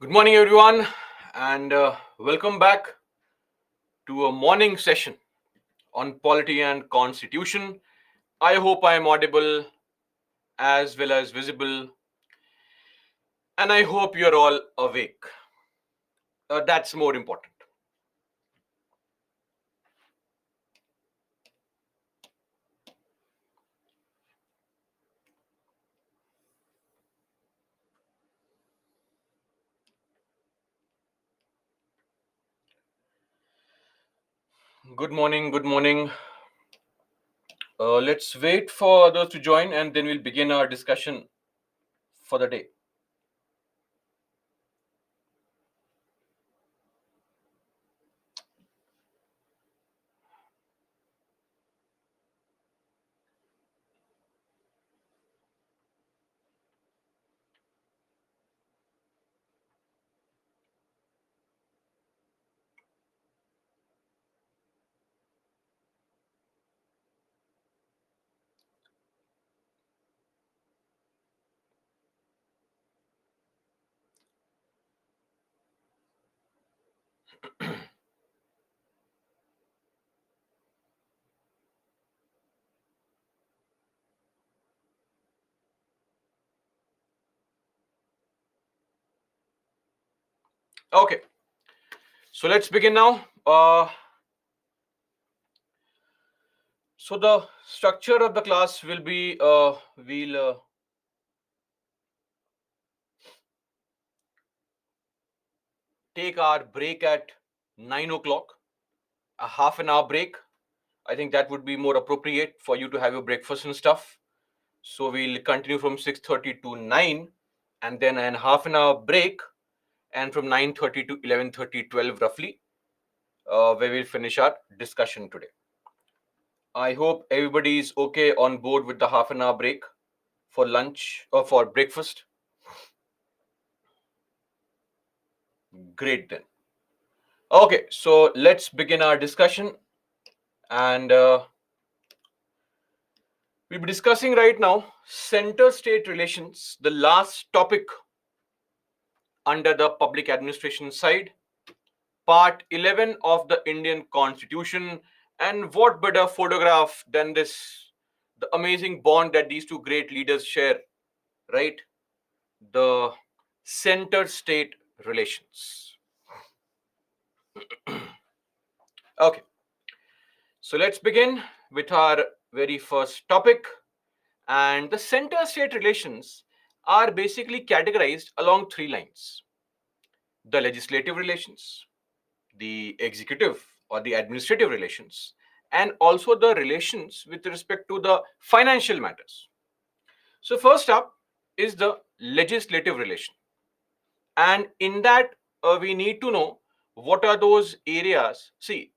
Good morning, everyone, and welcome back to a morning session on polity and constitution. I hope I am audible as well as visible, and I hope you're all awake. That's more important. Good morning, good morning. Let's wait for others to join and then we'll begin our discussion for the day. Okay, so let's begin now. So the structure of the class will be we'll take our break at 9 o'clock, a half an hour break. I think that would be more appropriate for you to have your breakfast and stuff. So we'll continue from 6:30 to 9 and then a half an hour break, and from 9:30 to 11:30, 12 roughly, where we'll finish our discussion today. I hope everybody is okay on board with the half an hour break for lunch or for breakfast. Great then. Okay, so let's begin our discussion, and we'll be discussing right now center-state relations, the last topic under the public administration side, part 11 of the Indian Constitution. And what better photograph than this, the amazing bond that these two great leaders share, right? The center-state relations. Okay, so let's begin with our very first topic. And the center-state relations are basically categorized along three lines: the legislative relations, the executive or the administrative relations, and also the relations with respect to the financial matters. So, first up is the legislative relation. And in that, we need to know what are those areas. See,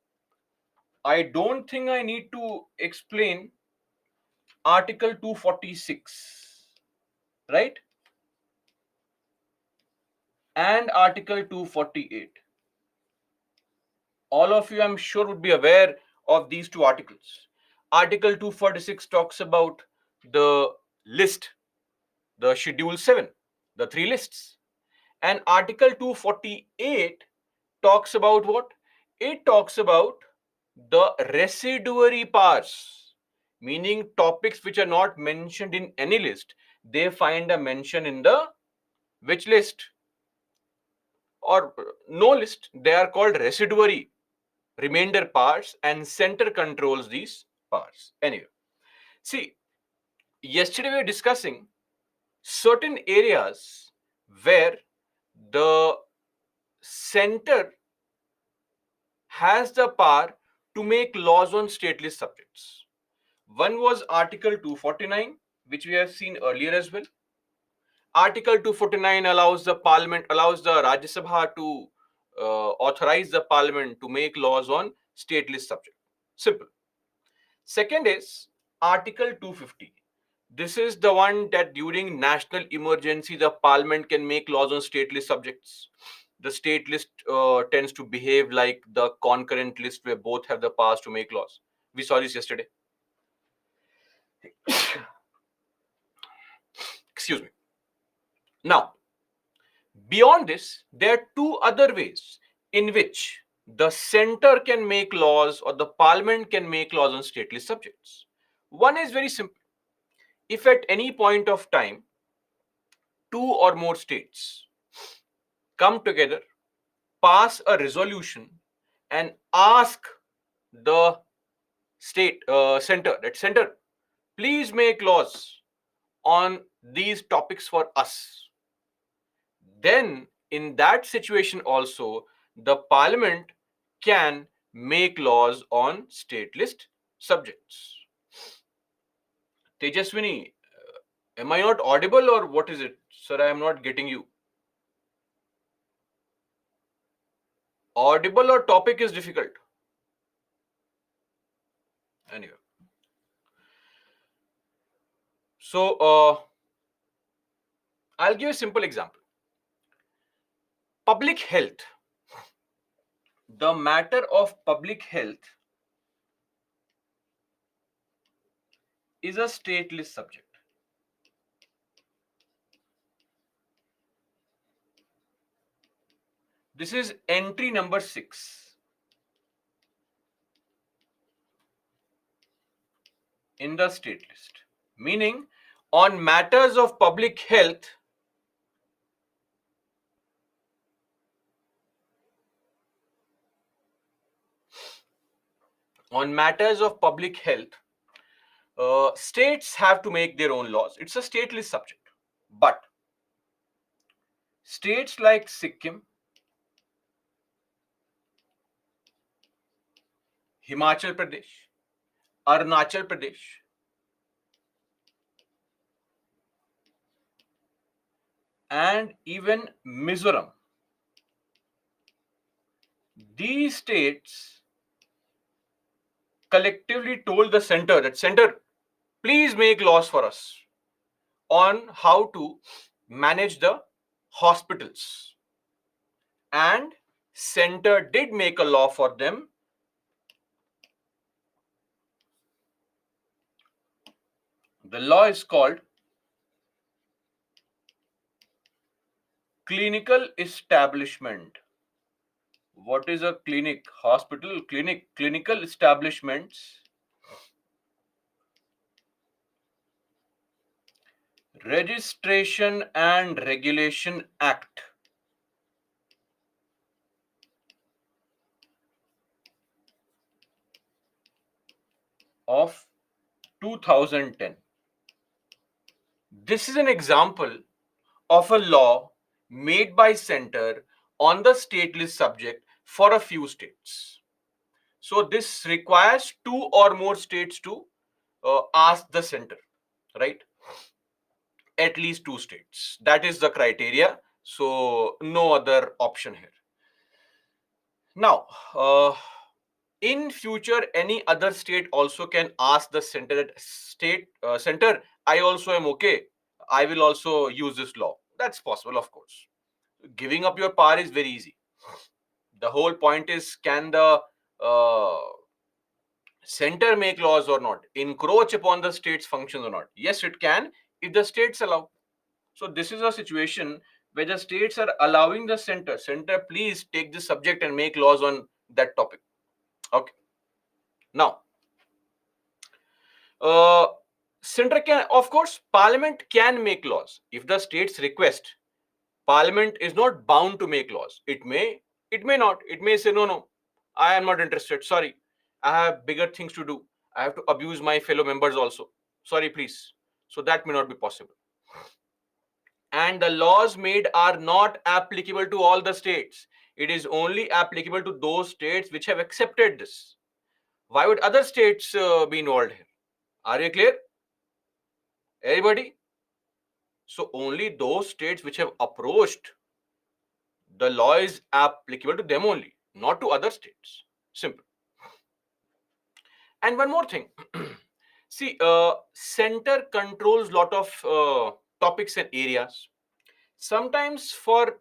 I don't think I need to explain Article 246, right? And Article 248. All of you, I'm sure, would be aware of these two articles. Article 246 talks about the list, the Schedule 7, the three lists. And Article 248 talks about what? It talks about the residuary powers, meaning topics which are not mentioned in any list. They find a mention in the which list? Or no list. They are called residuary remainder powers, and center controls these powers. Anyway, see, yesterday we were discussing certain areas where the center has the power to make laws on stateless subjects. One was Article 249, which we have seen earlier as well. Article 249 allows the Rajya Sabha to authorize the parliament to make laws on stateless subject. Simple. Second is Article 250. This is the one that during national emergency, the parliament can make laws on stateless subjects. The state list tends to behave like the concurrent list where both have the powers to make laws. We saw this yesterday. Excuse me. Now, Beyond this, there are two other ways in which the center can make laws or the parliament can make laws on stateless subjects. One is very simple. If at any point of time two or more states come together, pass a resolution, and ask the state center, please make laws on these topics for us, then in that situation also the parliament can make laws on state list subjects. Tejaswini, am I not audible or what is it? Sir, I am not getting you. Audible or topic is difficult? Anyway. So, I'll give a simple example. Public health. The matter of public health is a stateless subject. This is entry number 6 in the state list. Meaning, on matters of public health, states have to make their own laws. It's a stateless subject. But states like Sikkim, Himachal Pradesh, Arunachal Pradesh, and even Mizoram, these states collectively told the center that, center, please make laws for us on how to manage the hospitals. And center did make a law for them. The law is called Clinical Establishment. What is a clinic? Hospital, clinic, clinical establishments. Registration and Regulation Act of 2010. This is an example of a law made by center on the stateless subject for a few states. So this requires two or more states to ask the center, right? At least two states. That is the criteria. So no other option here. Now, in future, any other state also can ask the center that, center, I also am okay. I will also use this law. That's possible, of course. Giving up your power is very easy. The whole point is, can the center make laws or not? Encroach upon the state's functions or not? Yes, it can if the states allow. So this is a situation where the states are allowing the center, please take this subject and make laws on that topic. Okay. Now, center can, of course, parliament can make laws. If the states request, parliament is not bound to make laws. It may not. It may say, no, no, I am not interested. Sorry, I have bigger things to do. I have to abuse my fellow members also. Sorry, please. So that may not be possible. And the laws made are not applicable to all the states. It is only applicable to those states which have accepted this. Why would other states be involved here? Are you clear? Everybody? So only those states which have approached, the law is applicable to them only, not to other states. Simple. And one more thing. See, center controls lot of topics and areas. Sometimes for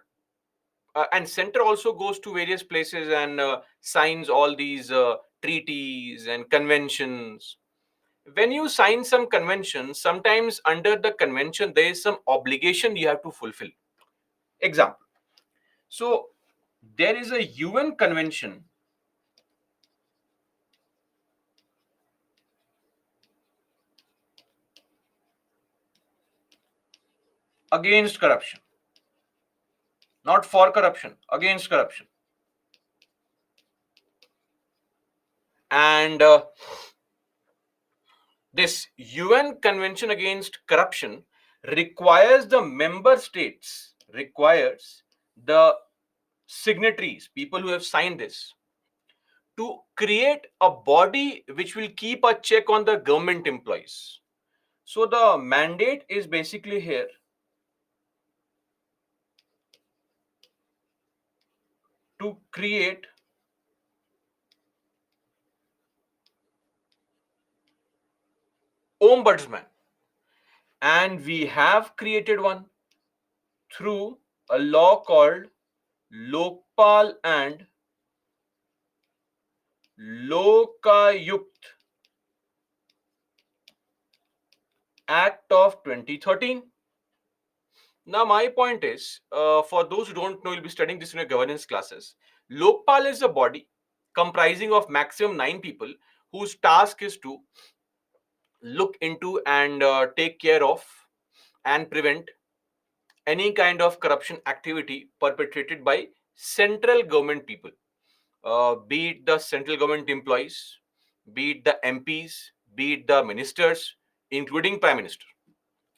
and center also goes to various places and signs all these treaties and conventions. When you sign some convention, sometimes under the convention there is some obligation you have to fulfill. Example, So there is a UN convention against corruption, not for corruption, against corruption. And this UN Convention Against Corruption requires the member states, requires the signatories, people who have signed this, to create a body which will keep a check on the government employees. So the mandate is basically here to create ombudsman, and we have created one through a law called Lokpal and Lokayukt Act of 2013. Now, my point is, for those who don't know, you'll be studying this in your governance classes. Lokpal is a body comprising of maximum 9 people whose task is to look into and take care of and prevent any kind of corruption activity perpetrated by central government people, be it the central government employees, be it the MPs, be it the ministers, including Prime Minister,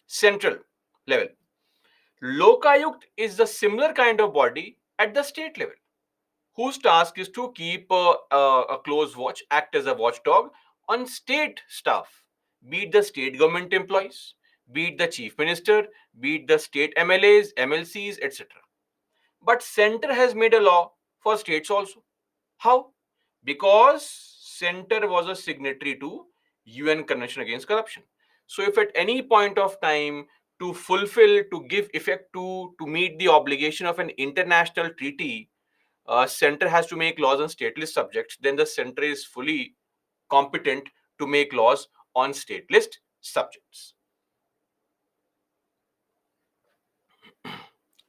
central level. Lokayukt is the similar kind of body at the state level, whose task is to keep a close watch, act as a watchdog on state staff, be it the state government employees, be it the chief minister, be it the state MLAs, MLCs, etc. But center has made a law for states also. How? Because center was a signatory to UN Convention Against Corruption. So if at any point of time, to fulfill, to give effect to meet the obligation of an international treaty, center has to make laws on stateless subjects, then the center is fully competent to make laws on stateless subjects.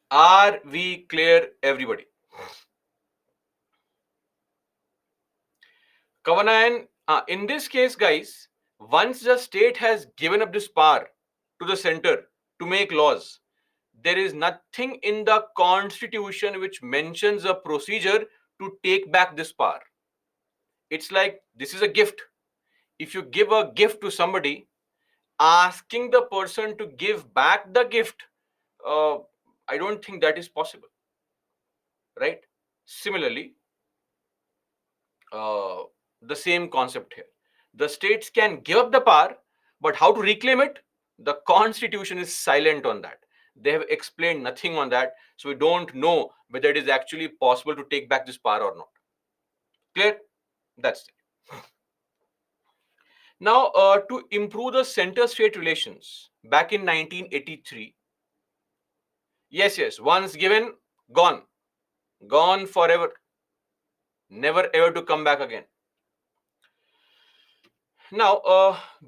Are we clear, everybody? Kavanayan, in this case, guys, once the state has given up this power to the center to make laws, there is nothing in the constitution which mentions a procedure to take back this power. It's like this is a gift. If you give a gift to somebody, asking the person to give back the gift, uh, I don't think that is possible, right? Similarly, uh, the same concept here. The states can give up the power, but how to reclaim it? The constitution is silent on that. They have explained nothing on that, so we don't know whether it is actually possible to take back this power or not. Clear? That's it. Now, to improve the center-state relations, back in 1983, yes, once given, gone, gone forever, never ever to come back again. Now,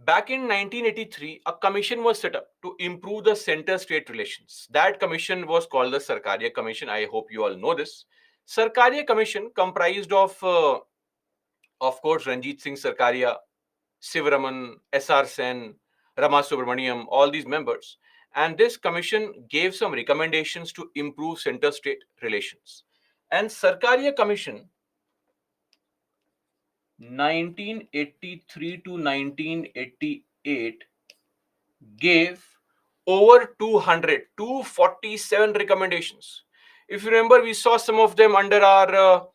back in 1983, a commission was set up to improve the center-state relations. That commission was called the Sarkaria Commission. I hope you all know this. Sarkaria Commission comprised of course, Ranjit Singh Sarkaria, Sivaraman, S.R. Sen, Rama Subramaniam, all these members. And this commission gave some recommendations to improve center-state relations. And Sarkaria Commission 1983 to 1988 gave over 247 recommendations. If you remember, we saw some of them under our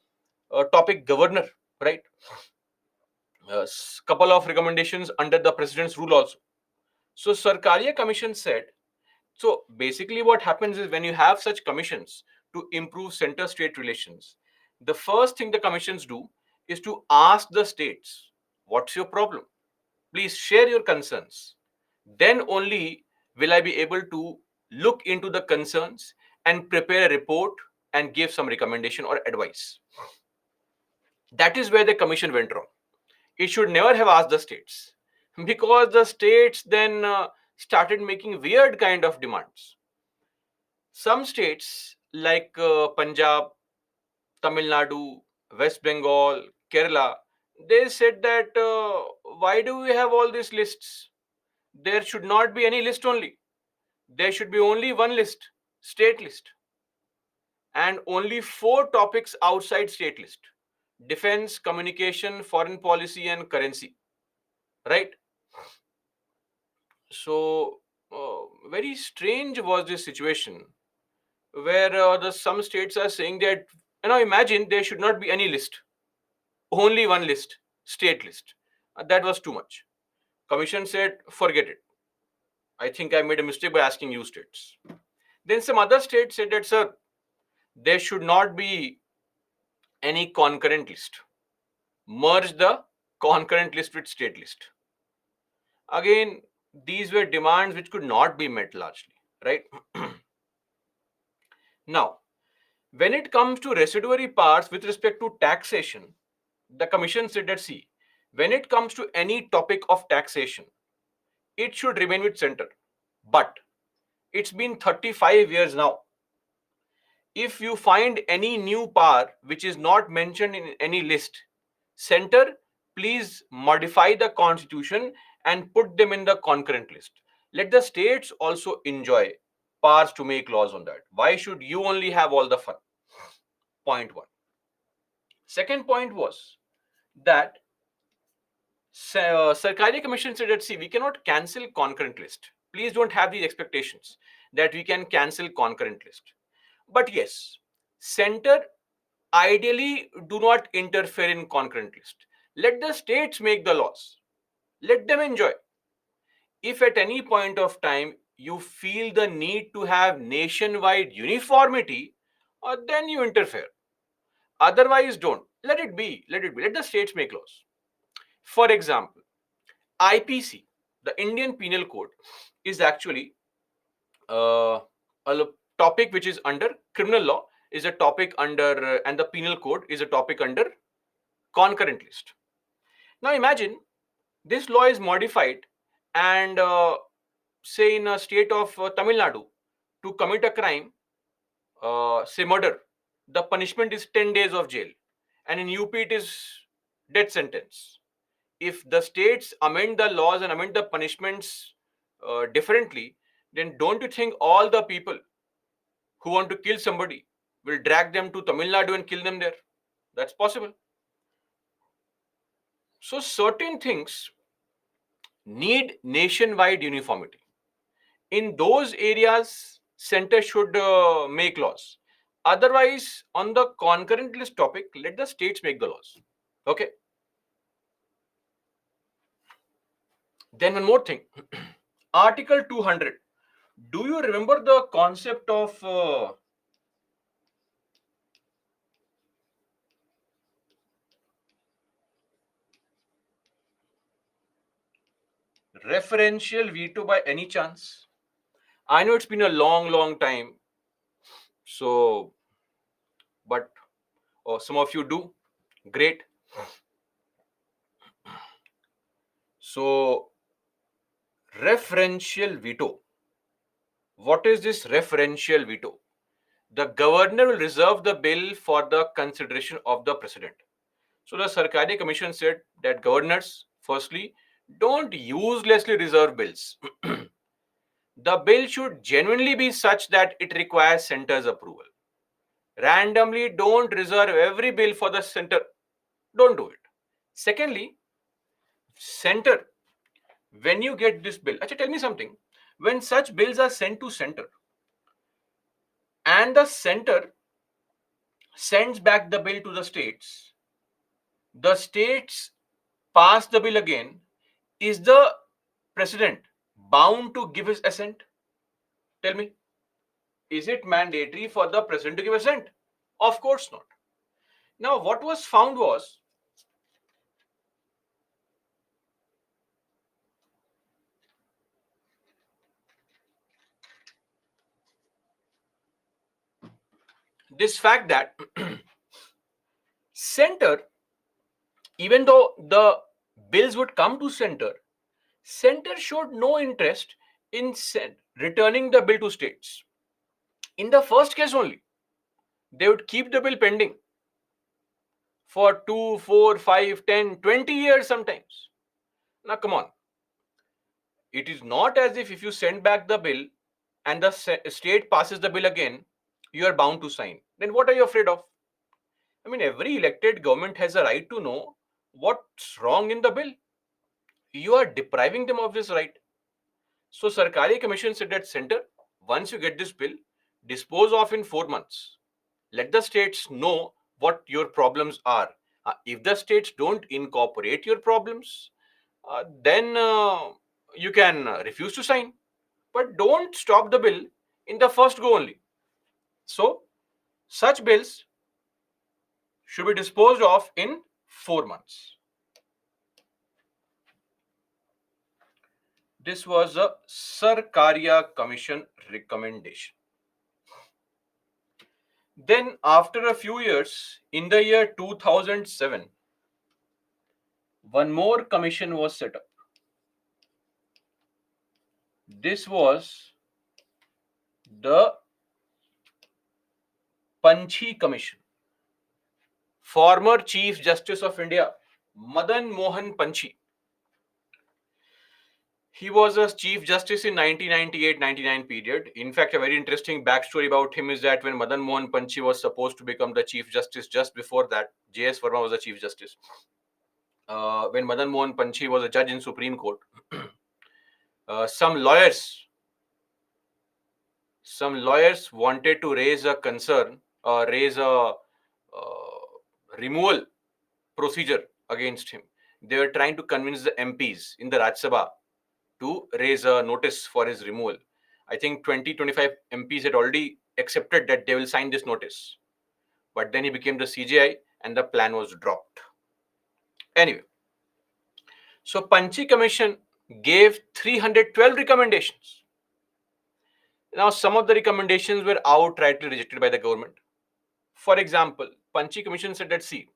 topic governor, right? A couple of recommendations under the president's rule also. So Sarkaria Commission said, so basically what happens is when you have such commissions to improve center-state relations, the first thing the commissions do is to ask the states, what's your problem? Please share your concerns. Then only will I be able to look into the concerns and prepare a report and give some recommendation or advice. That is where the commission went wrong. It should never have asked the states, because the states then started making weird kind of demands. Some states, like Punjab, Tamil Nadu, West Bengal, Kerala, they said that why do we have all these lists? There should not be any list only. There should be only one list, state list, and only four topics outside state list: defense, communication, foreign policy, and currency. Right? So, very strange was this situation where the some states are saying that, imagine there should not be any list, only one list, state list. That was too much. Commission said, forget it. I think I made a mistake by asking you states. Then some other states said that, sir, there should not be any concurrent list. Merge the concurrent list with state list. Again, these were demands which could not be met largely, right? Now, when it comes to residuary parts with respect to taxation, the commission said that, see, when it comes to any topic of taxation, it should remain with center. But it's been 35 years now. If you find any new power which is not mentioned in any list, center, please modify the constitution and put them in the concurrent list. Let the states also enjoy powers to make laws on that. Why should you only have all the fun? Point one. Second point was that Sarkari Commission said that, see, we cannot cancel concurrent list. Please don't have these expectations that we can cancel concurrent list. But yes, center ideally do not interfere in concurrent list. Let the states make the laws. Let them enjoy. If at any point of time you feel the need to have nationwide uniformity, then you interfere. Otherwise, don't. Let it be. Let it be. Let the states make laws. For example, IPC, the Indian Penal Code, is actually a topic which is under criminal law, is a topic under, and the penal code is a topic under concurrent list. Now imagine this law is modified and say in a state of Tamil Nadu, to commit a crime, say murder, the punishment is 10 days of jail, and in UP it is death sentence. If the states amend the laws and amend the punishments differently, then don't you think all the people who want to kill somebody will drag them to Tamil Nadu and kill them there? That's possible. So certain things need nationwide uniformity. In those areas, center should make laws. Otherwise, on the concurrent list topic, let the states make the laws. Okay. Then one more thing. Article 200. Do you remember the concept of referential veto by any chance? I know it's been a long, long time. So, but some of you do. Great. So, referential veto. What is this referential veto? The governor will reserve the bill for the consideration of the president. So, the Sarkari Commission said that governors, firstly, don't uselessly reserve bills. The bill should genuinely be such that it requires center's approval. Randomly, don't reserve every bill for the center. Don't do it. Secondly, center, when you get this bill, actually tell me something. When such bills are sent to center and the center sends back the bill to the states pass the bill again, is the president bound to give his assent? Tell me. Is it mandatory for the president to give assent? Of course not. Now, what was found was this fact that center, even though the bills would come to center showed no interest in returning the bill to states. In the first case only, They would keep the bill pending for 2, 4, 5, 10, 20 years sometimes. Now, come on. It is not as if you send back the bill and the state passes the bill again, you are bound to sign. Then what are you afraid of? I mean, every elected government has a right to know what's wrong in the bill. You are depriving them of this right. So, Sarkari Commission said at center, once you get this bill, dispose of in 4 months. Let the states know what your problems are. If the states don't incorporate your problems, then you can refuse to sign. But don't stop the bill in the first go only. So, such bills should be disposed of in 4 months. This was a Sarkaria Commission recommendation. Then, after a few years, in the year 2007, one more commission was set up. This was the Panchi Commission. Former Chief Justice of India, Madan Mohan Panchi. He was a Chief Justice in 1998-99 period. In fact, a very interesting backstory about him is that when Madan Mohan Panchi was supposed to become the Chief Justice, just before that, J.S. Verma was the Chief Justice. When Madan Mohan Panchi was a judge in Supreme Court, some lawyers wanted to raise a concern, raise a removal procedure against him. They were trying to convince the MPs in the Rajya Sabha to raise a notice for his removal. I think 20-25 MPs had already accepted that they will sign this notice. But then he became the CJI and the plan was dropped. Anyway, so Panchi Commission gave 312 recommendations. Now, some of the recommendations were outrightly rejected by the government. For example, Panchi Commission said that, see,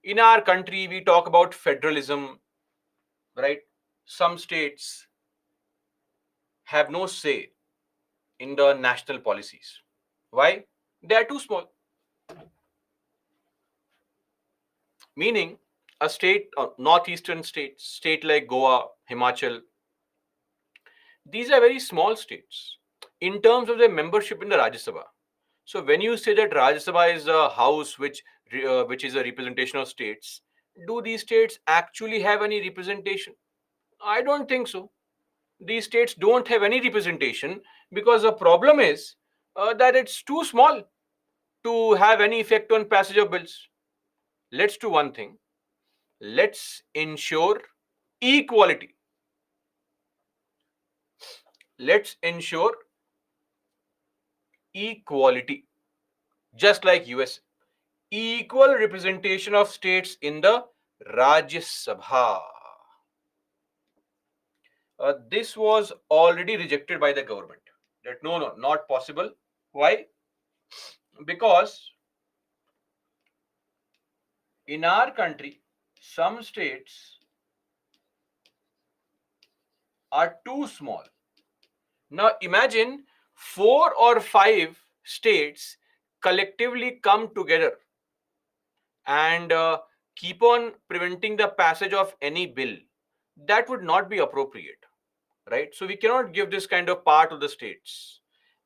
in our country, we talk about federalism, right? Some states have no say in the national policies. Why? They are too small. Meaning, a state, northeastern state like Goa, Himachal, these are very small states in terms of their membership in the Rajya Sabha. So when you say that Rajya Sabha is a house which is a representation of states, do these states actually have any representation? I don't think so. These states don't have any representation because the problem is that it's too small to have any effect on passage of bills. Let's do one thing. Let's ensure equality. Let's ensure equality, just like US. Equal representation of states in the Rajya Sabha. This was already rejected by the government. That no, not possible. Why? Because in our country, some states are too small. Now imagine 4 or 5 states collectively come together and keep on preventing the passage of any bill. That would not be appropriate, right? So we cannot give this kind of power to the states.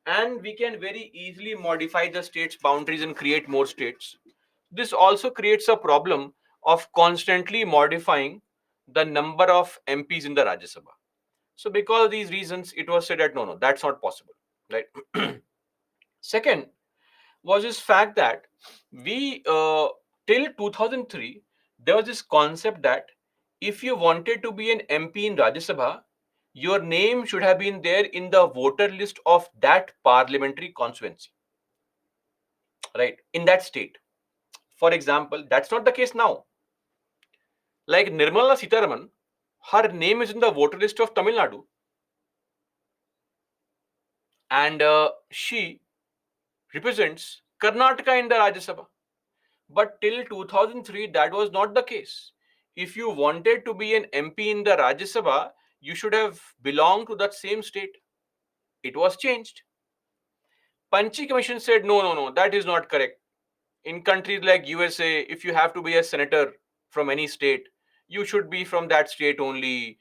And we can very easily modify the states' boundaries and create more states. This also creates a problem of constantly modifying the number of MPs in the Rajya Sabha. So because of these reasons, it was said that no, that's not possible, right? Second was this fact that we till 2003 there was this concept that if you wanted to be an MP in Rajya Sabha, your name should have been there in the voter list of that parliamentary constituency, right? In that state. For example, that's not the case now. Like Nirmala Sitaraman, her name is in the voter list of Tamil Nadu, and she represents Karnataka in the Rajya Sabha. But till 2003, that was not the case. If you wanted to be an MP in the Rajya Sabha, you should have belonged to that same state. It was changed. Panchi Commission said, no, no, no, that is not correct. In countries like USA, if you have to be a senator from any state, you should be from that state only.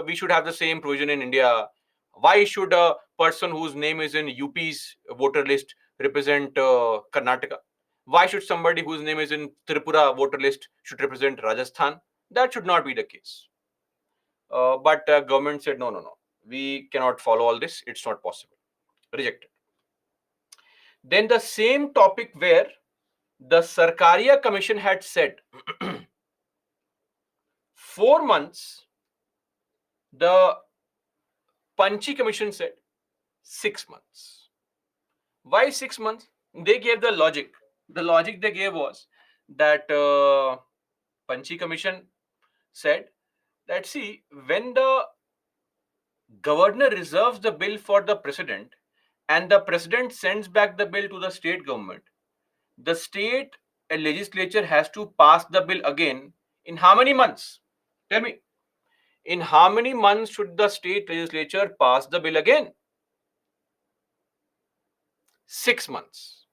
We should have the same provision in India. Why should a person whose name is in UP's voter list represent Karnataka? Why should somebody whose name is in Tripura voter list should represent Rajasthan? That should not be the case. But government said, no, no, no, we cannot follow all this. It's not possible. Rejected. Then the same topic where the Sarkaria Commission had said 4 months, the Panchi Commission said 6 months. Why 6 months? They gave the logic. The logic they gave was that Panchi Commission said that, see, when the governor reserves the bill for the president and the president sends back the bill to the state government, the state legislature has to pass the bill again in how many months? Tell me. In how many months should the state legislature pass the bill again? 6 months.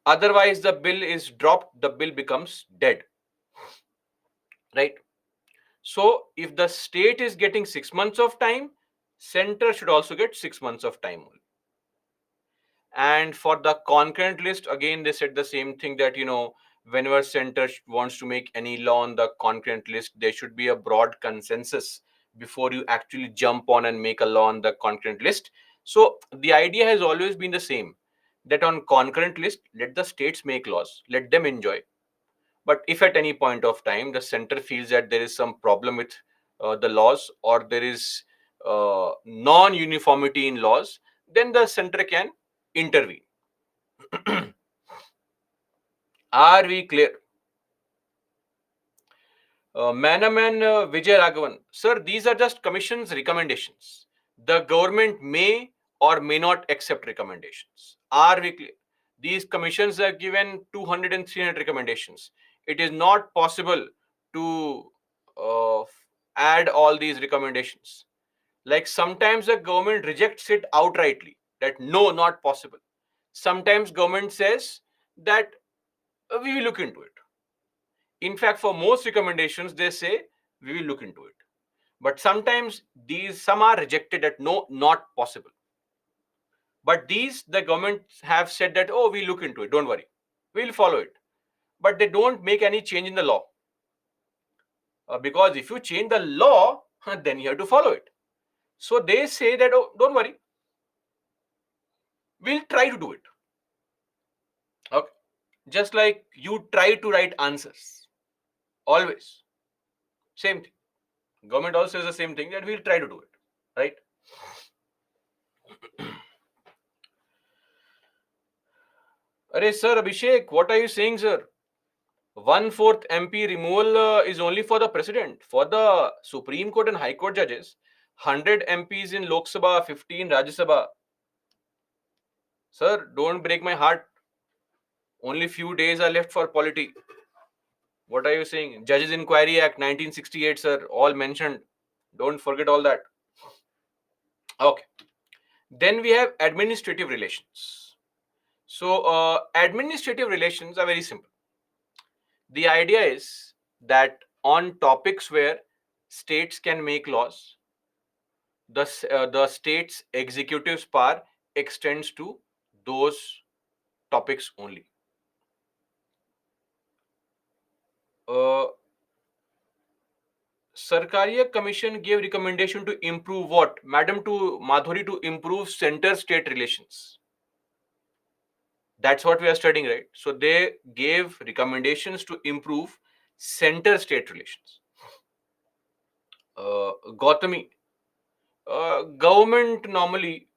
Otherwise, the bill is dropped, the bill becomes dead. Right? So, if the state is getting 6 months of time, center should also get 6 months of time only. And for the concurrent list, again, they said the same thing that, whenever center wants to make any law on the concurrent list, there should be a broad consensus before you actually jump on and make a law on the concurrent list. So the idea has always been the same, that on concurrent list, let the states make laws, let them enjoy. But if at any point of time the center feels that there is some problem with the laws, or there is non-uniformity in laws, then the center can intervene. Are we clear? Manaman Vijay Raghavan, sir, these are just commission's recommendations. The government may or may not accept recommendations. Are we clear? These commissions have given 200 and 300 recommendations. It is not possible to uh, add all these recommendations. Like sometimes the government rejects it outrightly, that no, not possible. Sometimes government says that we will look into it. In fact, for most recommendations, they say we will look into it. But sometimes some are rejected at no, not possible. But these, the government have said that, oh, we'll look into it, don't worry, we'll follow it. But they don't make any change in the law. Because if you change the law, then you have to follow it. So they say that, oh, don't worry, we'll try to do it. Okay. Just like you try to write answers. Always. Same thing. Government also says the same thing, that we'll try to do it. Right? Arey sir, Abhishek, what are you saying, sir? 1/4 MP removal is only for the president. For the Supreme Court and High Court judges, 100 MPs in Lok Sabha, 15 Rajya Sabha. Sir, don't break my heart. Only few days are left for polity. What are you saying? Judges Inquiry Act 1968, sir, all mentioned. Don't forget all that. Okay. Then we have administrative relations. So, administrative relations are very simple. The idea is that on topics where states can make laws, the state's executive's power extends to those topics only. Sarkaria Commission gave recommendation to improve what? Madam to Madhuri, to improve center-state relations. That's what we are studying, right? So they gave recommendations to improve center-state relations. Gautami, government normally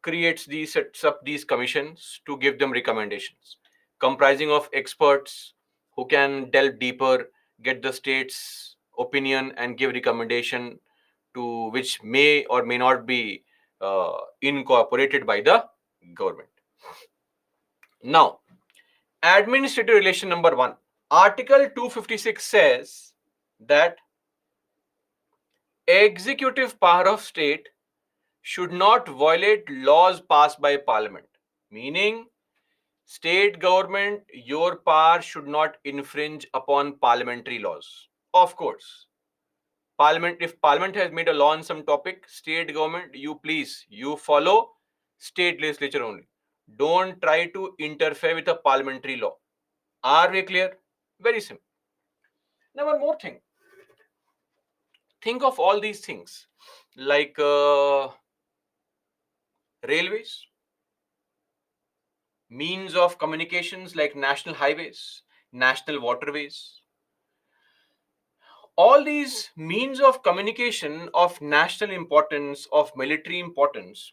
sets up these commissions to give them recommendations, comprising of experts who can delve deeper, get the state's opinion, and give recommendation to which may or may not be incorporated by the government. Now, administrative relation number 1. Article 256 says that executive power of state should not violate laws passed by parliament. Meaning, state government, your power should not infringe upon parliamentary laws. Of course, parliament, if parliament has made a law on some topic, state government, you please, you follow state legislature only. Don't try to interfere with a parliamentary law. Are we clear? Very simple. Now, one more thing. Think of all these things like railways, means of communications like national highways, national waterways. All these means of communication of national importance, of military importance,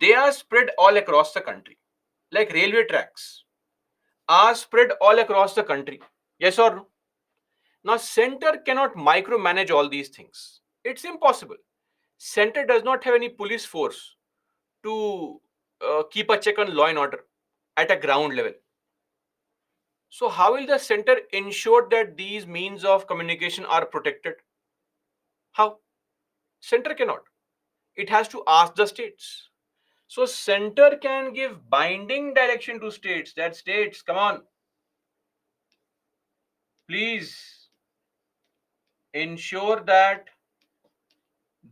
they are spread all across the country. Like railway tracks are spread all across the country. Yes or no? Now, center cannot micromanage all these things. It's impossible. Center does not have any police force to keep a check on law and order at a ground level. So, how will the center ensure that these means of communication are protected? How? Center cannot. It has to ask the states. So, center can give binding direction to states that states, come on, please ensure that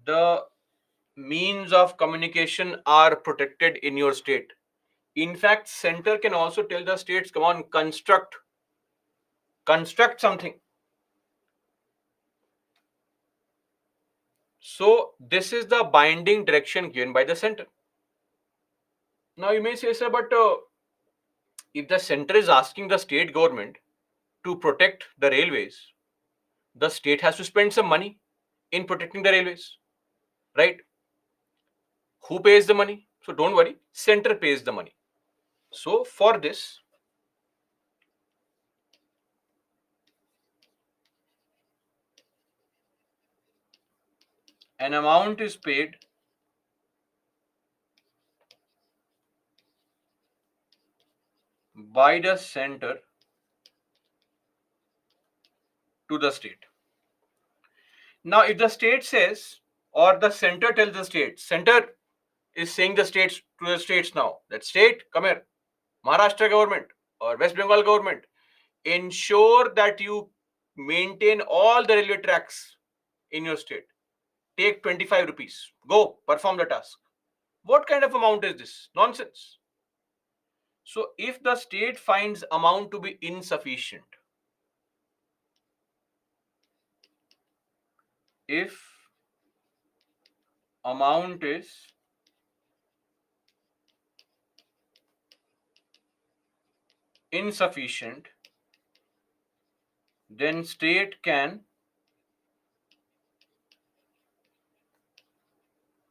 the means of communication are protected in your state. In fact, center can also tell the states, come on, construct something. So this is the binding direction given by the center. Now you may say, sir, but if the center is asking the state government to protect the railways, the state has to spend some money in protecting the railways, right? Who pays the money? So don't worry, center pays the money. So for this, an amount is paid by the center to the state. Now, if the state says, or the center tells the state, center is saying the states to the states now, that state, come here, Maharashtra government or West Bengal government, ensure that you maintain all the railway tracks in your state. Take 25 rupees. Go, perform the task. What kind of amount is this? Nonsense. So, if the state finds amount to be insufficient, if amount is insufficient, then state can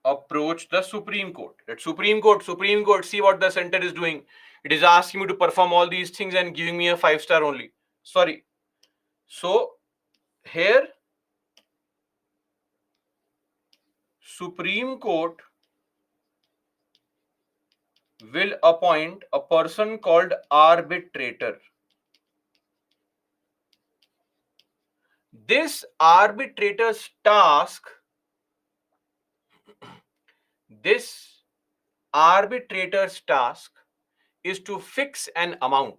approach the Supreme Court. That Supreme Court, see what the center is doing. It is asking me to perform all these things and giving me a 5-star only. Sorry. So here, Supreme Court will appoint a person called arbitrator. This arbitrator's task, this arbitrator's task is to fix an amount.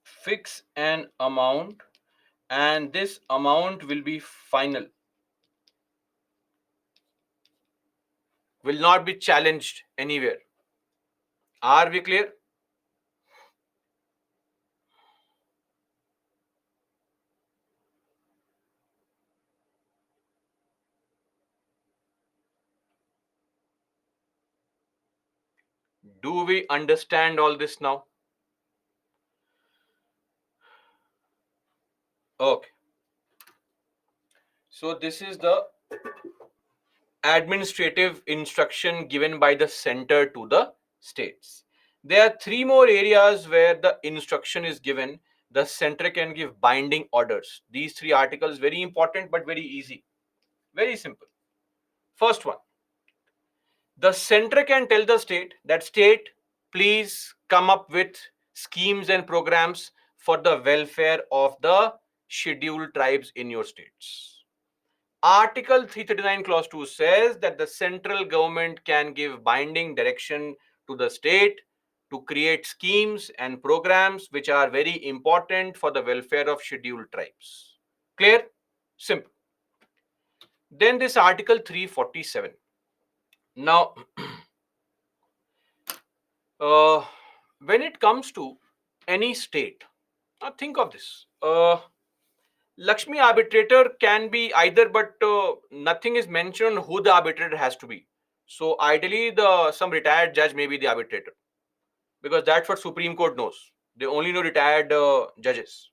Fix an amount, and this amount will be final, will not be challenged anywhere. Are we clear? Do we understand all this now? Okay. So this is the administrative instruction given by the center to the states. There are three more areas where the instruction is given. The center can give binding orders. These three articles very important but very easy. Very simple. First one, the center can tell the state that state, please come up with schemes and programs for the welfare of the scheduled tribes in your states. Article 339 clause 2 says that the central government can give binding direction to the state to create schemes and programs which are very important for the welfare of scheduled tribes. Clear? Simple. Then this article 347. Now, when it comes to any state, now think of this. Lakshmi arbitrator can be either, but nothing is mentioned on who the arbitrator has to be. So ideally, the some retired judge may be the arbitrator, because that's what Supreme Court knows. They only know retired judges,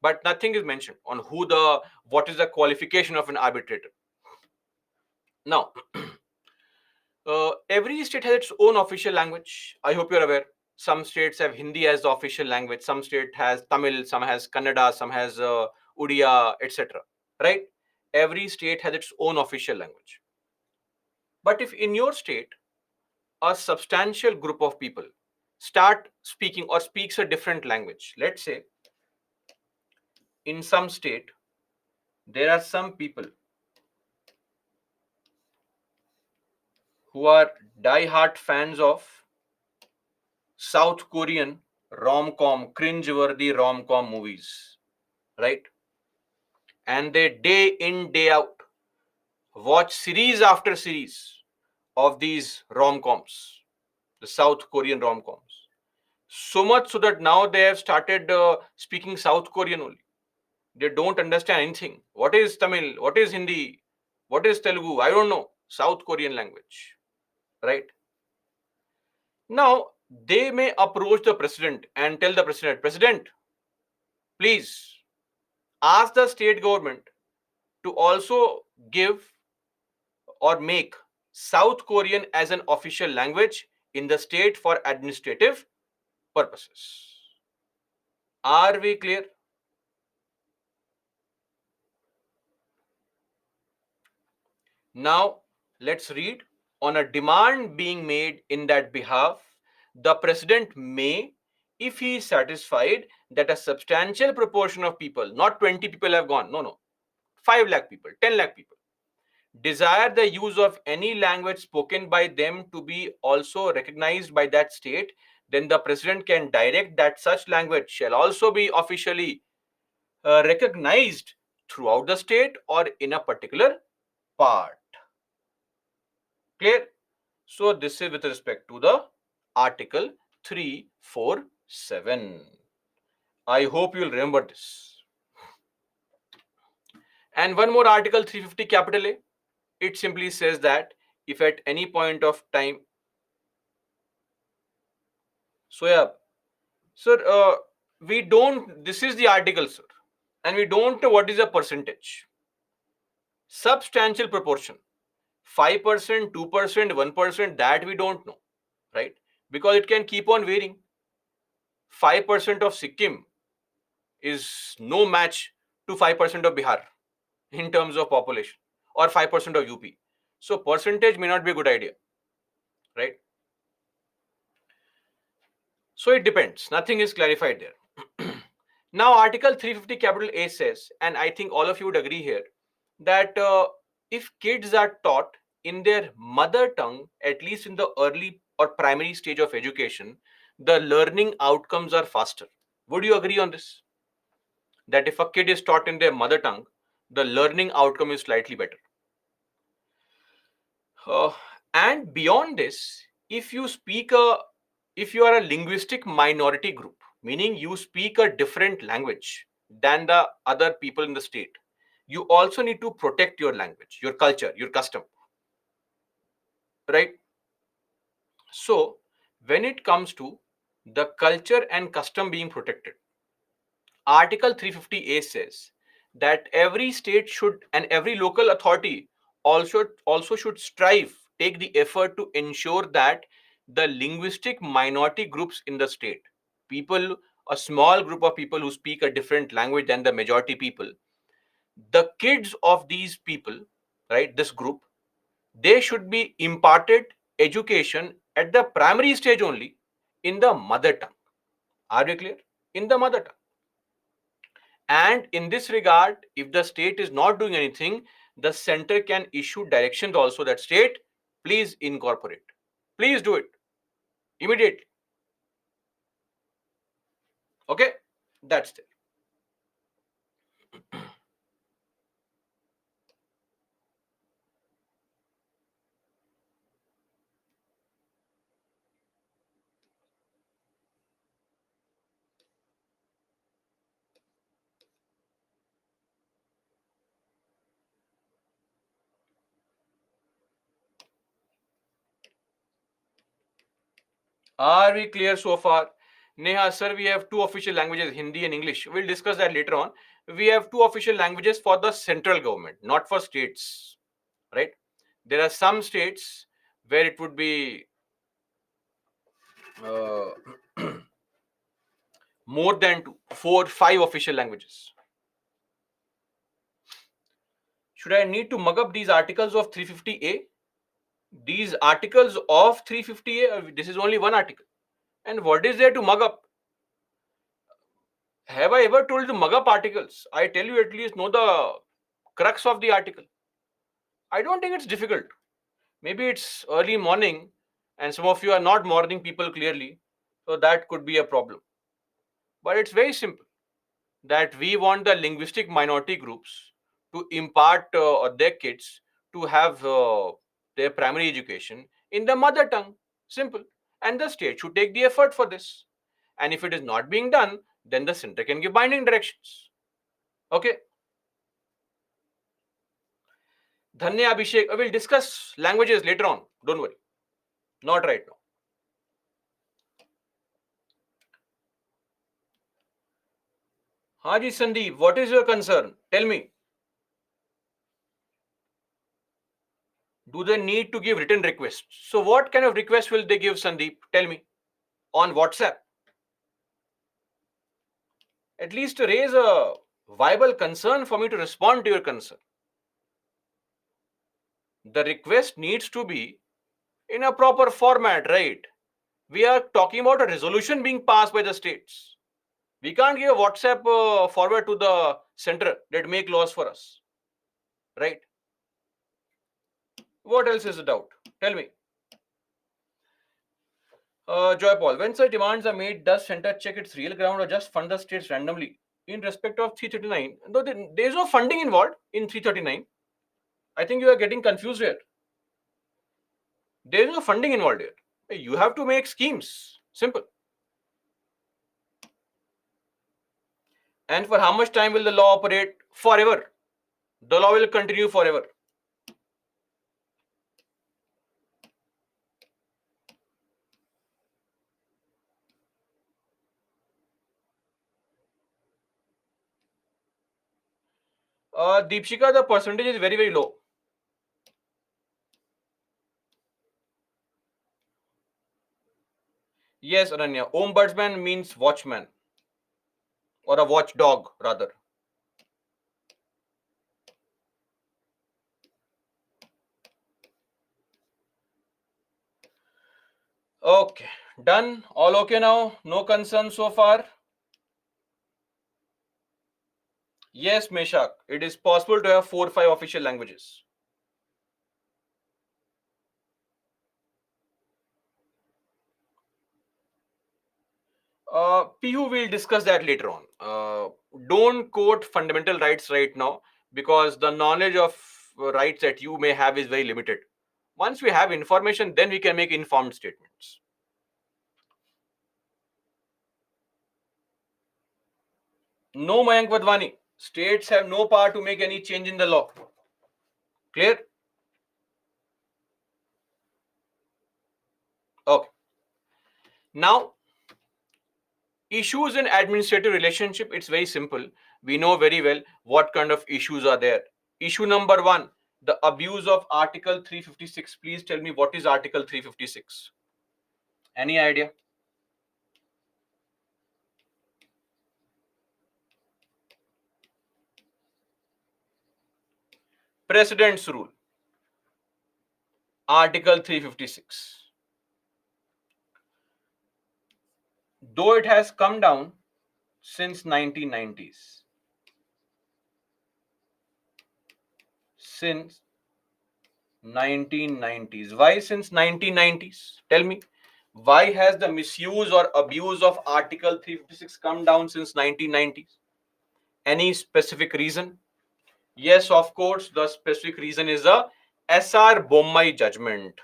but nothing is mentioned on what is the qualification of an arbitrator. Now, every state has its own official language. I hope you're aware. Some states have Hindi as the official language. Some state has Tamil. Some has Kannada. Some has Odia, etc. Right? Every state has its own official language. But if in your state a substantial group of people start speaking or speaks a different language, let's say in some state there are some people who are die-hard fans of South Korean rom-com, cringe-worthy rom-com movies, right? And they day in, day out watch series after series of these rom-coms, the South Korean rom-coms. So much so that now they have started speaking South Korean only. They don't understand anything. What is Tamil? What is Hindi? What is Telugu? I don't know. South Korean language, right? Now, they may approach the president and tell the President, please ask the state government to also give or make South Korean as an official language in the state for administrative purposes. Are we clear? Now, let's read. On a demand being made in that behalf, the president may, if he is satisfied that a substantial proportion of people, not 20 people have gone, no, 5 lakh people, 10 lakh people, desire the use of any language spoken by them to be also recognized by that state, then the president can direct that such language shall also be officially recognized throughout the state or in a particular part. Clear? So this is with respect to the article 347. I hope you'll remember this. And one more article 350 capital A. It simply says that if at any point of time, so yeah, sir, we don't, this is the article, sir, and we don't know what is the percentage. Substantial proportion, 5%, 2%, 1%, that we don't know, right? Because it can keep on varying. 5% of Sikkim is no match to 5% of Bihar in terms of population, or 5% of UP. So percentage may not be a good idea, right? So it depends. Nothing is clarified there. Now, Article 350 capital A says, and I think all of you would agree here, that if kids are taught in their mother tongue, at least in the early or primary stage of education, the learning outcomes are faster. Would you agree on this? That if a kid is taught in their mother tongue, the learning outcome is slightly better. Uh, and beyond this, if you speak a, if you are a linguistic minority group, meaning you speak a different language than the other people in the state, you also need to protect your language, your culture, your custom, right? So, when it comes to the culture and custom being protected, Article 350A says that every state should and every local authority also should strive, take the effort to ensure that the linguistic minority groups in the state, people, a small group of people who speak a different language than the majority people, the kids of these people, right, this group, they should be imparted education at the primary stage only in the mother tongue. Are we clear? In the mother tongue. And in this regard, if the state is not doing anything, the center can issue directions also that state, please incorporate. Please do it immediately. Okay, that's it. Are we clear so far? Neha, sir, we have two official languages, Hindi and English. We'll discuss that later on. We have two official languages for the central government, not for states, right? There are some states where it would be uh, more than two, four, five official languages. Should I need to mug up these articles of 350A? These articles of 350A, this is only one article. And what is there to mug up? Have I ever told you to mug up articles? I tell you at least know the crux of the article. I don't think it's difficult. Maybe it's early morning and some of you are not morning people clearly. So that could be a problem. But it's very simple that we want the linguistic minority groups to impart their kids to have their primary education in the mother tongue. Simple. And the state should take the effort for this. And if it is not being done, then the center can give binding directions. Okay. Dhanya Abhishek, I will discuss languages later on. Don't worry. Not right now. Haji Sandeep, what is your concern? Tell me. Do they need to give written requests? So, what kind of request will they give, Sandeep? Tell me. On WhatsApp. At least to raise a viable concern for me to respond to your concern. The request needs to be in a proper format, right? We are talking about a resolution being passed by the states. We can't give a WhatsApp forward to the center that make laws for us, right? What else is the doubt? Tell me. Joy Paul, when such demands are made, does center check its real ground or just fund the states randomly? In respect of 339, though there is no funding involved in 339. I think you are getting confused here. There is no funding involved here. You have to make schemes. Simple. And for how much time will the law operate? Forever. The law will continue forever. Deepshika, the percentage is very, very low. Yes, Ananya. Ombudsman means watchman or a watchdog, rather. Okay, done. All okay now? No concern so far? Yes, Meshak. It is possible to have 4 or 5 official languages. Pihu will discuss that later on. Don't quote fundamental rights right now because the knowledge of rights that you may have is very limited. Once we have information, then we can make informed statements. No, Mayank Vadvani. States have no power to make any change in the law. Clear? Okay. Now, issues in administrative relationship, it's very simple. We know very well what kind of issues are there. Issue number 1, the abuse of Article 356. Please tell me what is Article 356. Any idea? President's rule. Article 356. Though it has come down since 1990s, since 1990s. Why since 1990s? Tell me. Why has the misuse or abuse of Article 356 come down since 1990s? Any specific reason? Yes, of course, the specific reason is the SR Bommai judgment.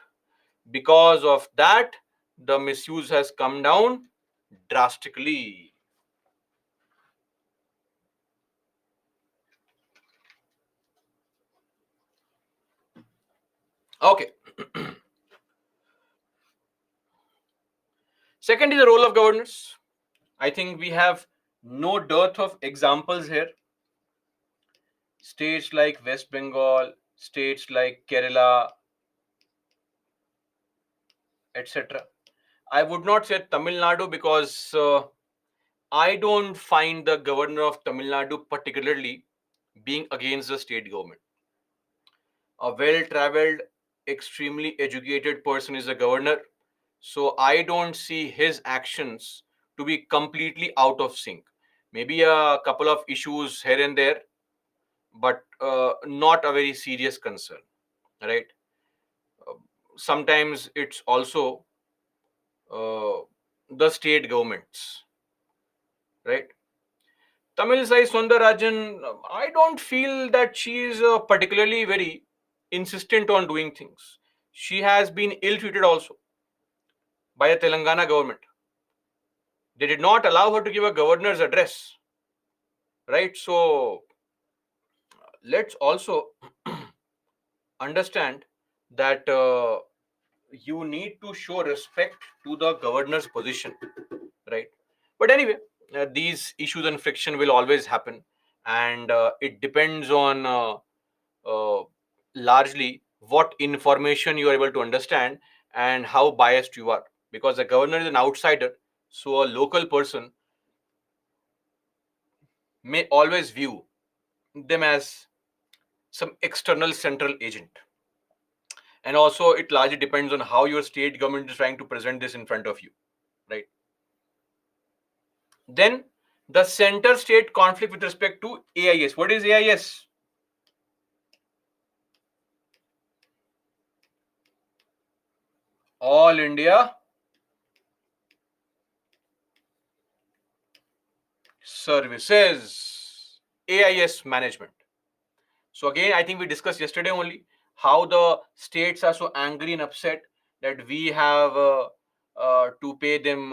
Because of that, the misuse has come down drastically. Okay. Second is the role of governors. I think we have no dearth of examples here. States like West Bengal, states like Kerala, etc. I would not say Tamil Nadu because I don't find the governor of Tamil Nadu particularly being against the state government. A well traveled, extremely educated person is a governor. So I don't see his actions to be completely out of sync. Maybe a couple of issues here and there, but not a very serious concern, right? Uh, Sometimes it's also uh, the state governments, right? Tamil Sai Rajan, I don't feel that she is particularly very insistent on doing things. She has been ill treated also by the Telangana government. They did not allow her to give a governor's address, right? So let's also understand that you need to show respect to the governor's position, right? But anyway, these issues and friction will always happen, and it depends on uh, largely what information you are able to understand and how biased you are, because the governor is an outsider, so a local person may always view them as some external central agent. And also it largely depends on how your state government is trying to present this in front of you, right? Then the center state conflict with respect to AIS. What is AIS? All India Services, AIS management. So again, I think we discussed yesterday only how the states are so angry and upset that we have to pay them.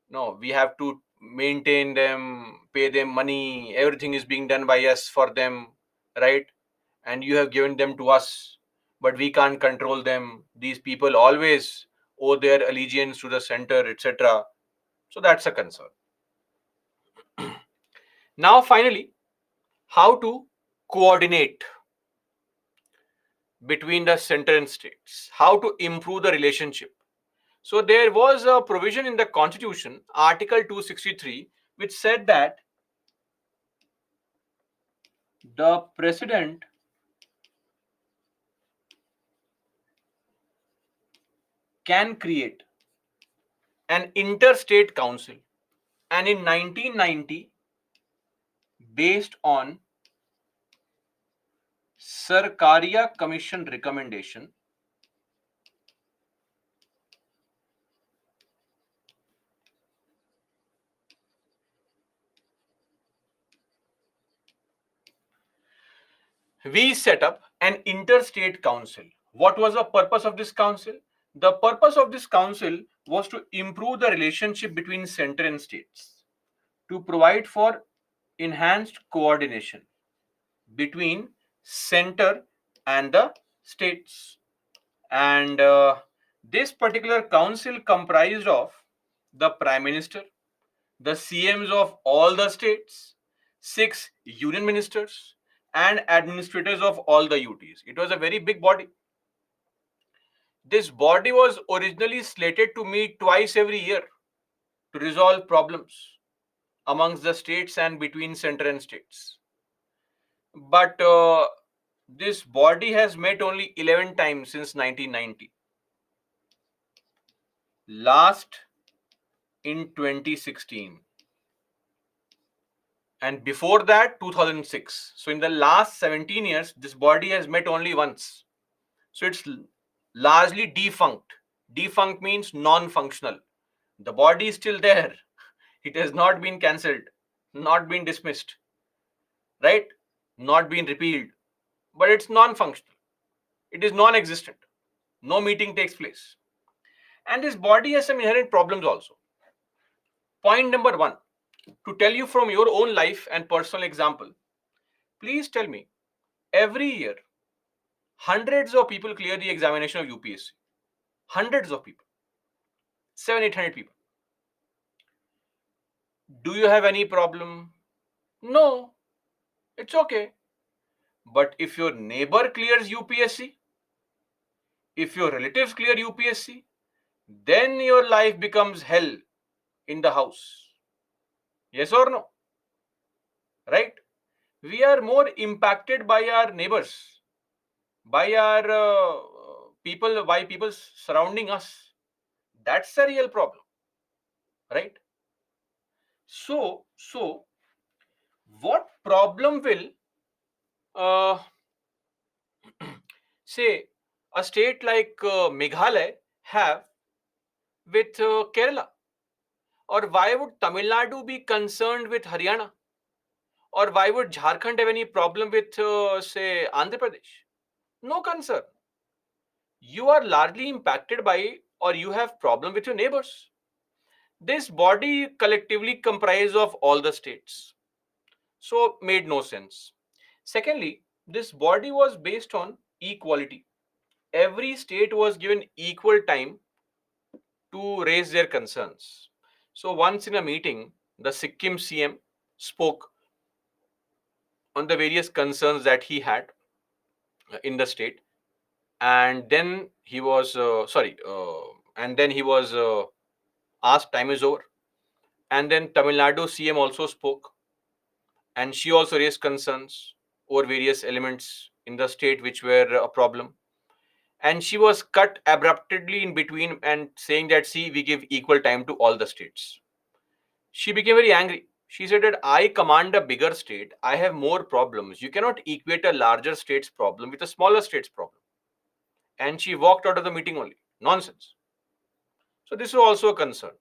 No, we have to maintain them, pay them money. Everything is being done by us for them, right? And you have given them to us, but we can't control them. These people always owe their allegiance to the center, etc. So that's a concern. Now, finally, how to coordinate between the center and states, how to improve the relationship. So there was a provision in the constitution, article 263, which said that the president can create an interstate council, and in 1990, based on Sarkaria commission recommendation, we set up an interstate council. What was the purpose of this council? The purpose of this council was to improve the relationship between center and states, to provide for enhanced coordination between center and the states. And this particular council comprised of the prime minister, the CMs of all the states, six union ministers, and administrators of all the UTs. It was a very big body. This body was originally slated to meet twice every year to resolve problems amongst the states and between center and states. But this body has met only 11 times since 1990. Last in 2016. And before that, 2006. So in the last 17 years, this body has met only once. So it's largely defunct. Defunct means non-functional. The body is still there. It has not been cancelled, not been dismissed, right? Not been repealed, but it's non-functional. It is non-existent. No meeting takes place. And this body has some inherent problems also. Point number one, to tell you from your own life and personal example, please tell me, every year, hundreds of people clear the examination of UPSC. Hundreds of people. 800 people. Do you have any problem? No, it's okay. But if your neighbor clears UPSC, if your relatives clear UPSC, then your life becomes hell in the house. Yes or no? Right? We are more impacted by our neighbors, by our people, by people surrounding us. That's a real problem, right? So, what problem will, uh, say, a state like Meghalaya have with Kerala? Or why would Tamil Nadu be concerned with Haryana? Or why would Jharkhand have any problem with, say, Andhra Pradesh? No concern. You are largely impacted by, or you have problem with your neighbors. This body collectively comprised of all the states. So made no sense. Secondly, this body was based on equality. Every state was given equal time to raise their concerns. So once in a meeting, the Sikkim CM spoke on the various concerns that he had in the state, and then he was and then he was asked, time is over. And then Tamil Nadu CM also spoke, and she also raised concerns over various elements in the state which were a problem. And she was cut abruptly in between and saying that, see, we give equal time to all the states. She became very angry. She said that I command a bigger state, I have more problems. You cannot equate a larger state's problem with a smaller state's problem. And she walked out of the meeting only. Nonsense. So this is also a concern.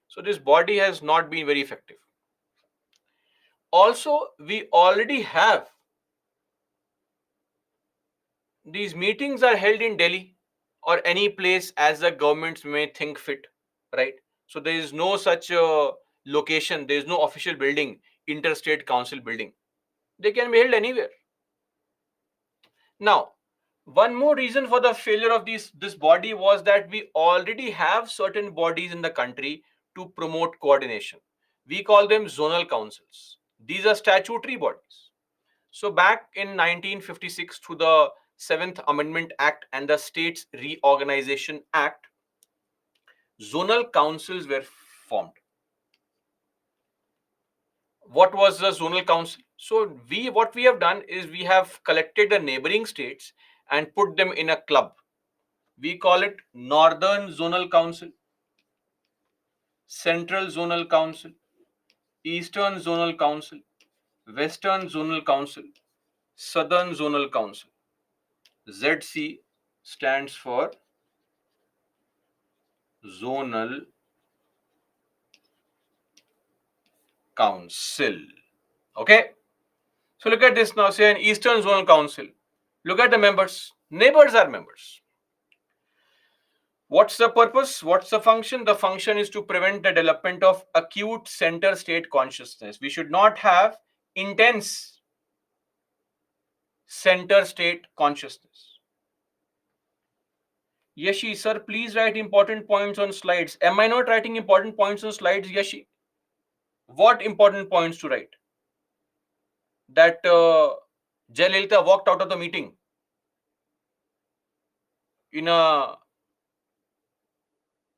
So this body has not been very effective. Also, we already have these meetings are held in Delhi or any place as the governments may think fit, right? So there is no such location, there is no official building, interstate council building. They can be held anywhere. Now, one more reason for the failure of this body was that we already have certain bodies in the country to promote coordination. We call them zonal councils. These are statutory bodies. So back in 1956, through the Seventh Amendment Act and the States Reorganization Act, zonal councils were formed. What was the zonal council? So what we have done is we have collected the neighboring states and put them in a club. We call it Northern Zonal Council, Central Zonal Council, Eastern Zonal Council, Western Zonal Council, Southern Zonal Council. ZC stands for Zonal Council. Okay. So look at this now. Say an Eastern Zonal Council. Look at the members. Neighbors are members. What's the purpose? What's the function? The function is to prevent the development of acute center state consciousness. We should not have intense center state consciousness. Yashi, sir, please write important points on slides. Am I not writing important points on slides, Yashi? What important points to write? That Jayalalitha walked out of the meeting in a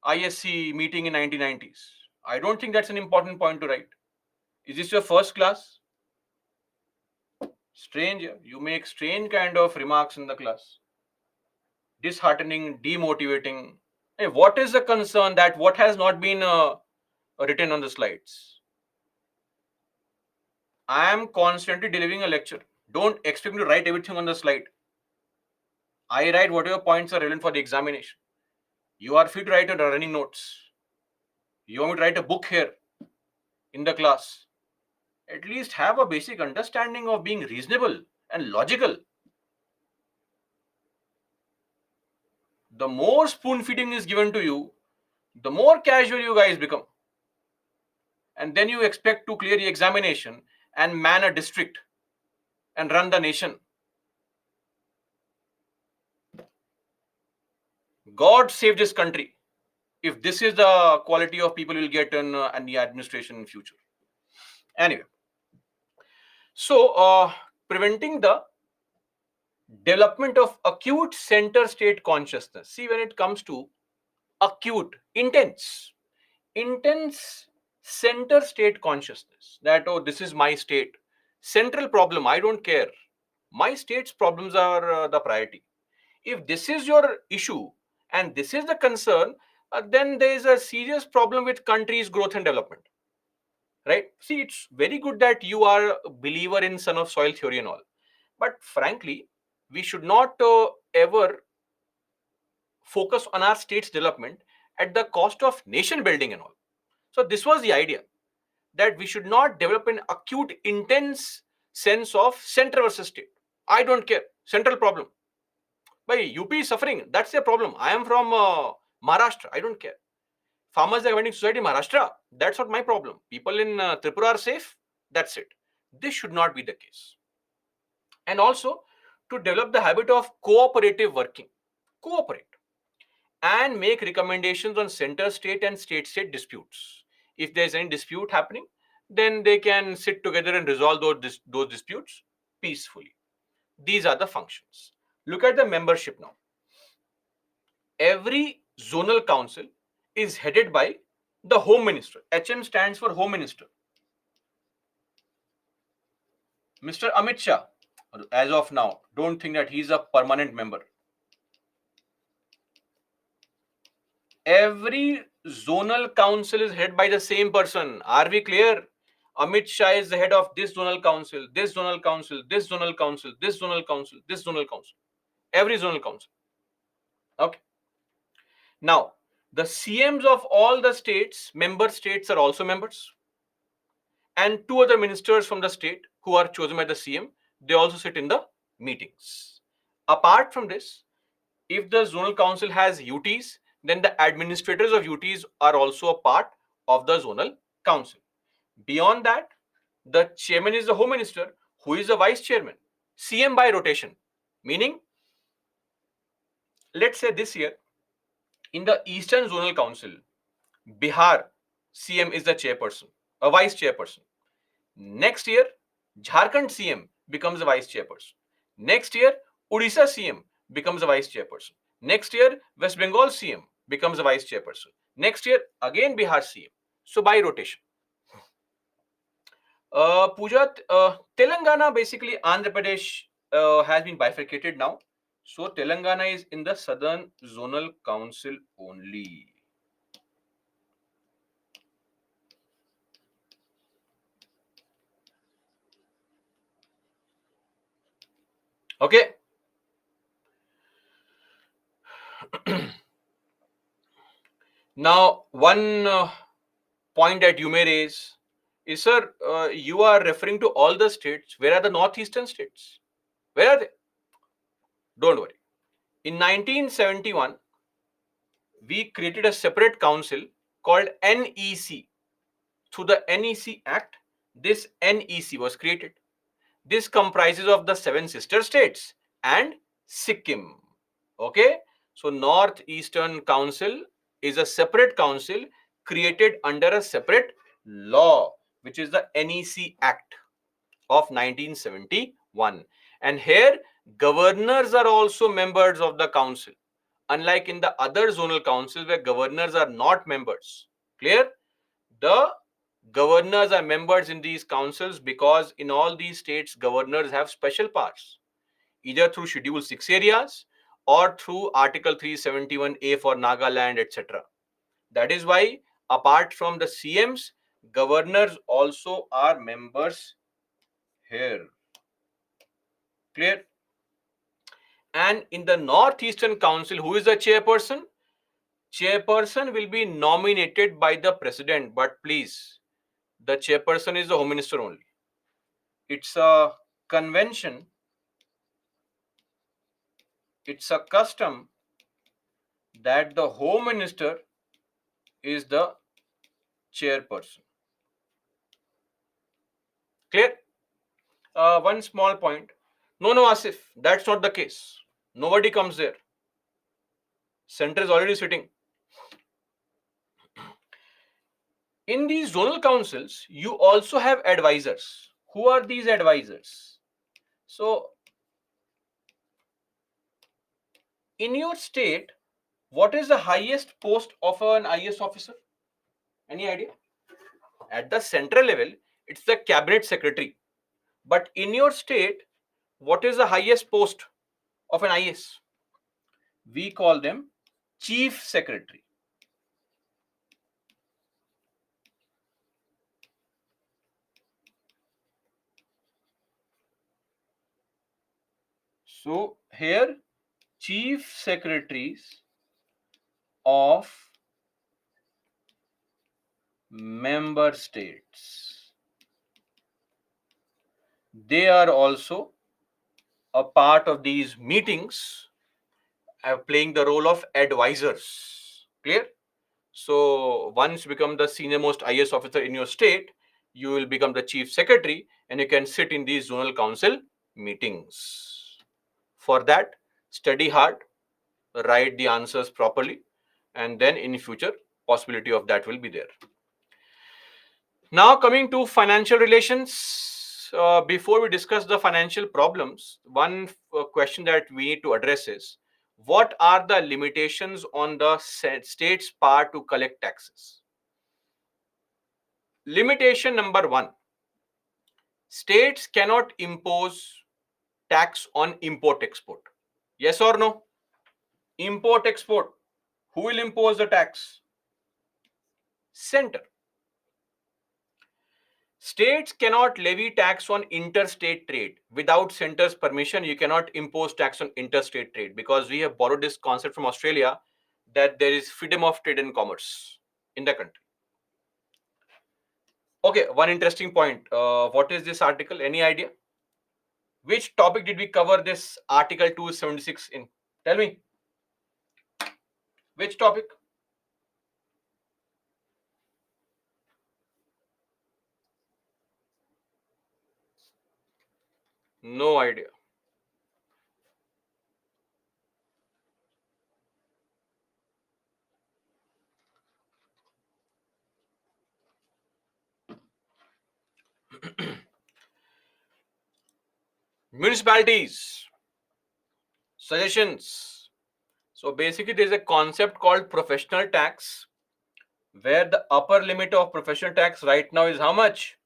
ISC meeting in 1990s. I don't think that's an important point to write. Is this your first class? Strange. You make strange kind of remarks in the class. Disheartening, demotivating. Hey, what is the concern that what has not been written on the slides? I am constantly delivering a lecture. Don't expect me to write everything on the slide. I write whatever points are relevant for the examination. You are free to write your running notes. You want me to write a book here in the class? At least have a basic understanding of being reasonable and logical. The more spoon feeding is given to you, the more casual you guys become. And then you expect to clear the examination and man a district and run the nation. God save this country if this is the quality of people we'll get in the administration in future. Anyway, so preventing the development of acute center state consciousness. See, when it comes to acute, intense center state consciousness, that oh, this is my state, central problem, I don't care, my state's problems are the priority. If this is your issue and this is the concern, then there is a serious problem with country's growth and development, right? See, it's very good that you are a believer in son of soil theory and all, but frankly, we should not ever focus on our state's development at the cost of nation building and all. So this was the idea, that we should not develop an acute, intense sense of center versus state. I don't care. Central problem. By UP is suffering. That's their problem. I am from Maharashtra. I don't care. Farmers are committing suicide in Maharashtra. That's not my problem. People in Tripura are safe. That's it. This should not be the case. And also to develop the habit of cooperative working. Cooperate and make recommendations on center state and state state disputes. If there's any dispute happening, then they can sit together and resolve those disputes peacefully. These are the functions. Look at the membership now. Every zonal council is headed by the Home Minister. HM stands for Home Minister. Mr. Amit Shah, as of now, don't think that he's a permanent member. Every zonal council is headed by the same person. Are we clear? Amit Shah is the head of this zonal council, this zonal council, this zonal council, this zonal council, this zonal council. Every zonal council. Okay. Now, the CMs of all the states, member states, are also members. And two other ministers from the state who are chosen by the CM, they also sit in the meetings. Apart from this, if the zonal council has UTs, then the administrators of UTs are also a part of the zonal council. Beyond that, the chairman is the Home Minister, who is the vice chairman. CM by rotation, meaning, let's say this year, in the Eastern Zonal Council, Bihar CM is the chairperson, a vice chairperson. Next year, Jharkhand CM becomes a vice chairperson. Next year, Odisha CM becomes a vice chairperson. Next year, West Bengal CM becomes a vice chairperson. Next year, again Bihar CM. So by rotation. Pooja, Telangana, basically Andhra Pradesh has been bifurcated now. So Telangana is in the Southern Zonal Council only. Okay. Now, one point that you may raise is, sir, you are referring to all the states. Where are the northeastern states? Where are they? Don't worry. In 1971, we created a separate council called NEC. Through the NEC Act, this NEC was created. This comprises of the 7 sister states and Sikkim. Okay, so Northeastern Council is a separate council created under a separate law, which is the NEC Act of 1971. And here, governors are also members of the council, unlike in the other zonal councils where governors are not members. Clear? The governors are members in these councils because in all these states, governors have special powers, either through Schedule 6 areas or through Article 371A for Nagaland, etc. That is why, apart from the CMs, governors also are members here. Clear? And in the Northeastern Council, who is the chairperson? Chairperson will be nominated by the president, but please, the chairperson is the home minister only. It's a convention, it's a custom that the home minister is the chairperson. Clear? One small point. No, Asif, that's not the case. Nobody comes there. Center is already sitting. In these zonal councils, you also have advisors. Who are these advisors? So, in your state, what is the highest post of an IS officer? Any idea? At the central level, it's the cabinet secretary. But in your state, what is the highest post of an IS? We call them chief secretary. So here, chief secretaries of member states, they are also a part of these meetings, playing the role of advisors. Clear? So once you become the senior most IS officer in your state, you will become the chief secretary and you can sit in these zonal council meetings. For that, study hard, write the answers properly, and then in future, possibility of that will be there. Now coming to financial relations, before we discuss the financial problems, one question that we need to address is, what are the limitations on the state's power to collect taxes? Limitation number one, states cannot impose tax on import export. Yes or no? Import export. Who will impose the tax? Center. States cannot levy tax on interstate trade. Without center's permission, you cannot impose tax on interstate trade, because we have borrowed this concept from Australia that there is freedom of trade and commerce in the country. Okay, one interesting point. What is this article? Any idea? Which topic did we cover this Article 276 in? Tell me. Which topic? No idea. Municipalities. Suggestions. So basically, there is a concept called professional tax, where the upper limit of professional tax right now is how much?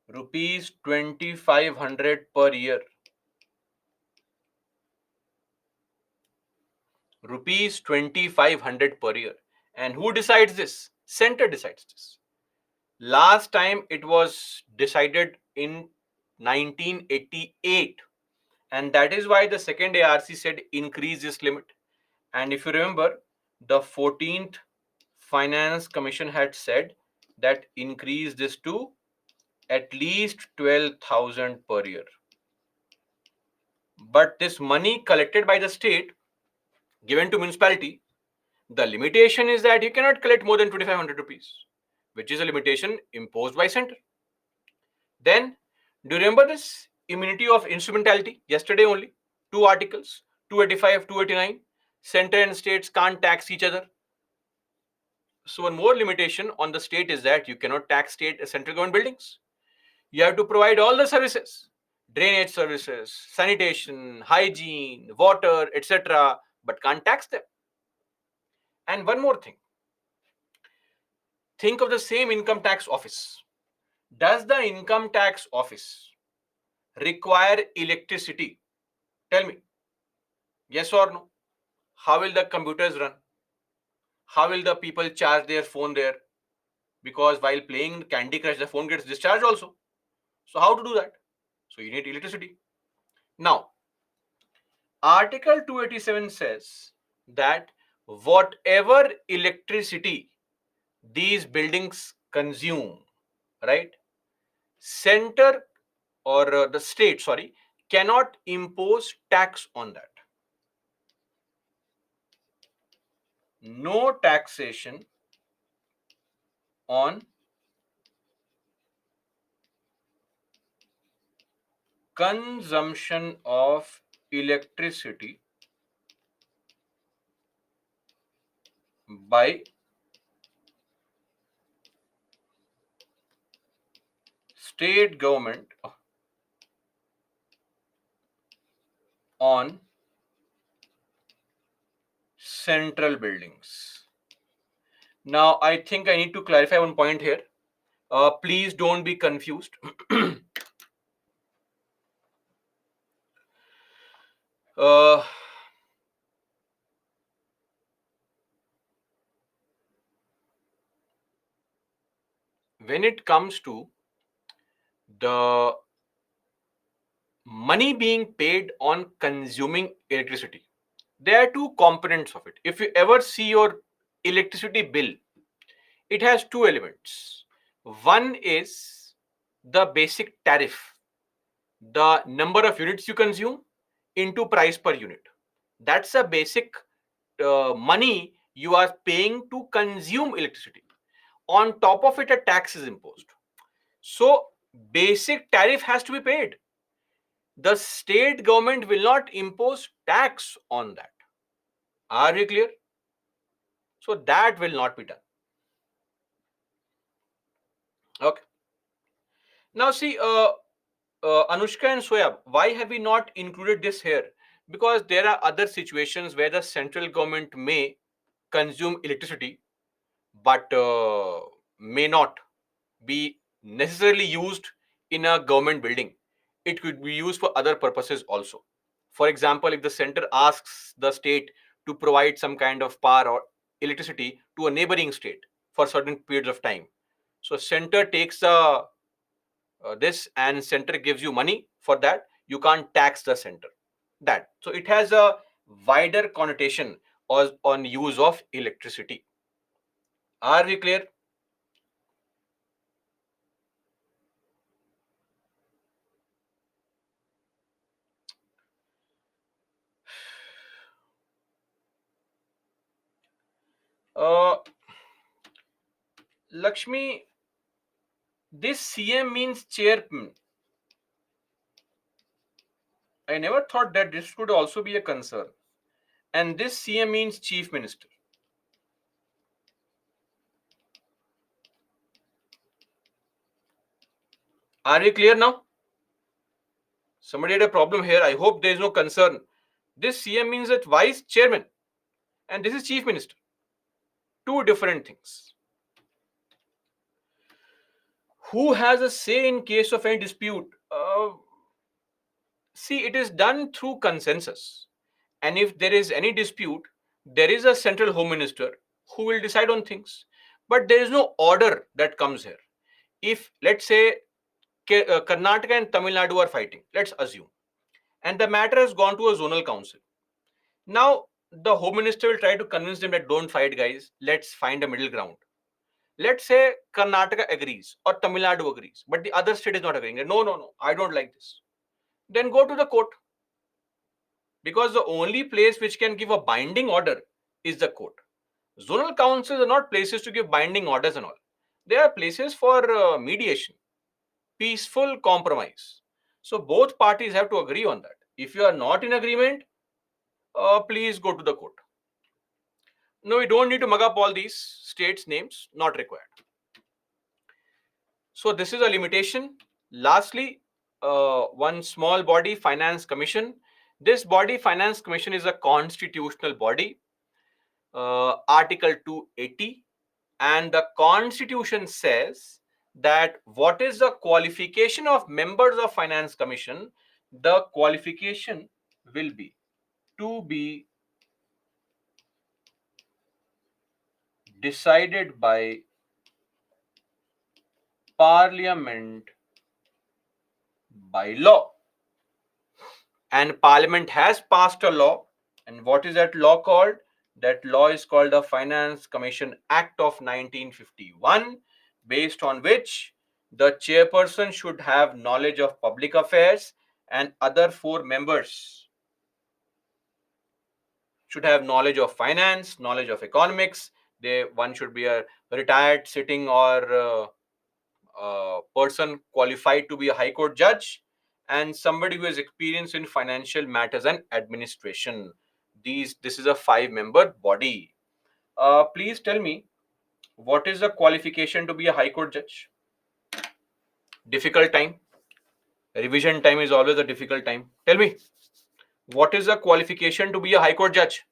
Rupees 2,500 per year. Rupees 2,500 per year. And who decides this? Center decides this. Last time it was decided in 1988. And that is why the second ARC said increase this limit. And if you remember, the 14th Finance Commission had said that increase this to at least 12,000 per year. But this money collected by the state, given to municipality, the limitation is that you cannot collect more than 2,500 rupees, which is a limitation imposed by center. Then, do you remember this immunity of instrumentality? Yesterday only, two articles, 285, 289. Center and states can't tax each other. So one more limitation on the state is that you cannot tax state central government buildings. You have to provide all the services, drainage services, sanitation, hygiene, water, etc., but can't tax them. And one more thing, think of the same income tax office. Does the income tax office require electricity? Tell me. Yes or no? How will the computers run? How will the people charge their phone there? Because while playing Candy Crush, the phone gets discharged also. So how to do that? So you need electricity. Now, Article 287 says that whatever electricity these buildings consume, right, center or the state, sorry, cannot impose tax on that. No taxation on consumption of electricity by state government on central buildings. Now, I think I need to clarify one point here. Please don't be confused. uh, when it comes to the money being paid on consuming electricity, there are two components of it. If you ever see your electricity bill, it has two elements. One is the basic tariff, the number of units you consume into price per unit. That's a basic money you are paying to consume electricity. On top of it, a tax is imposed. So, basic tariff has to be paid. The state government will not impose tax on that. Are we clear? So, that will not be done. Okay. Now, see, Anushka and Soyab, why have we not included this here? Because there are other situations where the central government may consume electricity but may not be necessarily used in a government building. It could be used for other purposes also. For example, if the center asks the state to provide some kind of power or electricity to a neighboring state for certain periods of time, so center takes this and center gives you money for that. You can't tax the center. That so it has a wider connotation on use of electricity. Are we clear? Uh, Lakshmi, this CM means chairman. I never thought that this could also be a concern. And this CM means chief minister. Are we clear now? Somebody had a problem here. I hope there is no concern. This CM means that vice chairman, and this is chief minister. Two different things. Who has a say in case of any dispute? See, it is done through consensus. And if there is any dispute, there is a central home minister who will decide on things. But there is no order that comes here. If, let's say, Karnataka and Tamil Nadu are fighting, let's assume, and the matter has gone to a zonal council. Now, the home minister will try to convince them that don't fight, guys, let's find a middle ground. Let's say Karnataka agrees or Tamil Nadu agrees, but the other state is not agreeing. No, no, no, I don't like this. Then go to the court, because the only place which can give a binding order is the court. Zonal councils are not places to give binding orders and all. They are places for mediation, peaceful compromise. So both parties have to agree on that. If you are not in agreement, please go to the court. No, we don't need to mug up all these states' names, not required. So this is a limitation. Lastly, one small body, Finance Commission. This body, Finance Commission, is a constitutional body. Article 280, and the Constitution says that what is the qualification of members of Finance Commission? The qualification will be to be decided by Parliament by law. And Parliament has passed a law. And what is that law called? That law is called the Finance Commission Act of 1951, based on which the chairperson should have knowledge of public affairs, and other four members should have knowledge of finance, knowledge of economics. One should be a retired sitting or person qualified to be a high court judge, and somebody who has experience in financial matters and administration. This is a 5-member body. Please tell me, what is the qualification to be a high court judge? Difficult time. Revision time is always a difficult time. Tell me, what is the qualification to be a high court judge?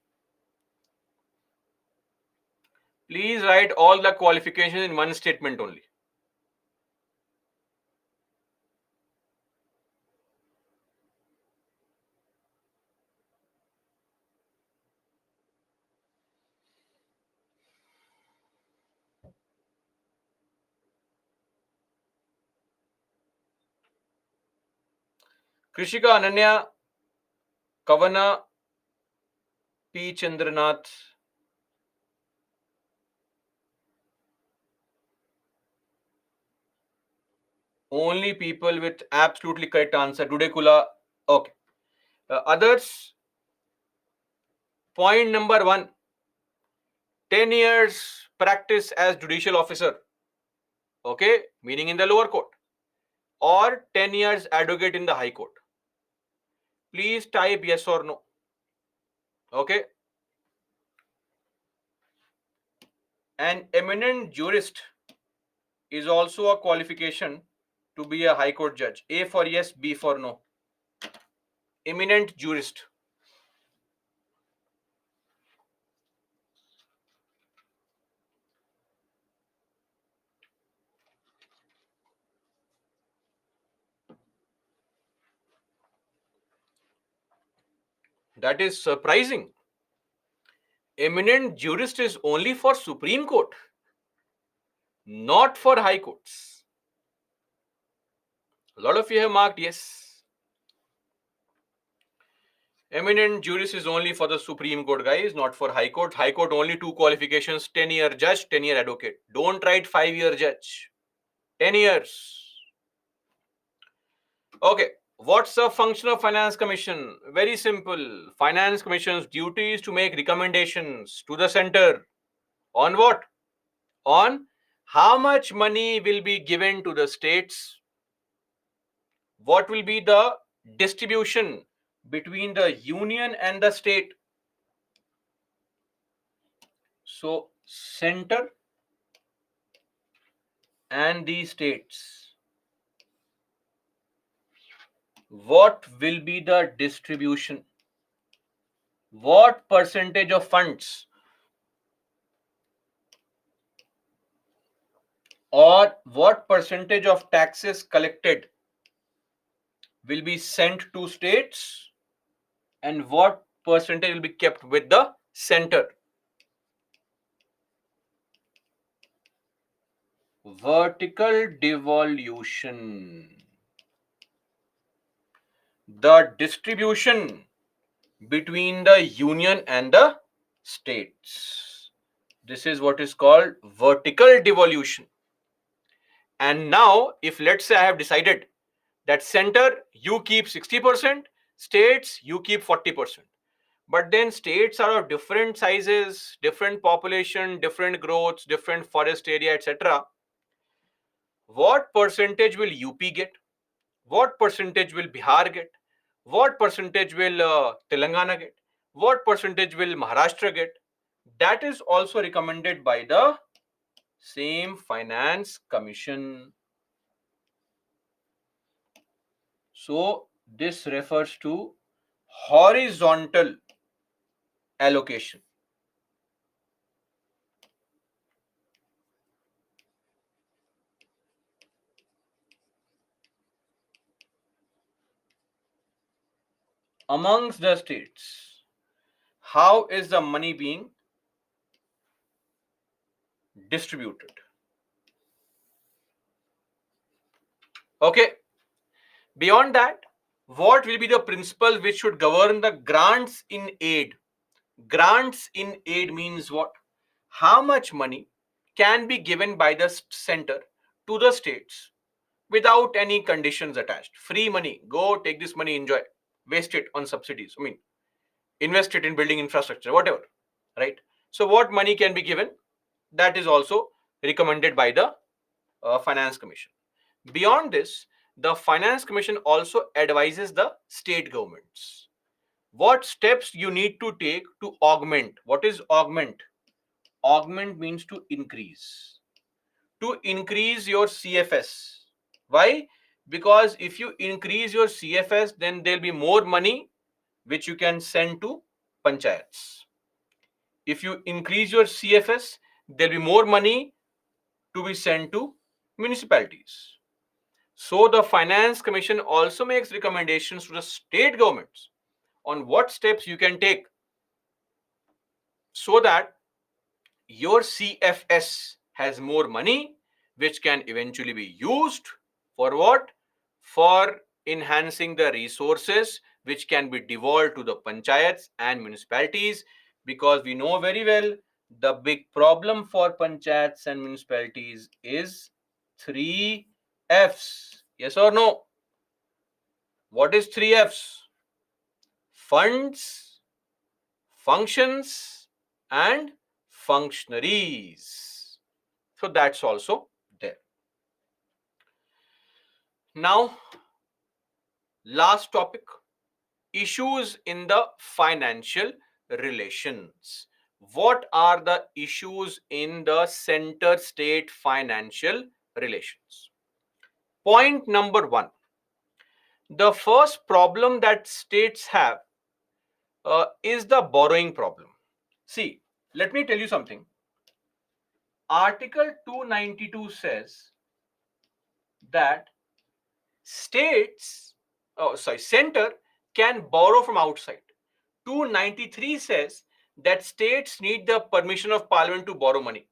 Please write all the qualifications in one statement only. Krishika Ananya, Kavana P. Chandranath. Only people with absolutely correct answer. Dudekula. Okay. Others, point number 1, 10 years practice as judicial officer. Okay, meaning in the lower court, or 10 years advocate in the high court. Please type yes or no. Okay. An eminent jurist is also a qualification to be a high court judge. A for yes, B for no. Eminent jurist. That is surprising. Eminent jurist is only for Supreme Court, not for high courts. A lot of you have marked yes. Eminent jurist is only for the Supreme Court, guys, not for High Court. High Court only 2 qualifications: 10-year judge, 10-year advocate. Don't write 5-year judge. 10 years. Okay. What's the function of Finance Commission? Very simple. Finance Commission's duty is to make recommendations to the center on what? On how much money will be given to the states, what will be the distribution between the union and the state. So, center and the states, what will be the distribution? What percentage of funds or what percentage of taxes collected will be sent to states, and what percentage will be kept with the center? Vertical devolution. The distribution between the union and the states. This is what is called vertical devolution. And now, if let's say I have decided that center you keep 60%, states you keep 40%. But then states are of different sizes, different population, different growths, different forest area, etc. What percentage will UP get? What percentage will Bihar get? What percentage will Telangana get? What percentage will Maharashtra get? That is also recommended by the same Finance Commission. So this refers to horizontal allocation. Amongst the states, how is the money being distributed? Okay, Beyond that, what will be the principle which should govern the grants in aid? Grants in aid means what? How much money can be given by the center to the states without any conditions attached? Free money. Go take this money, enjoy. Waste it on subsidies. I mean, invest it in building infrastructure, whatever. Right? So, what money can be given? That is also recommended by the Finance Commission. Beyond this, the Finance Commission also advises the state governments what steps you need to take to augment. What is augment? Augment means to increase. To increase your CFS. Why? Because if you increase your CFS, then there'll be more money which you can send to panchayats. If you increase your CFS, there'll be more money to be sent to municipalities. So the Finance Commission also makes recommendations to the state governments on what steps you can take so that your CFS has more money, which can eventually be used for what? For enhancing the resources which can be devolved to the panchayats and municipalities, because we know very well the big problem for panchayats and municipalities is three F's. Yes or no? What is three F's? Funds, functions, and functionaries. So that's also there. Now, last topic, issues in the financial relations. What are the issues in the center state financial relations? Point number one, the first problem that states have is the borrowing problem. See, let me tell you something. Article 292 says that center can borrow from outside. 293 says that states need the permission of parliament to borrow money.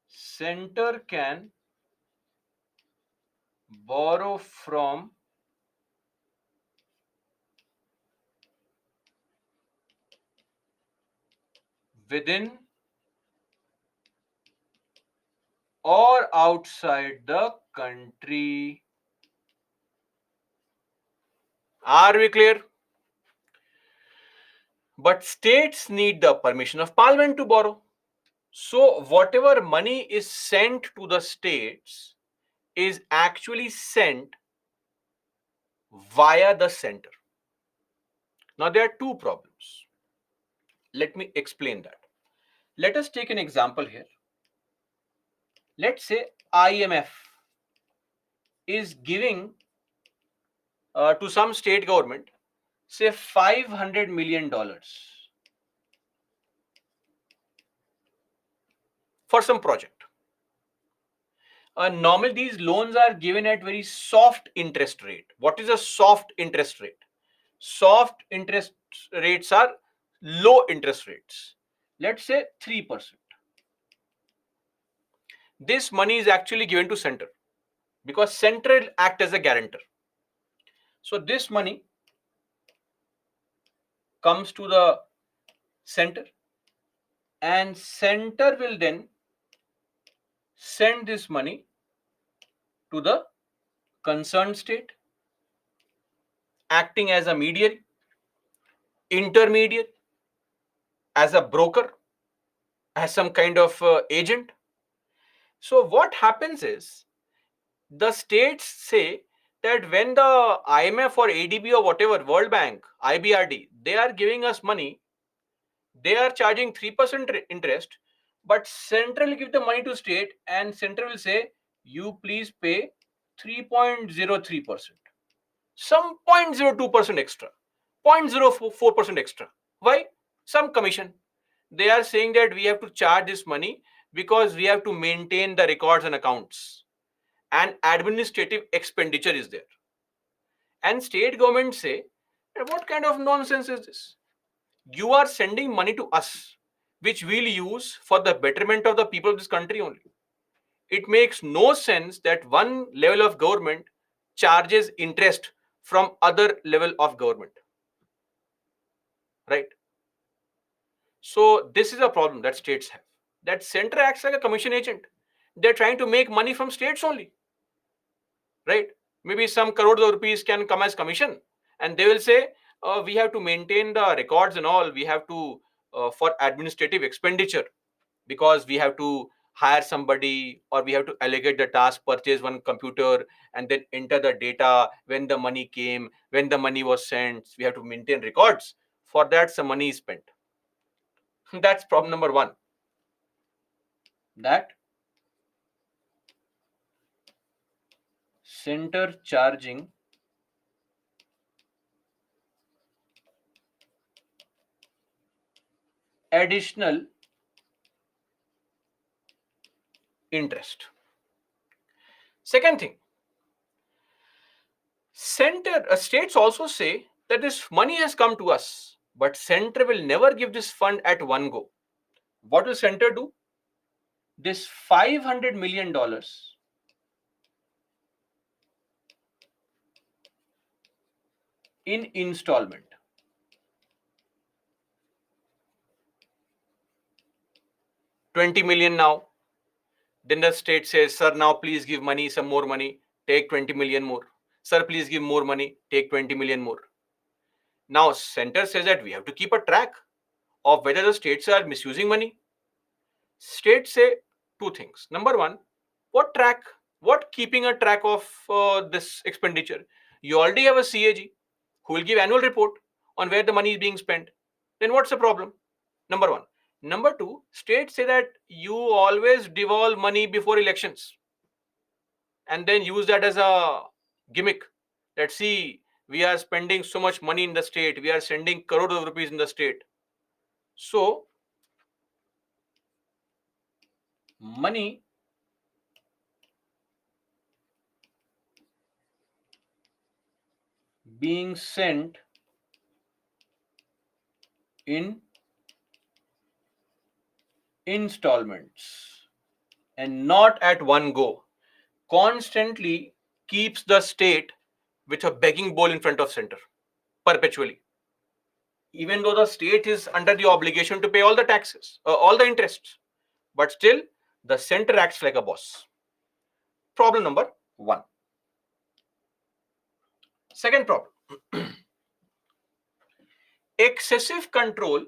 Center can borrow from within or outside the country. Are we clear? But states need the permission of parliament to borrow. So whatever money is sent to the states is actually sent via the center. Now there are two problems. Let me explain that. Let us take an example here. Let's say IMF is giving to some state government, say $500 million for some project. Normally these loans are given at very soft interest rate. What is a soft interest rate? Soft interest rates are low interest rates. Let's say 3%. This money is actually given to center because center will act as a guarantor. So this money comes to the center and center will then send this money to the concerned state, acting as a mediator, intermediate, as a broker, as some kind of agent. So what happens is the states say that when the IMF or ADB or whatever, World Bank, IBRD, they are giving us money, they are charging 3% interest, but central will give the money to state and central will say, you please pay 3.03%. Some 0.02% extra, 0.04% extra. Why? Some commission. They are saying that we have to charge this money because we have to maintain the records and accounts, and administrative expenditure is there. And state governments say, what kind of nonsense is this? You are sending money to us, which we'll use for the betterment of the people of this country only. it makes no sense that one level of government charges interest from other level of government, right? So this is a problem that states have. That center acts like a commission agent. They're trying to make money from states only, right? Maybe some crores of rupees can come as commission, and they will say, we have to maintain the records and all. We have to for administrative expenditure, because we have to hire somebody, or we have to allocate the task, purchase one computer, and then enter the data when the money came, when the money was sent. We have to maintain records. For that, some money is spent. That's problem number one. That center charging additional interest. Second thing, states also say that this money has come to us, but center will never give this fund at one go. What will center do? This $500 million in installment. 20 million now. Then the state says, sir, now please give money, some more money, take 20 million more. Sir, please give more money, take 20 million more. Now, center says that we have to keep a track of whether the states are misusing money. States say two things. Number one, what track, what keeping a track of this expenditure? You already have a CAG who will give annual report on where the money is being spent. Then what's the problem? Number one. Number two, states say that you always devolve money before elections and then use that as a gimmick that, see, we are spending so much money in the state, we are sending crores of rupees in the state. So money being sent in installments and not at one go constantly keeps the state with a begging bowl in front of center perpetually, even though the state is under the obligation to pay all the taxes, all the interests, but still the center acts like a boss. Problem number one. Second problem, excessive control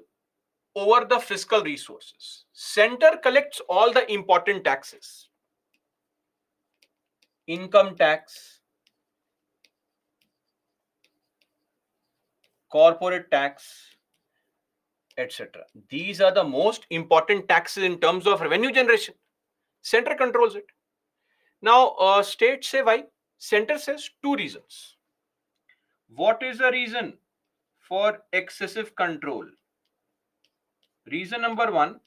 over the fiscal resources. Center collects all the important taxes: income tax, corporate tax, etc. These are the most important taxes in terms of revenue generation. Center controls it. Now, states say why. Center says two reasons. What is the reason for excessive control? Reason number one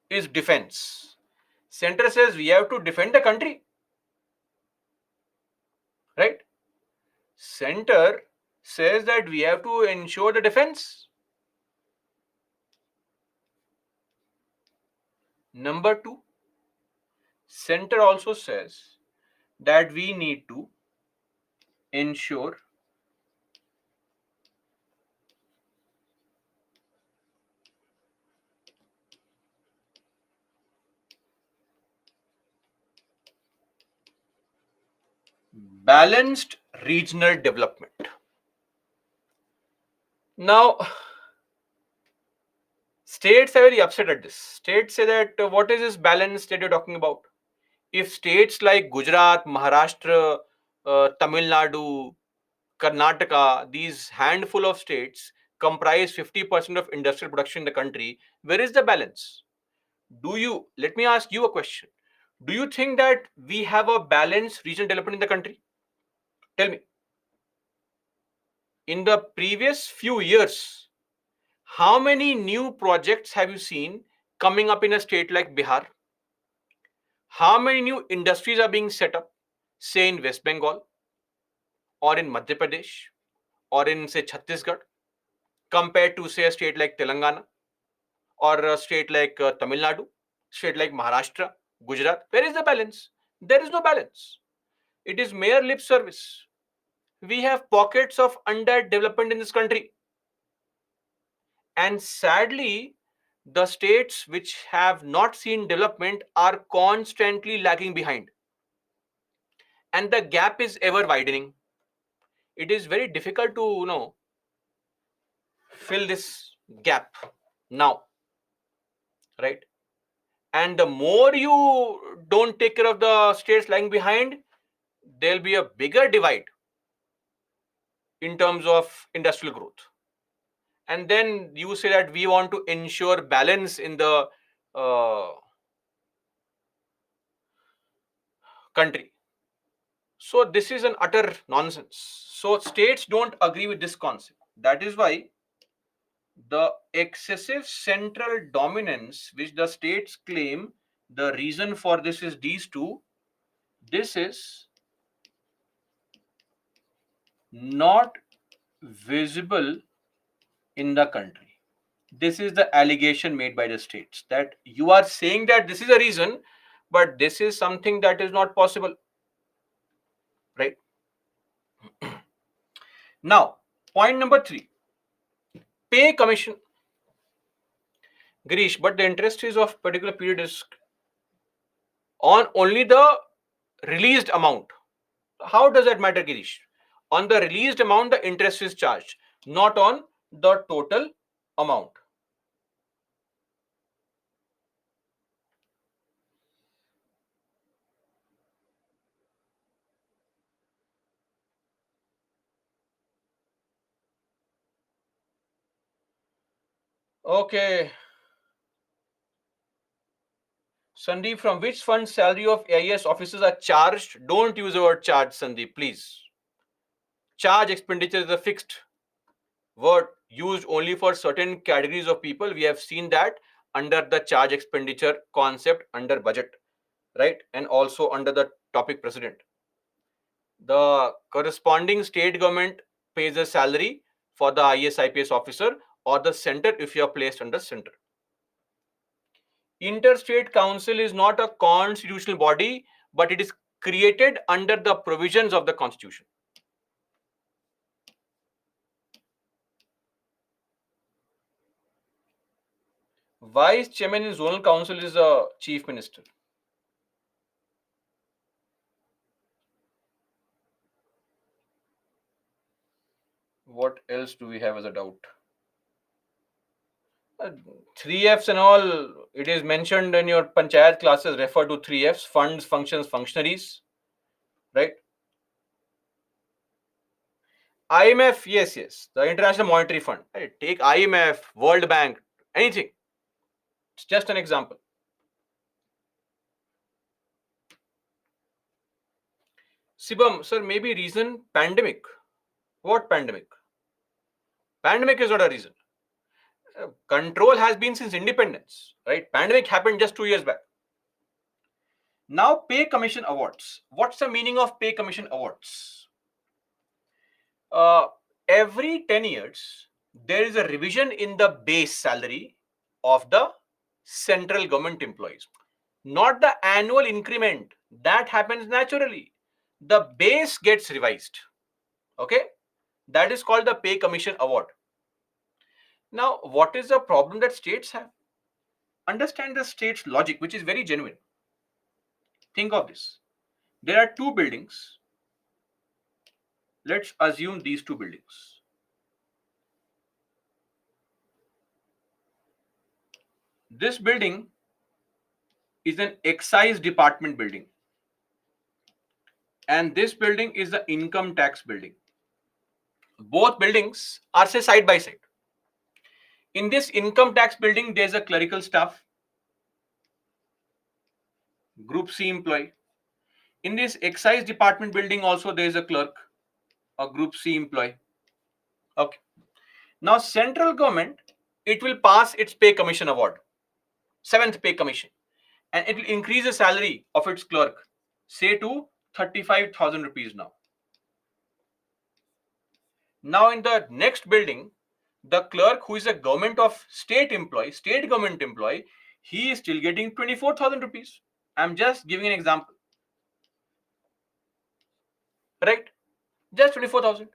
is defense. Center says we have to defend the country, right? Center says that we have to ensure the defense. Number two, center also says that we need to ensure balanced regional development. Now, states are very upset at this. States say that what is this balance that you're talking about? If states like Gujarat, Maharashtra, Tamil Nadu, Karnataka, these handful of states comprise 50% of industrial production in the country, where is the balance? Let me ask you a question. Do you think that we have a balanced regional development in the country? Tell me. In the previous few years, how many new projects have you seen coming up in a state like Bihar? How many new industries are being set up, say in West Bengal or in Madhya Pradesh or in, say, Chhattisgarh, compared to, say, a state like Telangana or a state like Tamil Nadu? State like Maharashtra, Gujarat, where is the balance? There is no balance. It is mere lip service. We have pockets of underdevelopment in this country. And sadly, the states which have not seen development are constantly lagging behind. And the gap is ever widening. It is very difficult to, fill this gap now, right? And the more you don't take care of the states lagging behind, there'll be a bigger divide in terms of industrial growth. And then you say that we want to ensure balance in the uh, country. So this is an utter nonsense. So states don't agree with this concept. That is why the excessive central dominance which the states claim, the reason for this is these two. This is not visible in the country. This is the allegation made by the states, that you are saying that this is a reason, but this is something that is not possible, right? Now, point number 3, pay commission. Girish, but the interest is of particular period is on only the released amount. How does that matter, Girish? On the released amount, the interest is charged, not on the total amount. Okay. Sandeep, from which fund salary of AIS officers are charged? Don't use the word charge, Sandeep, please. Charge expenditure is a fixed word used only for certain categories of people. We have seen that under the charge expenditure concept under budget, right? And also under the topic precedent. The corresponding state government pays a salary for the IAS IPS officer, or the center if you are placed under center. Interstate council is not a constitutional body, but it is created under the provisions of the constitution. Vice chairman in zonal council is a chief minister. What else do we have as a doubt? 3Fs and all, it is mentioned in your panchayat classes, refer to 3Fs, funds, functions, functionaries, right? IMF, yes, yes, the International Monetary Fund. Right? Take IMF, World Bank, anything. It's just an example. Sibam, sir, maybe reason pandemic. What pandemic? Pandemic is not a reason. Control has been since independence, right? Pandemic happened just 2 years back. Now, pay commission awards. What's the meaning of pay commission awards? Uh, every 10 years, there is a revision in the base salary of the central government employees, not the annual increment. That happens naturally. The base gets revised. Okay, that is called the pay commission award. Now, what is the problem that states have? Understand the state's logic, which is very genuine. Think of this. There are two buildings. Let's assume these two buildings. This building is an excise department building, and this building is the income tax building. Both buildings are, say, side by side. In this income tax building, there's a clerical staff, group C employee. In this excise department building also, there is a clerk, a group C employee. Okay. Now, central government, it will pass its pay commission award, seventh pay commission, and it will increase the salary of its clerk, say to 35,000 rupees now. Now, in the next building, the clerk, who is a government of state employee, state government employee, he is still getting 24,000 rupees. I'm just giving an example, right? Just 24,000.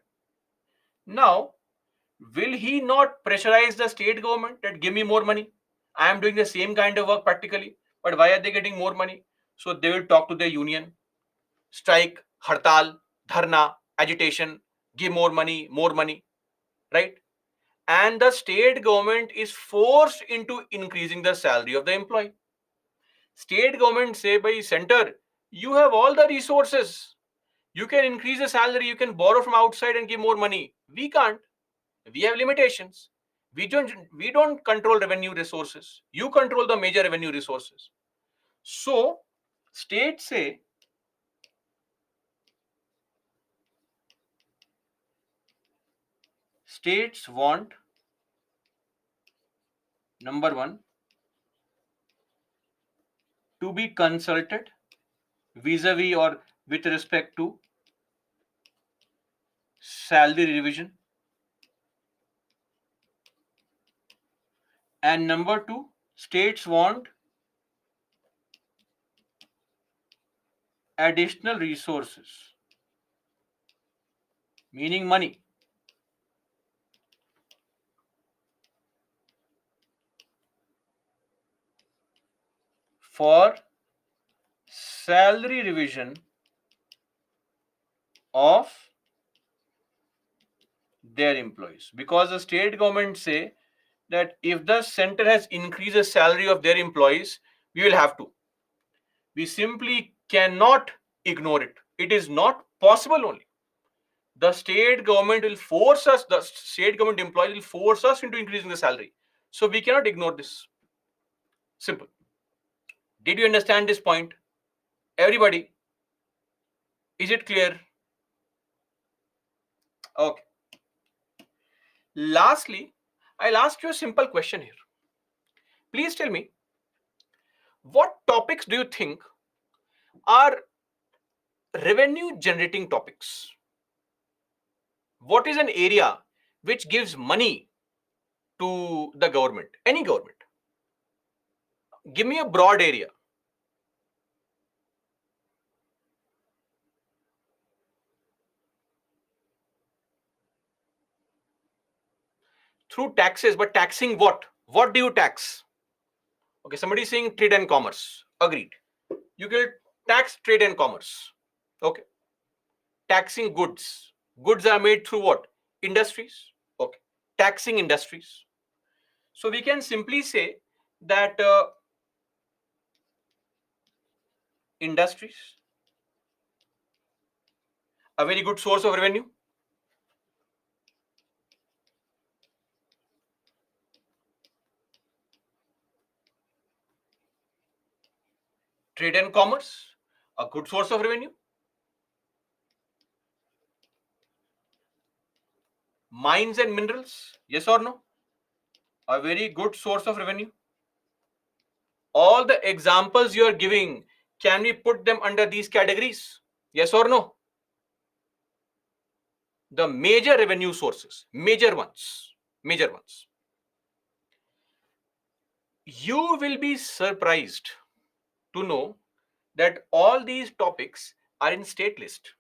Now, will he not pressurize the state government that give me more money? I am doing the same kind of work practically, but why are they getting more money? So they will talk to their union, strike, hartal, dharna, agitation, give more money, right? And the state government is forced into increasing the salary of the employee. State government say by center, you have all the resources. You can increase the salary, you can borrow from outside and give more money. We can't. We have limitations. We don't control revenue resources. You control the major revenue resources. So states say states want number one to be consulted vis-a-vis or with respect to salary revision, and number two, states want additional resources, meaning money, for salary revision of their employees. Because the state government say that if the center has increased the salary of their employees, we will have to. We simply cannot ignore it. It is not possible only. The state government will force us, the state government employees will force us into increasing the salary. So we cannot ignore this. Simple. Did you understand this point? Everybody, is it clear? Okay. Lastly, I'll ask you a simple question here. Please tell me, what topics do you think are revenue generating topics? What is an area which gives money to the government, any government? Give me a broad area. Through taxes, but taxing what? What do you tax? Okay, somebody is saying trade and commerce. Agreed. You can tax trade and commerce. Okay. Taxing goods. Goods are made through what? Industries. Okay. Taxing industries. So we can simply say that industries, a very good source of revenue. Trade and commerce, a good source of revenue. Mines and minerals, yes or no? A very good source of revenue. All the examples you are giving, can we put them under these categories? Yes or no? The major revenue sources, major ones. You will be surprised to know that all these topics are in state list.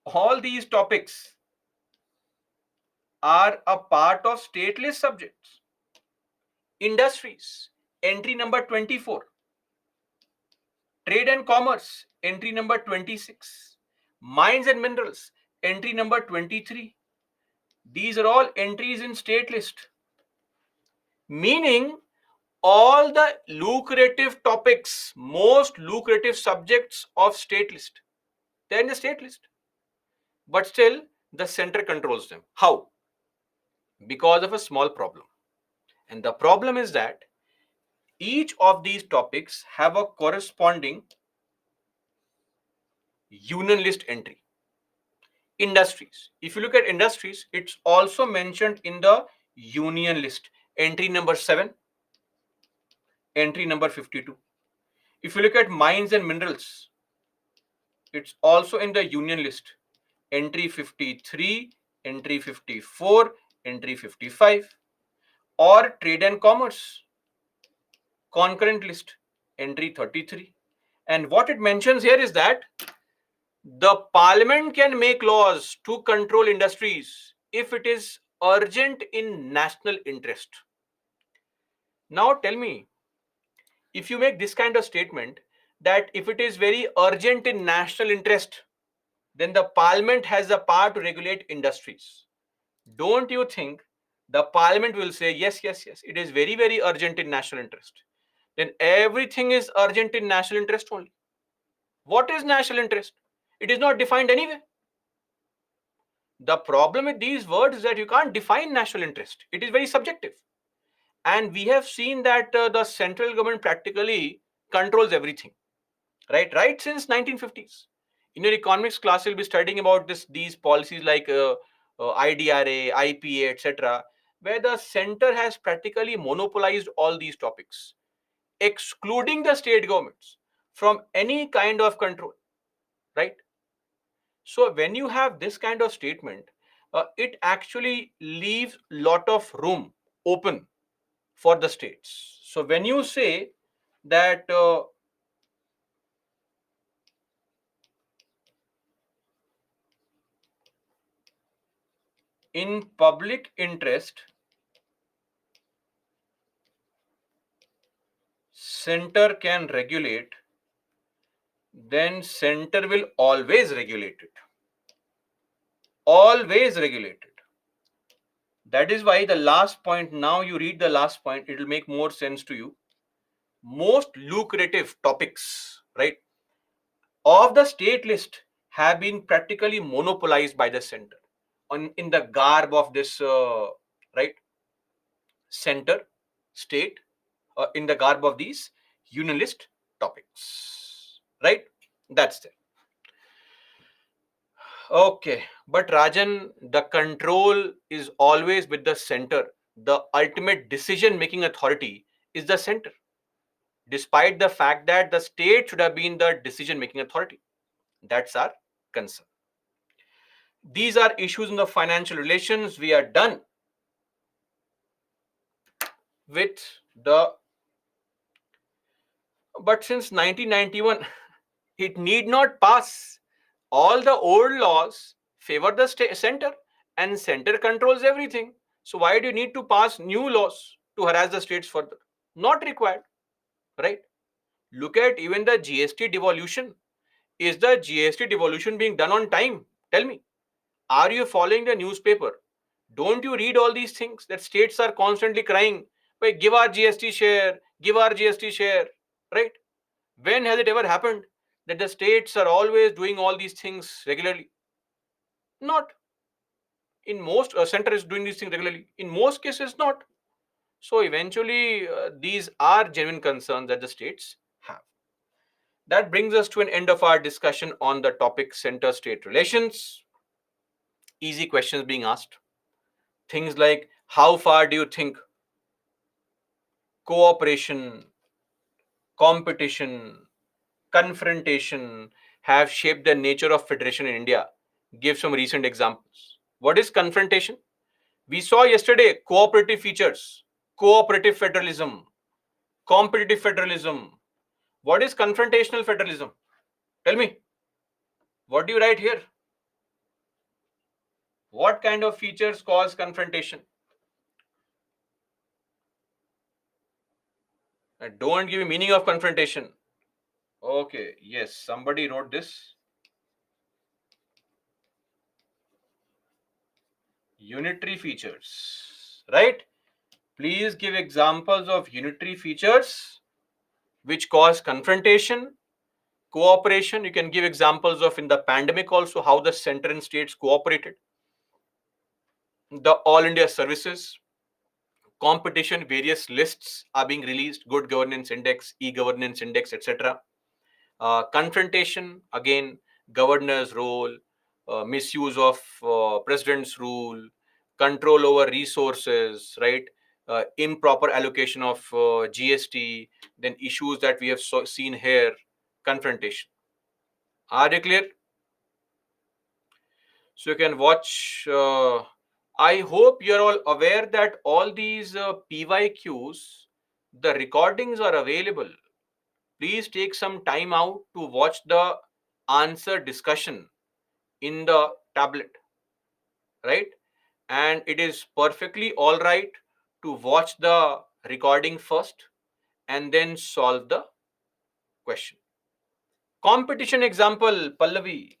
All these topics are a part of state list subjects. Industries, entry number 24. Trade and commerce, entry number 26. Mines and minerals, entry number 23. These are all entries in state list. Meaning, all the lucrative topics, most lucrative subjects of state list, they're in the state list. But still, the center controls them. How? Because of a small problem. And the problem is that each of these topics have a corresponding union list entry. Industries. If you look at industries, it's also mentioned in the union list. Entry number 7, entry number 52. If you look at mines and minerals, it's also in the union list. Entry 53, entry 54, entry 55. Or trade and commerce. concurrent list, entry 33. And what it mentions here is that the parliament can make laws to control industries if it is urgent in national interest. Now tell me, if you make this kind of statement that if it is very urgent in national interest, then the parliament has the power to regulate industries. Don't you think the parliament will say, yes, yes, yes, it is very, very urgent in national interest? Then everything is urgent in national interest only. What is national interest? It is not defined anywhere. The problem with these words is that you can't define national interest. It is very subjective. And we have seen that the central government practically controls everything, right since 1950s. In your economics class you'll be studying about these policies like IDRA, IPA, etc., where the center has practically monopolized all these topics, excluding the state governments from any kind of control, right? So when you have this kind of statement, it actually leaves lot of room open for the states. So when you say that in public interest, center can regulate, then center will always regulate it. Always regulate it. That is why the last point, now you read the last point, it will make more sense to you. Most lucrative topics, right, of the state list have been practically monopolized by the center in the garb of this right center state, in the garb of these unionist topics, right? That's it. Okay, but Rajan, the control is always with the center. The ultimate decision making authority is the center, despite the fact that the state should have been the decision making authority. That's our concern. These are issues in the financial relations. We are done with the, but since 1991, it need not pass. All the old laws favor the center, and center controls everything. So why do you need to pass new laws to harass the states further? Not required, right? Look at even the GST devolution. Is the GST devolution being done on time? Tell me. Are you following the newspaper? Don't you read all these things that states are constantly crying, "Why give our GST share, give our GST share," right? When has it ever happened that the states are always doing all these things regularly? Not. In most center is doing these things regularly. In most cases, not. So eventually, these are genuine concerns that the states have. That brings us to an end of our discussion on the topic center-state relations. Easy questions being asked. Things like, how far do you think cooperation, competition, confrontation have shaped the nature of federation in India? Give some recent examples. What is confrontation? We saw yesterday cooperative features, cooperative federalism, competitive federalism. What is confrontational federalism? Tell me, what do you write here? What kind of features cause confrontation? Don't give me meaning of confrontation. Okay, yes, somebody wrote this. Unitary features, right? Please give examples of unitary features which cause confrontation, cooperation. You can give examples of in the pandemic also how the center and states cooperated. The All India services, competition, various lists are being released, good governance index, e-governance index, etc. Confrontation, again, governor's role, misuse of president's rule, control over resources, right? Improper allocation of GST, then issues that we have seen here, confrontation. Are you clear? So you can watch. I hope you're all aware that all these PYQs, The recordings are available. Please take some time out to watch the answer discussion in the tablet, right? And it is perfectly all right to watch the recording first and then solve the question. Competition example, Pallavi.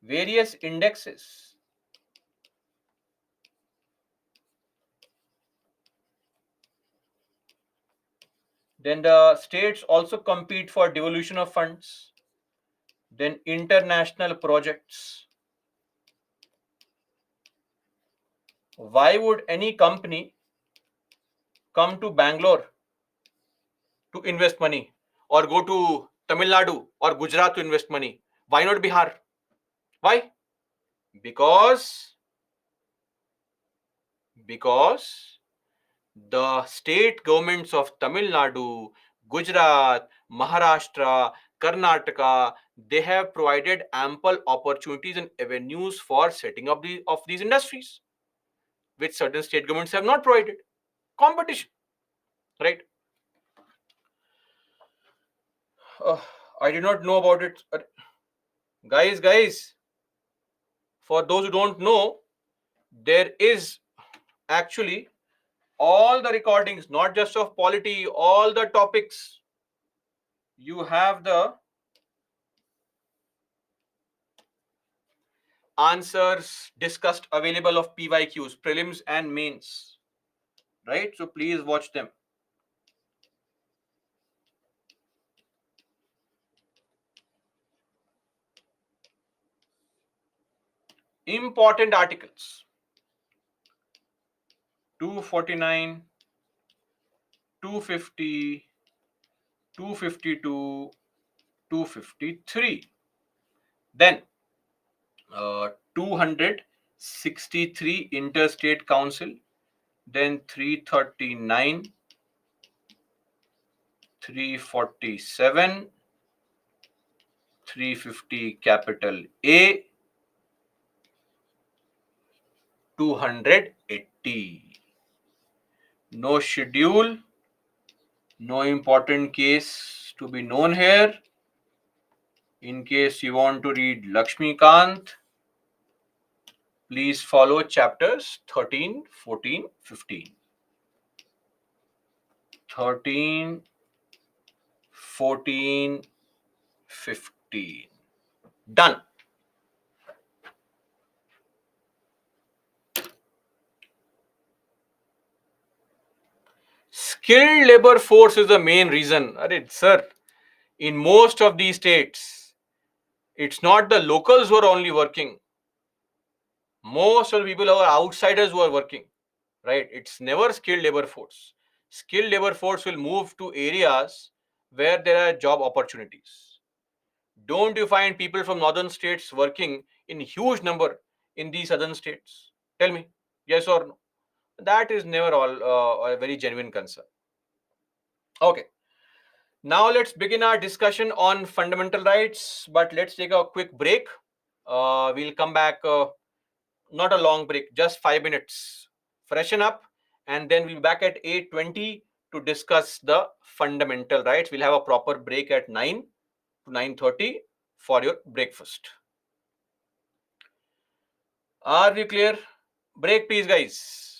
Various indexes. Then the states also compete for devolution of funds. Then international projects. Why would any company come to Bangalore to invest money, or go to Tamil Nadu or Gujarat to invest money? Why not Bihar? Why? Because because the state governments of Tamil Nadu, Gujarat, Maharashtra, Karnataka, they have provided ample opportunities and avenues for setting up of these industries, which certain state governments have not provided. Competition, right? Uh, I did not know about it. Guys, for those who don't know, there is actually all the recordings, not just of polity, all the topics. You have the answers discussed available of PYQs, prelims and mains, right? So please watch them. Important articles: 249, 250, 252, 253. Then 263 Interstate Council, then 339, 347, 350 capital A, 280. No schedule, no important case to be known here. In case you want to read Lakshmikant, please follow chapters 13, 14, 15. 13, 14, 15. Done. Skilled labor force is the main reason. Sir, in most of these states, it's not the locals who are only working. Most of the people are outsiders who are working, right? It's never skilled labor force. Skilled labor force will move to areas where there are job opportunities. Don't you find people from northern states working in huge number in these southern states? Tell me, yes or no? That is never a very genuine concern. Okay, now let's begin our discussion on fundamental rights, but let's take a quick break. We'll come back, not a long break, just 5 minutes. Freshen up, and then we'll be back at 8:20 to discuss the fundamental rights. We'll have a proper break at 9 to 9:30 for your breakfast. Are we clear? Break, please, guys.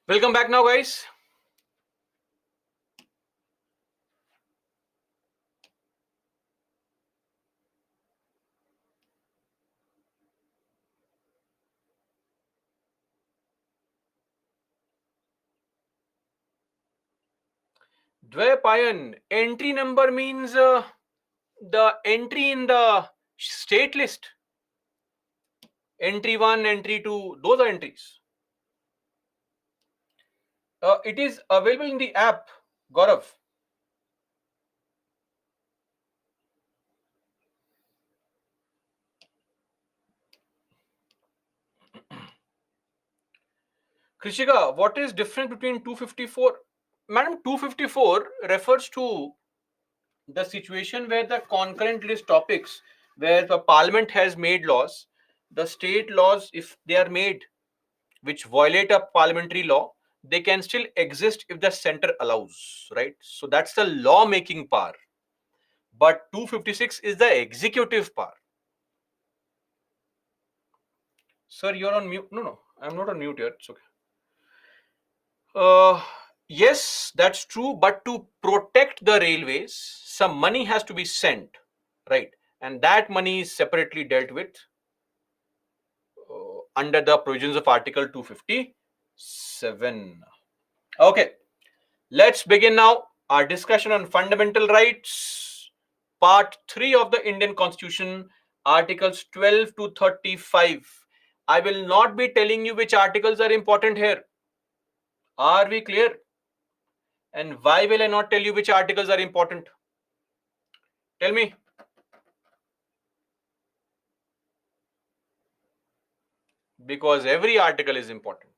Welcome back now, guys. Dvayapayan, entry number means the entry in the state list. Entry 1, entry 2, those are entries. It is available in the app, Gaurav. Krishika, what is different between 254? Madam, 254 refers to the situation where the concurrent list topics, where the parliament has made laws, the state laws, if they are made which violate a parliamentary law, they can still exist if the center allows, right? So that's the law making power. But 256 is the executive power. Sir, you're on mute. No, no, I'm not on mute yet. It's okay. Uh, yes, that's true. But to protect the railways, some money has to be sent, right? And that money is separately dealt with under the provisions of Article 257. Okay, let's begin now our discussion on fundamental rights, part 3 of the Indian Constitution, Articles 12 to 35. I will not be telling you which articles are important here. Are we clear? And why will I not tell you which articles are important? Tell me. Because every article is important.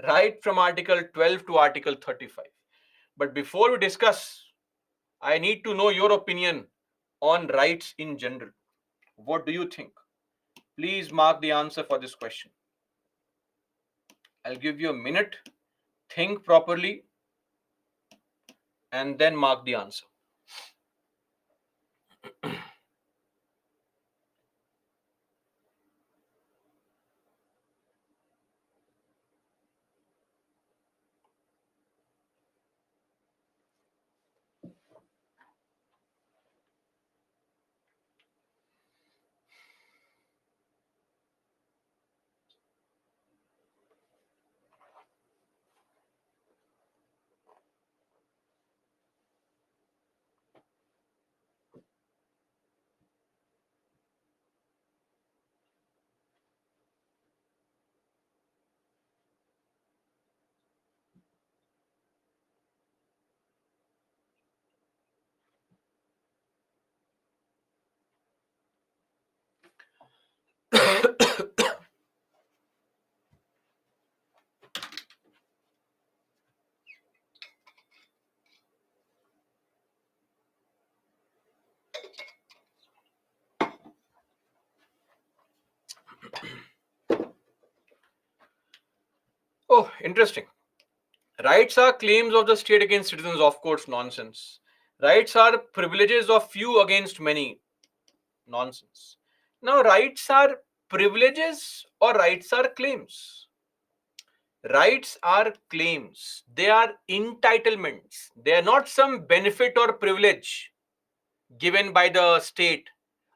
Right from Article 12 to Article 35. But before we discuss, I need to know your opinion on rights in general. What do you think? Please mark the answer for this question. I'll give you a minute. Think properly and then mark the answer. Oh, interesting. Rights are claims of the state against citizens, of course, nonsense. Rights are privileges of few against many, nonsense. Now, rights are privileges or rights are claims? Rights are claims. They are entitlements. They are not some benefit or privilege given by the state,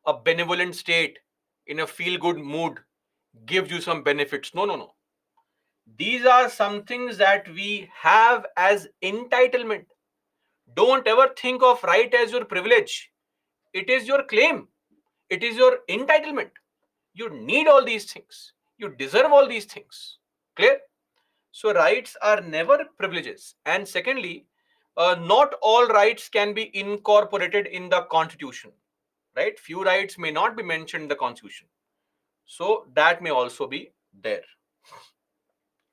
a benevolent state in a feel good mood gives you some benefits. No, no, no. These are some things that we have as entitlement. Don't ever think of right as your privilege. It is your claim, it is your entitlement. You need all these things, you deserve all these things. Clear? So, rights are never privileges. And secondly, not all rights can be incorporated in the constitution, right? Few rights may not be mentioned in the constitution. So, that may also be there.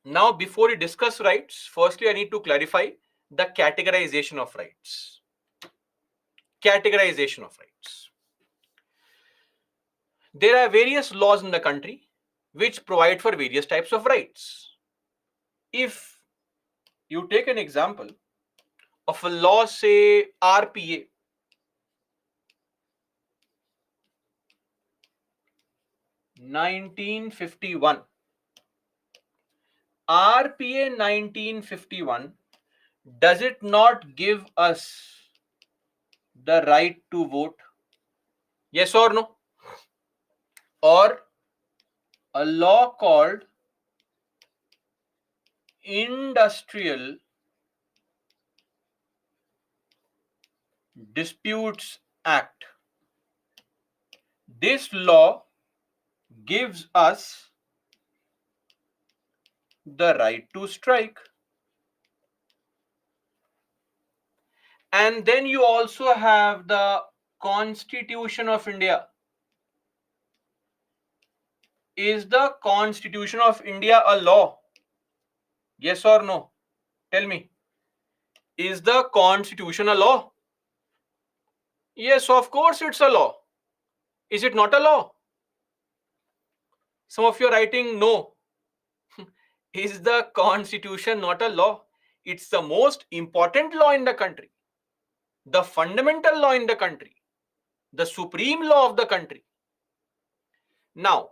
Now, before we discuss rights, firstly, I need to clarify the categorization of rights. Categorization of rights. There are various laws in the country which provide for various types of rights. If you take an example of a law, say RPA, 1951. RPA 1951, does it not give us the right to vote? Yes or no? Or a law called Industrial Disputes Act. This law gives us the right to strike. And then you also have the Constitution of India. Is the Constitution of India a law? Yes or no? Tell me. Is the Constitution a law? Yes, of course it's a law. Is it not a law? Some of you are writing no. Is the Constitution not a law? It's the most important law in the country, the fundamental law in the country, the supreme law of the country. Now,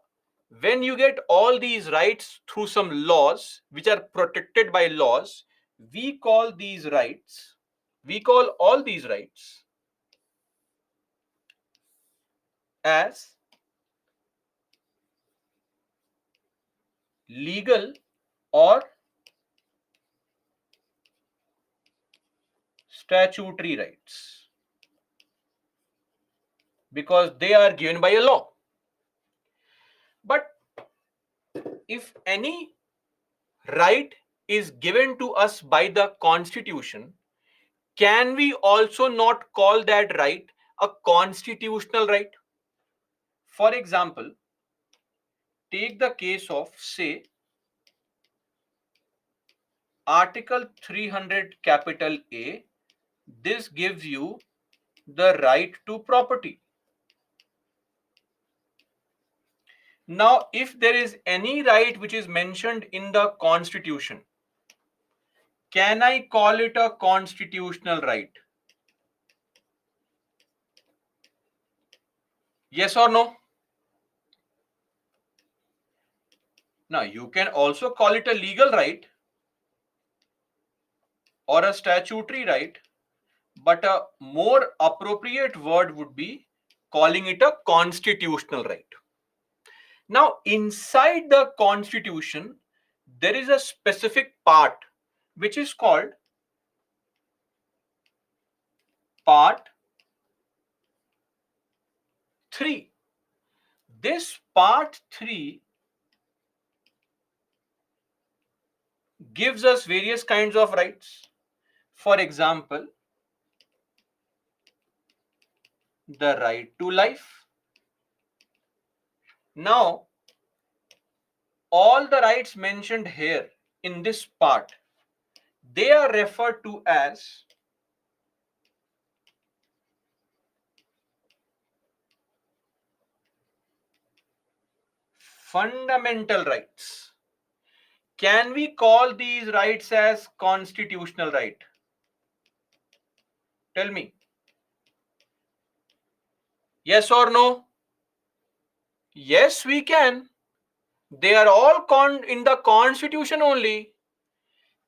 when you get all these rights through some laws which are protected by laws, we call all these rights as legal or statutory rights because they are given by a law. But if any right is given to us by the Constitution, can we also not call that right a constitutional right? For example, take the case of, say, Article 300 capital A. This gives you the right to property. Now, if there is any right which is mentioned in the Constitution, can I call it a constitutional right? Yes or no? Now, you can also call it a legal right or a statutory right, but a more appropriate word would be calling it a constitutional right. Now, inside the Constitution, there is a specific part which is called Part 3. This Part 3 gives us various kinds of rights. For example, the right to life. Now, all the rights mentioned here in this part, they are referred to as fundamental rights. Can we call these rights as constitutional right? Tell me. Yes or no? Yes, we can. They are all in the Constitution only.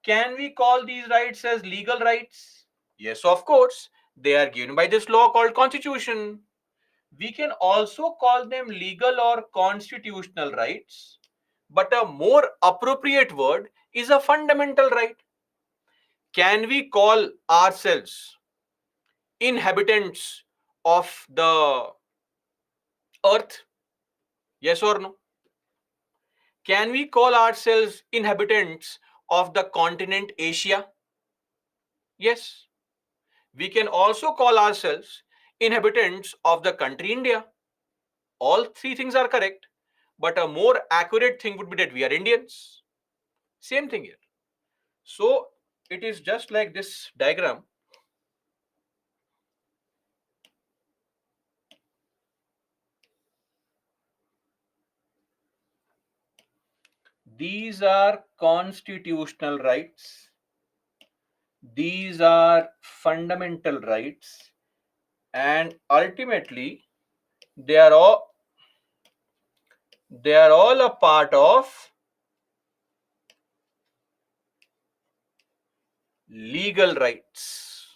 Can we call these rights as legal rights? Yes, of course. They are given by this law called Constitution. We can also call them legal or constitutional rights, but a more appropriate word is a fundamental right. Can we call ourselves inhabitants of the earth? Yes or no? Can we call ourselves inhabitants of the continent Asia? Yes. We can also call ourselves inhabitants of the country India. All three things are correct, but a more accurate thing would be that we are Indians. Same thing here. So it is just like this diagram. These are constitutional rights. These are fundamental rights. And ultimately, they are all a part of legal rights,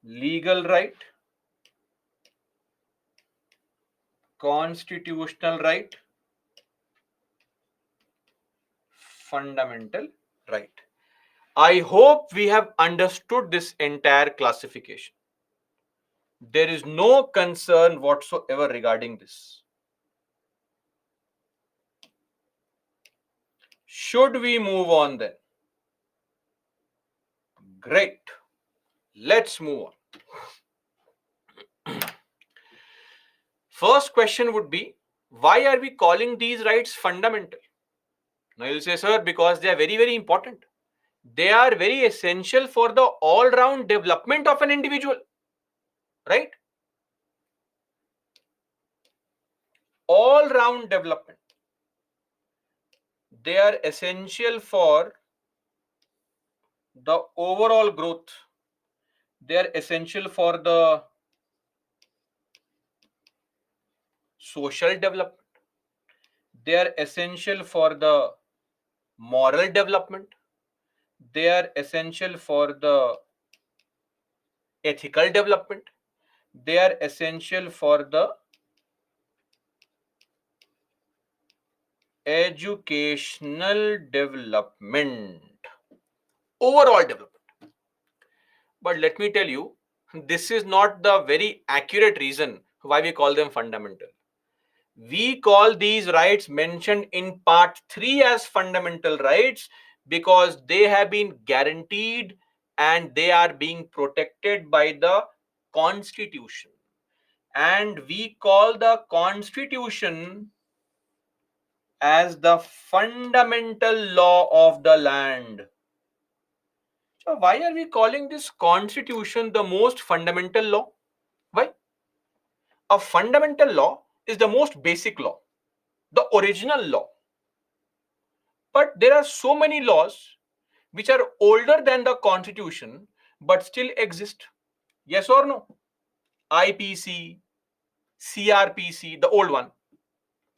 legal right, constitutional right, fundamental right. I hope we have understood this entire classification. There is no concern whatsoever regarding this. Should we move on then? Great. Let's move on. First question would be, why are we calling these rights fundamental? Now you'll say, sir, because they are very, very important. They are very essential for the all-round development of an individual, right? All-round development. They are essential for the overall growth. They are essential for the social development. They are essential for the moral development. They are essential for the ethical development. They are essential for the educational development, overall development. But let me tell you, this is not the very accurate reason why we call them fundamental. We call these rights mentioned in part 3 as fundamental rights because they have been guaranteed and they are being protected by the constitution. And we call the constitution as the fundamental law of the land. So why are we calling this constitution the most fundamental law? Why? A fundamental law is the most basic law, the original law. But there are so many laws which are older than the constitution but still exist. Yes or no? IPC, CRPC, the old one,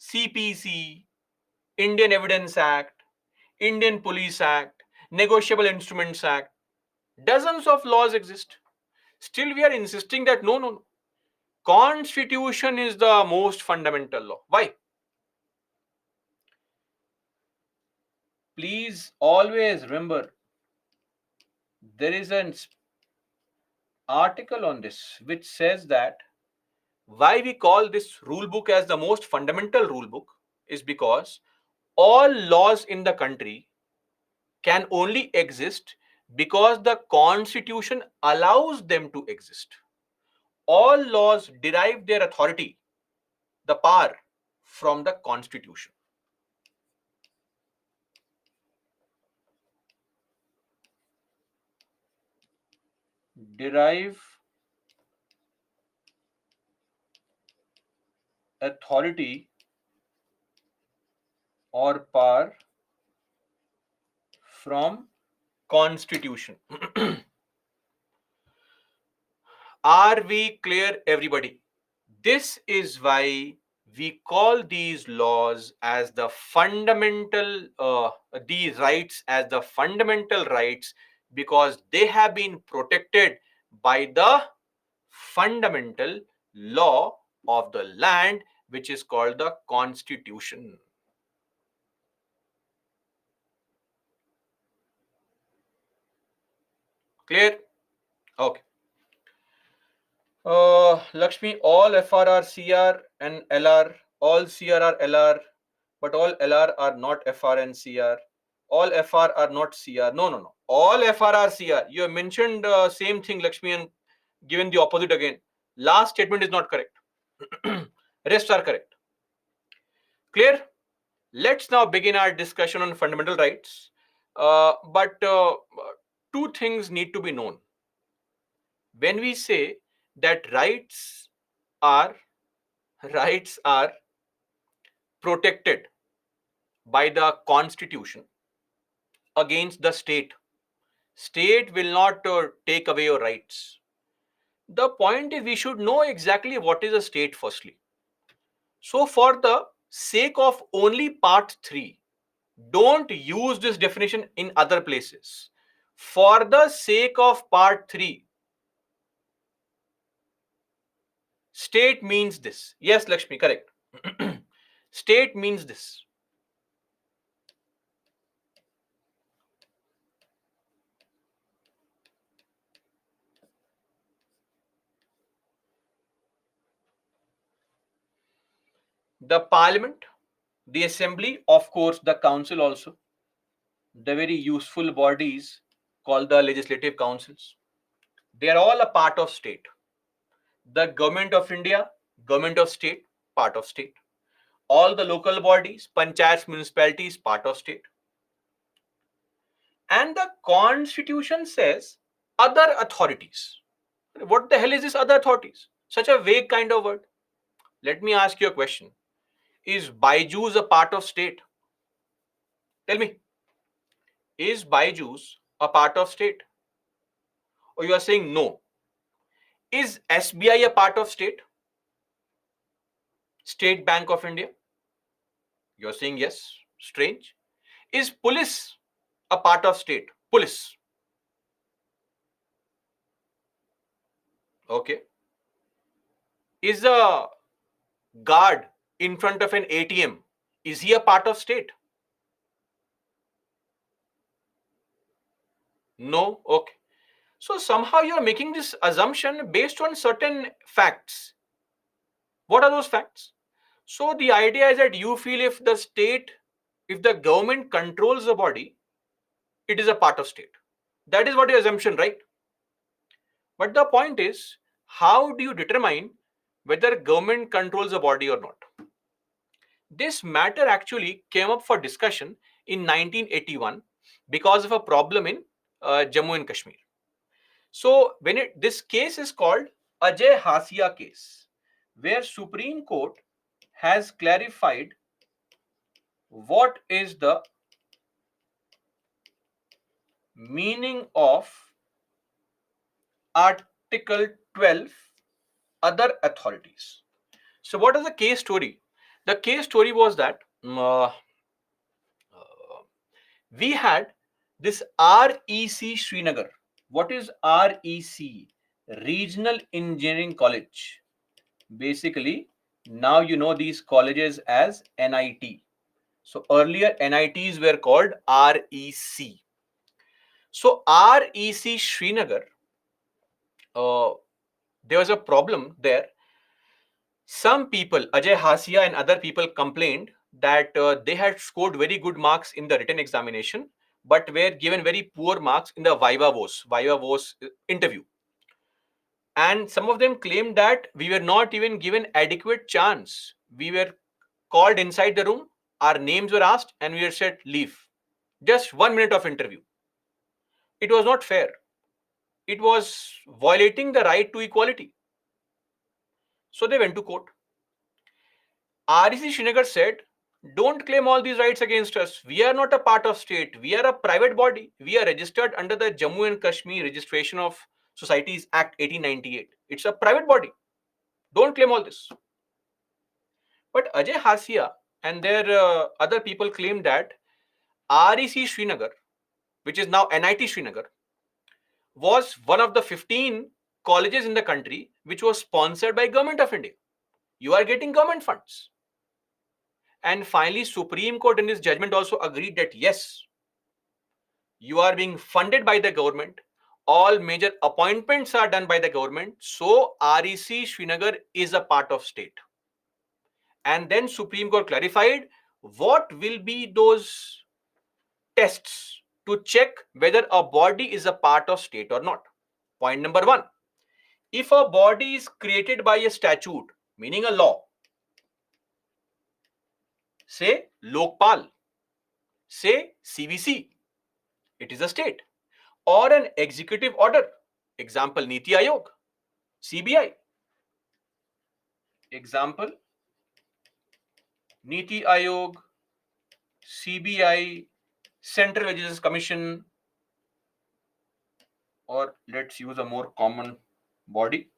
CPC, Indian Evidence Act, Indian Police Act, Negotiable Instruments Act. Dozens of laws exist. Still, we are insisting that no, no, no. Constitution is the most fundamental law. Why? Please always remember there is an article on this which says that why we call this rule book as the most fundamental rule book is because all laws in the country can only exist because the constitution allows them to exist. All laws derive their authority, the power, from the constitution. Derive authority or power from constitution. Are we clear, everybody? This is why we call these laws as the fundamental, these rights as the fundamental rights because they have been protected by the fundamental law of the land, which is called the constitution. Clear? Okay. Lakshmi, all FR are CR and LR, all CR are LR, but all LR are not FR and CR. All FR are not CR. No, no, no. All FR are CR. You have mentioned same thing, Lakshmi, and given the opposite again. Last statement is not correct. Rest are correct. Clear? Let's now begin our discussion on fundamental rights. But two things need to be known. When we say that are rights are protected by the constitution against the state will not take away your rights. The point is we should know exactly what is a state firstly. So for the sake of only part 3, Don't use this definition in other places. For the sake of part 3, state means this. Yes, Lakshmi, correct. State means this. The parliament, the assembly, of course, the council also, the very useful bodies called the legislative councils. They are all a part of state. The government of India, government of state, part of state. All the local bodies, panchayats, municipalities, part of state. And the constitution says other authorities. What the hell is this other authorities? Such a vague kind of word. Let me ask you a question. Is Byju's a part of state? Tell me. Is Byju's a part of state? Or you are saying no? Is SBI a part of state? State Bank of India? You are saying yes. Strange. Is police a part of state? Police. Okay. Is a guard in front of an ATM, is he a part of state? No. Okay. So somehow you are making this assumption based on certain facts. What are those facts? So the idea is that you feel if the state, if the government controls the body, it is a part of state. That is what your assumption, right? But the point is, how do you determine whether government controls the body or not? This matter actually came up for discussion in 1981 because of a problem in Jammu and Kashmir. So this case is called Ajay Hasia case, where Supreme Court has clarified what is the meaning of Article 12, other authorities. So what is the case story? The case story was that we had this REC Srinagar. What is REC? Regional Engineering College. Basically, now you know these colleges as NIT. So earlier NITs were called REC. So REC Srinagar, there was a problem there. Some people, Ajay Hasia and other people, complained that they had scored very good marks in the written examination, but were given very poor marks in the Viva Voce interview. And some of them claimed that we were not even given adequate chance. We were called inside the room, our names were asked, and we were said, leave. Just 1 minute of interview. It was not fair. It was violating the right to equality. So they went to court. REC Srinagar said, don't claim all these rights against us. We are not a part of state. We are a private body. We are registered under the Jammu and Kashmir Registration of Societies Act 1898. It's a private body. Don't claim all this. But Ajay Hasia and their other people claimed that REC Srinagar, which is now NIT Srinagar, was one of the 15 colleges in the country which was sponsored by Government of India. You are getting government funds. And finally, Supreme Court in this judgment also agreed that yes, you are being funded by the government. All major appointments are done by the government. So REC Srinagar is a part of state. And then Supreme Court clarified what will be those tests to check whether a body is a part of state or not. Point number 1. If a body is created by a statute, meaning a law, say Lokpal, say CVC, it is a state, or an executive order, example Niti Ayog, CBI, example Niti Ayog, CBI, Central Legislative Commission, or let's use a more common body,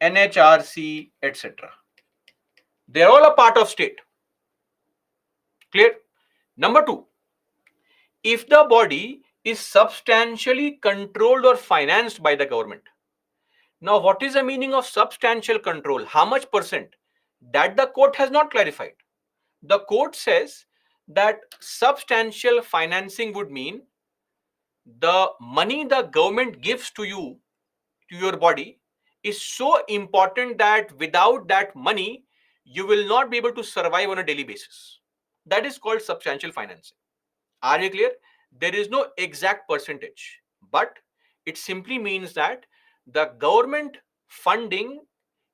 NHRC, etc. They're all a part of state. Clear? Number two, if the body is substantially controlled or financed by the government. Now, what is the meaning of substantial control? How much percent? That the court has not clarified. The court says that substantial financing would mean the money the government gives to you, to your body, is so important that without that money, you will not be able to survive on a daily basis. That is called substantial financing. Are you clear? There is no exact percentage, but it simply means that the government funding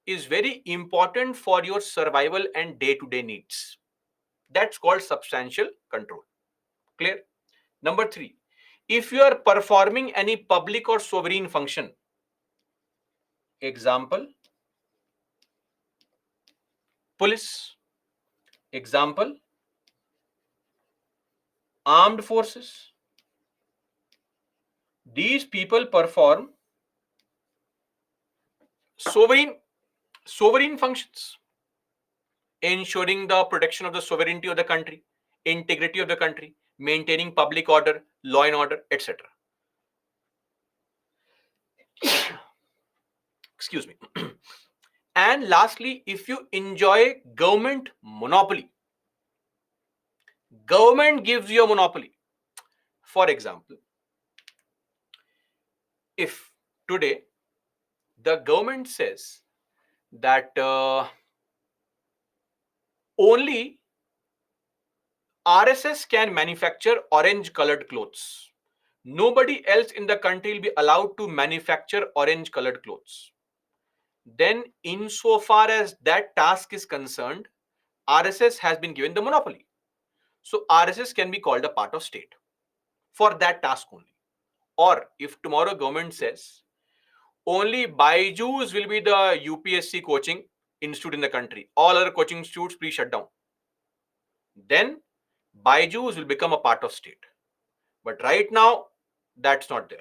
is very important for your survival and day to day needs. That's called substantial control. Clear? Number three, if you are performing any public or sovereign function, example, police, example, armed forces, these people perform sovereign sovereign functions, ensuring the protection of the sovereignty of the country, integrity of the country, maintaining public order, law and order, etc. Excuse me. And lastly, if you enjoy government monopoly, government gives you a monopoly. For example, if today the government says that only RSS can manufacture orange colored clothes, nobody else in the country will be allowed to manufacture orange colored clothes, then insofar as that task is concerned, RSS has been given the monopoly. So RSS can be called a part of state for that task only. Or if tomorrow government says only Byju's will be the UPSC coaching institute in the country, all other coaching institutes please shut down, then Byju's will become a part of state. But right now, that's not there.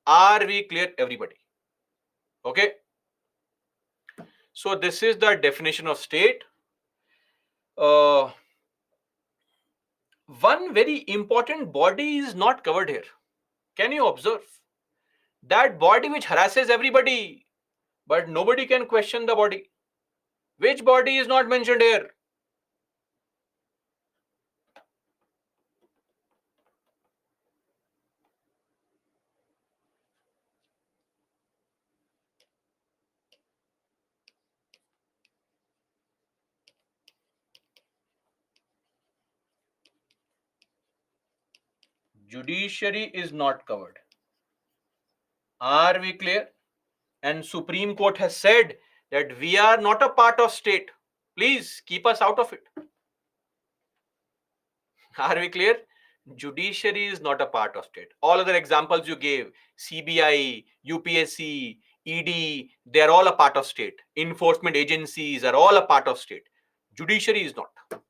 Are we clear, everybody? Okay. So this is the definition of state. Uh, One very important body is not covered here. Can you observe? That body which harasses everybody, but nobody can question the body. Which body is not mentioned here? Judiciary is not covered. Are we clear? And Supreme Court has said that we are not a part of state. Please keep us out of it. Are we clear? Judiciary is not a part of state. All other examples you gave, CBI, UPSC, ED, they are all a part of state. Enforcement agencies are all a part of state. Judiciary is not.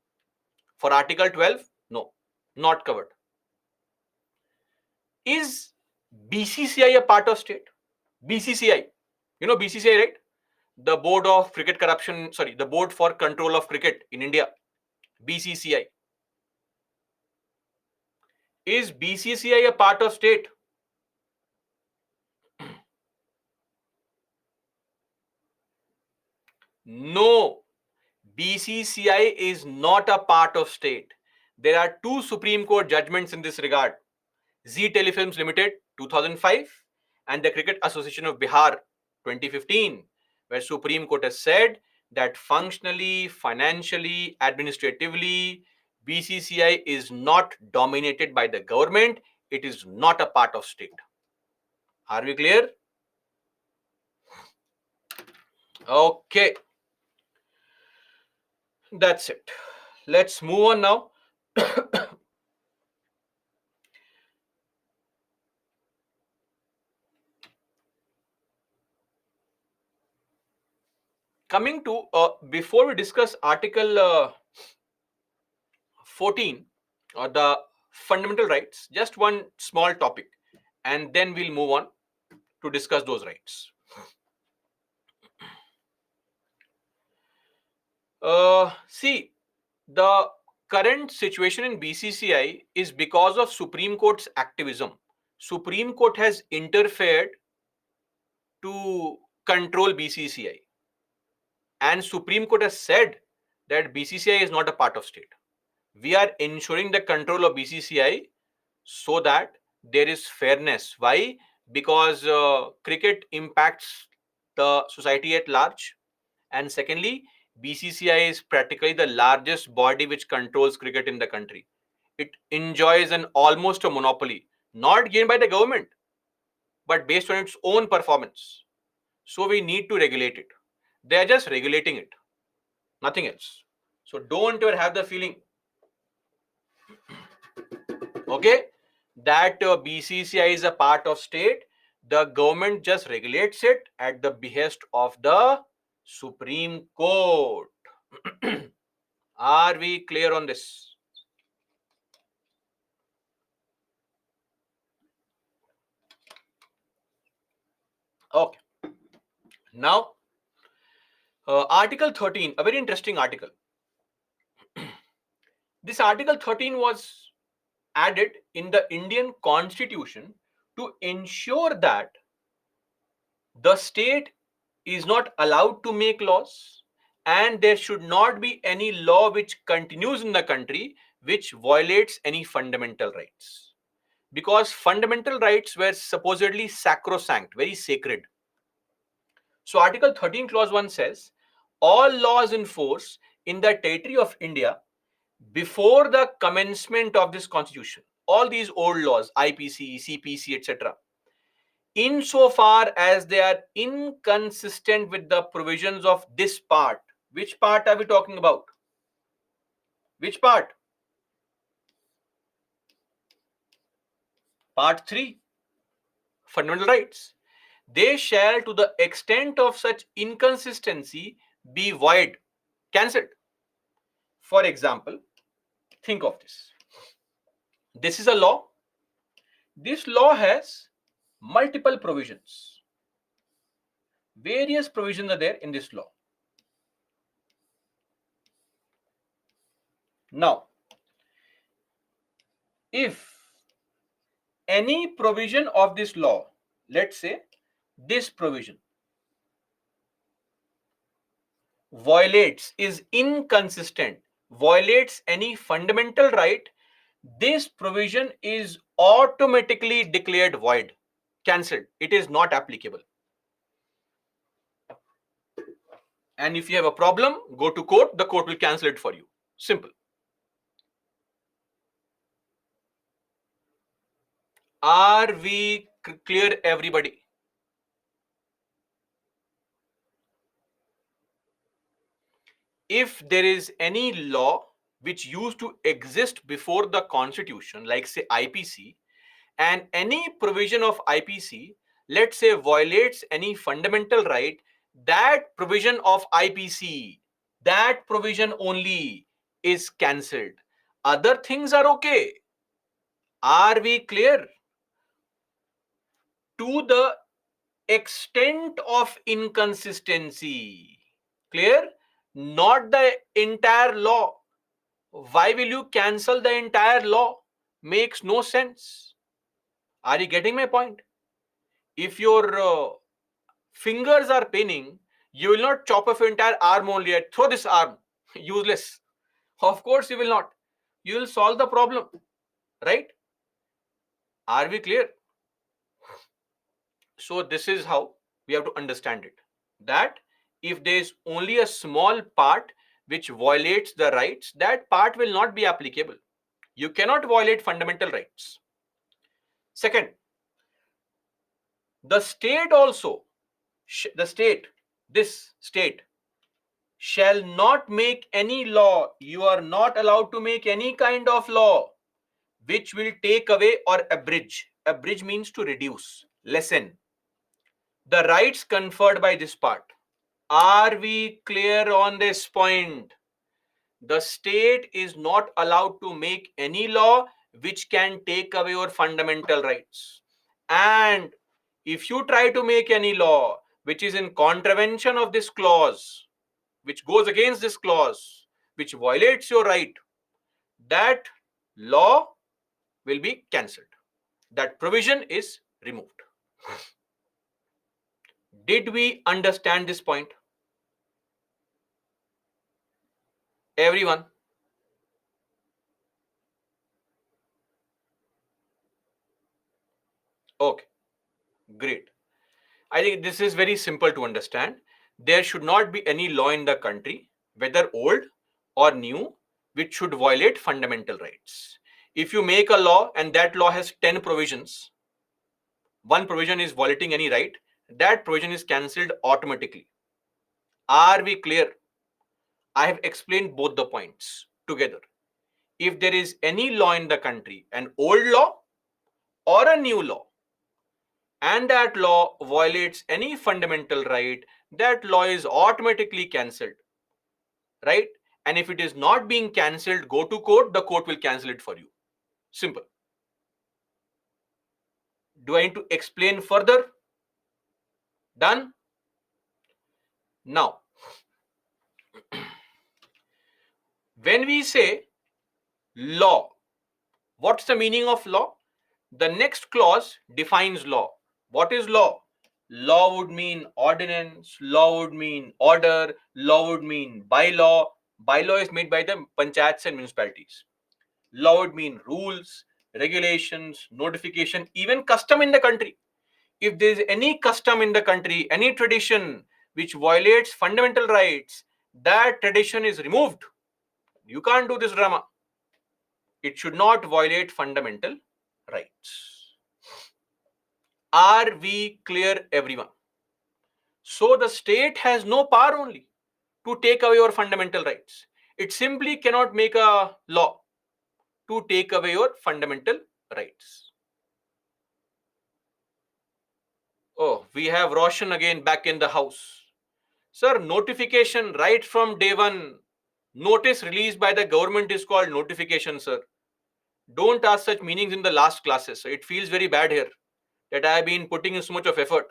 For Article 12, no, not covered. Is BCCI a part of state? BCCI, you know BCCI, right? The Board of Cricket Corruption, sorry, the Board for Control of Cricket in India, BCCI. Is BCCI a part of state? No, BCCI is not a part of state. There are two Supreme Court judgments in this regard. Z Telefilms Limited 2005 and the Cricket Association of Bihar 2015, where Supreme Court has said that functionally, financially, administratively, BCCI is not dominated by the government. It is not a part of state. Are we clear? Okay. That's it. Let's move on now. Coming to, before we discuss Article 14 or the fundamental rights, just one small topic, and then we'll move on to discuss those rights. See, the current situation in BCCI is because of Supreme Court's activism. Supreme Court has interfered to control BCCI, and Supreme Court has said that BCCI is not a part of state. We are ensuring the control of BCCI so that there is fairness. Why? Because cricket impacts the society at large, and secondly, BCCI is practically the largest body which controls cricket in the country. It enjoys an almost a monopoly, not gained by the government, but based on its own performance. So we need to regulate it. They are just regulating it, nothing else. So don't ever have the feeling, okay, that BCCI is a part of state. The government just regulates it at the behest of the Supreme Court. Are we clear on this? Okay. Now, Article 13, a very interesting article. This Article 13 was added in the Indian Constitution to ensure that the state is not allowed to make laws, and there should not be any law which continues in the country which violates any fundamental rights. Because fundamental rights were supposedly sacrosanct, very sacred. So Article 13 clause 1 says, all laws in force in the territory of India before the commencement of this constitution, all these old laws, IPC, CPC, etc., insofar as they are inconsistent with the provisions of this part. Which part are we talking about? Which part? Part 3, fundamental rights. They shall, to the extent of such inconsistency, be void, cancelled. For example, think of this. This is a law. This law has multiple provisions. Various provisions are there in this law. Now, if any provision of this law, let's say this provision, violates, is inconsistent, violates any fundamental right, this provision is automatically declared void, cancelled. It is not applicable. And if you have a problem, go to court, the court will cancel it for you. Simple. Are we clear, everybody? If there is any law which used to exist before the constitution, like say IPC, and any provision of IPC, let's say, violates any fundamental right, that provision of IPC, that provision only is cancelled. Other things are okay. Are we clear? To the extent of inconsistency. Clear? Not the entire law. Why will you cancel the entire law? Makes no sense. Are you getting my point? If your fingers are paining, you will not chop off your entire arm only and throw this arm. Useless. Of course you will not. You will solve the problem. Right? Are we clear? So this is how we have to understand it. That if there is only a small part which violates the rights, that part will not be applicable. You cannot violate fundamental rights. Second, the state also, this state shall not make any law. You are not allowed to make any kind of law which will take away or abridge. Abridge means to reduce, lessen the rights conferred by this part. Are we clear on this point? The state is not allowed to make any law which can take away your fundamental rights. And if you try to make any law which is in contravention of this clause, which goes against this clause, which violates your right, that law will be cancelled. That provision is removed. Did we understand this point? Everyone? Okay, great. I think this is very simple to understand. There should not be any law in the country, whether old or new, which should violate fundamental rights. If you make a law and that law has 10 provisions, one provision is violating any right, that provision is cancelled automatically. Are we clear? I have explained both the points together. If there is any law in the country, an old law or a new law, and that law violates any fundamental right, that law is automatically cancelled, right? And if it is not being cancelled, go to court, the court will cancel it for you. Simple. Do I need to explain further? Done? Now, when we say law, what's the meaning of law? The next clause defines law. What is law? Law would mean ordinance, law would mean order, law would mean bylaw. Bylaw is made by the panchayats and municipalities. Law would mean rules, regulations, notification, even custom in the country. If there is any custom in the country, any tradition which violates fundamental rights, that tradition is removed. You can't do this drama. It should not violate fundamental rights. Are we clear, everyone? So the state has no power only to take away your fundamental rights. It simply cannot make a law to take away your fundamental rights. Oh, we have Roshan again back in the house. Sir, notification right from day one. Notice released by the government is called notification, sir. Don't ask such meanings in the last classes. It feels very bad here that I have been putting in so much of effort.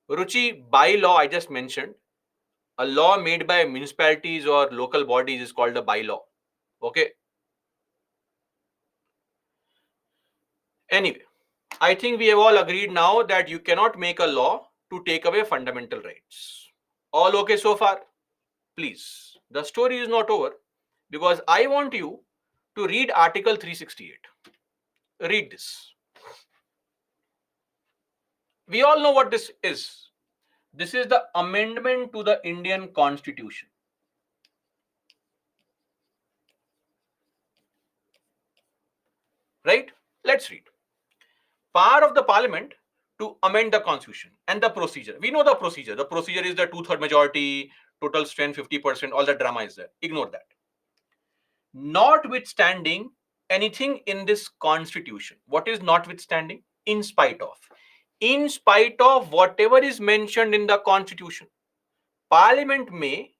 Ruchi, by law, I just mentioned, a law made by municipalities or local bodies is called a bylaw. Okay. Anyway, I think we have all agreed now that you cannot make a law to take away fundamental rights. All okay so far? Please, the story is not over because I want you to read Article 368. Read this. We all know what this is. This is the amendment to the Indian Constitution. Right? Let's read. Power of the Parliament to amend the Constitution and the procedure. We know the procedure. The procedure is the 2/3 majority, total strength 50%, all the drama is there. Ignore that. Notwithstanding anything in this Constitution. What is notwithstanding? In spite of. In spite of whatever is mentioned in the Constitution, Parliament may,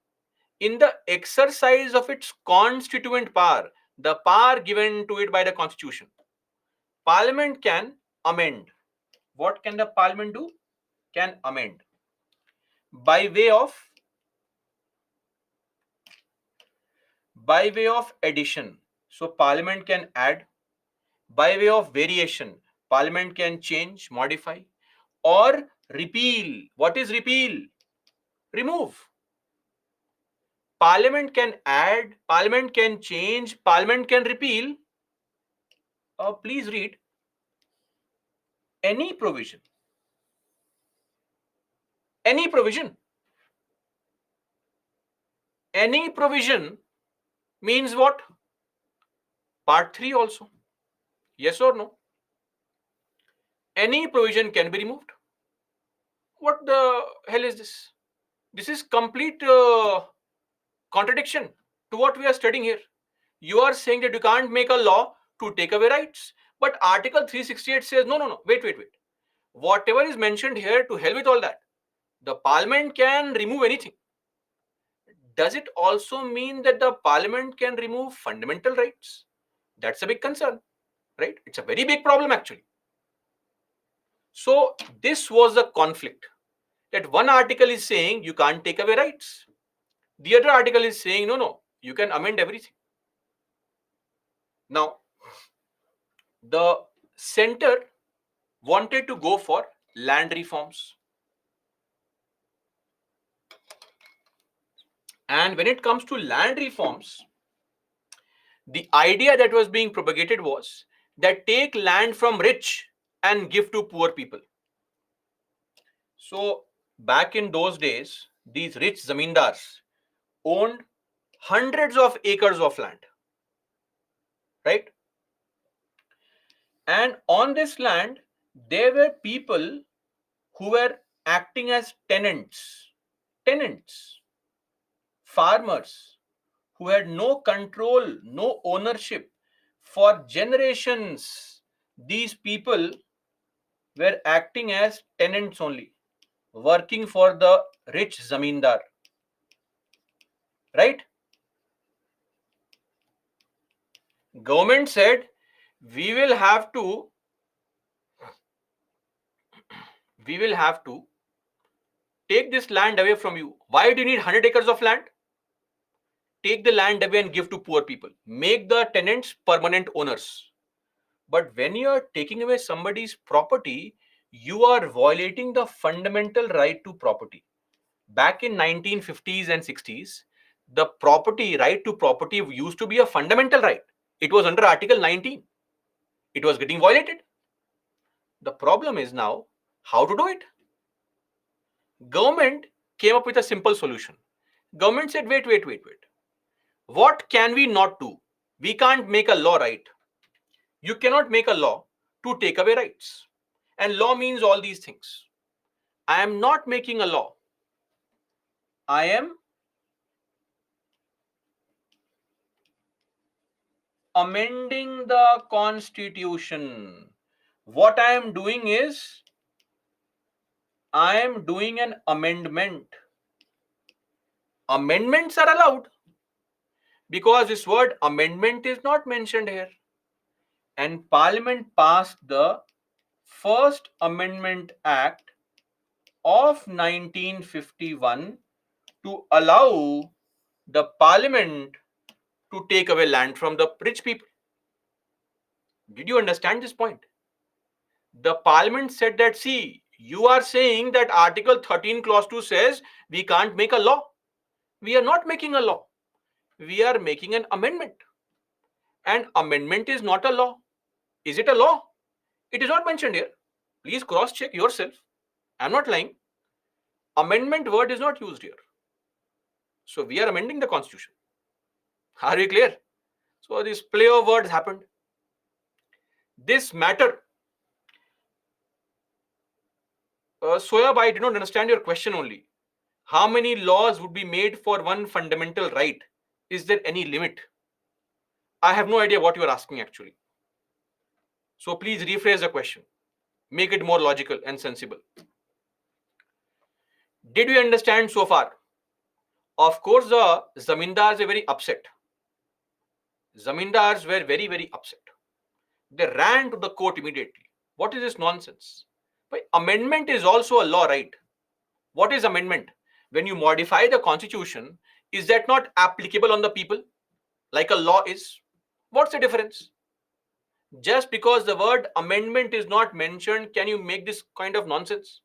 in the exercise of its constituent power, the power given to it by the Constitution, Parliament can amend. What can the Parliament do? Can amend by way of addition. So Parliament can add. By way of variation, Parliament can change, modify, or repeal. What is repeal? Remove. Parliament can add, Parliament can change, Parliament can repeal. Please read any provision. Any provision. Any provision means what? Part 3 also. Yes or no? Any provision can be removed. What the hell is this? This is complete contradiction to what we are studying here. You are saying that you can't make a law to take away rights. But Article 368 says, no, wait. Whatever is mentioned here, to hell with all that. The Parliament can remove anything. Does it also mean that the Parliament can remove fundamental rights? That's a big concern, right? It's a very big problem actually. So this was the conflict, that one article is saying you can't take away rights. The other article is saying, no, you can amend everything. Now, the center wanted to go for land reforms. And when it comes to land reforms, the idea that was being propagated was that take land from rich and give to poor people. So, back in those days, these rich zamindars owned hundreds of acres of land, right? And on this land, there were people who were acting as tenants, farmers who had no control, no ownership. For generations, these people were acting as tenants only, working for the rich zamindar, right? Government said we will have to take this land away from you. Why do you need 100 acres of land? Take the land away and give to poor people. Make the tenants permanent owners. But when you are taking away somebody's property, you are violating the fundamental right to property. Back in 1950s and 60s, the property right to property used to be a fundamental right. It was under Article 19. It was getting violated. The problem is now how to do it. Government came up with a simple solution. Government said, wait. What can we not do? We can't make a law, right? You cannot make a law to take away rights. And law means all these things. I am not making a law. I am amending the constitution. What I am doing is I am doing an amendment. Amendments are allowed because this word amendment is not mentioned here. And Parliament passed the First Amendment Act of 1951 to allow the Parliament to take away land from the rich people. Did you understand this point? The Parliament said that, see, you are saying that Article 13, Clause 2 says we can't make a law. We are not making a law. We are making an amendment. And amendment is not a law. Is it a law? It is not mentioned here. Please cross check yourself. I'm not lying. Amendment word is not used here. So we are amending the constitution. Are we clear? So this play of words happened. This matter, Soyab, I did not understand your question only. How many laws would be made for one fundamental right? Is there any limit? I have no idea what you are asking actually. So please rephrase the question. Make it more logical and sensible. Did we understand so far? Of course, the zamindars were very upset. Zamindars were very, very upset. They ran to the court immediately. What is this nonsense? But amendment is also a law, right? What is amendment? When you modify the constitution, is that not applicable on the people like a law is? What's the difference? Just because the word amendment is not mentioned, can you make this kind of nonsense?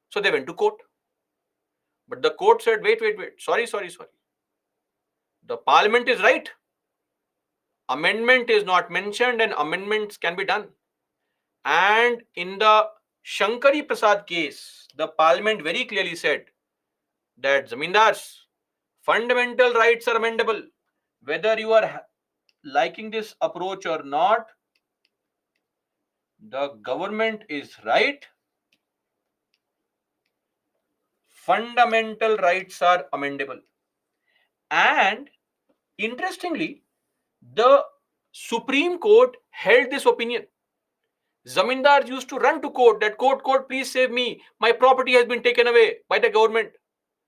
So they went to court. But the court said, wait. Sorry. The parliament is right. Amendment is not mentioned and amendments can be done. And in the Shankari Prasad case, the parliament very clearly said that zamindars, fundamental rights are amendable. Whether you are liking this approach or not, the government is right. Fundamental rights are amendable. And interestingly, the Supreme Court held this opinion. Zamindars used to run to court that court, please save me. My property has been taken away by the government.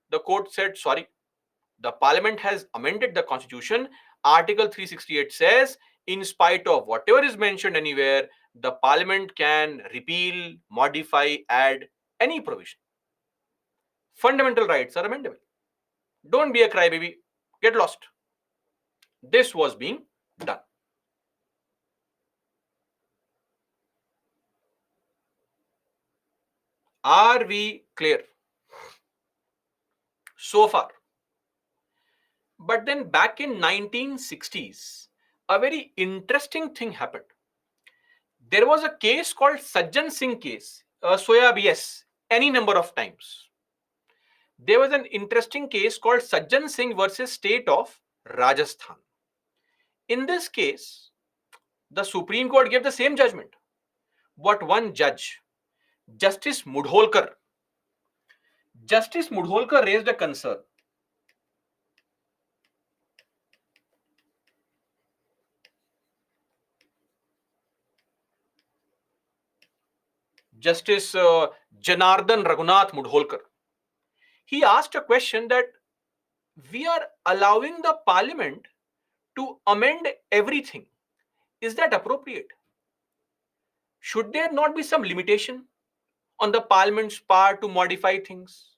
The court said, sorry, the parliament has amended the constitution. Article 368 says, in spite of whatever is mentioned anywhere, the parliament can repeal, modify, add any provision. Fundamental rights are amendable. Don't be a crybaby. Get lost. This was being done. Are we clear so far? But then back in 1960s, a very interesting thing happened. There was a case called Sajjan Singh case. Soyab, yes, any number of times. There was an interesting case called Sajjan Singh versus State of Rajasthan. In this case, the Supreme Court gave the same judgment. But one judge, Justice Mudholkar, raised a concern. Justice Janardhan Raghunath Mudholkar. He asked a question that we are allowing the parliament to amend everything. Is that appropriate? Should there not be some limitation on the parliament's power to modify things?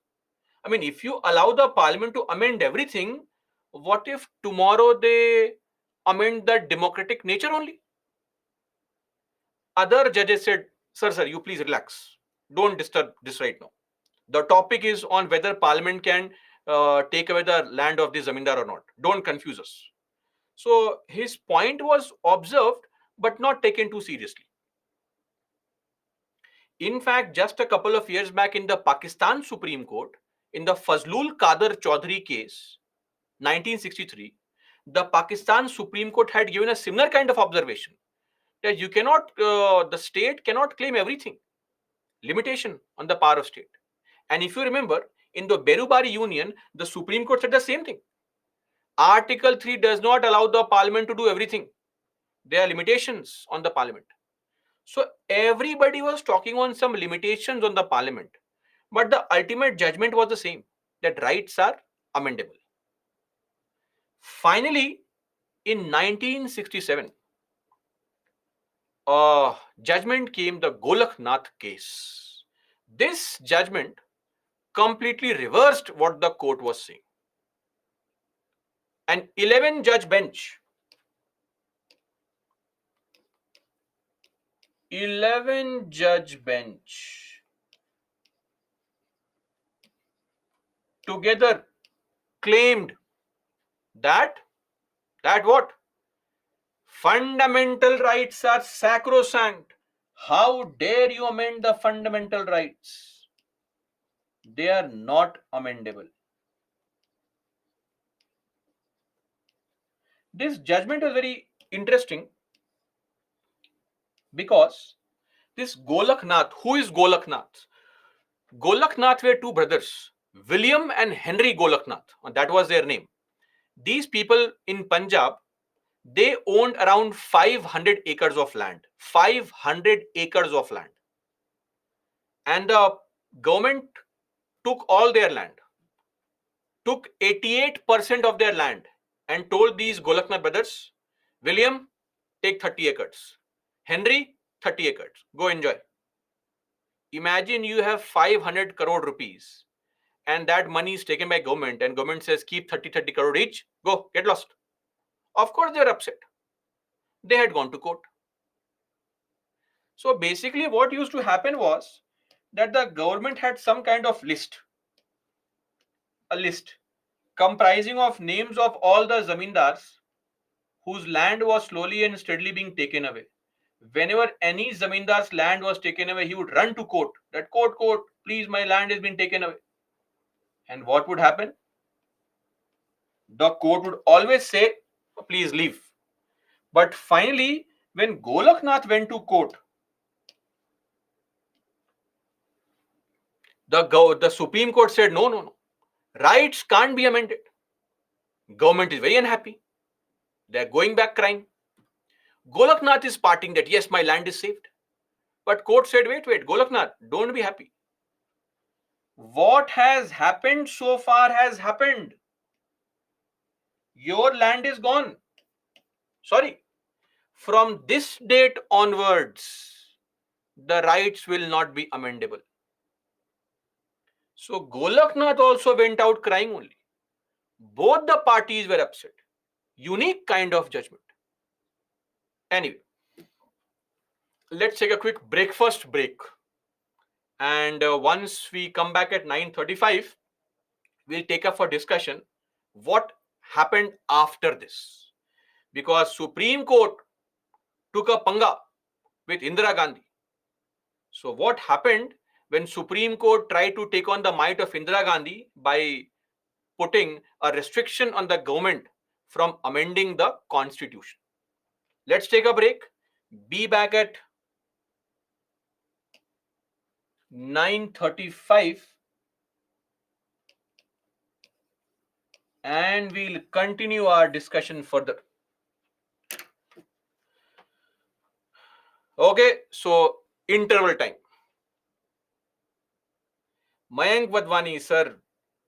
I mean, if you allow the parliament to amend everything, what if tomorrow they amend the democratic nature only? Other judges said, sir, you please relax. Don't disturb this right now. The topic is on whether parliament can take away the land of the zamindar or not. Don't confuse us. So his point was observed but not taken too seriously. In fact, just a couple of years back in the Pakistan Supreme Court, in the Fazlul Qadir Chaudhary case, 1963, the Pakistan Supreme Court had given a similar kind of observation that you cannot, the state cannot claim everything. Limitation on the power of state. And if you remember, in the Berubari Union, the Supreme Court said the same thing. Article 3 does not allow the parliament to do everything. There are limitations on the parliament. So everybody was talking on some limitations on the parliament. But the ultimate judgment was the same, that rights are amendable. Finally, in 1967, judgment came, the Golaknath case. This judgment completely reversed what the court was saying. An 11-judge bench, 11-judge bench together claimed that what? Fundamental rights are sacrosanct. How dare you amend the fundamental rights? They are not amendable. This judgment is very interesting because this Golaknath, who is Golaknath? Golaknath were two brothers, William and Henry Golaknath, and that was their name. These people in Punjab, they owned around 500 acres of land. 500 acres of land. And the government took all their land, took 88% of their land, and told these Golaknath brothers, William, take 30 acres. Henry, 30 acres. Go enjoy. Imagine you have 500 crore rupees and that money is taken by government and government says keep 30 crore each, go, get lost. Of course they're upset. They had gone to court. So basically what used to happen was that the government had some kind of list, a list comprising of names of all the zamindars whose land was slowly and steadily being taken away. Whenever any zamindar's land was taken away, he would run to court. That court, please, my land has been taken away. And what would happen? The court would always say, please leave. But finally, when Golaknath went to court, the Supreme Court said, no. Rights can't be amended. Government is very unhappy. They're going back crying. Golaknath is parting that, yes, my land is saved. But court said, wait, Golaknath, don't be happy. What has happened so far has happened. Your land is gone. Sorry. From this date onwards, the rights will not be amendable. So Golaknath also went out crying only. Both the parties were upset. Unique kind of judgment. Anyway, let's take a quick breakfast break. And once we come back at 9:35, we'll take up for discussion what happened after this. Because Supreme Court took a panga with Indira Gandhi. So what happened when Supreme Court tried to take on the might of Indira Gandhi by putting a restriction on the government from amending the constitution? Let's take a break. Be back at 9:35 and we'll continue our discussion further. Okay, so interval time. Mayank Vadvani, sir,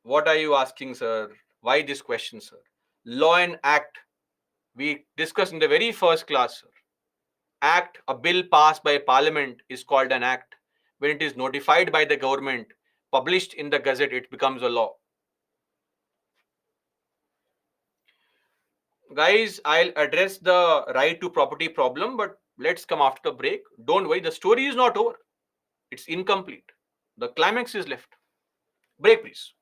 what are you asking, sir? Why this question, sir? Law and Act. We discussed in the very first class, sir. Act, a bill passed by Parliament, is called an act. When it is notified by the government, published in the Gazette, it becomes a law. Guys, I'll address the right to property problem, but let's come after the break. Don't worry, the story is not over. It's incomplete. The climax is left. Break, please.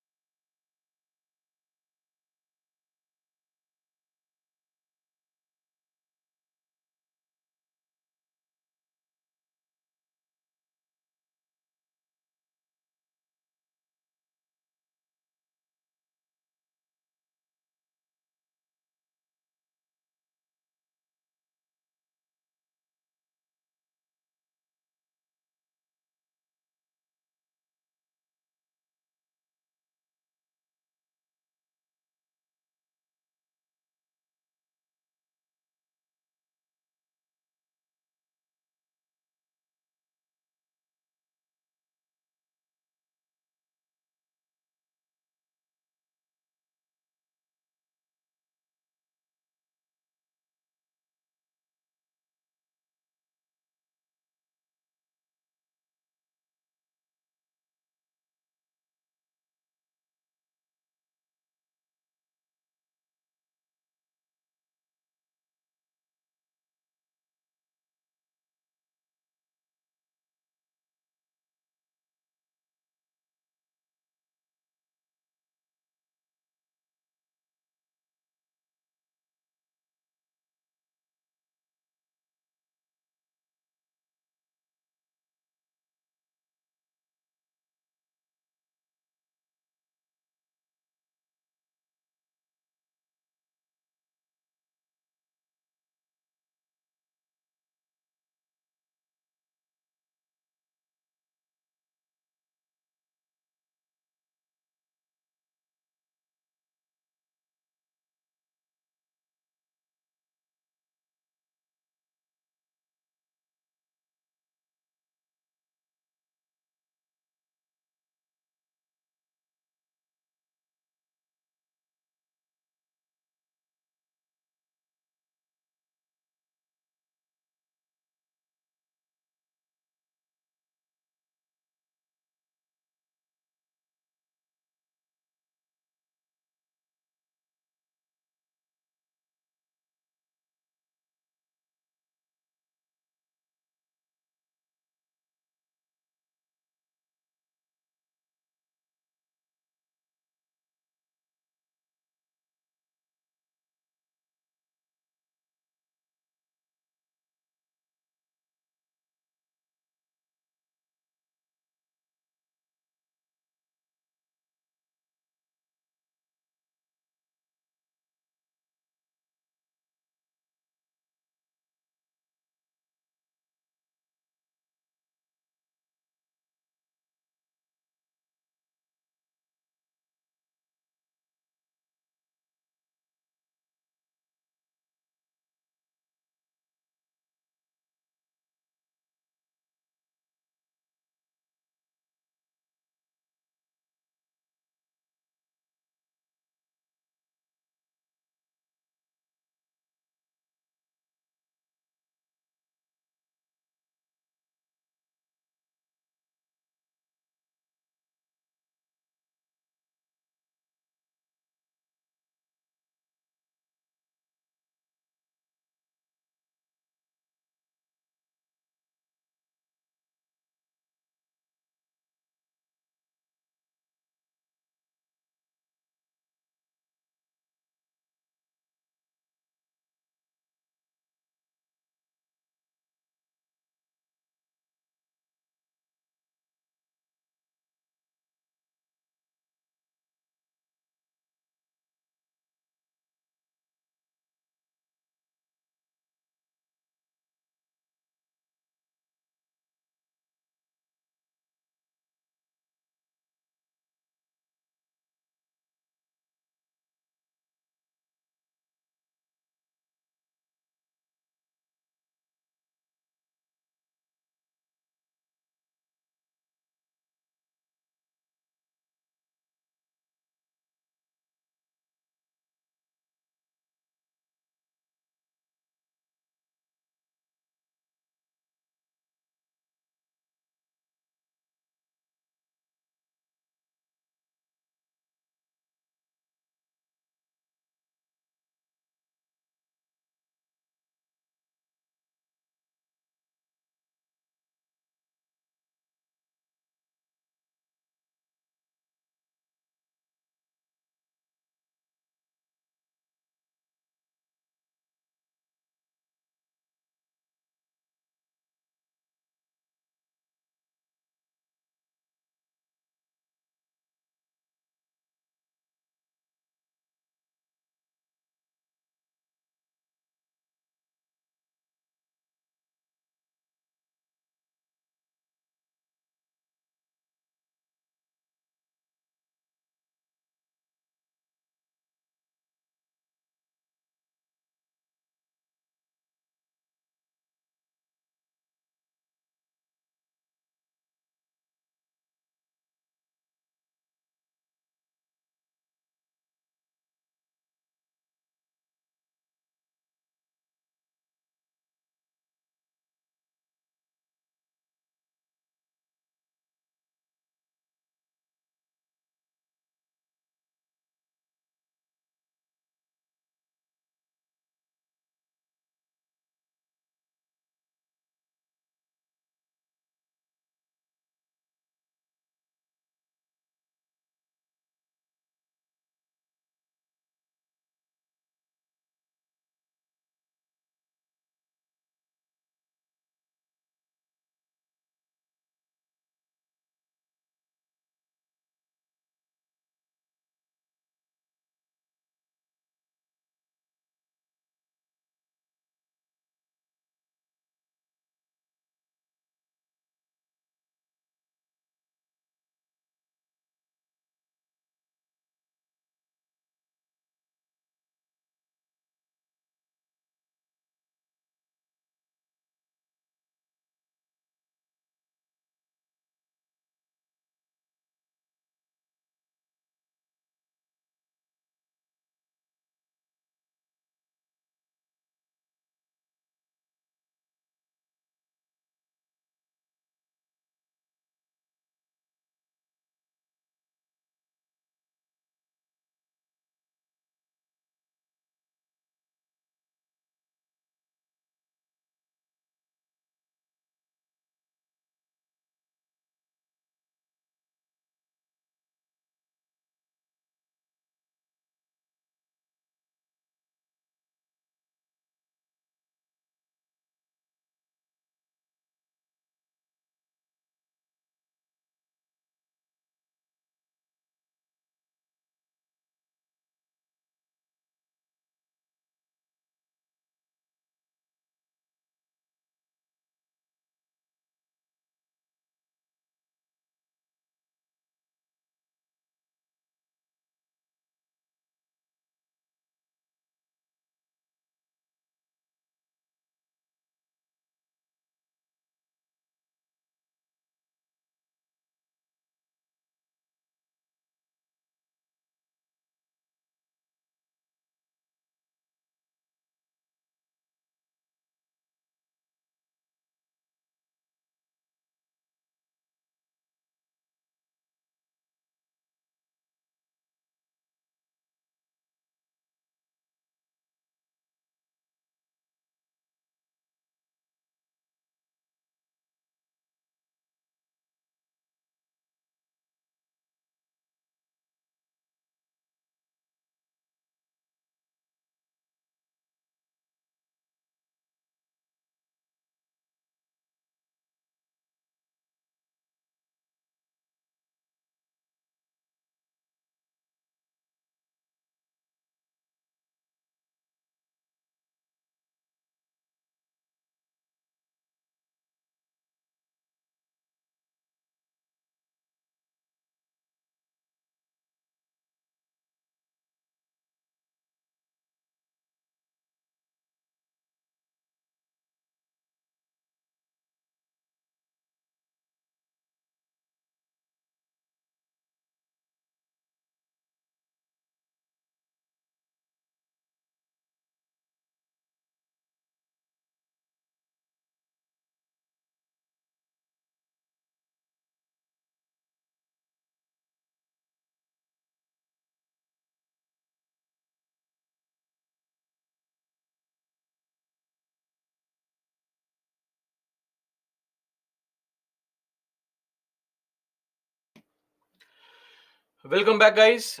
Welcome back, guys.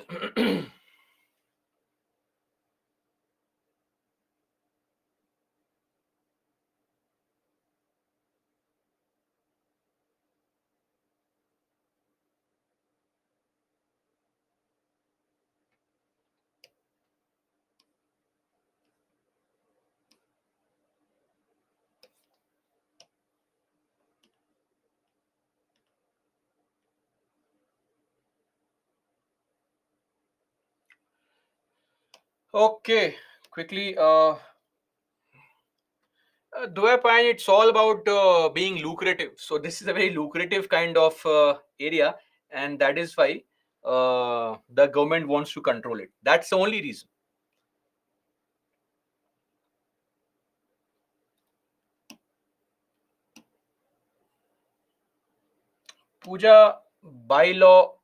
Okay, quickly. Do I find it's all about being lucrative? So this is a very lucrative kind of area, and that is why the government wants to control it. That's the only reason. Puja bylaw.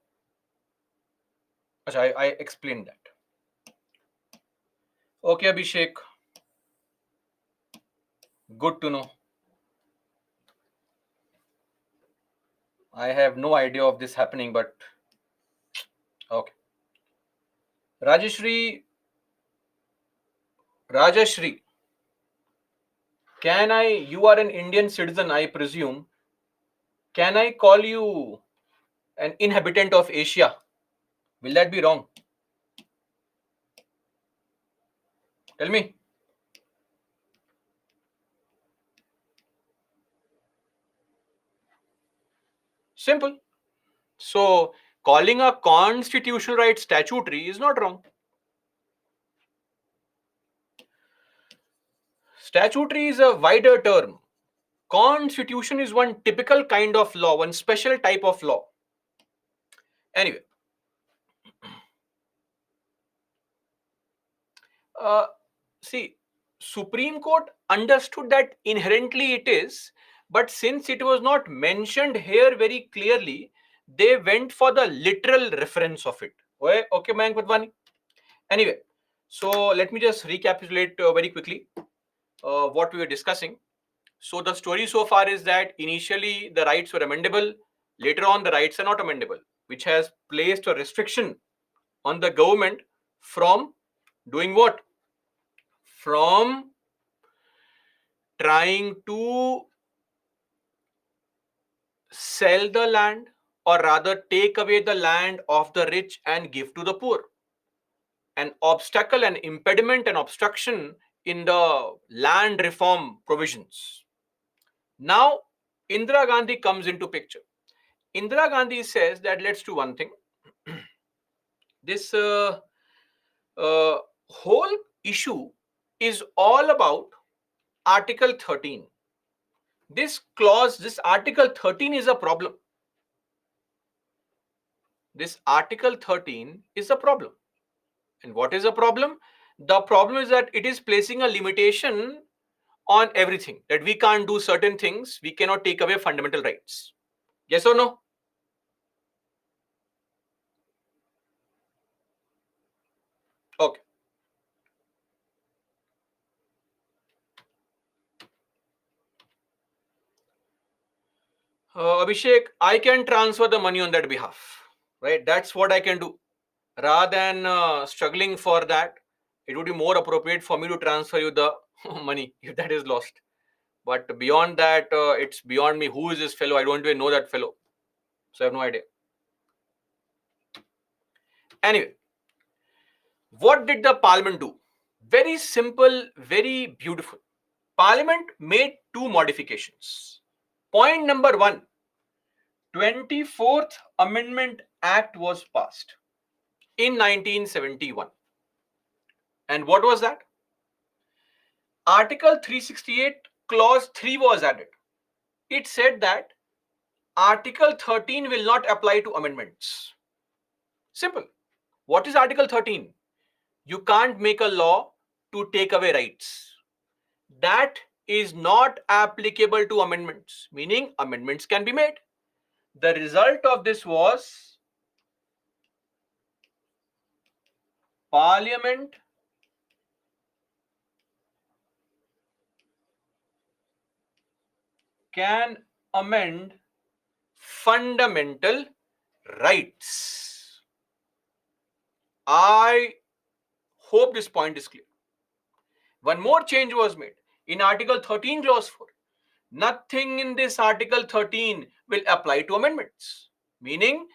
I explained that. Okay, Abhishek. Good to know. I have no idea of this happening, but okay. Rajeshri, Rajashri, can I? You are an Indian citizen, I presume. Can I call you an inhabitant of Asia? Will that be wrong? Tell me. Simple. So, calling a constitutional right statutory is not wrong. Statutory is a wider term. Constitution is one typical kind of law, one special type of law. Anyway, uh, see, Supreme Court understood that inherently it is, but since it was not mentioned here very clearly, they went for the literal reference of it. Okay, Mayank Wadhwani. Anyway, so let me just recapitulate very quickly what we were discussing. So the story so far is that initially the rights were amendable, later on the rights are not amendable, which has placed a restriction on the government from doing what? From trying to sell the land, or rather take away the land of the rich and give to the poor. An obstacle, an impediment, an obstruction in the land reform provisions. Now, Indira Gandhi comes into picture. Indira Gandhi says that let's do one thing. This uh, whole issue is all about Article 13. This clause, this Article 13 is a problem. This Article 13 is a problem. And what is a problem? The problem is that it is placing a limitation on everything, that we can't do certain things, we cannot take away fundamental rights. Yes or no? Okay. Abhishek, I can transfer the money on that behalf, right? That's what I can do. Rather than struggling for that, it would be more appropriate for me to transfer you the money if that is lost. But beyond that, it's beyond me. Who is this fellow? I don't even know that fellow. So I have no idea. Anyway, what did the parliament do? Very simple, very beautiful. Parliament made two modifications. Point number one, 24th Amendment Act was passed in 1971. And what was that? Article 368, Clause 3 was added. It said that Article 13 will not apply to amendments. Simple. What is Article 13? You can't make a law to take away rights. That is not applicable to amendments, meaning amendments can be made. The result of this was Parliament can amend fundamental rights. I hope this point is clear. One more change was made in Article 13, Clause 4. Nothing in this Article 13 will apply to amendments. Meaning,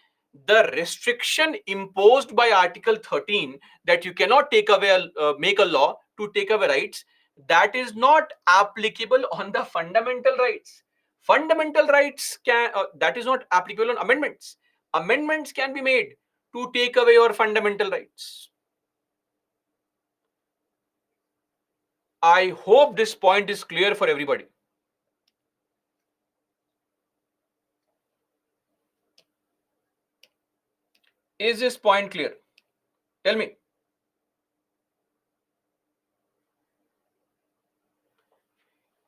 the restriction imposed by Article 13 that you cannot make a law to take away rights, that is not applicable on the fundamental rights. Fundamental rights that is not applicable on amendments. Amendments can be made to take away your fundamental rights. I hope this point is clear for everybody. Is this point clear? Tell me.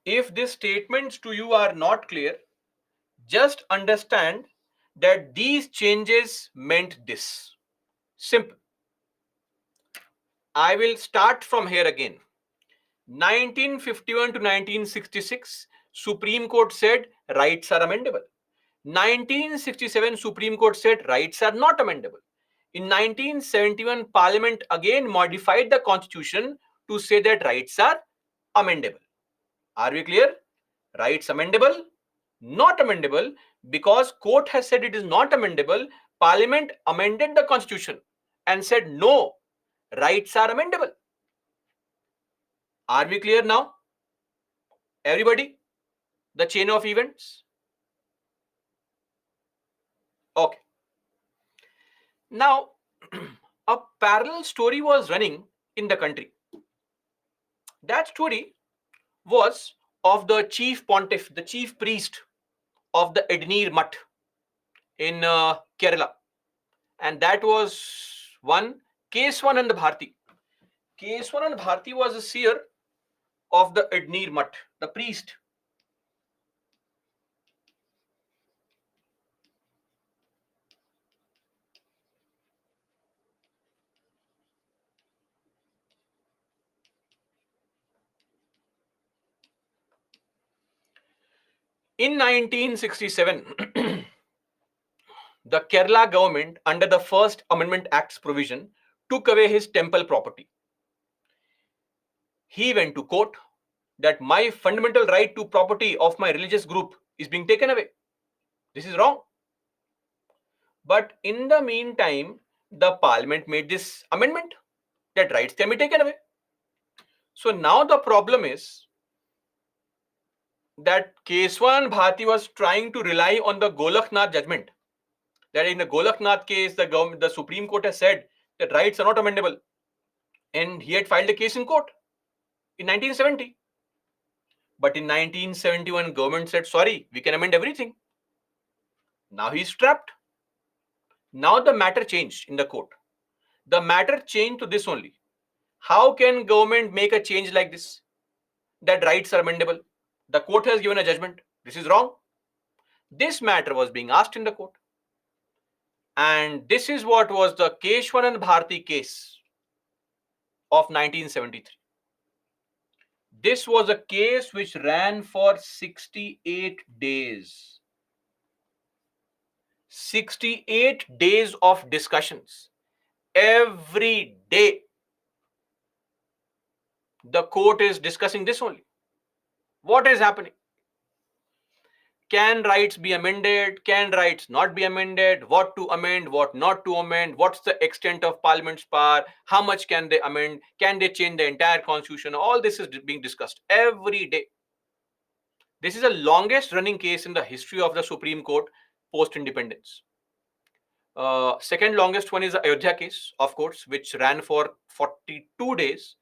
If these statements to you are not clear, just understand that these changes meant this. Simple. I will start from here again. 1951 to 1966, Supreme Court said rights are amendable. 1967, Supreme Court said rights are not amendable. In 1971, Parliament again modified the Constitution to say that rights are amendable. Are we clear? Rights amendable, not amendable. Because court has said it is not amendable, Parliament amended the Constitution and said no, rights are amendable. Are we clear now? Everybody? The chain of events? Okay. Now, a parallel story was running in the country. That story was of the chief pontiff, the chief priest of the Ednir Mutt in Kerala. And that was one Keswanand Bharti. Keswanand Bharti was a seer of the Ednir Mutt, the priest. In 1967, the Kerala government, under the First Amendment Act's provision, took away his temple property. He went to court that my fundamental right to property of my religious group is being taken away. This is wrong. But in the meantime, the parliament made this amendment that rights can be taken away. So now the problem is that Keswan Bharti was trying to rely on the Golaknath judgment. That in the Golaknath case, the Supreme Court has said that rights are not amendable. And he had filed a case in court in 1970. But in 1971, government said, sorry, we can amend everything. Now he's trapped. Now the matter changed in the court. The matter changed to this only. How can government make a change like this? That rights are amendable. The court has given a judgment. This is wrong. This matter was being asked in the court. And this is what was the Keshwanan Bharti case of 1973. This was a case which ran for 68 days. 68 days of discussions. Every day, the court is discussing this only. What is happening? Can rights be amended? Can rights not be amended? What to amend? What not to amend? What's the extent of parliament's power? How much can they amend? Can they change the entire constitution? All this is being discussed every day. This is the longest running case in the history of the Supreme Court post-independence. Second longest one is the Ayodhya case, of course, which ran for 42 days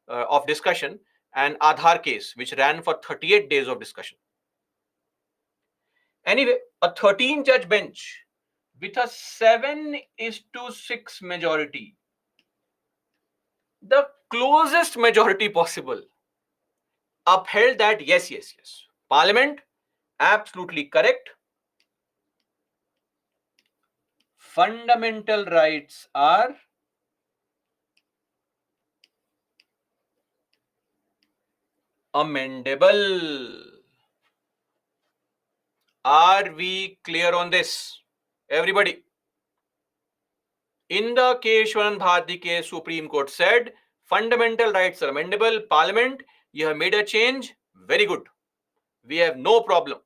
of discussion, and Aadhaar case, which ran for 38 days of discussion. Anyway, a 13-judge bench with a 7:6 majority, the closest majority possible, upheld that yes, Parliament, absolutely correct. Fundamental rights are amendable. Are we clear on this? Everybody? In the Keshwaran Bharati case, Supreme Court said fundamental rights are amendable. Parliament, you have made a change. Very good. We have no problem.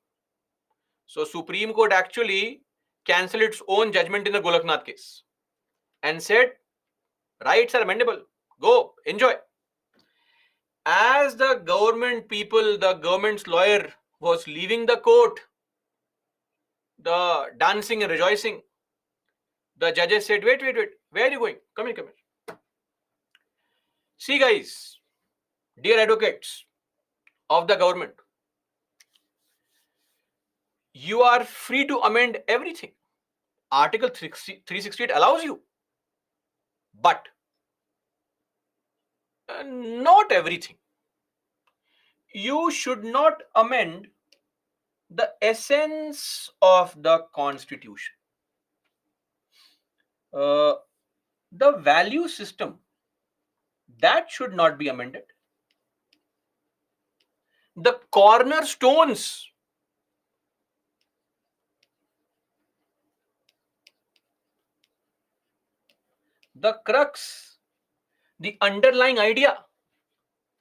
So Supreme Court actually cancelled its own judgment in the Golaknath case and said rights are amendable. Go, enjoy. As the government people, the government's lawyer was leaving the court, the dancing and rejoicing, the judges said, wait, wait, wait, where are you going? Come here, come here. See, guys, dear advocates of the government, you are free to amend everything. Article 368 allows you, but not everything. You should not amend the essence of the constitution. Uh, the value system, that should not be amended. The cornerstones, the crux, the underlying idea,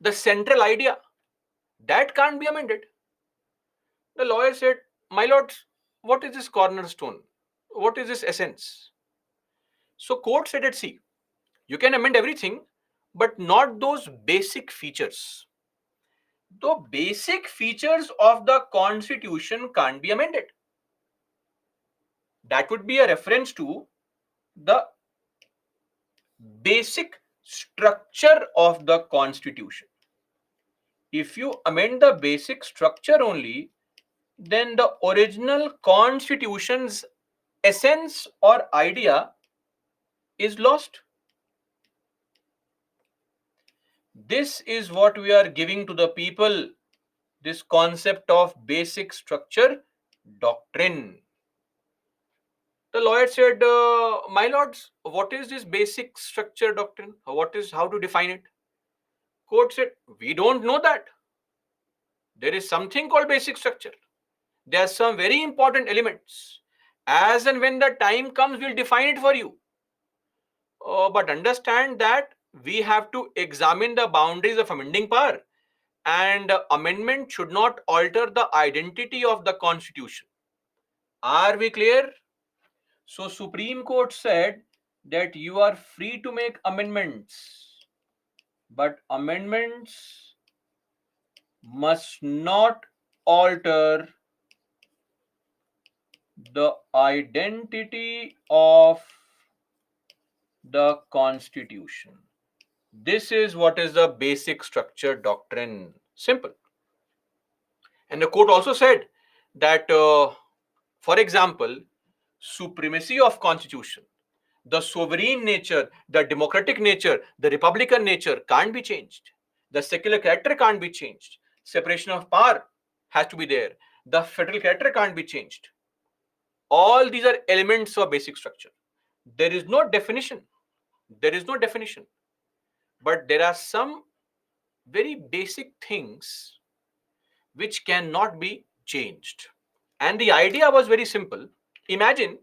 the central idea, that can't be amended. The lawyer said, my lords, what is this cornerstone? What is this essence? So court said, let's see, you can amend everything, but not those basic features. The basic features of the constitution can't be amended. That would be a reference to the basic structure of the constitution. If you amend the basic structure only, then the original constitution's essence or idea is lost. This is what we are giving to the people, this concept of basic structure doctrine. The lawyer said, my lords, what is this basic structure doctrine? How to define it? Court said, we don't know that. There is something called basic structure. There are some very important elements. As and when the time comes, we'll define it for you. But understand that we have to examine the boundaries of amending power, and amendment should not alter the identity of the constitution. Are we clear? So Supreme Court said that you are free to make amendments, but amendments must not alter the identity of the constitution. This is what is the basic structure doctrine. Simple. And the court also said that, for example, supremacy of constitution, the sovereign nature, the democratic nature, the republican nature can't be changed. The secular character can't be changed. Separation of power has to be there. The federal character can't be changed. All these are elements of basic structure. There is no definition. There is no definition. But there are some very basic things which cannot be changed. And the idea was very simple. Imagine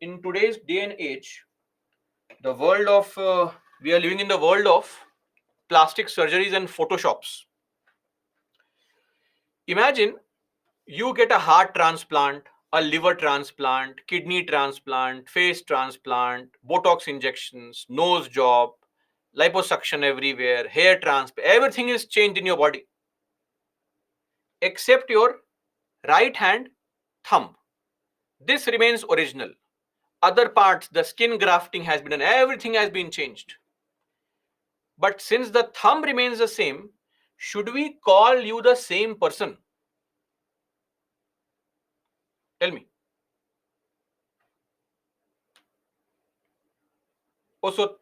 in today's day and age, the world of, we are living in the world of plastic surgeries and photoshops. Imagine you get a heart transplant, a liver transplant, kidney transplant, face transplant, Botox injections, nose job, liposuction everywhere, hair transplant, everything is changed in your body except your right hand thumb. This remains original. Other parts, the skin grafting has been done, everything has been changed. But since the thumb remains the same, should we call you the same person? Tell me. Oh, so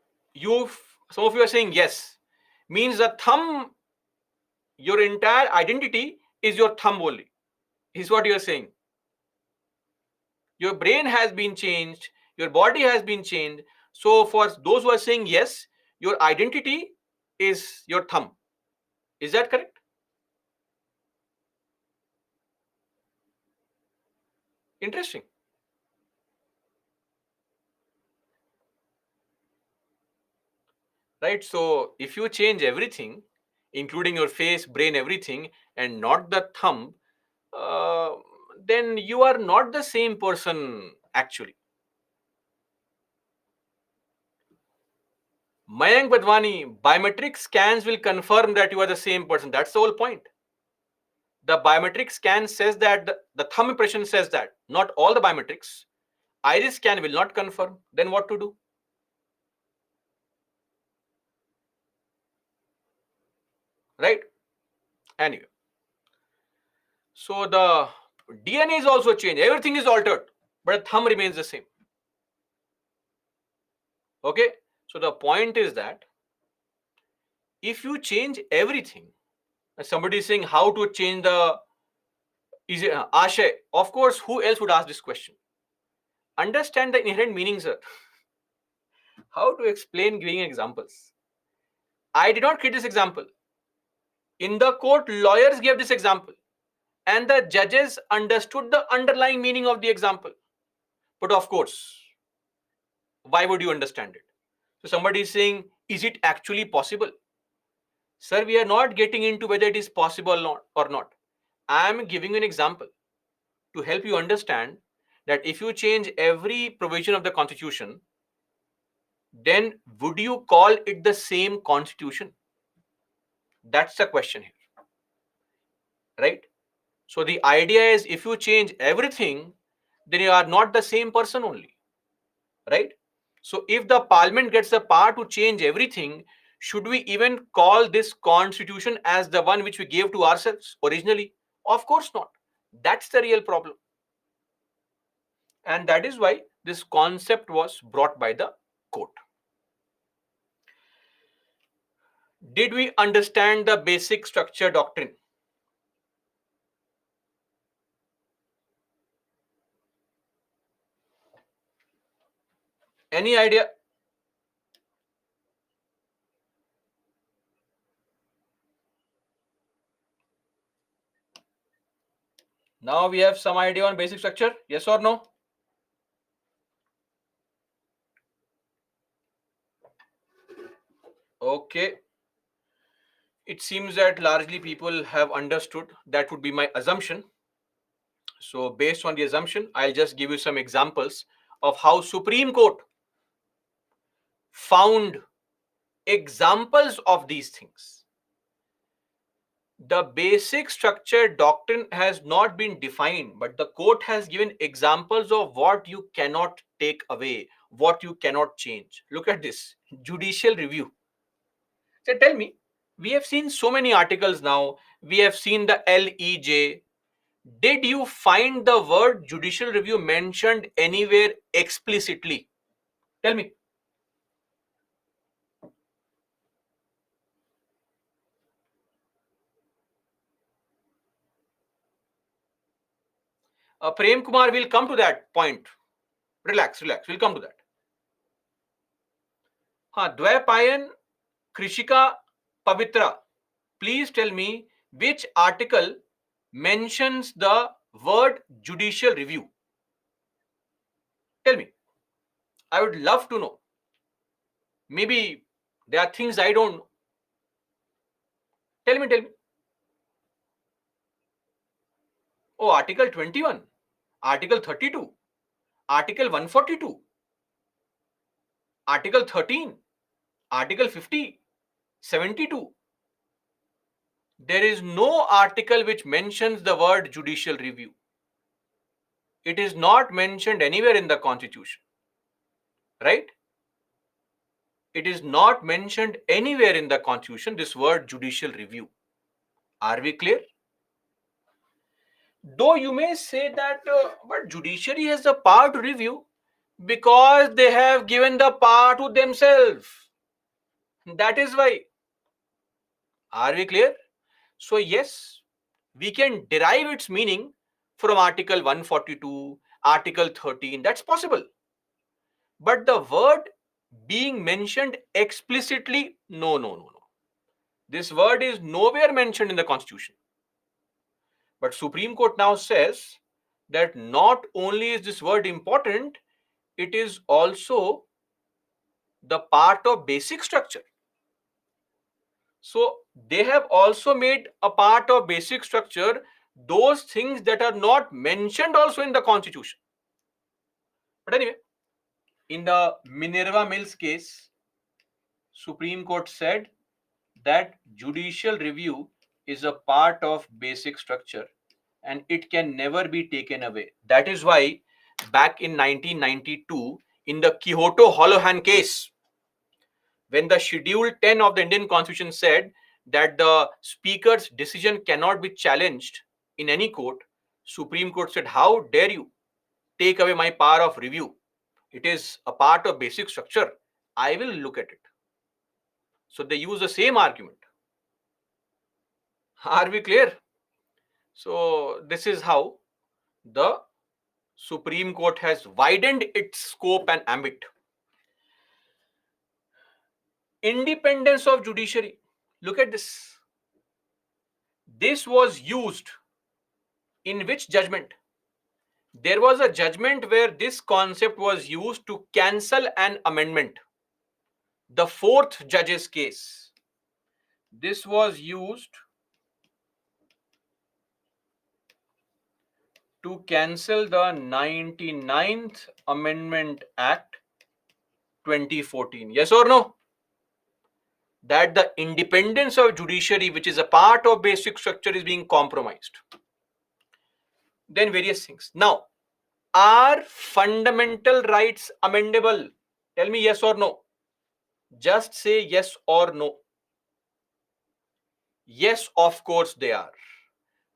some of you are saying yes. Means the thumb, your entire identity is your thumb only. Is what you are saying. Your brain has been changed, your body has been changed. So for those who are saying yes, your identity is your thumb. Is that correct? Interesting. right? So if you change everything, including your face, brain, everything, and not the thumb, uh, then you are not the same person actually. Mayank Badwani, biometric scans will confirm that you are the same person. That's the whole point. The biometric scan says that the thumb impression says that. Not all the biometrics. Iris scan will not confirm. Then what to do? Right? Anyway. So the DNA is also changed. Everything is altered, but the thumb remains the same. Okay? So the point is that if you change everything, somebody is saying how to change the is it Ashay? Of course, who else would ask this question? Understand the inherent meanings, sir. How to explain giving examples? I did not create this example. In the court, lawyers gave this example, and the judges understood the underlying meaning of the example. But of course, why would you understand it? So somebody is saying, is it actually possible? Sir, we are not getting into whether it is possible or not. I am giving you an example to help you understand that if you change every provision of the constitution, then would you call it the same constitution? That's the question here, right? So the idea is if you change everything, then you are not the same person only, right? So if the parliament gets the power to change everything, should we even call this constitution as the one which we gave to ourselves originally? Of course not. That's the real problem. And that is why this concept was brought by the court. Did we understand the basic structure doctrine? Any idea? Now we have some idea on basic structure, yes or no? Okay. It seems that largely people have understood. That would be my assumption. So based on the assumption, I'll just give you some examples of how Supreme Court found examples of these things. The basic structure doctrine has not been defined, but the court has given examples of what you cannot take away, what you cannot change. Look at this judicial review. So tell me, we have seen so many articles now. We have seen the LEJ. Did you find the word judicial review mentioned anywhere explicitly? Tell me. Prem Kumar will come to that point. Relax, relax. We'll come to that. Dvaipayan Krishika Pavitra. Please tell me which article mentions the word judicial review. Tell me. I would love to know. Maybe there are things I don't know. Tell me, tell me. Oh, Article 21, Article 32, Article 142, Article 13, Article 50, 72. There is no article which mentions the word judicial review. It is not mentioned anywhere in the Constitution, right? It is not mentioned anywhere in the Constitution, this word judicial review. Are we clear? Though you may say that, but judiciary has the power to review because they have given the power to themselves. That is why. Are we clear? So, yes, we can derive its meaning from Article 142, Article 13. That's possible. But the word being mentioned explicitly, no, no, no, no. This word is nowhere mentioned in the Constitution. But Supreme Court now says that not only is this word important, it is also the part of basic structure. So they have also made a part of basic structure those things that are not mentioned also in the constitution. But anyway, in the Minerva Mills case, Supreme Court said that judicial review is a part of basic structure and it can never be taken away. That is why back in 1992, in the Kyoto Holohan case, when the Schedule 10 of the Indian Constitution said that the Speaker's decision cannot be challenged in any court, Supreme Court said, how dare you take away my power of review? It is a part of basic structure. I will look at it. So they use the same argument. Are we clear? So this is how the Supreme Court has widened its scope and ambit. Independence of judiciary. Look at this. This was used in which judgment? There was a judgment where this concept was used to cancel an amendment. The fourth judge's case. This was used to cancel the 99th Amendment Act 2014. Yes or no? That the independence of judiciary, which is a part of basic structure, is being compromised. Then various things. Now, are fundamental rights amendable? Tell me yes or no. Just say yes or no. Yes, of course they are.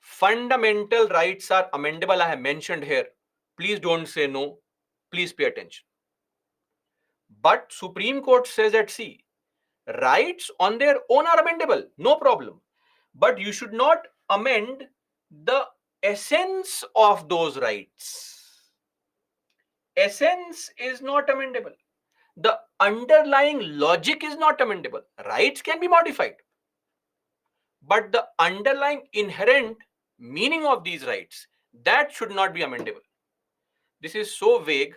Fundamental rights are amendable. I have mentioned here. Please don't say no. Please pay attention. But Supreme Court says that, see, rights on their own are amendable. No problem. But you should not amend the essence of those rights. Essence is not amendable. The underlying logic is not amendable. Rights can be modified. But the underlying inherent meaning of these rights, that should not be amendable. This is so vague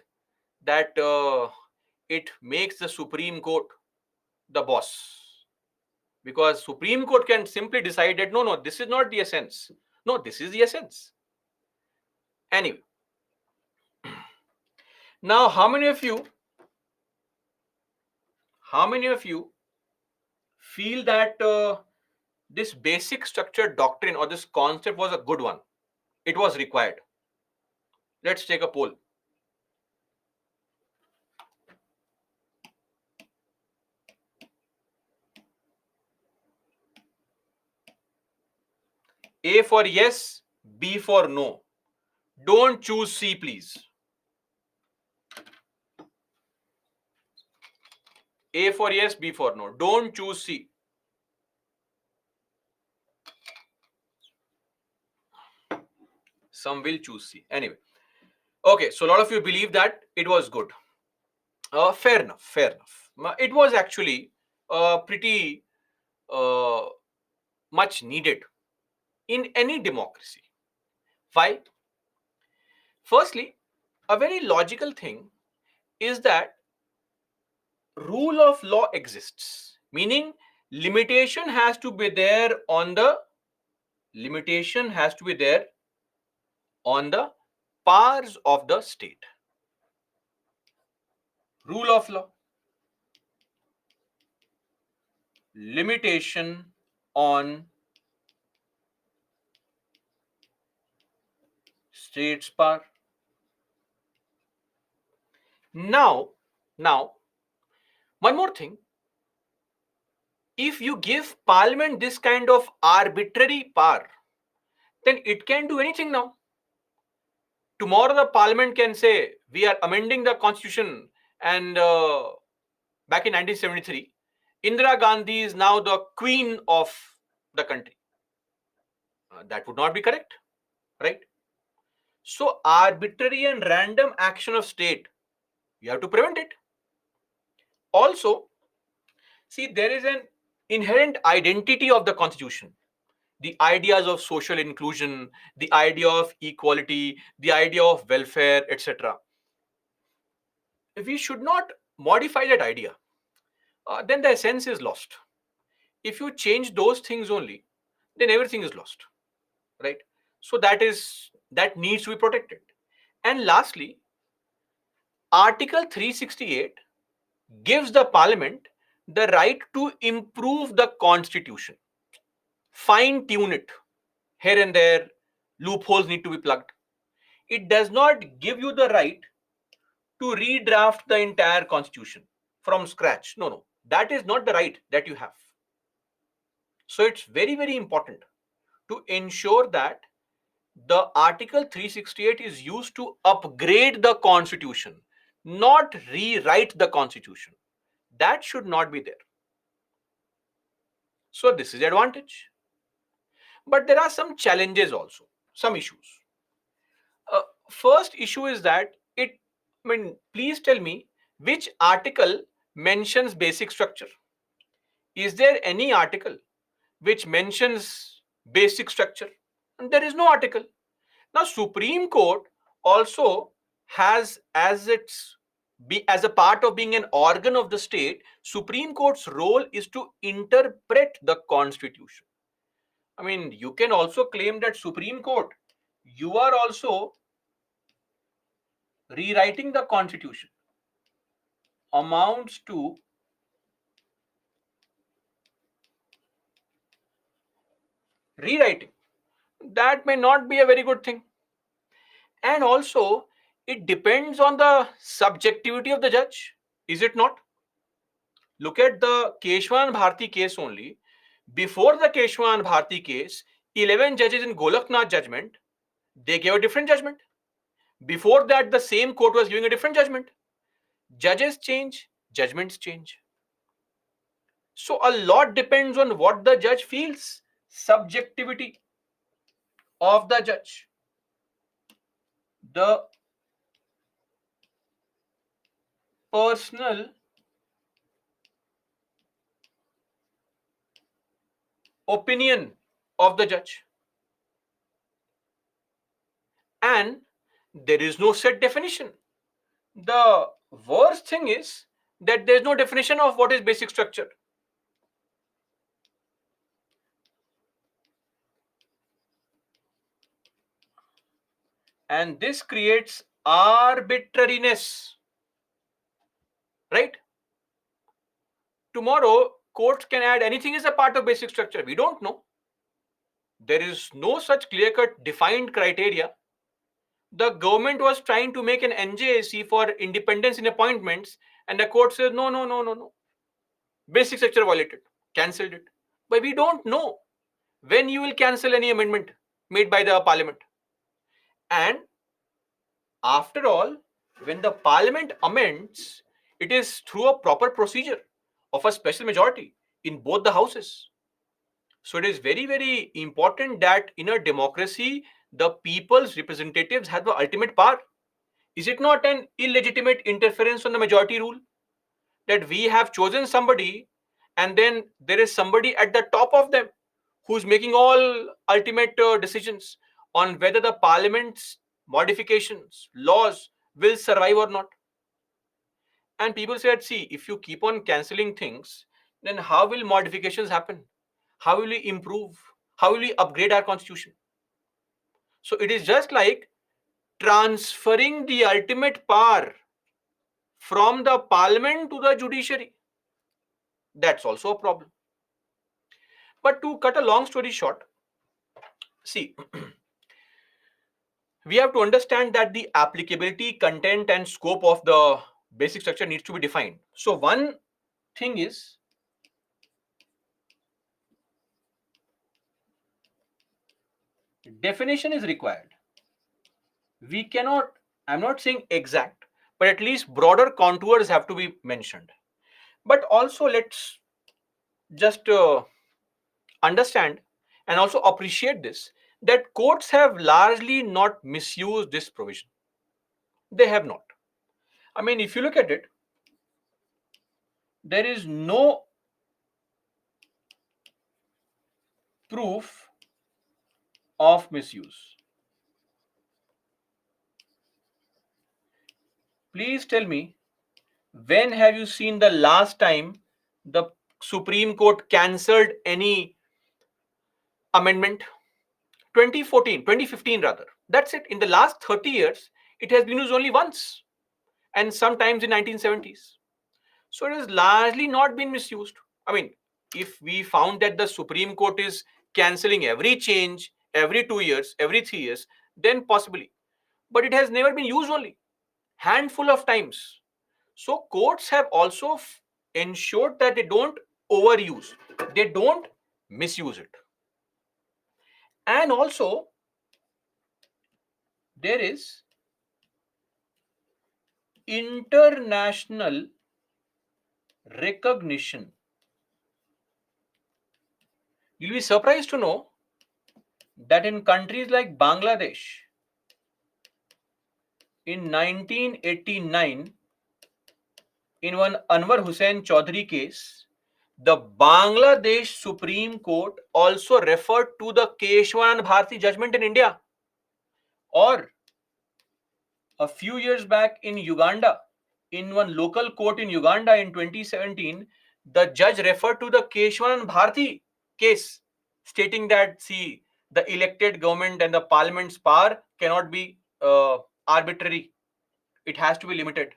that it makes the Supreme Court the boss. Because Supreme Court can simply decide that no, this is not the essence. No, this is the essence. Anyway, now how many of you feel that this basic structure doctrine or this concept was a good one? It was required. Let's take a poll. A for yes, B for no. Don't choose C, please. A for yes, B for no. Don't choose C. Some will choose C. Anyway. Okay, so a lot of you believe that it was good. Fair enough, fair enough. It was actually pretty much needed in any democracy. Why? Firstly, a very logical thing is that rule of law exists, meaning limitation has to be there on the powers of the state. Rule of law, limitation on state's power. Now, one more thing. If you give parliament this kind of arbitrary power, then it can do anything now. Tomorrow the parliament can say, we are amending the constitution, and back in 1973, Indira Gandhi is now the queen of the country. That would not be correct, right? So arbitrary and random action of state, you have to prevent it. Also, see, there is an inherent identity of the constitution. The ideas of social inclusion, the idea of equality, the idea of welfare, etc. We should not modify that idea. Then the essence is lost. If you change those things only, then everything is lost, right? So that needs to be protected. And lastly, Article 368 gives the parliament the right to improve the constitution, fine tune it. Here and there, loopholes need to be plugged. It does not give you the right to redraft the entire constitution from scratch. No, no, that is not the right that you have. So it's very, very important to ensure that the Article 368 is used to upgrade the constitution, not rewrite the constitution. That should not be there. So this is the advantage. But there are some challenges also, some issues. First issue is that please tell me which article mentions basic structure. Is there any article which mentions basic structure? And there is no article. Now, Supreme Court also has as a part of being an organ of the state, Supreme Court's role is to interpret the constitution. You can also claim that Supreme Court, you are also rewriting the constitution, amounts to rewriting. That may not be a very good thing. And also, it depends on the subjectivity of the judge, is it not? Look at the Keshwan Bharti case only. Before the Keshwan Bharti case, 11 judges in Golaknath judgment, they gave a different judgment. Before that, the same court was giving a different judgment. Judges change, judgments change. So a lot depends on what the judge feels, subjectivity of the judge, the personal opinion of the judge. And there is no set definition. The worst thing is that there is no definition of what is basic structure. And this creates arbitrariness, right? Tomorrow, courts can add anything as a part of basic structure. We don't know. There is no such clear-cut defined criteria. The government was trying to make an NJAC for independence in appointments, and the court says, no, no, no, no, no. Basic structure violated, cancelled it. But we don't know when you will cancel any amendment made by the parliament. And after all, when the parliament amends, it is through a proper procedure of a special majority in both the houses. So it is very, very important that in a democracy, the people's representatives have the ultimate power. Is it not an illegitimate interference on the majority rule that we have chosen somebody and then there is somebody at the top of them who's making all ultimate decisions on whether the parliament's modifications, laws will survive or not? And people said, see, if you keep on canceling things, then how will modifications happen? How will we improve? How will we upgrade our constitution? So it is just like transferring the ultimate power from the parliament to the judiciary. That's also a problem. But to cut a long story short, see, we have to understand that the applicability, content, and scope of the basic structure needs to be defined. So, one thing is definition is required. We cannot, I'm not saying exact, but at least broader contours have to be mentioned. But also, let's just understand and also appreciate this, that courts have largely not misused this provision. They have not. If you look at it, there is no proof of misuse. Please tell me, when have you seen the last time the Supreme Court cancelled any amendment? 2014, 2015 rather. That's it. In the last 30 years, it has been used only once, and sometimes in 1970s. So it has largely not been misused. I mean, if we found that the Supreme Court is cancelling every change every 2 years, every 3 years, then possibly. But it has never been used only. Handful of times. So courts have also ensured that they don't overuse, they don't misuse it. And also, there is international recognition. You'll be surprised to know that in countries like Bangladesh, in 1989, in one Anwar Hussain Chaudhary case, the Bangladesh Supreme Court also referred to the Keshwanand Bharati judgment in India. Or a few years back in Uganda, in one local court in Uganda in 2017, the judge referred to the Keshwanand Bharati case, stating that, see, the elected government and the parliament's power cannot be arbitrary. It has to be limited.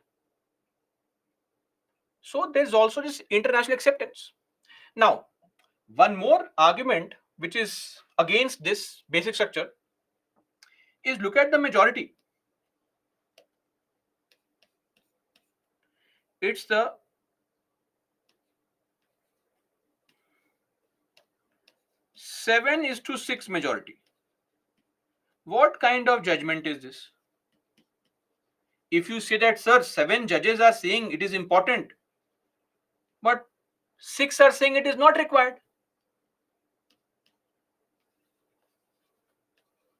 So there's also this international acceptance. Now, one more argument which is against this basic structure is, look at the majority. It's the 7:6 majority. What kind of judgment is this? If you say that, sir, 7 judges are saying it is important, but 6 are saying it is not required.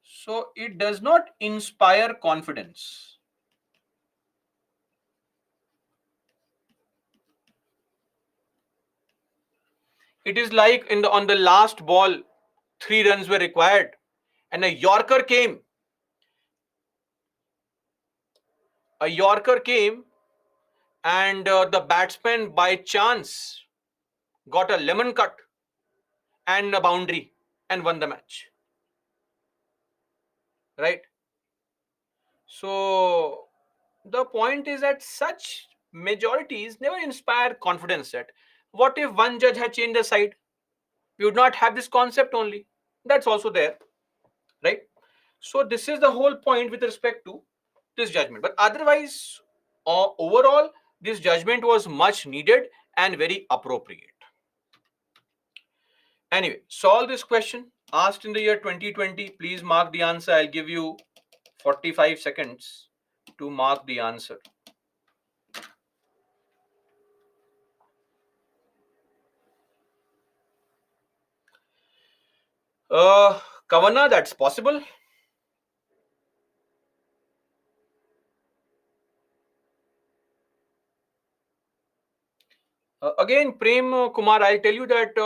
So it does not inspire confidence. It is like on the last ball, 3 runs were required, and a Yorker came. And the batsman by chance got a lemon cut and a boundary and won the match. Right? So the point is that such majorities never inspire confidence. That what if one judge had changed the side? We would not have this concept only. That's also there. Right? So this is the whole point with respect to this judgment. But otherwise, overall, this judgment was much needed and very appropriate. Anyway, solve this question asked in the year 2020. Please mark the answer. I'll give you 45 seconds to mark the answer. Kavanna, that's possible. Again, Prem Kumar, I'll tell you that.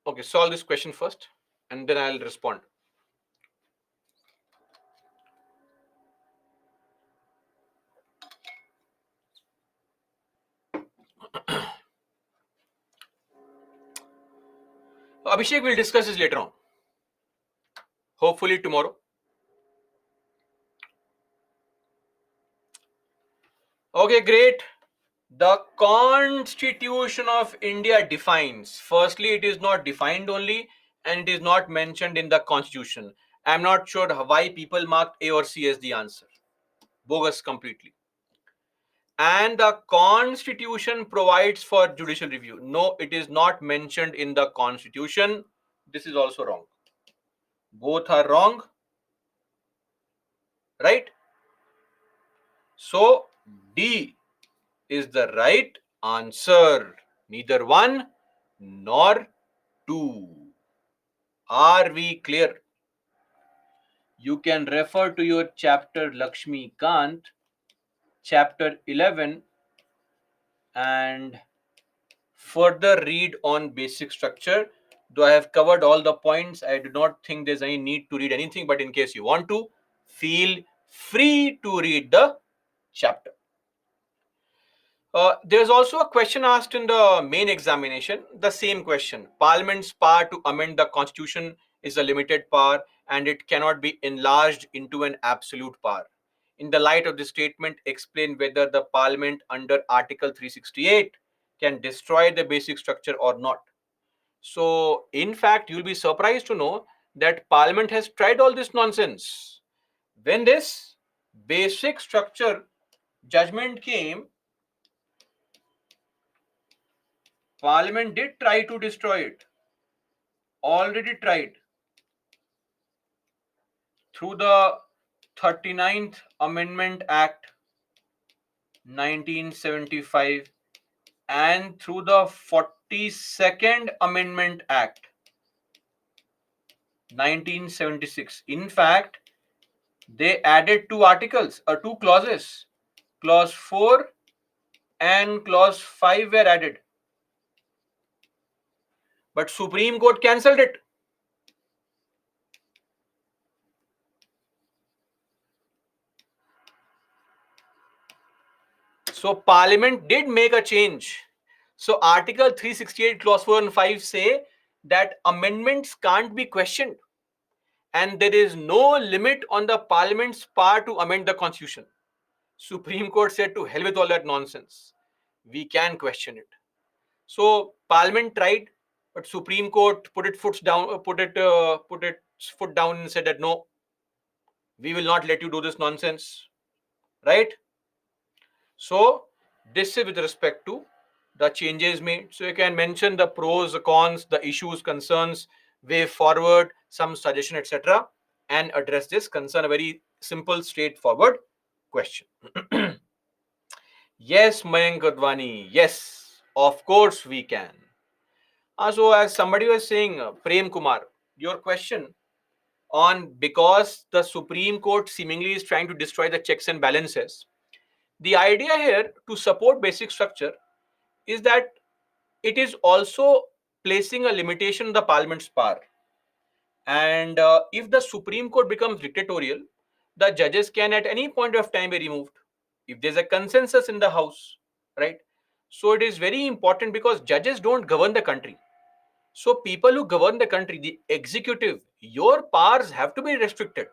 Okay, solve this question first, and then I'll respond. Abhishek will discuss this later on. Hopefully tomorrow. Okay, great. The Constitution of India defines. Firstly, it is not defined only, and it is not mentioned in the Constitution. I'm not sure why people marked A or C as the answer. Bogus completely. And the Constitution provides for judicial review. No, it is not mentioned in the Constitution. This is also wrong. Both are wrong. Right? So, D is the right answer. Neither 1 nor 2. Are we clear? You can refer to your chapter Lakshmi Kant, chapter 11, and further read on basic structure. Though I have covered all the points, I do not think there's any need to read anything, but in case you want to, feel free to read the chapter. There's also a question asked in the main examination, the same question. Parliament's power to amend the constitution is a limited power and it cannot be enlarged into an absolute power. In the light of this statement, explain whether the parliament under Article 368 can destroy the basic structure or not. So, in fact, you'll be surprised to know that parliament has tried all this nonsense. When this basic structure judgment came, Parliament did try to destroy it, already tried through the 39th Amendment Act 1975 and through the 42nd Amendment Act 1976. In fact, they added two articles or two clauses. Clause 4 and clause 5 were added. But Supreme Court cancelled it. So Parliament did make a change. So Article 368 clause 4 and 5 say that amendments can't be questioned and there is no limit on the Parliament's power to amend the constitution. Supreme Court said to hell with all that nonsense. We can question it. So Parliament tried, but Supreme Court put its foot down, put its foot down and said that no, we will not let you do this nonsense, right? So this is with respect to the changes made. So you can mention the pros, the cons, the issues, concerns, way forward, some suggestion, etc., and address this concern. A very simple, straightforward question. Yes, Mayank Advani. Yes, of course we can. So as somebody was saying, Prem Kumar, your question on because the Supreme Court seemingly is trying to destroy the checks and balances. The idea here to support basic structure is that it is also placing a limitation on the parliament's power. And if the Supreme Court becomes dictatorial, the judges can at any point of time be removed if there's a consensus in the house, right? So it is very important because judges don't govern the country. So people who govern the country, the executive, your powers have to be restricted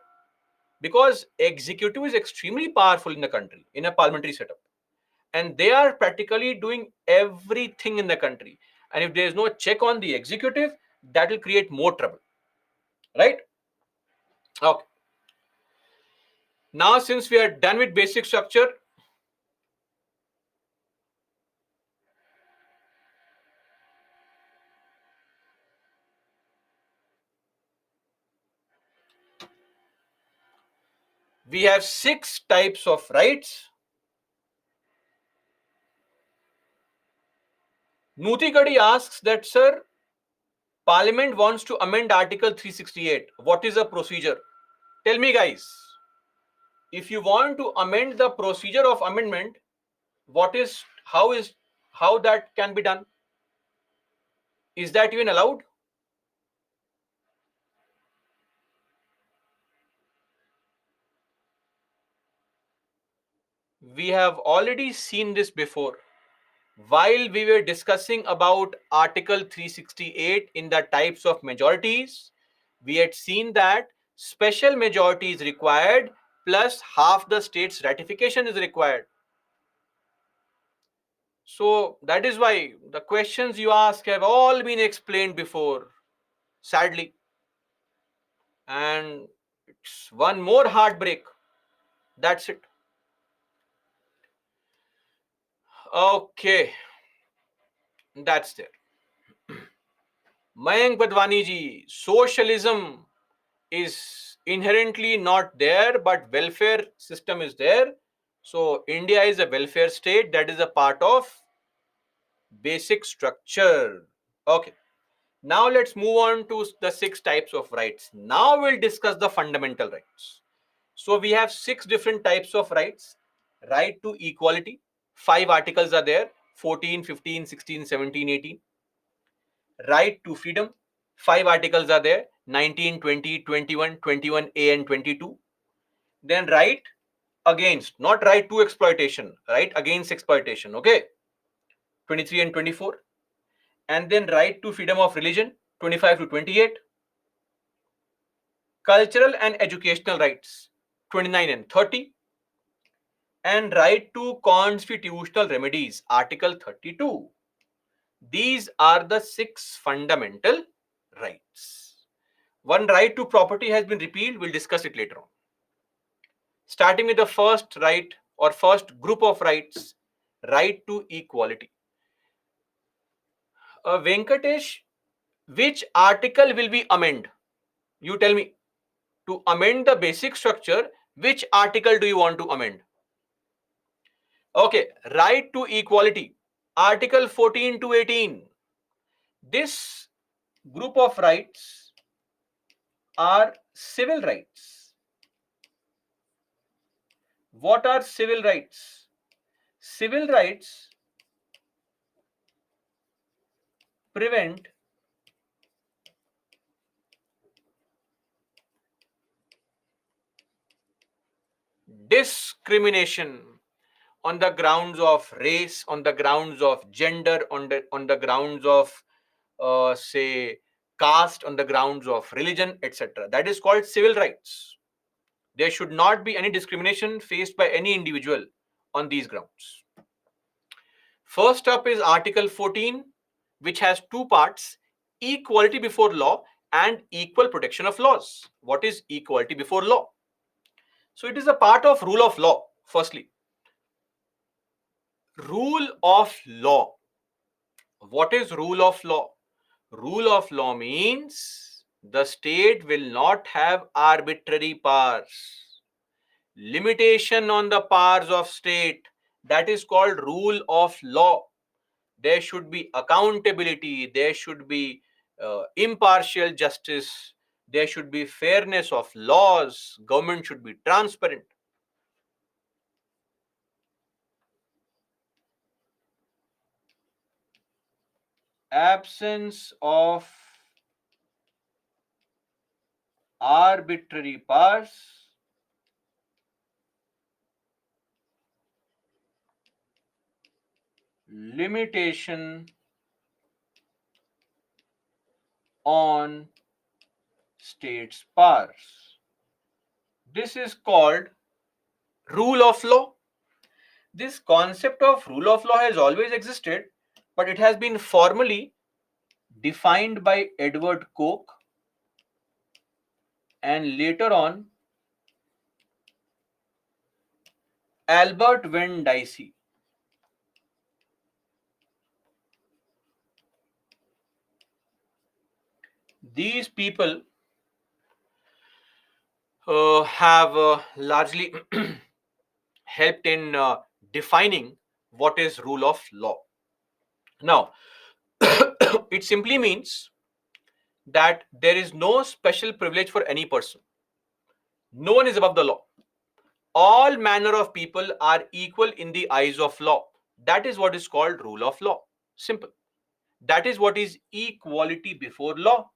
because executive is extremely powerful in the country in a parliamentary setup, and they are practically doing everything in the country. And if there is no check on the executive, that will create more trouble, right? Okay. Now, since we are done with basic structure, we have 6 types of rights. Nutikadi asks that, sir, Parliament wants to amend Article 368. What is the procedure? Tell me, guys. If you want to amend the procedure of amendment, what is how that can be done? Is that even allowed? We have already seen this before. While we were discussing about Article 368 in the types of majorities, we had seen that special majority is required plus half the state's ratification is required. So that is why the questions you ask have all been explained before, sadly. And it's one more heartbreak. That's it. Okay, that's there. Mayank Badwani ji, socialism is inherently not there, but welfare system is there. So India is a welfare state that is a part of basic structure. Okay. Now let's move on to the 6 types of rights. Now we'll discuss the fundamental rights. So we have 6 different types of rights. Right to equality. 5 articles are there. 14, 15, 16, 17, 18. Right to freedom. 5 articles are there. 19, 20, 21, 21A and 22. Then right against, not right to exploitation, right against exploitation. Okay. 23 and 24. And then right to freedom of religion, 25 to 28. Cultural and educational rights, 29 and 30. And right to constitutional remedies, Article 32. These are the 6 fundamental rights. One right to property has been repealed. We'll discuss it later on. Starting with the first right or first group of rights, right to equality. Venkatesh, which article will be amended? You tell me. To amend the basic structure, which article do you want to amend? Okay, right to equality. Article 14 to 18. This group of rights are civil rights. What are civil rights? Civil rights prevent discrimination on the grounds of race, on the grounds of gender, on the grounds of say caste, on the grounds of religion, etc. That is called civil rights. There should not be any discrimination faced by any individual on these grounds. First up is Article 14, which has two parts: equality before law and equal protection of laws. What is equality before law? So it is a part of rule of law. Firstly, rule of law. What is rule of law? Rule of law means the state will not have arbitrary powers. Limitation on the powers of state. That is called rule of law. There should be accountability. There should be impartial justice. There should be fairness of laws. Government should be transparent. Absence of arbitrary powers limitation on states' powers. This is called rule of law. This concept of rule of law has always existed, but it has been formally defined by Edward Coke and later on Albert Venn Dicey. These people have largely helped in defining what is rule of law. Now, it simply means that there is no special privilege for any person. No one is above the law. All manner of people are equal in the eyes of law. That is what is called rule of law. Simple. That is what is equality before law.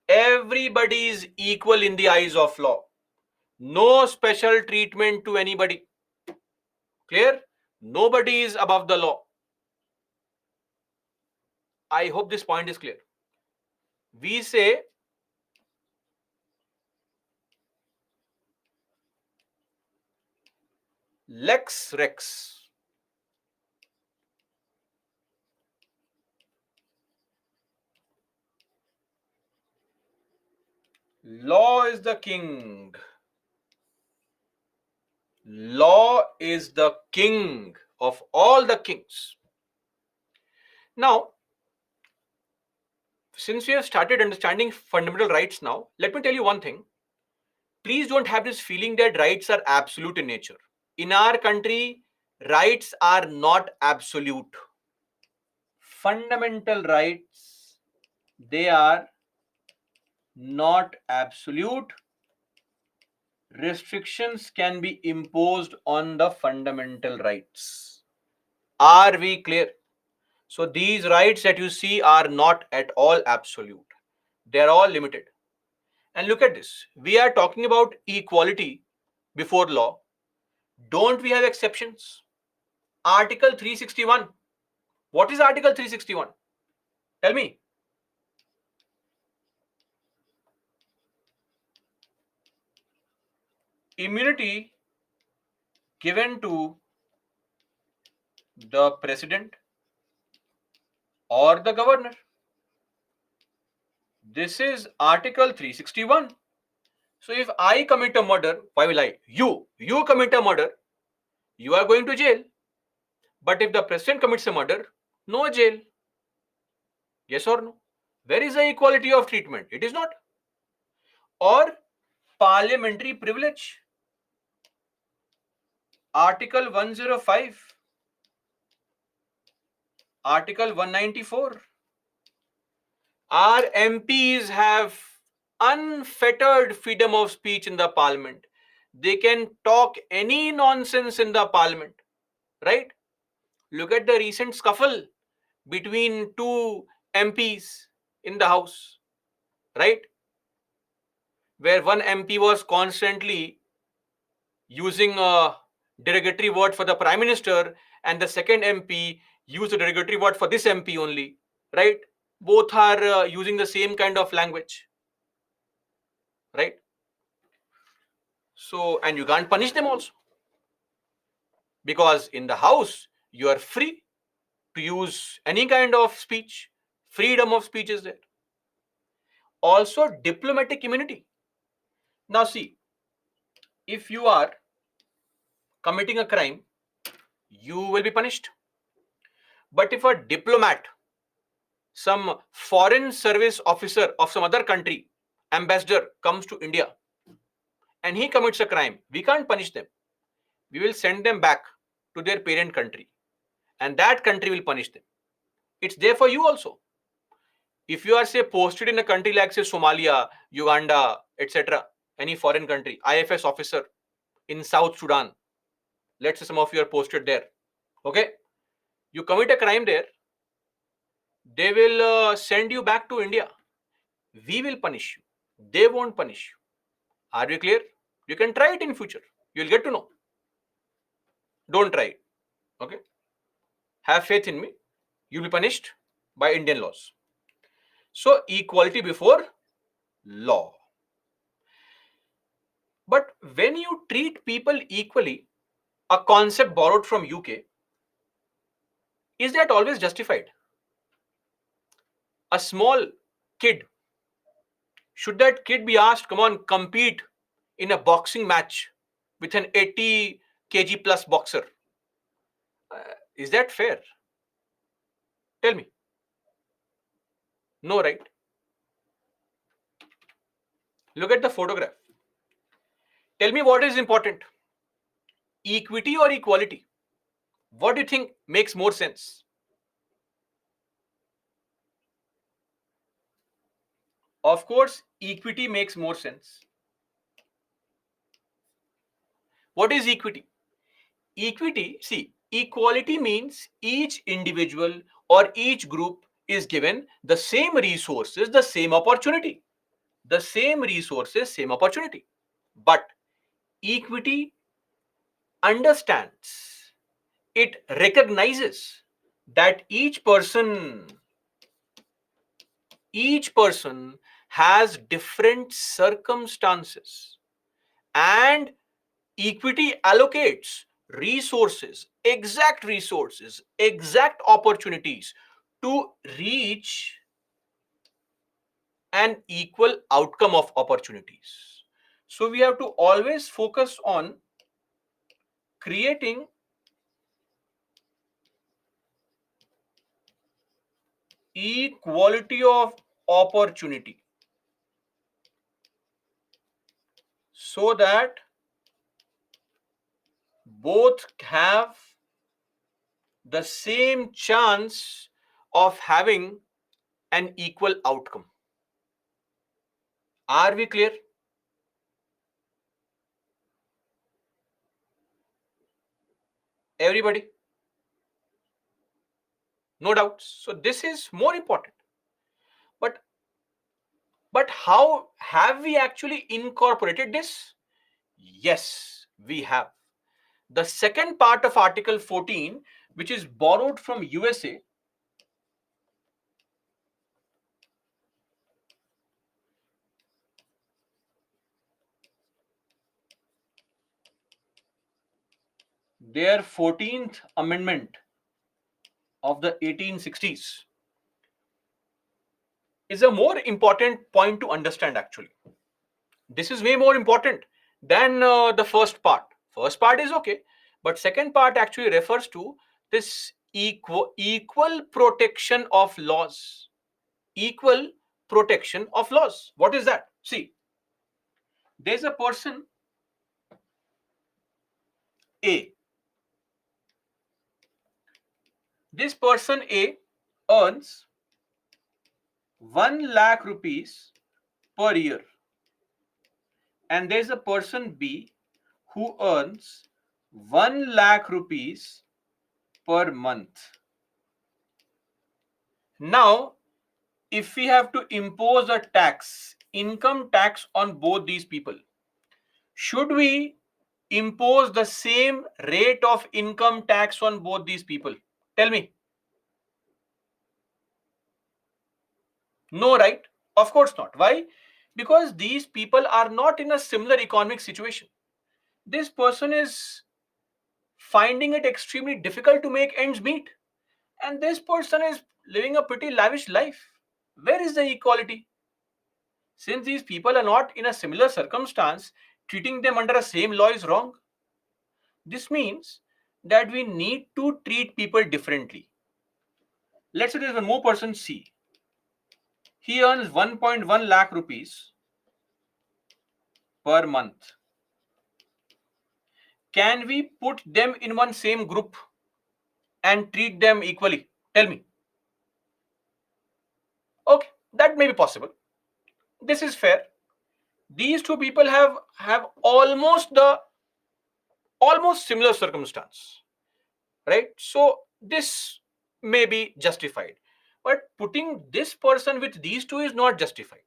Everybody is equal in the eyes of law. No special treatment to anybody. Clear? Nobody is above the law. I hope this point is clear. We say lex rex. Law is the king. Law is the king of all the kings. Now, since we have started understanding fundamental rights now, let me tell you one thing. Please don't have this feeling that rights are absolute in nature. In our country, rights are not absolute. Fundamental rights, they are not absolute. Restrictions can be imposed on the fundamental rights. Are we clear? So these rights that you see are not at all absolute. They're all limited. And look at this. We are talking about equality before law. Don't we have exceptions? Article 361. What is Article 361? Tell me. Immunity given to the president or the governor. This is Article 361. So if I commit a murder, why will I? You commit a murder, you are going to jail. But if the president commits a murder, no jail. Yes or no? Where is the equality of treatment? It is not. Or parliamentary privilege. Article 105, Article 194. Our MPs have unfettered freedom of speech in the parliament. They can talk any nonsense in the parliament, right? Look at the recent scuffle between two MPs in the house, right? Where one MP was constantly using a derogatory word for the prime minister, and the second MP used a derogatory word for this MP only, right? Both are using the same kind of language, right? So, and you can't punish them also, because in the house you are free to use any kind of speech. Freedom of speech is there. Also, diplomatic immunity. Now, see, if you are committing a crime, you will be punished. But if a diplomat, some foreign service officer of some other country, ambassador, comes to India and he commits a crime, we can't punish them. We will send them back to their parent country, and that country will punish them. It's there for you also. If you are, say, posted in a country like, say, Somalia, Uganda, etc., any foreign country, IFS officer in South Sudan, let's say some of you are posted there, okay? You commit a crime there, they will send you back to India. We will punish you. They won't punish you. Are we clear? You can try it in future. You'll get to know. Don't try it. Okay? Have faith in me. You'll be punished by Indian laws. So, equality before law. But when you treat people equally, a concept borrowed from UK, is that always justified? A small kid, should that kid be asked, come on, compete in a boxing match with an 80 kg plus boxer? Is that fair? Tell me. No, right? Look at the photograph. Tell me what is important, equity or equality? What do you think makes more sense? Of course, equity makes more sense. What is equity? Equity, see, equality means each individual or each group is given the same resources, the same opportunity. The same resources, same opportunity. But equity understands, it recognizes that each person has different circumstances, and equity allocates resources, exact opportunities to reach an equal outcome of opportunities. So we have to always focus on creating equality of opportunity so that both have the same chance of having an equal outcome. Are we clear? Everybody? No doubts. So this is more important. But how have we actually incorporated this? Yes, we have. The second part of Article 14 which is borrowed from USA, their 14th Amendment of the 1860s, is a more important point to understand actually. This is way more important than the first part. First part is okay, but second part actually refers to this equal protection of laws. Equal protection of laws. What is that? See, there's a person A. This person A earns 1 lakh rupees per year, and there's a person B who earns 1 lakh rupees per month. Now, if we have to impose a tax, income tax on both these people, should we impose the same rate of income tax on both these people? Tell me. No, right? Of course not. Why? Because these people are not in a similar economic situation. This person is finding it extremely difficult to make ends meet, and this person is living a pretty lavish life. Where is the equality? Since these people are not in a similar circumstance, treating them under the same law is wrong. This means that we need to treat people differently. Let's say there's one more person C. He earns 1.1 lakh rupees per month. Can we put them in one same group and treat them equally? Tell me. Okay, that may be possible. This is fair. These two people have almost similar circumstance, right? So this may be justified, but putting this person with these two is not justified.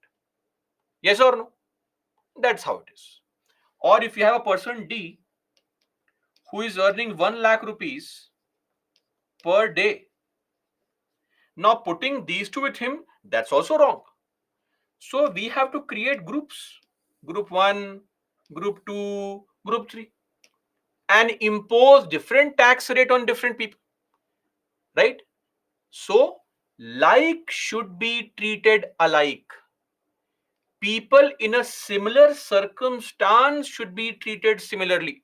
Yes or no? That's how it is. Or if you have a person D who is earning 1 lakh rupees per day, now putting these two with him, that's also wrong. So we have to create groups, group 1, group 2, group 3, and impose different tax rate on different people, right? So like should be treated alike. People in a similar circumstance should be treated similarly.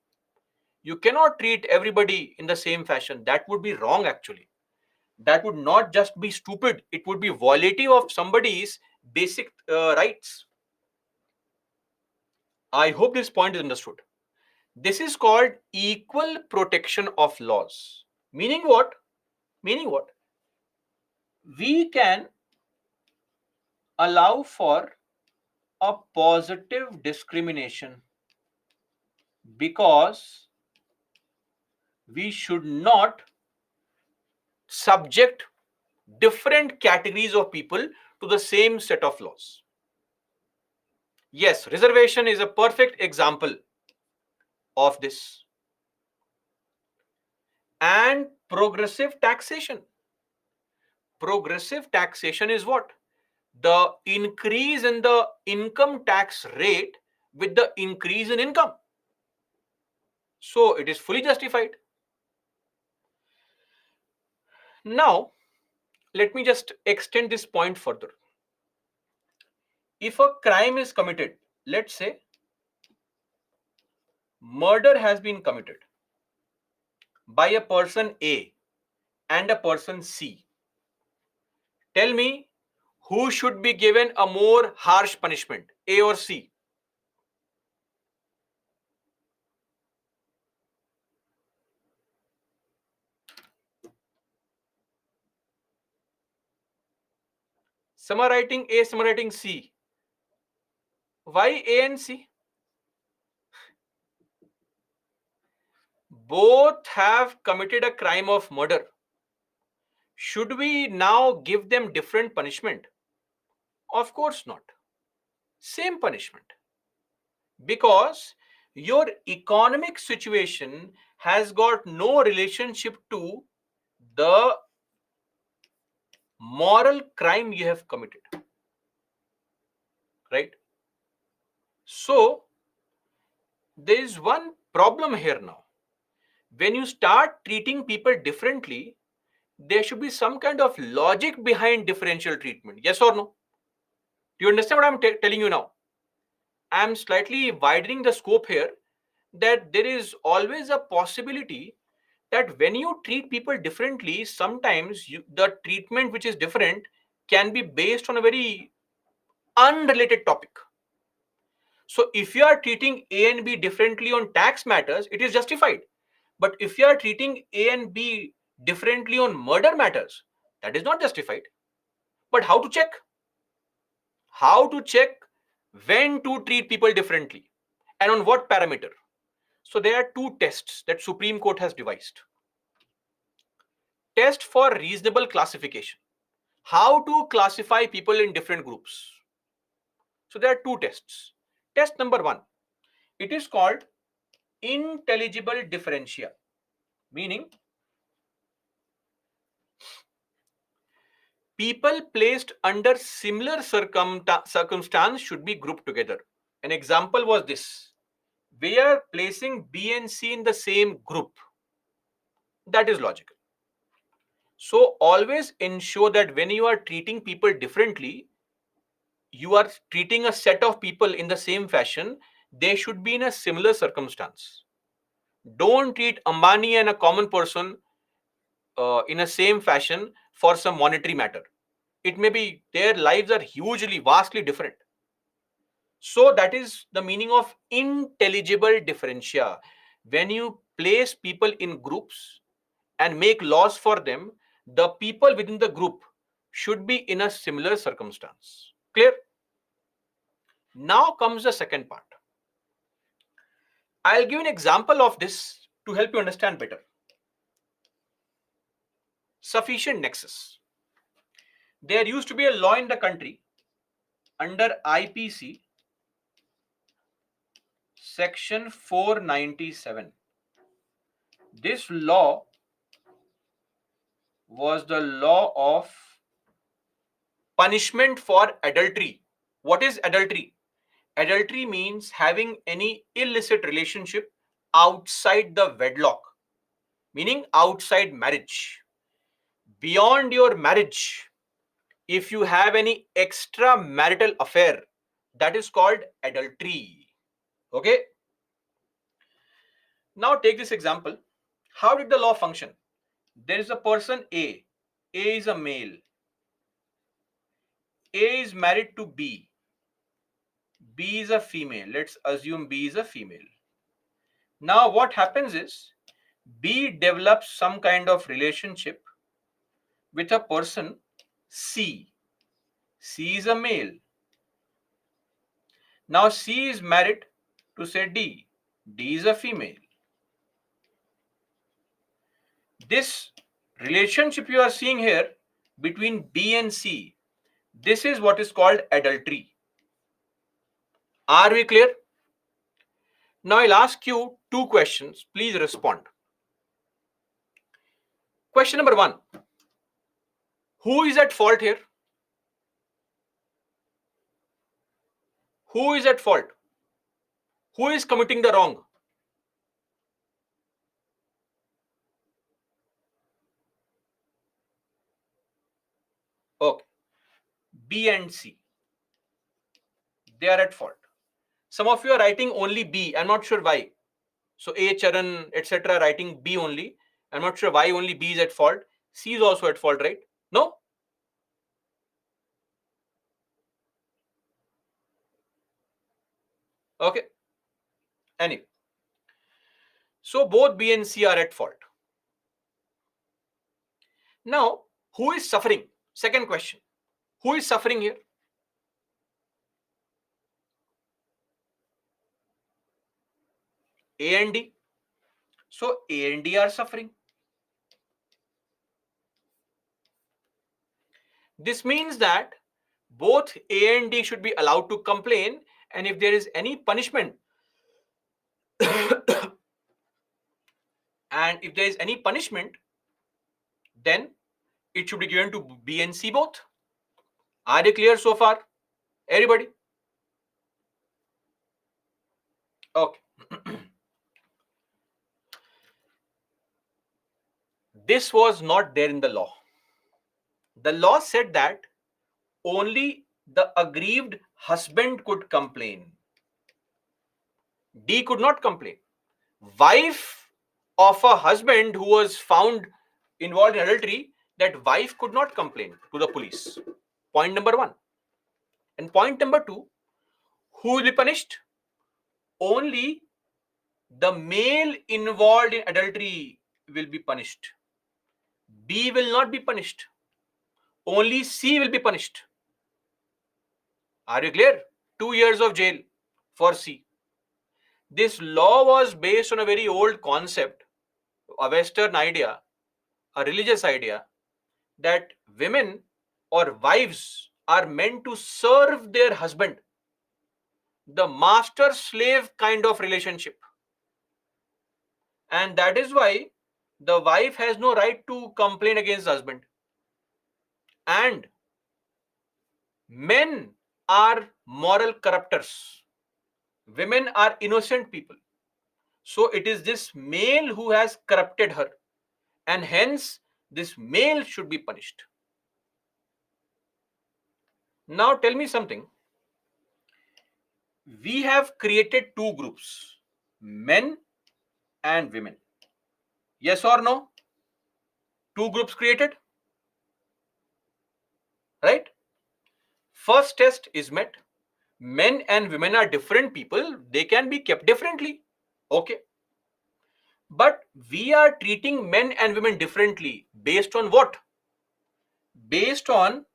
You cannot treat everybody in the same fashion. That would be wrong actually. That would not just be stupid, it would be violative of somebody's basic rights. I hope this point is understood. This is called equal protection of laws. Meaning what? Meaning what? We can allow for a positive discrimination because we should not subject different categories of people to the same set of laws. Yes, reservation is a perfect example of this. And progressive taxation. Progressive taxation is what? The increase in the income tax rate with the increase in income. So it is fully justified. Now, let me just extend this point further. If a crime is committed, let's say murder has been committed by a person A and a person C, tell me who should be given a more harsh punishment, A or C? Some are writing A, some are writing C. Why A and C? Both have committed a crime of murder. Should we now give them different punishment? Of course not. Same punishment. Because your economic situation has got no relationship to the moral crime you have committed, right? So there is one problem here now. When you start treating people differently, there should be some kind of logic behind differential treatment. Yes or no? Do you understand what I'm telling you now? I'm slightly widening the scope here, that there is always a possibility that when you treat people differently, sometimes the treatment which is different can be based on a very unrelated topic. So if you are treating A and B differently on tax matters, it is justified. But if you are treating A and B differently on murder matters, that is not justified. But how to check? How to check when to treat people differently and on what parameter? So there are two tests that Supreme Court has devised. Test for reasonable classification. How to classify people in different groups. So there are two tests. Test number one, it is called intelligible differentia, meaning people placed under similar circumstance should be grouped together. An example was this: we are placing B and C in the same group. That is logical. So always ensure that when you are treating people differently, you are treating a set of people in the same fashion. They should be in a similar circumstance. Don't treat Ambani and a common person in a same fashion for some monetary matter. It may be their lives are hugely, vastly different. So that is the meaning of intelligible differentia. When you place people in groups and make laws for them, the people within the group should be in a similar circumstance. Clear? Now comes the second part. I'll give an example of this to help you understand better. Sufficient nexus. There used to be a law in the country under IPC section 497. This law was the law of punishment for adultery. What is adultery? Adultery means having any illicit relationship outside the wedlock, meaning outside marriage. Beyond your marriage, if you have any extramarital affair, that is called adultery. Okay? Now take this example. How did the law function? There is a person A. A is a male. A is married to B. B is a female. Let's assume B is a female. Now what happens is B develops some kind of relationship with a person C. C is a male. Now C is married to say D. D is a female. This relationship you are seeing here between B and C, this is what is called adultery. Are we clear? Now I'll ask you two questions. Please respond. Question number one. Who is at fault here? Who is at fault? Who is committing the wrong? Okay. B and C. They are at fault. Some of you are writing only B. I'm not sure why. So A, Charan, etc. writing B only. I'm not sure why only B is at fault. C is also at fault, right? No? Okay. Anyway. So both B and C are at fault. Now, who is suffering? Second question. Who is suffering here? A and D. So A and D are suffering. This means that both A and D should be allowed to complain, and if there is any punishment, and if there is any punishment, then it should be given to B and C both. Are you clear so far? Everybody? Okay. This was not there in the law. The law said that only the aggrieved husband could complain. D could not complain. Wife of a husband who was found involved in adultery, that wife could not complain to the police. Point number one. And point number two, who will be punished? Only the male involved in adultery will be punished. B will not be punished. Only C will be punished. Are you clear? 2 years of jail for C. This law was based on a very old concept, a Western idea, a religious idea, that women or wives are meant to serve their husband, the master slave kind of relationship. And that is why the wife has no right to complain against the husband. And men are moral corruptors, women are innocent people. So it is this male who has corrupted her, and hence this male should be punished. Now tell me something. We have created two groups, men and women. Yes or no? Two groups created, right? First test is met. Men and women are different people, they can be kept differently. Okay. But we are treating men and women differently based on what? Based on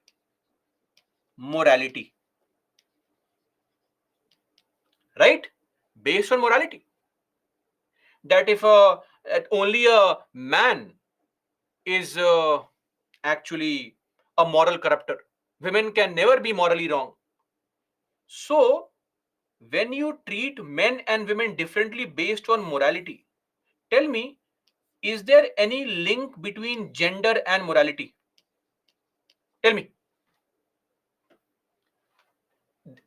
morality. Right? Based on morality. That if only a man is actually a moral corrupter, women can never be morally wrong. So, when you treat men and women differently based on morality, tell me, is there any link between gender and morality? Tell me,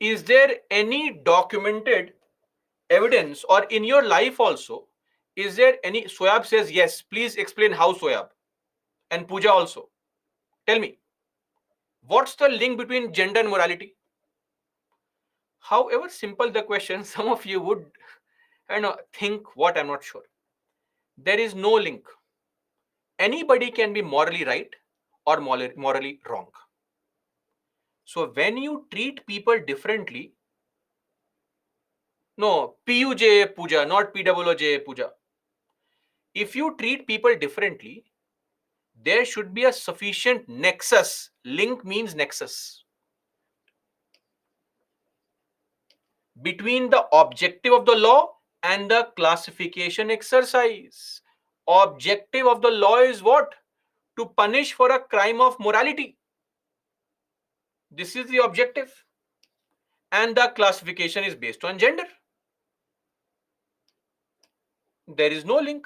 is there any documented evidence, or in your life also, is there any? Soyab says yes. Please explain how, Soyab. And Pooja also. Tell me, what's the link between gender and morality? However simple the question, some of you would think what, I'm not sure. There is no link. Anybody can be morally right or morally wrong. So when you treat people differently, no, PUJ Pooja, not PWJ Pooja. If you treat people differently, there should be a sufficient nexus. Link means nexus. Between the objective of the law and the classification exercise. Objective of the law is what? To punish for a crime of morality. This is the objective. And the classification is based on gender. There is no link.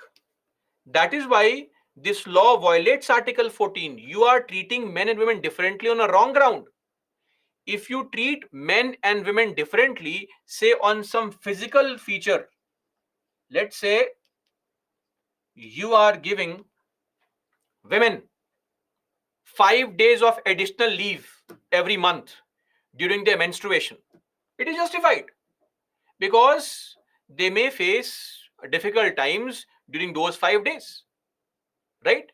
That is why this law violates Article 14. You are treating men and women differently on a wrong ground. If you treat men and women differently, say on some physical feature, let's say you are giving women 5 days of additional leave every month during their menstruation, it is justified because they may face difficult times during those 5 days, right?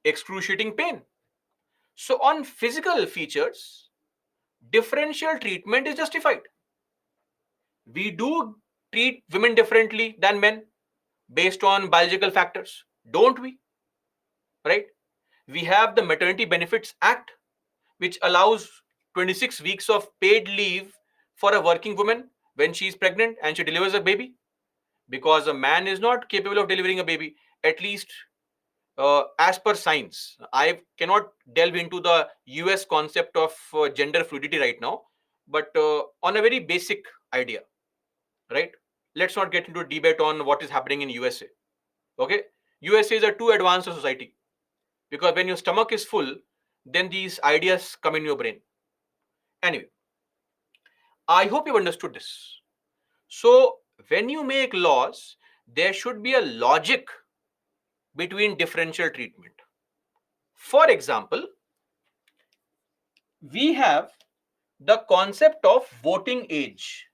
Excruciating pain. So, on physical features, differential treatment is justified. We do treat women differently than men based on biological factors, don't we? Right? We have the Maternity Benefits Act, which allows 26 weeks of paid leave for a working woman when she is pregnant and she delivers a baby, because a man is not capable of delivering a baby, at least as per science. I cannot delve into the US concept of gender fluidity right now, but on a very basic idea, right? Let's not get into a debate on what is happening in USA. Okay, USA is a too advanced society. because when your stomach is full, then these ideas come in your brain. Anyway, I hope you've understood this. So, when you make laws, there should be a logic between differential treatment. For example, we have the concept of voting age.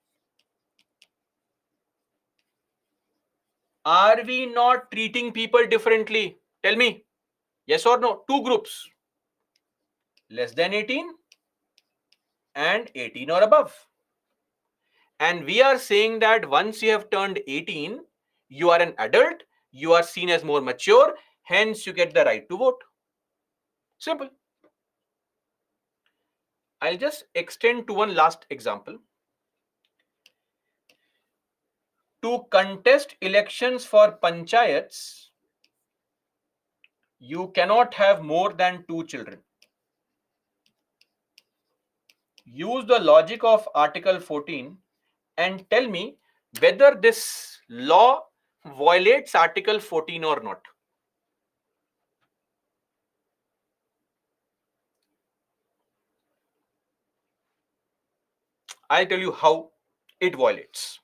Are we not treating people differently? Tell me, yes or no? Two groups, less than 18 and 18 or above. And we are saying that once you have turned 18, you are an adult, you are seen as more mature, hence you get the right to vote. Simple. I'll just extend to one last example. To contest elections for panchayats, you cannot have more than 2 children. Use the logic of Article 14 and tell me whether this law violates Article 14 or not. I'll tell you how it violates.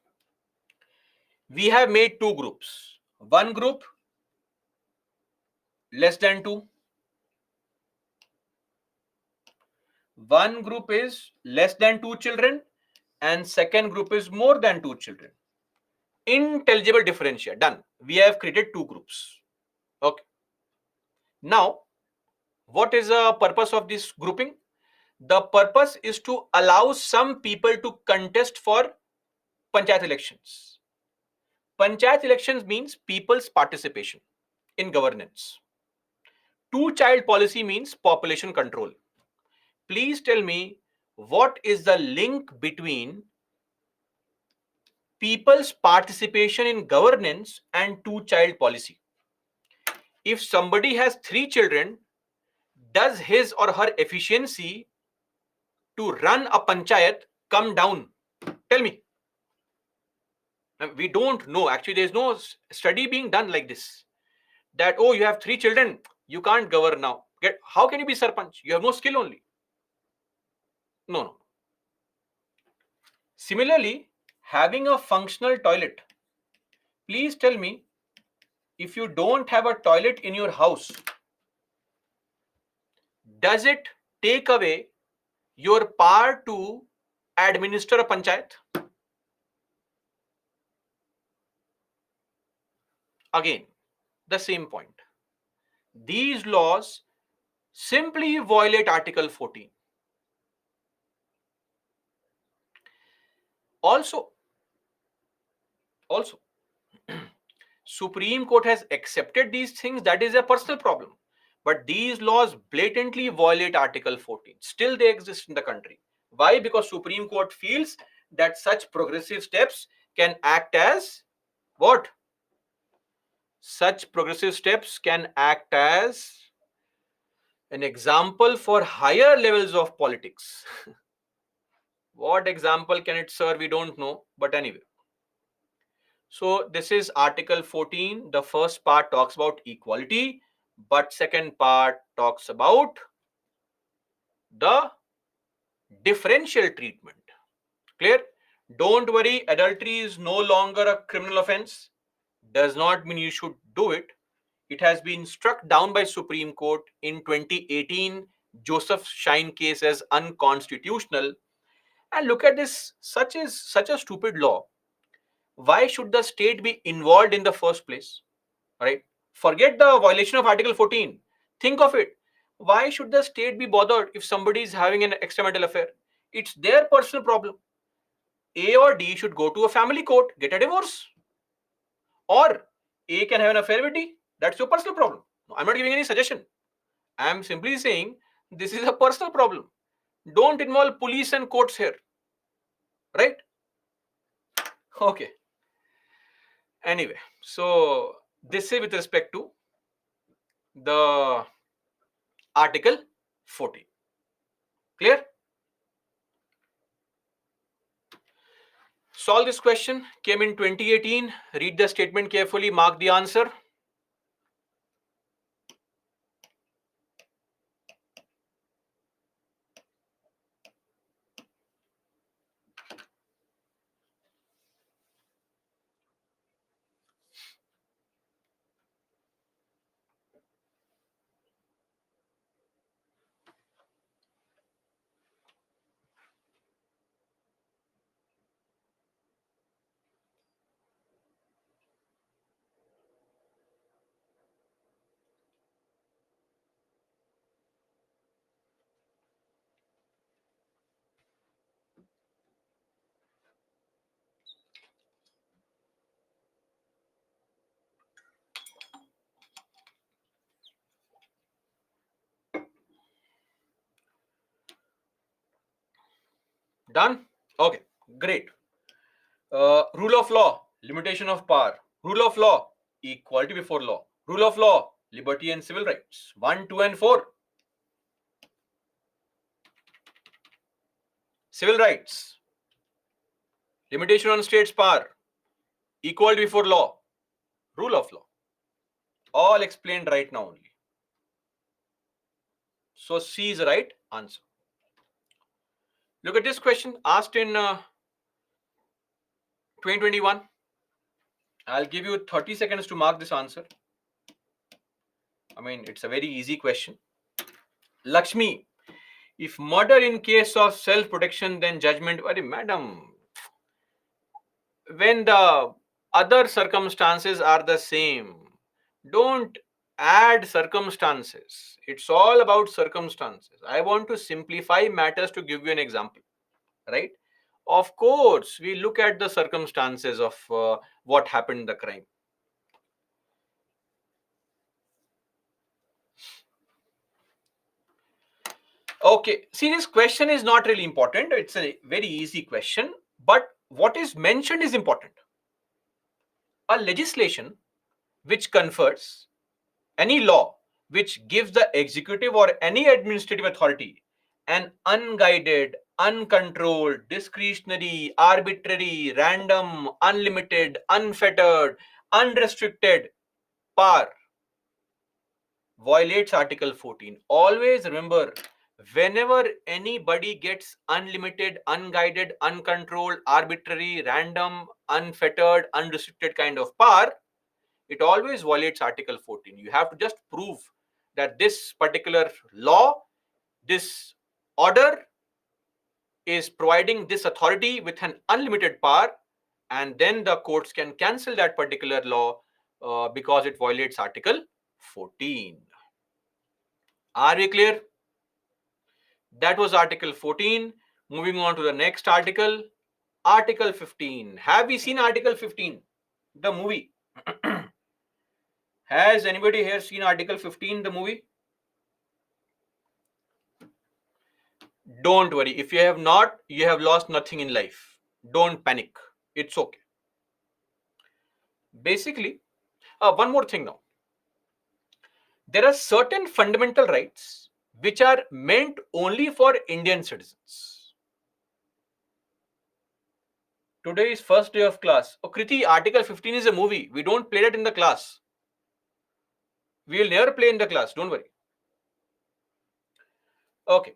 We have made two groups. One group less than 2. One group is less than 2 children and second group is more than 2 children. Intelligible differential. Done. We have created two groups. Okay. Now, what is the purpose of this grouping? The purpose is to allow some people to contest for panchayat elections. Panchayat elections means people's participation in governance. Two-child policy means population control. Please tell me what is the link between people's participation in governance and two-child policy. If somebody has 3 children, does his or her efficiency to run a panchayat come down? Tell me. We don't know. Actually, there's no study being done like this. That, oh, you have 3 children, you can't govern now. How can you be sarpanch? You have no skill only. No, no. Similarly, having a functional toilet. Please tell me, if you don't have a toilet in your house, does it take away your power to administer a panchayat? Again, the same point. These laws simply violate Article 14. Also, Supreme Court has accepted these things. That is a personal problem. But these laws blatantly violate Article 14. Still, they exist in the country. Why? Because Supreme Court feels that such progressive steps can act as what? Such progressive steps can act as an example for higher levels of politics. What example can it serve? We don't know. But anyway. So this is Article 14. The first part talks about equality, but second part talks about the differential treatment. Clear? Don't worry, adultery is no longer a criminal offense. Does not mean you should do it. It has been struck down by Supreme Court in 2018, Joseph Shine case as unconstitutional. And look at this, such a stupid law. Why should the state be involved in the first place? Right? Forget the violation of Article 14. Think of it. Why should the state be bothered if somebody is having an extramarital affair? It's their personal problem. A or D should go to a family court, get a divorce. Or A can have an affair with D. That's your personal problem. I'm not giving any suggestion. I'm simply saying this is a personal problem. Don't involve police and courts here. Right? Okay. Anyway, so this is with respect to the Article 14. Clear? Solve this question. Came in 2018. Read the statement carefully. Mark the answer. Done? Okay, great. Rule of law, limitation of power. Rule of law, equality before law. Rule of law, liberty and civil rights. 1, 2, and 4. Civil rights, limitation on state's power, equality before law, rule of law. All explained right now only. So C is the right answer. Look at this question asked in 2021. I'll give you 30 seconds to mark this answer. I mean, it's a very easy question. Lakshmi, if murder in case of self-protection, then judgment. Well, madam, when the other circumstances are the same, don't add circumstances. It's all about circumstances. I want to simplify matters to give you an example, right? Of course, we look at the circumstances of what happened in the crime. Okay, see, this question is not really important. It's a very easy question, but what is mentioned is important. A legislation which confers any law which gives the executive or any administrative authority an unguided, uncontrolled, discretionary, arbitrary, random, unlimited, unfettered, unrestricted power violates Article 14. Always remember, whenever anybody gets unlimited, unguided, uncontrolled, arbitrary, random, unfettered, unrestricted kind of power, it always violates Article 14. You have to just prove that this particular law, this order is providing this authority with an unlimited power, and then the courts can cancel that particular law because it violates Article 14. Are we clear? That was Article 14. Moving on to the next article, Article 15. Have we seen Article 15, the movie? Has anybody here seen Article 15, the movie? Don't worry. If you have not, you have lost nothing in life. Don't panic. It's okay. Basically, one more thing now. There are certain fundamental rights which are meant only for Indian citizens. Today is first day of class. Oh, Kriti, Article 15 is a movie. We don't play that in the class. We will never play in the class. Don't worry. Okay.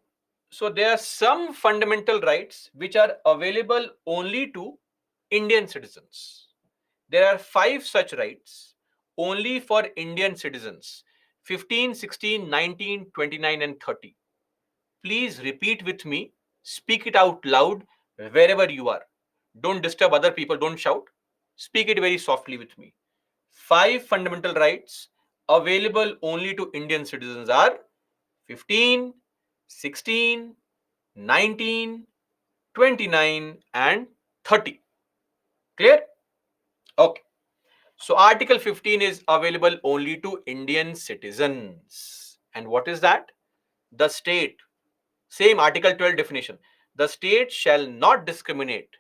So there are some fundamental rights which are available only to Indian citizens. There are 5 such rights only for Indian citizens: 15, 16, 19, 29, and 30. Please repeat with me. Speak it out loud wherever you are. Don't disturb other people. Don't shout. Speak it very softly with me. 5 fundamental rights available only to Indian citizens are 15, 16, 19, 29, and 30. Clear? Okay. So Article 15 is available only to Indian citizens. And what is that? The state. Same Article 12 definition. The state shall not discriminate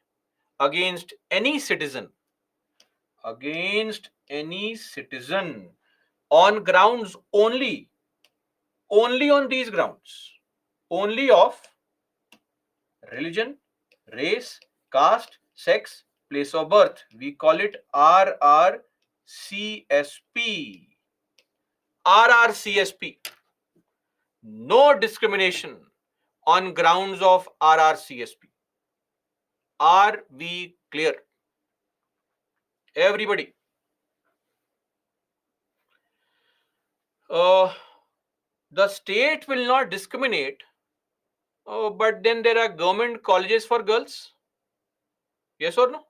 against any citizen, on grounds only on these grounds, only of religion, race, caste, sex, place of birth. We call it RRCSP. RRCSP. No discrimination on grounds of RRCSP. Are we clear? Everybody. Uh, the state will not discriminate, but then there are government colleges for girls. Yes or no?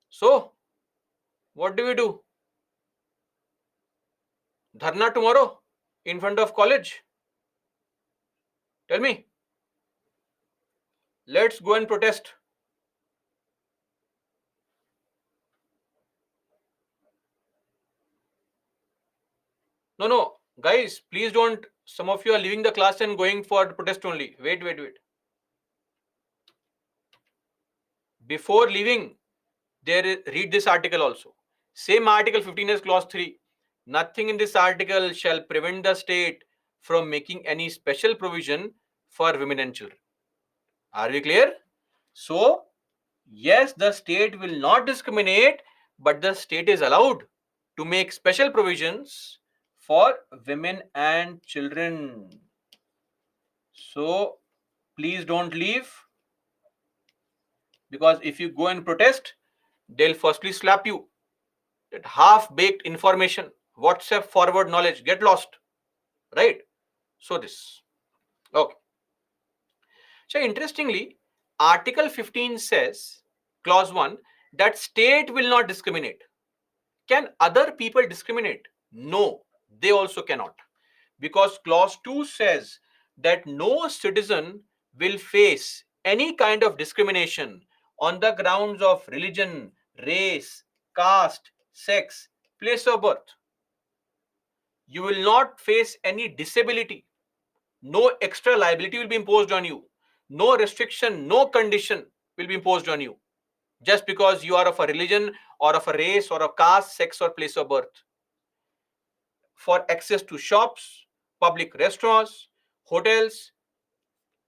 So, what do we do? Dharna tomorrow in front of college? Tell me. Let's go and protest. No, no, guys, please don't. Some of you are leaving the class and going for protest only. Wait, wait, wait. before leaving, read this article also. Same article 15 is clause 3. Nothing in this article shall prevent the state from making any special provision for women and children. Are we clear? So, yes, the state will not discriminate, but the state is allowed to make special provisions for women and children. So, please don't leave, because if you go and protest, they'll firstly slap you. That half-baked information, WhatsApp forward knowledge, get lost, right? So this. Okay. So interestingly, Article 15 says, Clause 1, that state will not discriminate. Can other people discriminate? No, they also cannot. Because Clause 2 says that no citizen will face any kind of discrimination on the grounds of religion, race, caste, sex, place of birth. You will not face any disability. No extra liability will be imposed on you. No restriction, no condition will be imposed on you just because you are of a religion or of a race or a caste, sex, or place of birth. For access to shops, public restaurants, hotels,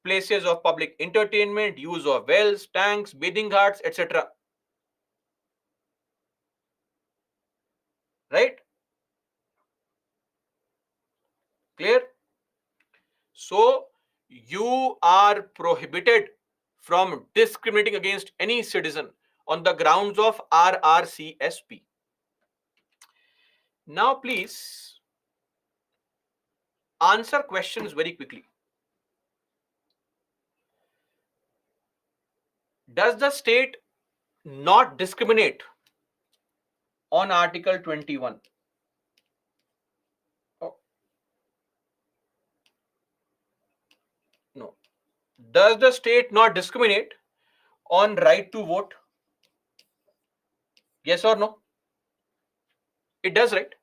places of public entertainment, use of wells, tanks, bathing ghats, etc. Right? Clear? So, you are prohibited from discriminating against any citizen on the grounds of RRCSP. Now, please answer questions very quickly. Does the state not discriminate on Article 21? Oh, no. Does the state not discriminate on right to vote? Yes or no? It does, right?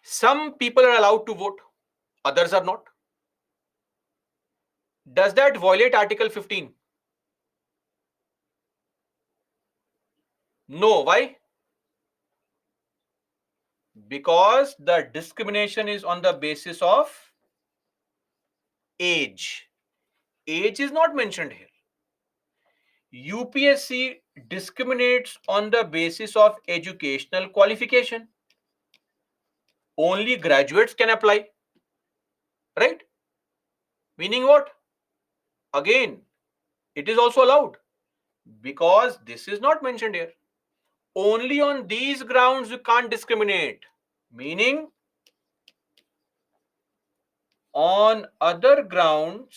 Some people are allowed to vote, others are not. Does that violate Article 15? No. Why? Because the discrimination is on the basis of age. Age is not mentioned here. UPSC discriminates on the basis of educational qualification. Only graduates can apply, right? Meaning what? Again, it is also allowed because this is not mentioned here. Only on these grounds you can't discriminate. Meaning, on other grounds,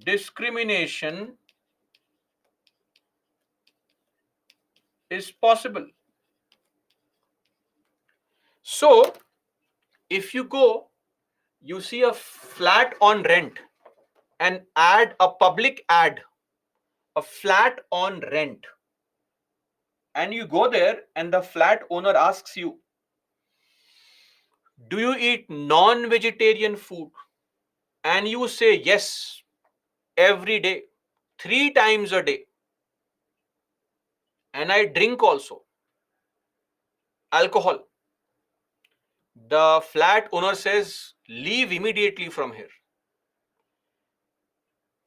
discrimination is possible. So, if you go, you see a flat on rent, an ad, a public ad, a flat on rent, and you go there and the flat owner asks you, do you eat non-vegetarian food? And you say yes, every day, 3 times a day, and I drink also alcohol. The flat owner says, leave immediately from here.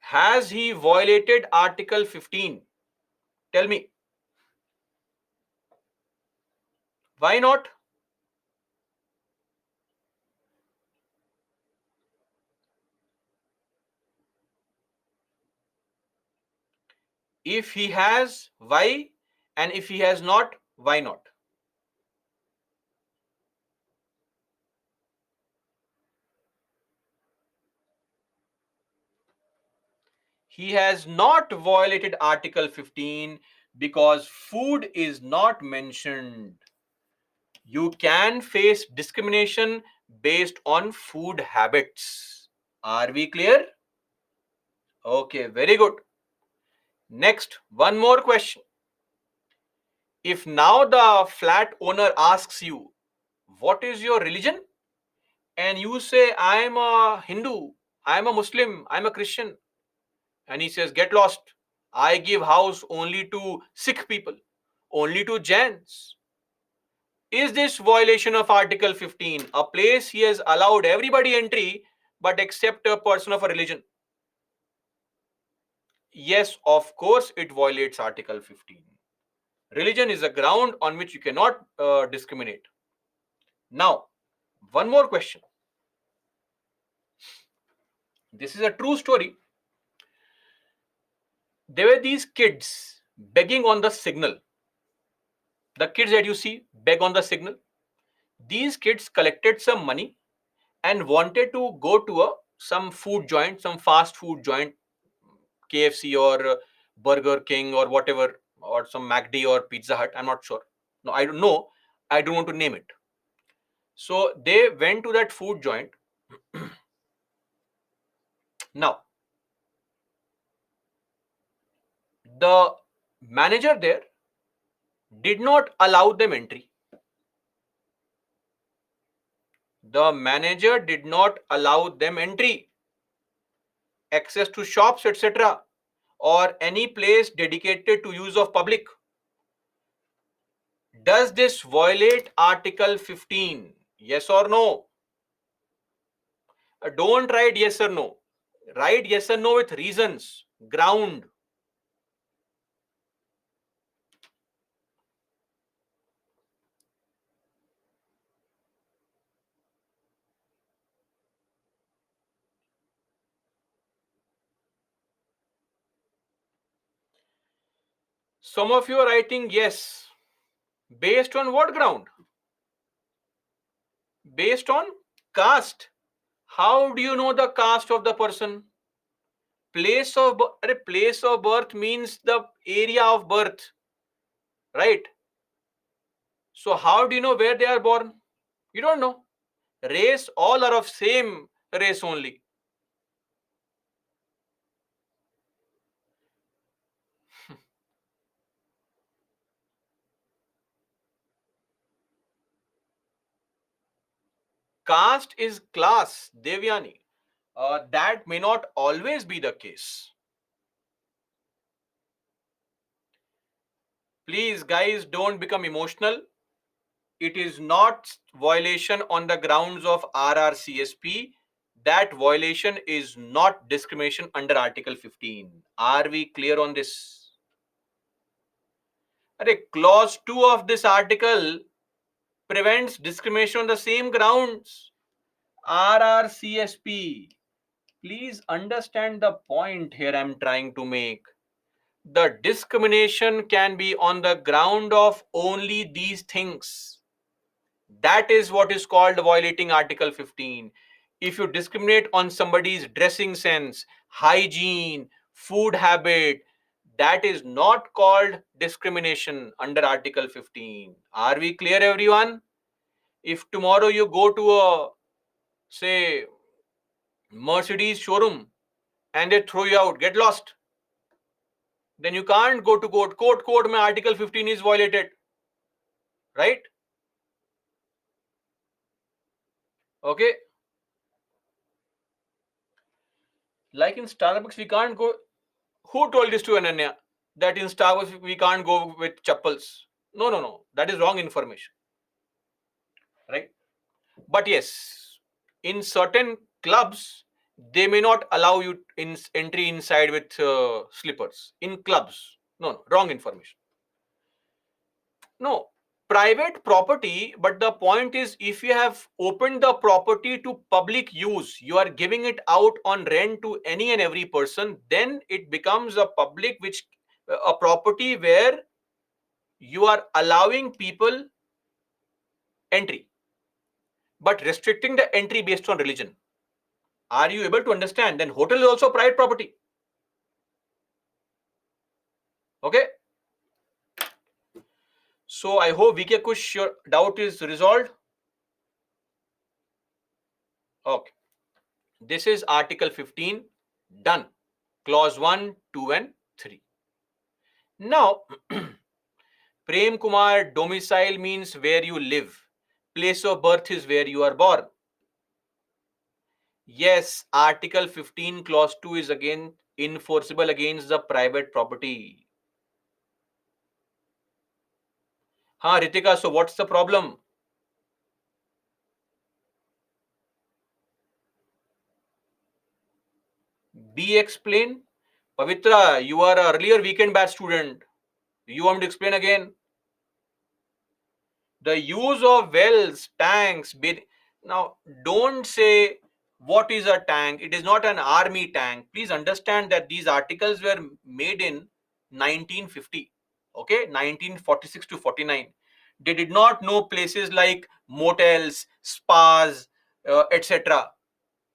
Has he violated Article 15? Tell me. Why not? If he has, why? And if he has not, why not? He has not violated Article 15 because food is not mentioned. You can face discrimination based on food habits. Are we clear? Okay, very good. Next, one more question. If now the flat owner asks you, what is your religion? And you say, I am a Hindu, I am a Muslim, I am a Christian. and he says, get lost. I give house only to Sikh people, only to Jains. Is this violation of Article 15? A place he has allowed everybody entry, but except a person of a religion. Yes, of course, it violates Article 15. Religion is a ground on which you cannot discriminate. Now, one more question. This is a true story. There were these kids begging on the signal. The kids that you see beg on the signal. These kids collected some money and wanted to go to some food joint, some fast food joint, KFC or Burger King or whatever, or some McD or Pizza Hut. I'm not sure. No, I don't know. I don't want to name it. So they went to that food joint. Now, the manager there did not allow them entry. The manager did not allow them entry, access to shops, etc., or any place dedicated to use of public. Does this violate Article 15? Yes or no? Don't write yes or no. Write yes or no with reasons, ground. Some of you are writing yes. Based on what ground? Based on caste. How do you know the caste of the person? Place of birth means the area of birth, right? So how do you know where they are born? You don't know. Race, all are of same race only. Caste is class, Devyani. That may not always be the case. Please, guys, don't become emotional. It is not violation on the grounds of RRCSP. That violation is not discrimination under Article 15. Are we clear on this? Clause 2 of this article prevents discrimination on the same grounds. RRCSP. Please understand the point here I'm trying to make. The discrimination can be on the ground of only these things. That is what is called violating Article 15. If you discriminate on somebody's dressing sense, hygiene, food habit, that is not called discrimination under Article 15. Are we clear, everyone? If tomorrow you go to a, say, Mercedes showroom and they throw you out, get lost, then you can't go to court. Court mein Article 15 is violated, right? Okay. Like in Starbucks, we can't go. Who told this to Ananya that in Starbucks we can't go with chappals? No, no, no. That is wrong information, right? But yes, in certain clubs, they may not allow you in entry inside with slippers. In clubs, no, no, wrong information. No, private property, but the point is if you have opened the property to public use, you are giving it out on rent to any and every person, then it becomes a public, which a property where you are allowing people entry, but restricting the entry based on religion. Are you able to understand? Then hotel is also private property. Okay. So I hope VK Kush, your doubt is resolved. Okay. This is Article 15 done. Clause 1, 2, and 3. Now, Prem Kumar, domicile means where you live. Place of birth is where you are born. Yes, Article 15, Clause 2 is again enforceable against the private property. Ritika, so what's the problem? Be explain. Pavitra, you are a earlier weekend batch student. You want me to explain again? The use of wells, tanks. Now, don't say what is a tank. It is not an army tank. Please understand that these articles were made in 1950. Okay, 1946 to 49. They did not know places like motels, spas, etc.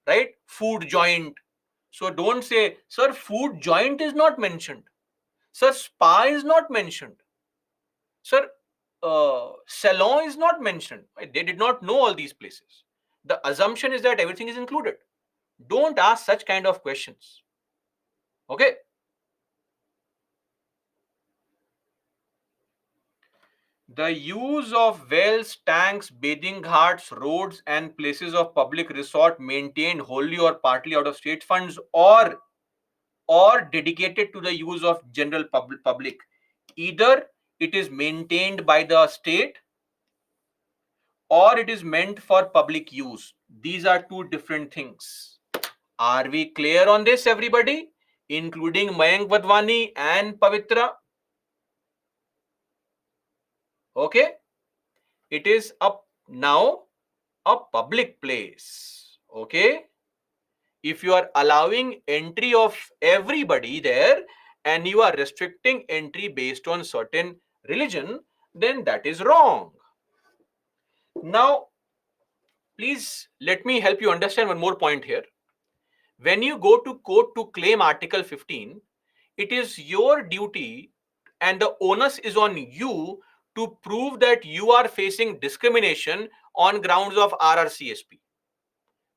Right? Food joint. So don't say, sir, food joint is not mentioned. Sir, spa is not mentioned. Sir, salon is not mentioned. Right? They did not know all these places. The assumption is that everything is included. Don't ask such kind of questions. Okay. The use of wells, tanks, bathing ghats, roads, and places of public resort maintained wholly or partly out of state funds or dedicated to the use of general public. Either it is maintained by the state or it is meant for public use. These are two different things. Are we clear on this, everybody? Including Mayank Vadwani and Pavitra? Okay? It is now a public place. Okay? If you are allowing entry of everybody there and you are restricting entry based on certain religion, then that is wrong. Now, please let me help you understand one more point here. When you go to court to claim Article 15, it is your duty and the onus is on you to prove that you are facing discrimination on grounds of RRCSP.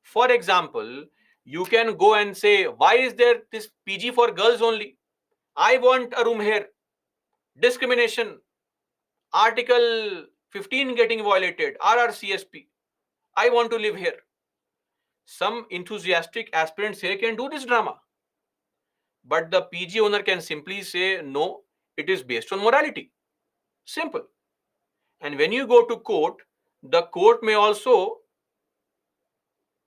For example, you can go and say, why is there this PG for girls only? I want a room here. Discrimination. Article 15 getting violated. RRCSP. I want to live here. Some enthusiastic aspirants here can do this drama. But the PG owner can simply say, no, it is based on morality. Simple. And when you go to court, the court may also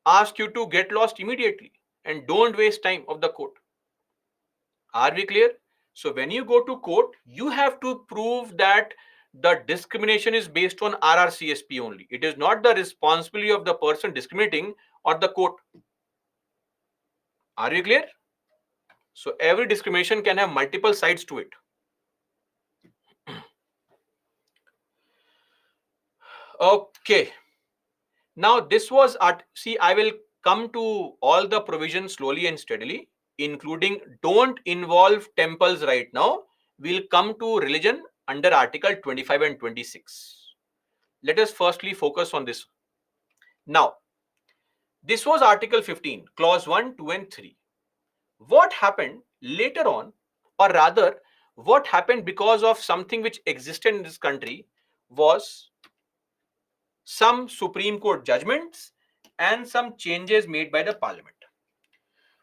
ask you to get lost immediately and don't waste time of the court. Are we clear? So when you go to court, you have to prove that the discrimination is based on RRCSP only. It is not the responsibility of the person discriminating or the court. Are we clear? So every discrimination can have multiple sides to it. Okay. Now this was see, I will come to all the provisions slowly and steadily, including don't involve temples right now. We'll come to religion under Article 25 and 26. Let us firstly focus on this. Now, this was Article 15, Clause 1, 2, and 3. What happened later on, or rather, what happened because of something which existed in this country was some Supreme Court judgments and some changes made by the Parliament.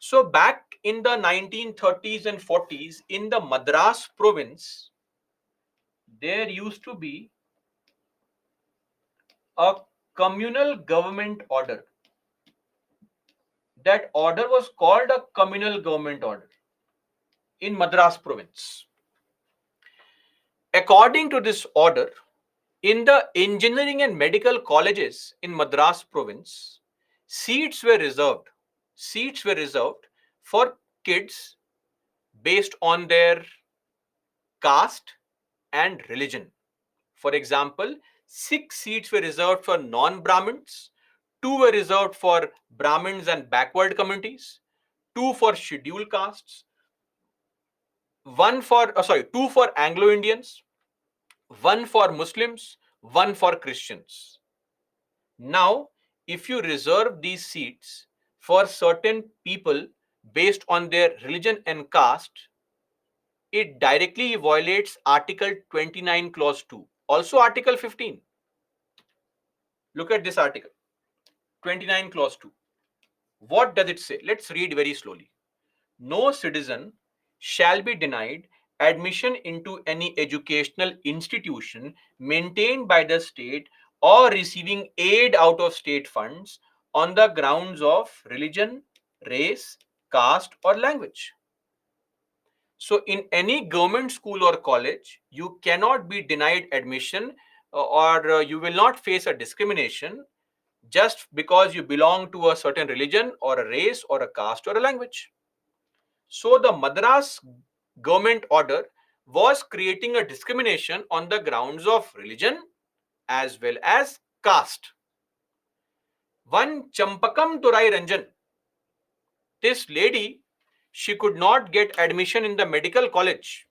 So, back in the 1930s and 40s, in the Madras province, there used to be a communal government order. That order was called a communal government order in Madras province. According to this order, in the engineering and medical colleges in Madras province, seats were reserved. Seats were reserved for kids based on their caste and religion. For example, 6 seats were reserved for non-Brahmins, 2 were reserved for Brahmins and backward communities, 2 for scheduled castes, 2 for Anglo-Indians, 1 for Muslims, 1 for Christians. Now, if you reserve these seats for certain people based on their religion and caste, it directly violates Article 29, Clause 2. Also, Article 15. Look at this article 29, Clause 2. What does it say? Let's read very slowly. no citizen shall be denied admission into any educational institution maintained by the state or receiving aid out of state funds on the grounds of religion, race, caste, or language. So, in any government school or college, you cannot be denied admission or you will not face a discrimination just because you belong to a certain religion or a race or a caste or a language. So, the Madras government order was creating a discrimination on the grounds of religion as well as caste. One Champakam Turai Ranjan, this lady, she could not get admission in the medical college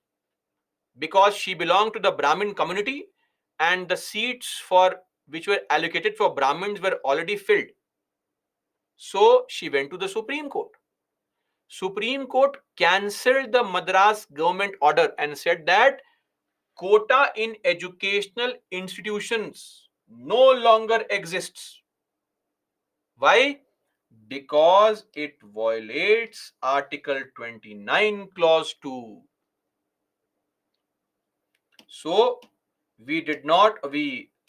because she belonged to the Brahmin community and the seats for which were allocated for Brahmins were already filled. So she went to the Supreme Court. Supreme Court cancelled the Madras government order and said that quota in educational institutions no longer exists. Why? Because it violates Article 29, Clause 2. So, we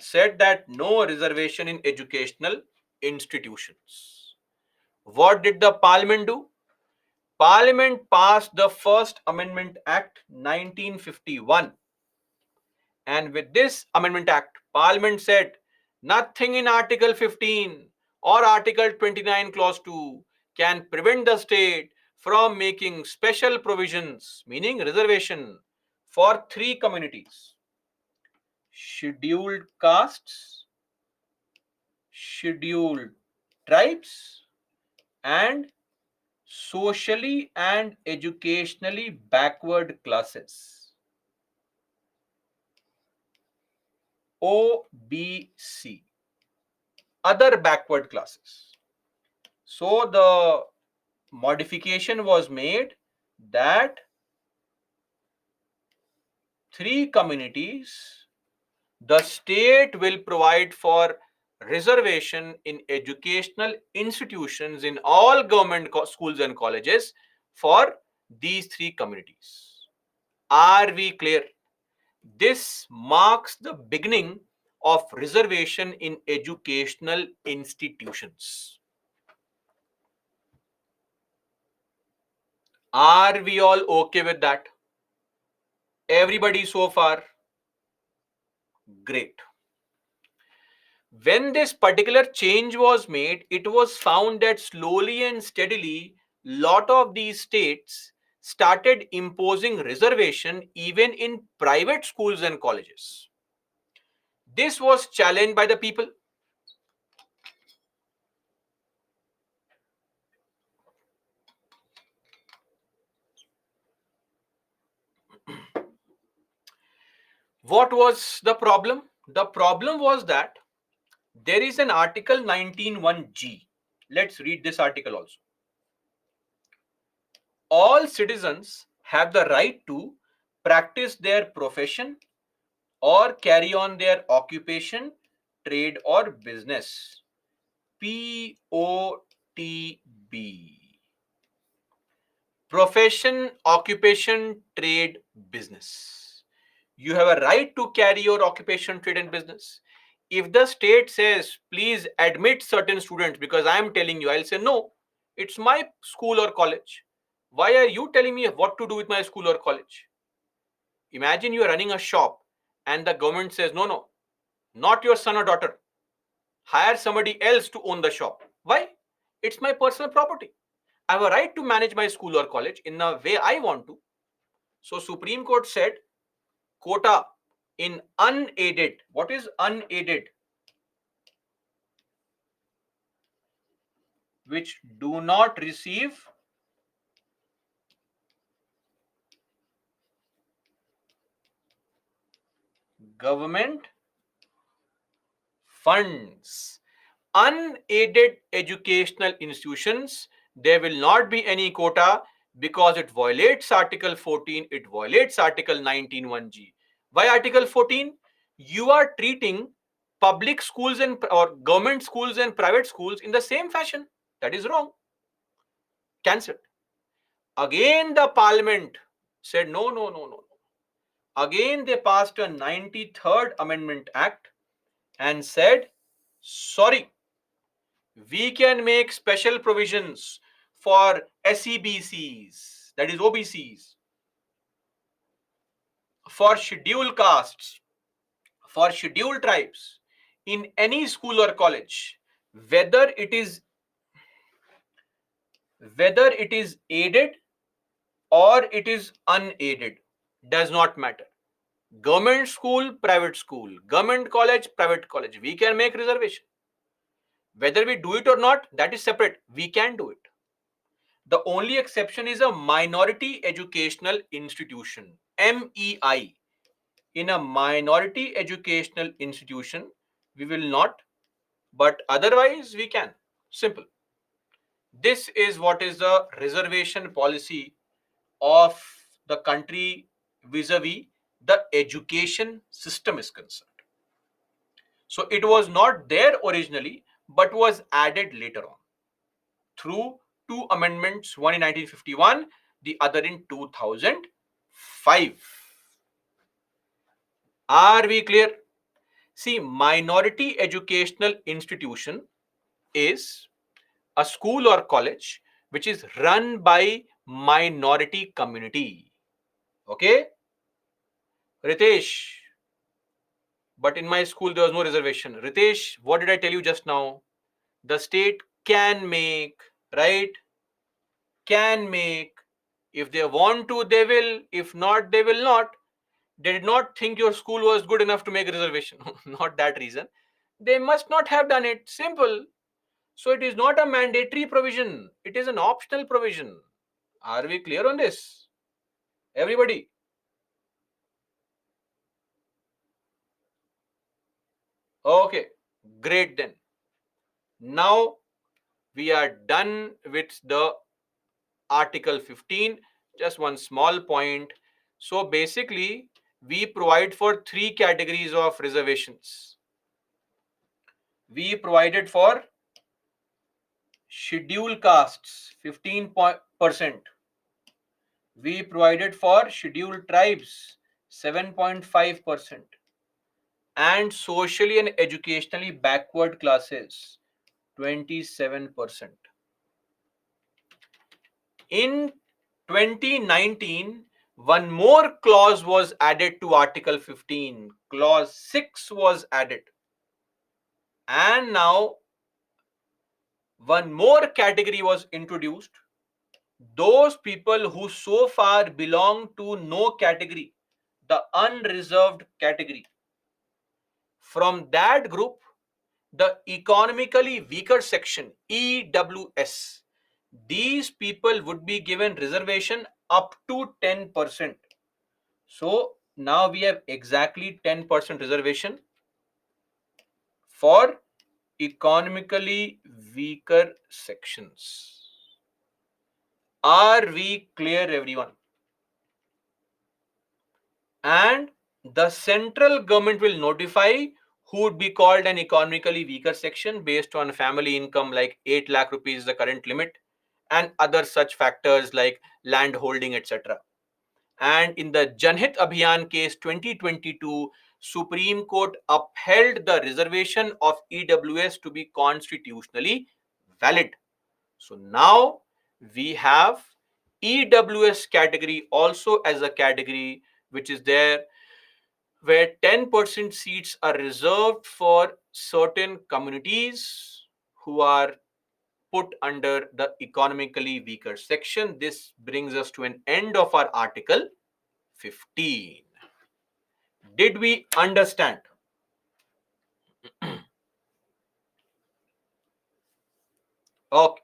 said that no reservation in educational institutions. What did the parliament do? Parliament passed the First Amendment Act 1951. And with this Amendment Act, Parliament said nothing in Article 15 or Article 29, Clause 2 can prevent the state from making special provisions, meaning reservation, for three communities: scheduled castes, scheduled tribes, and socially and educationally backward classes, OBC, other backward classes. So the modification was made that three communities, the state will provide for reservation in educational institutions in all government schools and colleges for these three communities. Are we clear? This marks the beginning of reservation in educational institutions. Are we all okay with that? Everybody so far? Great. When this particular change was made, it was found that slowly and steadily, lot of these states started imposing reservation even in private schools and colleges. This was challenged by the people. What was the problem? The problem was that there is an article 19(1)(g). Let's read this article also. All citizens have the right to practice their profession or carry on their occupation, trade, or business. POTB. Profession, occupation, trade, business. You have a right to carry your occupation, trade, and business. If the state says, please admit certain students because I am telling you, I'll say, no, it's my school or college. Why are you telling me what to do with my school or college? Imagine you are running a shop and the government says, no, no, not your son or daughter. Hire somebody else to own the shop. Why? It's my personal property. I have a right to manage my school or college in the way I want to. So Supreme Court said quota in unaided. What is unaided? Which do not receive government funds. Unaided educational institutions, there will not be any quota because it violates Article 14, it violates Article 19(1)(g). Why Article 14? You are treating public schools and or government schools and private schools in the same fashion. That is wrong. Cancelled. Again, the parliament said no, no, no, no. Again, they passed a 93rd Amendment Act and said, sorry, we can make special provisions for SEBCs, that is OBCs, for scheduled castes, for scheduled tribes in any school or college, whether it is aided or it is unaided, does not matter. Government school, private school, government college, private college, we can make reservation. Whether we do it or not, that is separate. We can do it. The only exception is a minority educational institution, MEI. In a minority educational institution, we will not, but otherwise we can. Simple. This is what is the reservation policy of the country vis-a-vis the education system is concerned. So it was not there originally, but was added later on through two amendments, one in 1951, the other in 2005. Are we clear? See, minority educational institution is a school or college which is run by minority community. Okay? Ritesh, but in my school there was no reservation. Ritesh, what did I tell you just now? The state can make, right? Can make. If they want to, they will. If not, they will not. They did not think your school was good enough to make a reservation. Not that reason. They must not have done it. Simple. So it is not a mandatory provision. It is an optional provision. Are we clear on this? Everybody? Okay. Great then. Now we are done with the Article 15. Just one small point. So basically, we provide for three categories of reservations. We provided for scheduled castes 15%. We provided for scheduled tribes 7.5%, and socially and educationally backward classes 27%. In 2019, one more clause was added to Article 15. Clause 6 was added. And now one more category was introduced. Those people who so far belong to no category, the unreserved category. From that group, the economically weaker section, EWS, these people would be given reservation up to 10%. So now we have exactly 10% reservation for economically weaker sections. Are we clear, everyone? And the central government will notify who would be called an economically weaker section based on family income, like 8 lakh rupees is the current limit, and other such factors like land holding, etc. And in the Janhit Abhiyan case 2022, Supreme Court upheld the reservation of EWS to be constitutionally valid. So now we have EWS category also as a category which is there, where 10% seats are reserved for certain communities who are put under the economically weaker section. This brings us to an end of our Article 15. Did we understand? Okay.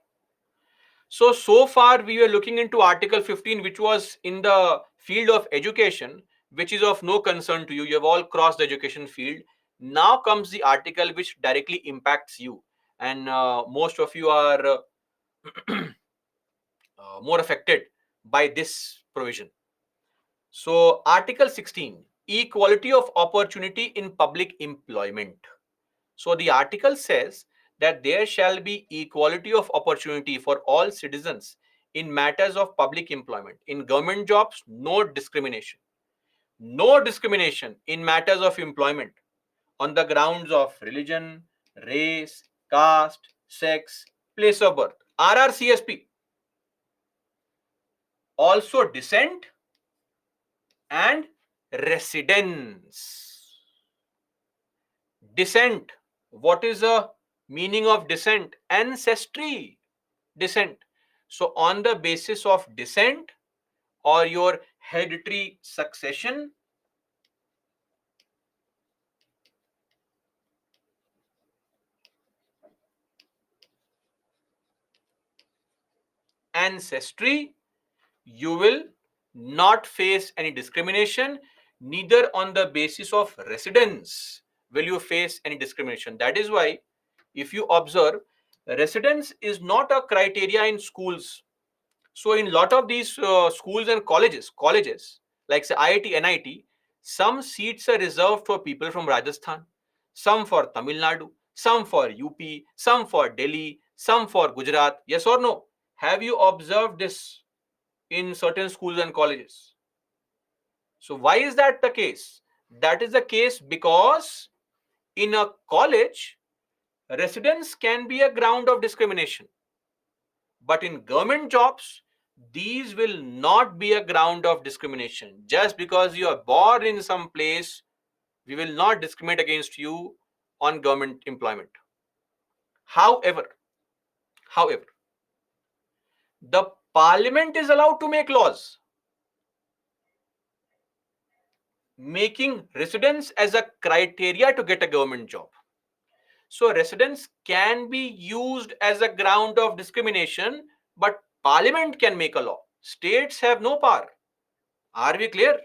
So far we were looking into Article 15, which was in the field of education, which is of no concern to you. You have all crossed the education field. Now comes the article which directly impacts you, and most of you are more affected by this provision. So, Article 16, equality of opportunity in public employment. So, the article says that there shall be equality of opportunity for all citizens in matters of public employment. In government jobs, no discrimination. No discrimination in matters of employment on the grounds of religion, race, caste, sex, place of birth. RRCSP. Also descent and residence. Descent. What is the meaning of descent? Ancestry. Descent. So, on the basis of descent or your hereditary succession, ancestry, you will not face any discrimination. Neither on the basis of residence will you face any discrimination. That is why, if you observe, residence is not a criteria in schools. So in lot of these schools and colleges like say IIT, NIT, some seats are reserved for people from Rajasthan, some for Tamil Nadu, some for UP, some for Delhi, some for Gujarat. Yes or no? Have you observed this in certain schools and colleges? So why is that the case? That is the case because in a college, residence can be a ground of discrimination. But in government jobs, these will not be a ground of discrimination. Just because you are born in some place, we will not discriminate against you on government employment. However, however, the parliament is allowed to make laws making residence as a criteria to get a government job. So residence can be used as a ground of discrimination, but parliament can make a law. States have no power. Are we clear?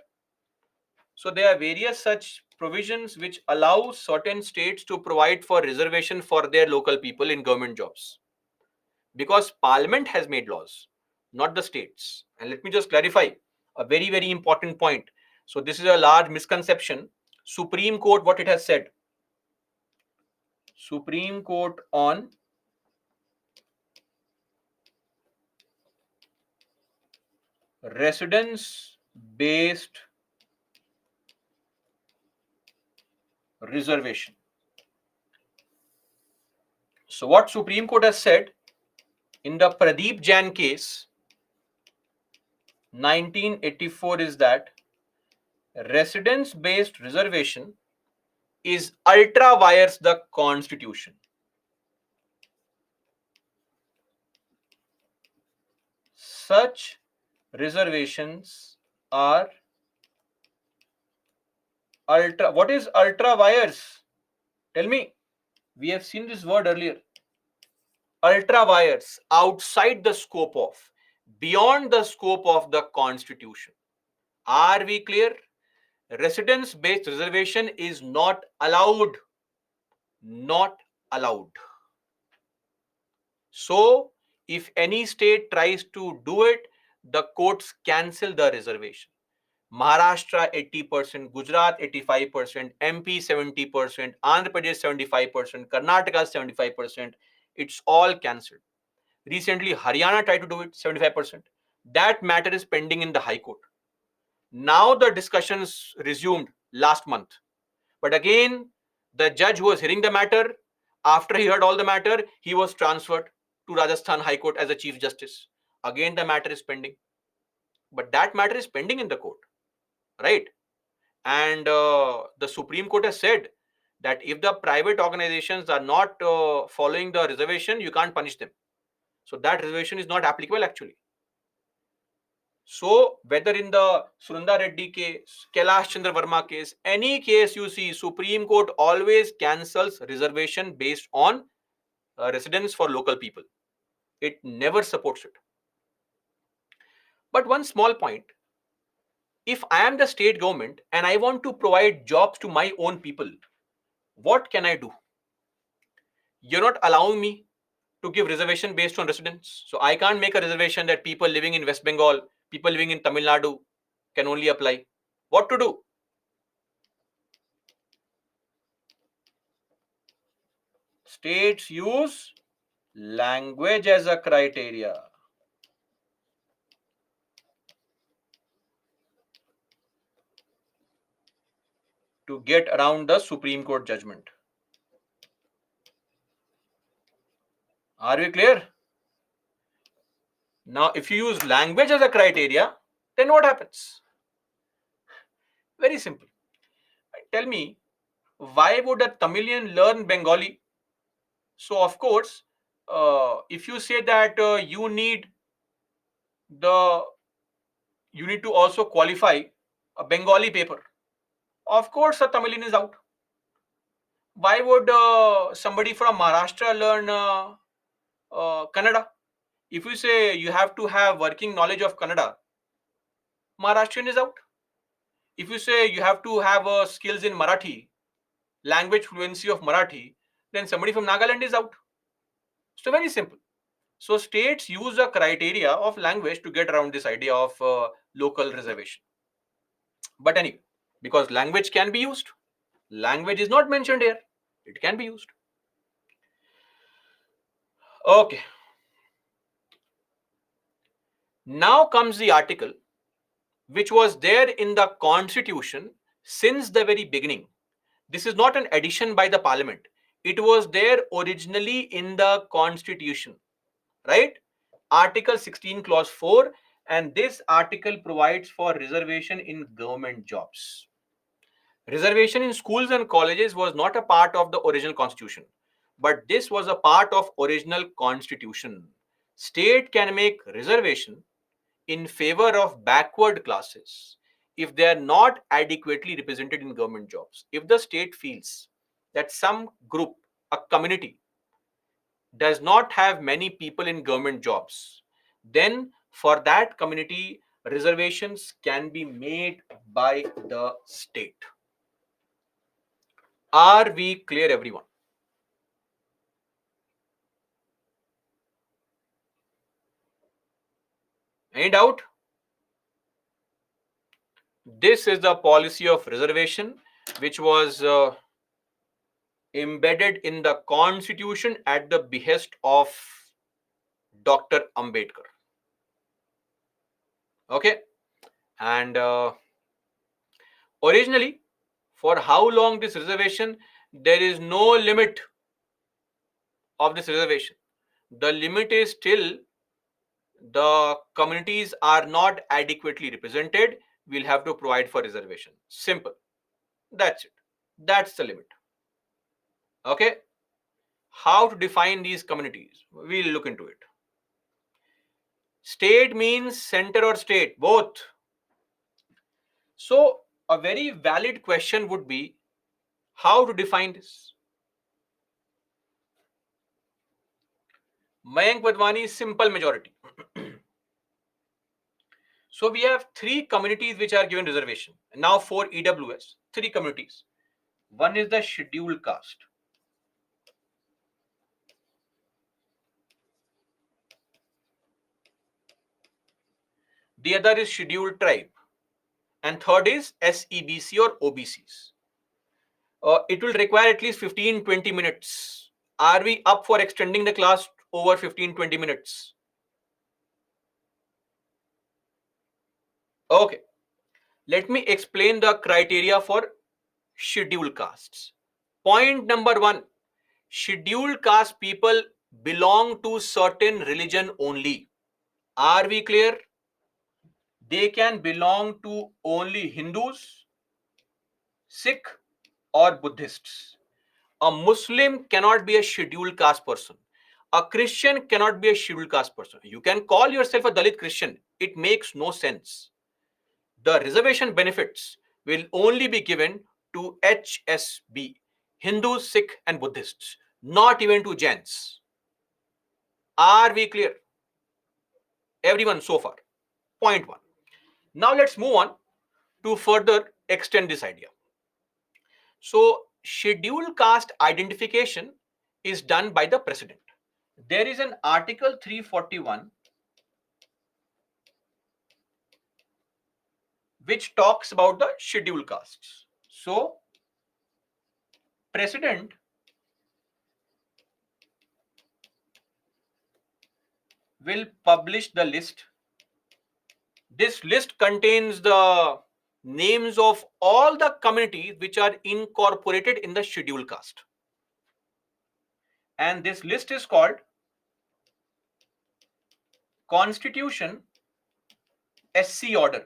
So there are various such provisions which allow certain states to provide for reservation for their local people in government jobs because parliament has made laws, not the states. And let me just clarify a very important point. So this is a large misconception. Supreme Court, what it has said. Supreme Court on residence based reservation. So what Supreme Court has said in the Pradeep Jain case 1984 is that residence based reservation is ultra vires the constitution. Such reservations are ultra. What is ultra vires? Tell me. We have seen this word earlier. Ultra vires, outside the scope of, beyond the scope of the constitution. Are we clear? Residence based reservation is not allowed. Not allowed. So, if any state tries to do it, the courts cancel the reservation. Maharashtra 80%, Gujarat 85%, MP 70%, Andhra Pradesh 75%, Karnataka 75%. It's all cancelled. Recently, Haryana tried to do it 75%. That matter is pending in the High Court. Now the discussions resumed last month. But again, the judge who was hearing the matter, after he heard all the matter, he was transferred to Rajasthan High Court as a Chief Justice. Again, the matter is pending. But that matter is pending in the court, right? And the Supreme Court has said that if the private organizations are not following the reservation, you can't punish them. So that reservation is not applicable actually. So whether in the Surunda Reddy case, Kailash Chandra Verma case, any case you see, Supreme Court always cancels reservation based on residence for local people. It never supports it. But one small point, if I am the state government and I want to provide jobs to my own people, what can I do? You're not allowing me to give reservation based on residence. So I can't make a reservation that people living in West Bengal, people living in Tamil Nadu can only apply. What to do? States use language as a criteria. to get around the Supreme Court judgment. Are we clear? Now, if you use language as a criteria, then what happens? Very simple. Tell me, why would a Tamilian learn Bengali? So, of course, if you say that the you need to also qualify a Bengali paper, of course, a Tamilian is out. Why would somebody from Maharashtra learn Kannada? If you say you have to have working knowledge of Kannada, Maharashtrian is out. If you say you have to have skills in Marathi, language fluency of Marathi, then somebody from Nagaland is out. So very simple. So states use a criteria of language to get around this idea of local reservation. But anyway, because language can be used, language is not mentioned here. It can be used. Okay. Now comes the article which was there in the constitution since the very beginning. This is not an addition by the parliament. It was there originally in the constitution, right? Article 16 clause 4, and this article provides for reservation in government jobs. Reservation in schools and colleges was not a part of the original constitution, but this was a part of original constitution. State can make reservation in favor of backward classes if they are not adequately represented in government jobs. If the state feels that some group, a community, does not have many people in government jobs, then for that community, reservations can be made by the state. Are we clear, everyone? Any doubt? This is the policy of reservation which was embedded in the constitution at the behest of Dr. Ambedkar. Okay, and originally, for how long this reservation, there is no limit of this reservation. The limit is till the communities are not adequately represented, we'll have to provide for reservation. Simple. That's it. That's the limit. Okay. How to define these communities? We'll look into it. State means center or state, both. So, a very valid question would be how to define this? Mayank Wadhwani, simple majority. So, we have three communities which are given reservation. Now, for EWS, three communities. One is the scheduled caste. The other is scheduled tribe. And third is SEBC or OBCs. It will require at least 15-20 minutes. Are we up for extending the class over 15-20 minutes? Okay. Let me explain the criteria for scheduled castes. Point number one, scheduled caste people belong to certain religion only. Are we clear? They can belong to only Hindus, Sikh, or Buddhists. A Muslim cannot be a scheduled caste person. A Christian cannot be a scheduled caste person. You can call yourself a Dalit Christian. It makes no sense. The reservation benefits will only be given to HSB, Hindus, Sikh, and Buddhists, not even to Jains. Are we clear? Everyone so far. Point one. Now let's move on to further extend this idea. So, scheduled caste identification is done by the president. There is an Article 341 which talks about the scheduled castes. So, president will publish the list. This list contains the names of all the communities which are incorporated in the scheduled caste. And this list is called Constitution SC Order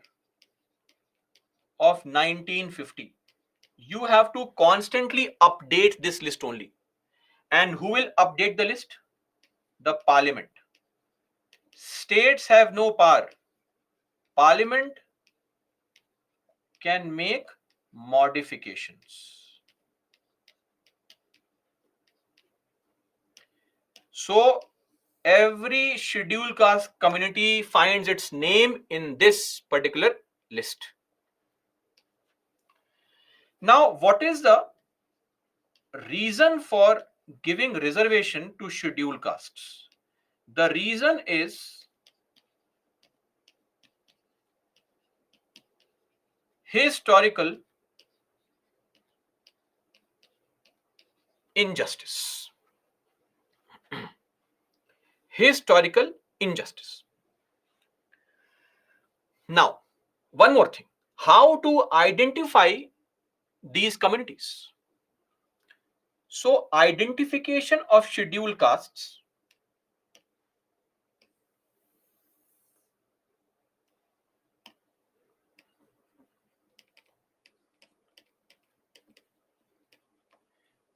of 1950. You have to constantly update this list only. And who will update the list? The Parliament. States have no power. Parliament can make modifications. So every scheduled caste community finds its name in this particular list. Now, what is the reason for giving reservation to scheduled castes? The reason is historical injustice. Historical injustice. Now, one more thing. How to identify these communities? So, identification of scheduled castes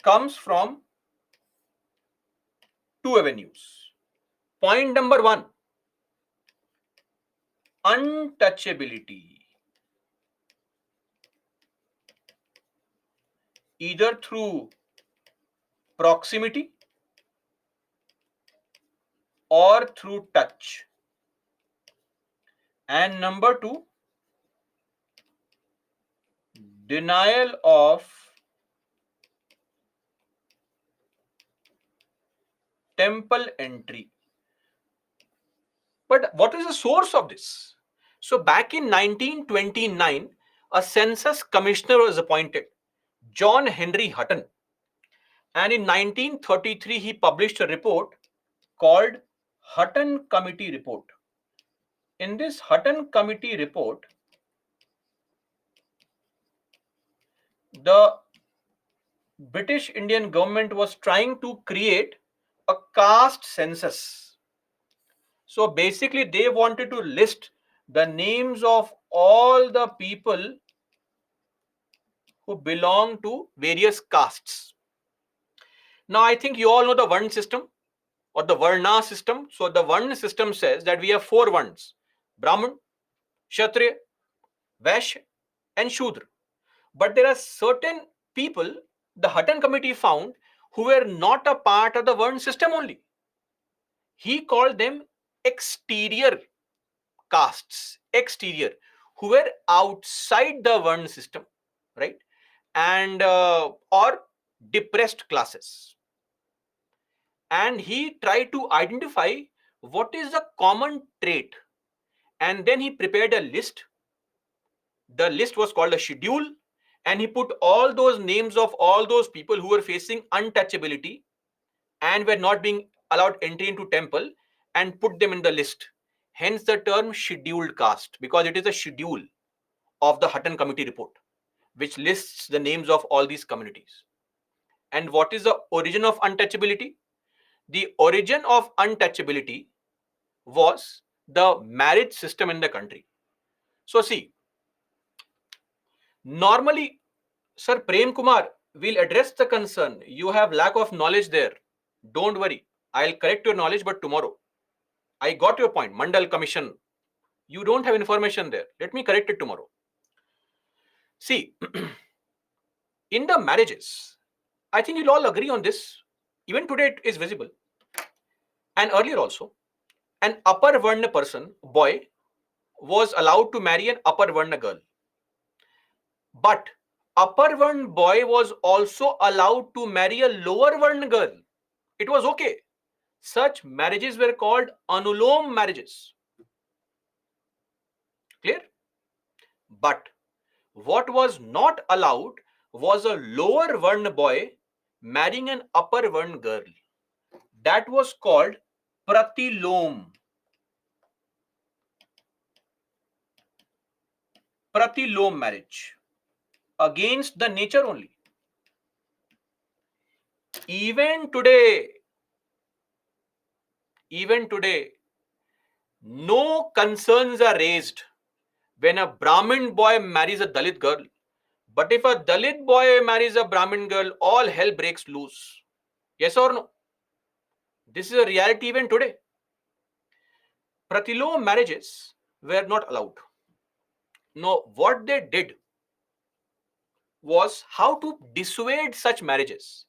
comes from two avenues. Point number one, untouchability. Either through proximity or through touch. And number two, denial of temple entry. But what is the source of this? So back in 1929, a census commissioner was appointed, John Henry Hutton. And in 1933, he published a report called Hutton Committee Report. In this Hutton Committee report, the British Indian government was trying to create a caste census. So basically, they wanted to list the names of all the people who belong to various castes. Now, I think you all know the Varna system or the Varna system. So the Varna system says that we have four Varnas: Brahman, Kshatriya, Vaishya, and Shudra. But there are certain people the Hutton committee found who were not a part of the Varna system only. He called them exterior castes, exterior, who were outside the Varna system, right? And or depressed classes. And he tried to identify what is the common trait. And then he prepared a list. The list was called a schedule, and he put all those names of all those people who were facing untouchability and were not being allowed entry into temple, and put them in the list. Hence the term scheduled caste, because it is a schedule of the Hutton Committee report, which lists the names of all these communities. And what is the origin of untouchability? The origin of untouchability was the marriage system in the country. So see, normally, Sir Prem Kumar will address the concern. You have lack of knowledge there. Don't worry. I'll correct your knowledge, but tomorrow. I got your point. Mandal Commission. You don't have information there. Let me correct it tomorrow. See, in the marriages, I think you'll all agree on this. Even today it is visible. And earlier also, an upper Varna person, boy, was allowed to marry an upper Varna girl. But upper Varna boy was also allowed to marry a lower Varna girl. It was okay. Such marriages were called anulom marriages. Clear? But what was not allowed was a lower Varna boy marrying an upper Varna girl. That was called pratilom. pratilom marriage, against the nature only. Even today, even today, no concerns are raised when a Brahmin boy marries a Dalit girl. But if a Dalit boy marries a Brahmin girl, all hell breaks loose. Yes or no? This is a reality even today. Pratilom marriages were not allowed. No, what they did was how to dissuade such marriages.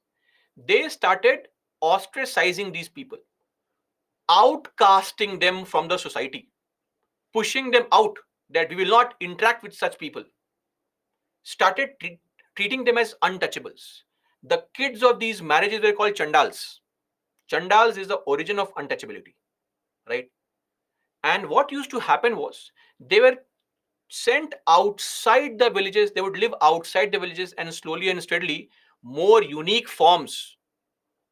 They started ostracizing these people, outcasting them from the society, pushing them out, that we will not interact with such people, started treating them as untouchables. The kids of these marriages were called chandals. Chandals is the origin of untouchability, right? And what used to happen was they were sent outside the villages. They would live outside the villages, and slowly and steadily, more unique forms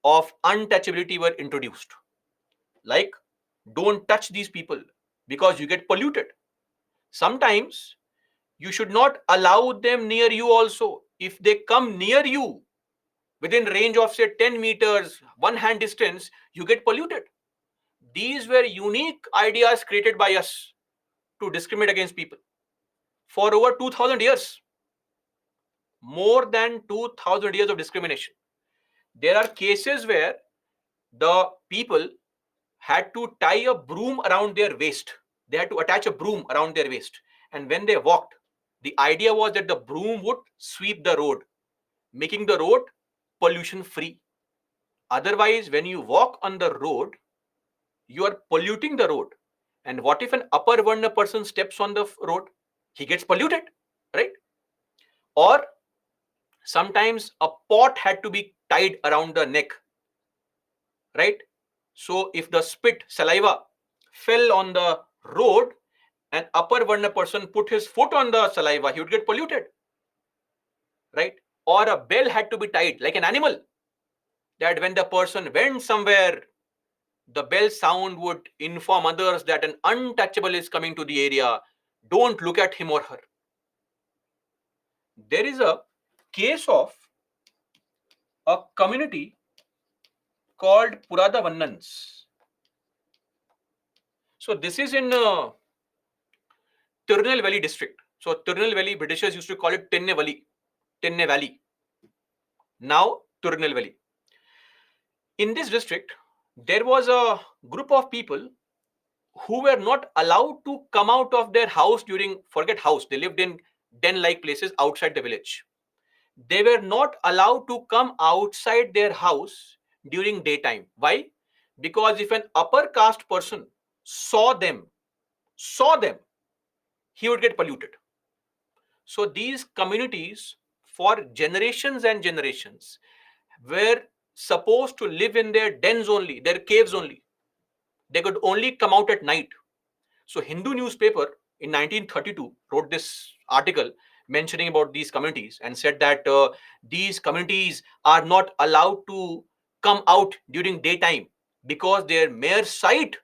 of untouchability were introduced. Like, don't touch these people because you get polluted. Sometimes you should not allow them near you also. If they come near you within range of say 10 meters, one hand distance, you get polluted. These were unique ideas created by us to discriminate against people for over 2000 years. More than 2000 years of discrimination. There are cases where the people had to tie a broom around their waist. They had to attach a broom around their waist. And when they walked, the idea was that the broom would sweep the road, making the road pollution free. Otherwise, when you walk on the road, you are polluting the road. And what if an upper Varna person steps on the road? He gets polluted, right? Or sometimes a pot had to be tied around the neck, right? So if the spit, saliva, fell on the road, an upper Varna person put his foot on the saliva, he would get polluted, right? Or a bell had to be tied like an animal, that when the person went somewhere, the bell sound would inform others that an untouchable is coming to the area. Don't look at him or her. There is a case of a community called Puradavannans. So this is in Tirunelveli district. So Tirunelveli, Britishers used to call it Tenne Valley. Now Tirunelveli. In this district, there was a group of people who were not allowed to come out of their house during, forget house, they lived in den-like places outside the village. They were not allowed to come outside their house during daytime. Why? Because if an upper caste person saw them, he would get polluted. So these communities, for generations and generations, were supposed to live in their dens only, their caves only. They could only come out at night. So Hindu newspaper in 1932 wrote this article mentioning about these communities and said that these communities are not allowed to come out during daytime because their mere sight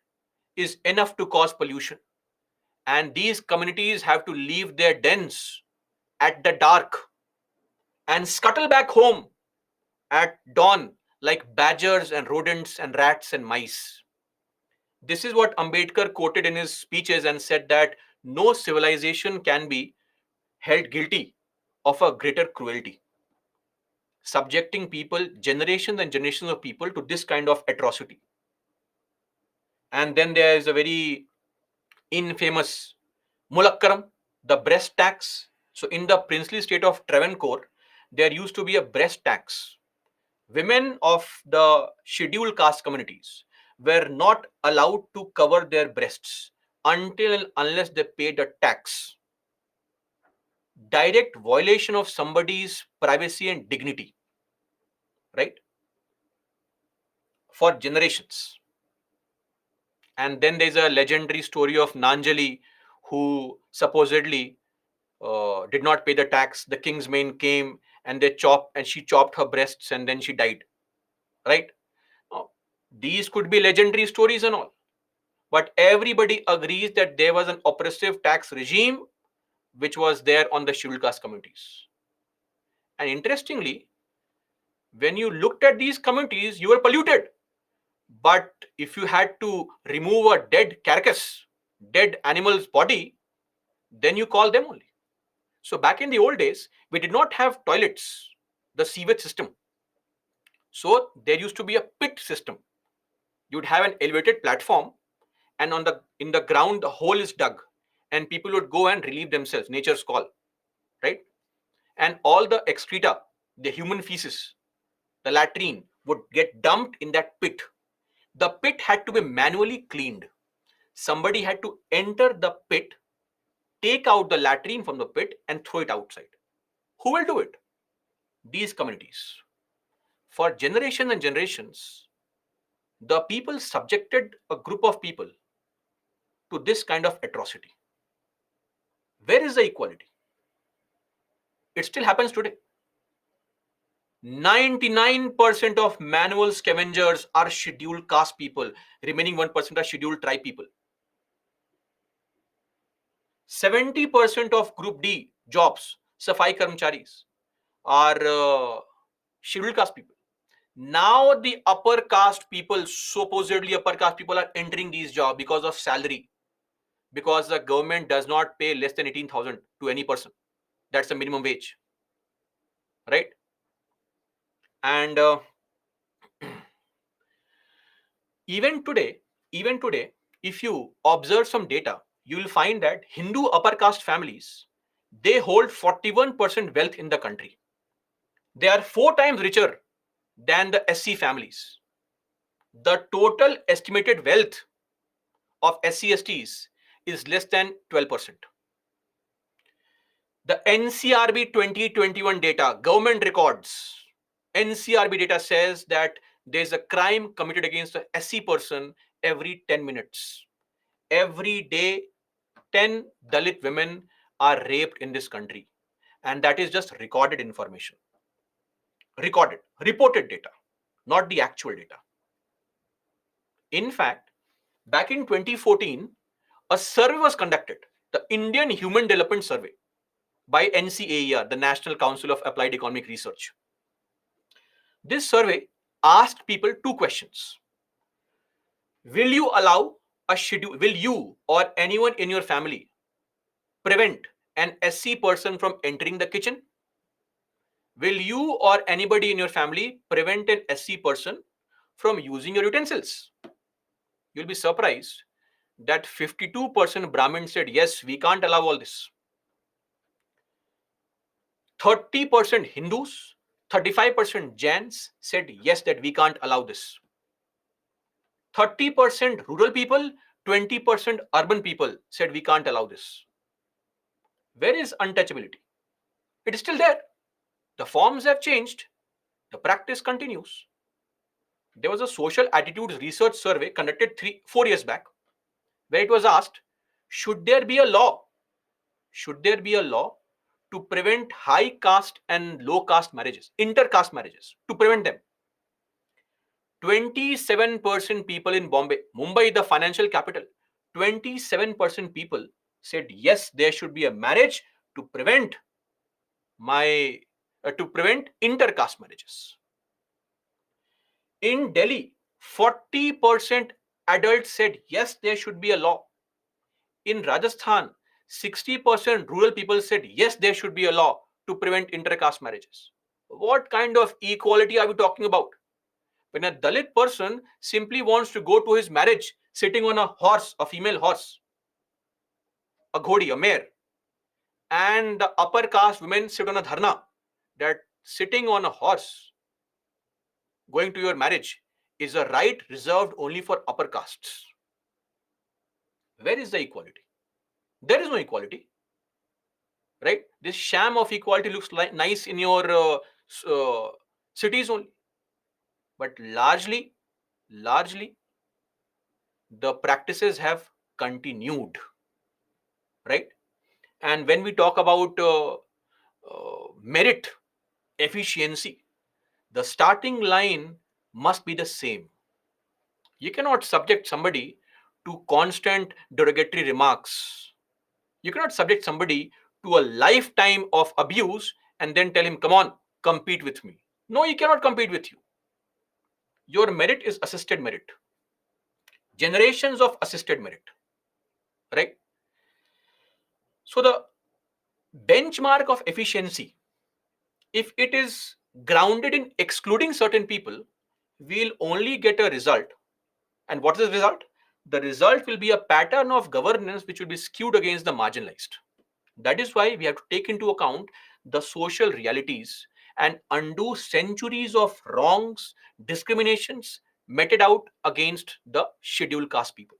is enough to cause pollution. And these communities have to leave their dens at the dark and scuttle back home at dawn like badgers and rodents and rats and mice. This is what Ambedkar quoted in his speeches and said that no civilization can be held guilty of a greater cruelty, subjecting people, generations and generations of people, to this kind of atrocity. And then there is a very infamous Mulakkaram, the breast tax. So in the princely state of Travancore, there used to be a breast tax. Women of the scheduled caste communities were not allowed to cover their breasts until and unless they paid a tax. Direct violation of somebody's privacy and dignity, right? For generations. And then there's a legendary story of Nanjali, who supposedly did not pay the tax. The king's men came and she chopped her breasts and then she died, right? Now, these could be legendary stories and all, but everybody agrees that there was an oppressive tax regime which was there on the scheduled caste communities. And interestingly, when you looked at these communities, you were polluted. But if you had to remove a dead carcass, dead animal's body, then you call them only. So back in the old days, we did not have toilets, the sewage system. So there used to be a pit system. You'd have an elevated platform, and on the in the ground, the hole is dug, and people would go and relieve themselves. Nature's call, right? And all the excreta, the human feces, the latrine would get dumped in that pit. The pit had to be manually cleaned. Somebody had to enter the pit, take out the latrine from the pit, and throw it outside. Who will do it? These communities. For generations and generations, the people subjected a group of people to this kind of atrocity. Where is the equality? It still happens today. 99% of manual scavengers are scheduled caste people. Remaining 1% are scheduled tribe people. 70% of Group D jobs, Safai Karmcharis, are scheduled caste people. Now the upper caste people, supposedly upper caste people, are entering these jobs because of salary, because the government does not pay less than 18,000 to any person. That's the minimum wage, right? And even today, even today, if you observe some data, you will find that Hindu upper caste families, they hold 41% wealth in the country. They are 4 times richer than the SC families. The total estimated wealth of SC/STs is less than 12%. The NCRB 2021 data, government records, NCRB data says that there's a crime committed against a SC person every 10 minutes. Every day, 10 Dalit women are raped in this country. And that is just recorded information. Recorded, reported data, not the actual data. In fact, back in 2014, a survey was conducted, the Indian Human Development Survey by NCAER, the National Council of Applied Economic Research. This survey asked people 2 questions. Will you allow a schedule, will you or anyone in your family prevent an SC person from entering the kitchen? Will you or anybody in your family prevent an SC person from using your utensils? You'll be surprised that 52% Brahmins said, yes, we can't allow all this. 30% Hindus, 35% Jains said, yes, that we can't allow this. 30% rural people, 20% urban people said, we can't allow this. Where is untouchability? It is still there. The forms have changed. The practice continues. There was a social attitudes research survey conducted 4 years back where it was asked, should there be a law? Should there be a law to prevent high caste and low caste marriages, intercaste marriages, to prevent them? 27% people in Bombay, Mumbai, the financial capital, 27% people said, yes, there should be a marriage to prevent intercaste marriages. In Delhi, 40% adults said, yes, there should be a law. In Rajasthan, 60% rural people said, yes, there should be a law to prevent intercaste marriages. What kind of equality are we talking about? When a Dalit person simply wants to go to his marriage sitting on a horse, a female horse, a ghodi, a mare, and the upper caste women sit on a dharna, that sitting on a horse going to your marriage is a right reserved only for upper castes. Where is the equality? There is no equality, right? This sham of equality looks like nice in your cities only, but largely, the practices have continued, right? And when we talk about merit, efficiency, the starting line must be the same. You cannot subject somebody to constant derogatory remarks. You cannot subject somebody to a lifetime of abuse and then tell him, come on, compete with me. No, he cannot compete with you. Your merit is assisted merit. Generations of assisted merit, right? So the benchmark of efficiency, if it is grounded in excluding certain people, we'll only get a result. And what is the result? The result will be a pattern of governance which will be skewed against the marginalized. That is why we have to take into account the social realities and undo centuries of wrongs, discriminations meted out against the scheduled caste people.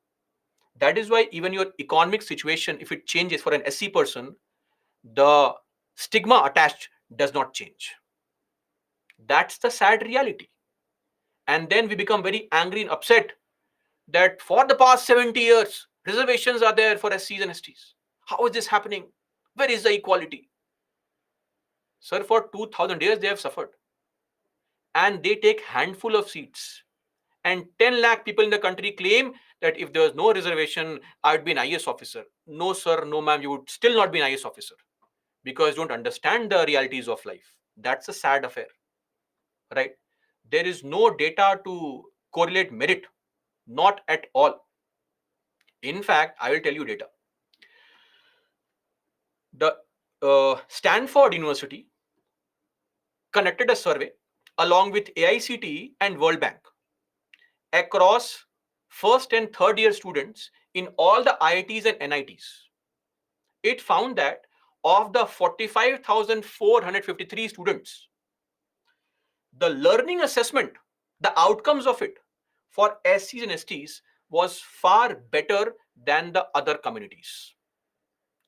That is why even your economic situation, if it changes for an SC person, the stigma attached does not change. That's the sad reality. And then we become very angry and upset that for the past 70 years, reservations are there for SCs and STs. How is this happening? Where is the equality? Sir, for 2000 years they have suffered. And they take handful of seats. And 10 lakh people in the country claim that if there was no reservation, I would be an IS officer. No, sir, no, ma'am, you would still not be an IS officer because you don't understand the realities of life. That's a sad affair, right? There is no data to correlate merit, not at all. In fact, I will tell you data. The Stanford University conducted a survey along with AICTE and World Bank across first and third year students in all the IITs and NITs. It found that of the 45,453 students, the learning assessment, the outcomes of it for SCs and STs was far better than the other communities.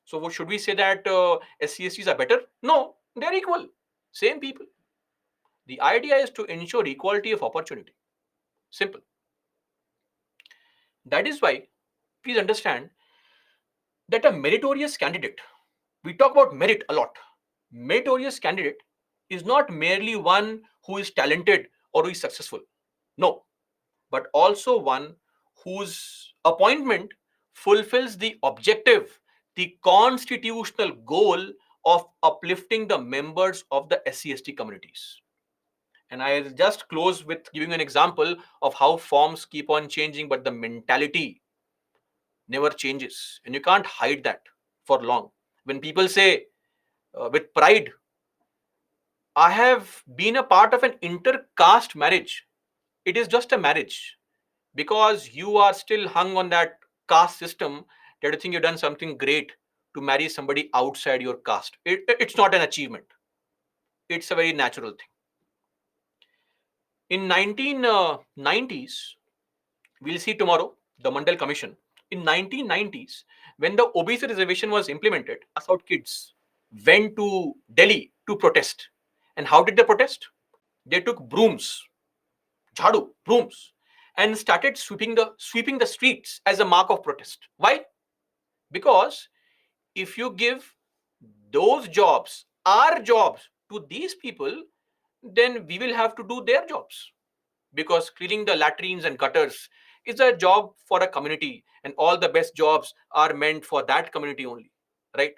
So should we say that SCs are better? No, they're equal. Same people. The idea is to ensure equality of opportunity. Simple. That is why, please understand that a meritorious candidate, we talk about merit a lot. Meritorious candidate is not merely one who is talented or who is successful. No, but also one whose appointment fulfills the objective, the constitutional goal of uplifting the members of the SC/ST communities. And I'll just close with giving an example of how forms keep on changing, but the mentality never changes. And you can't hide that for long. When people say with pride, I have been a part of an inter-caste marriage, it is just a marriage because you are still hung on that caste system that you think you've done something great to marry somebody outside your caste. It's not an achievement. It's a very natural thing. In 1990s, we'll see tomorrow, the Mandal Commission. In 1990s, when the OBC reservation was implemented, pass out kids went to Delhi to protest. And how did they protest? They took brooms, jhadu, brooms, and started sweeping the streets as a mark of protest. Why? Because if you give those jobs, our jobs, to these people, then we will have to do their jobs. Because cleaning the latrines and gutters is a job for a community, and all the best jobs are meant for that community only, right?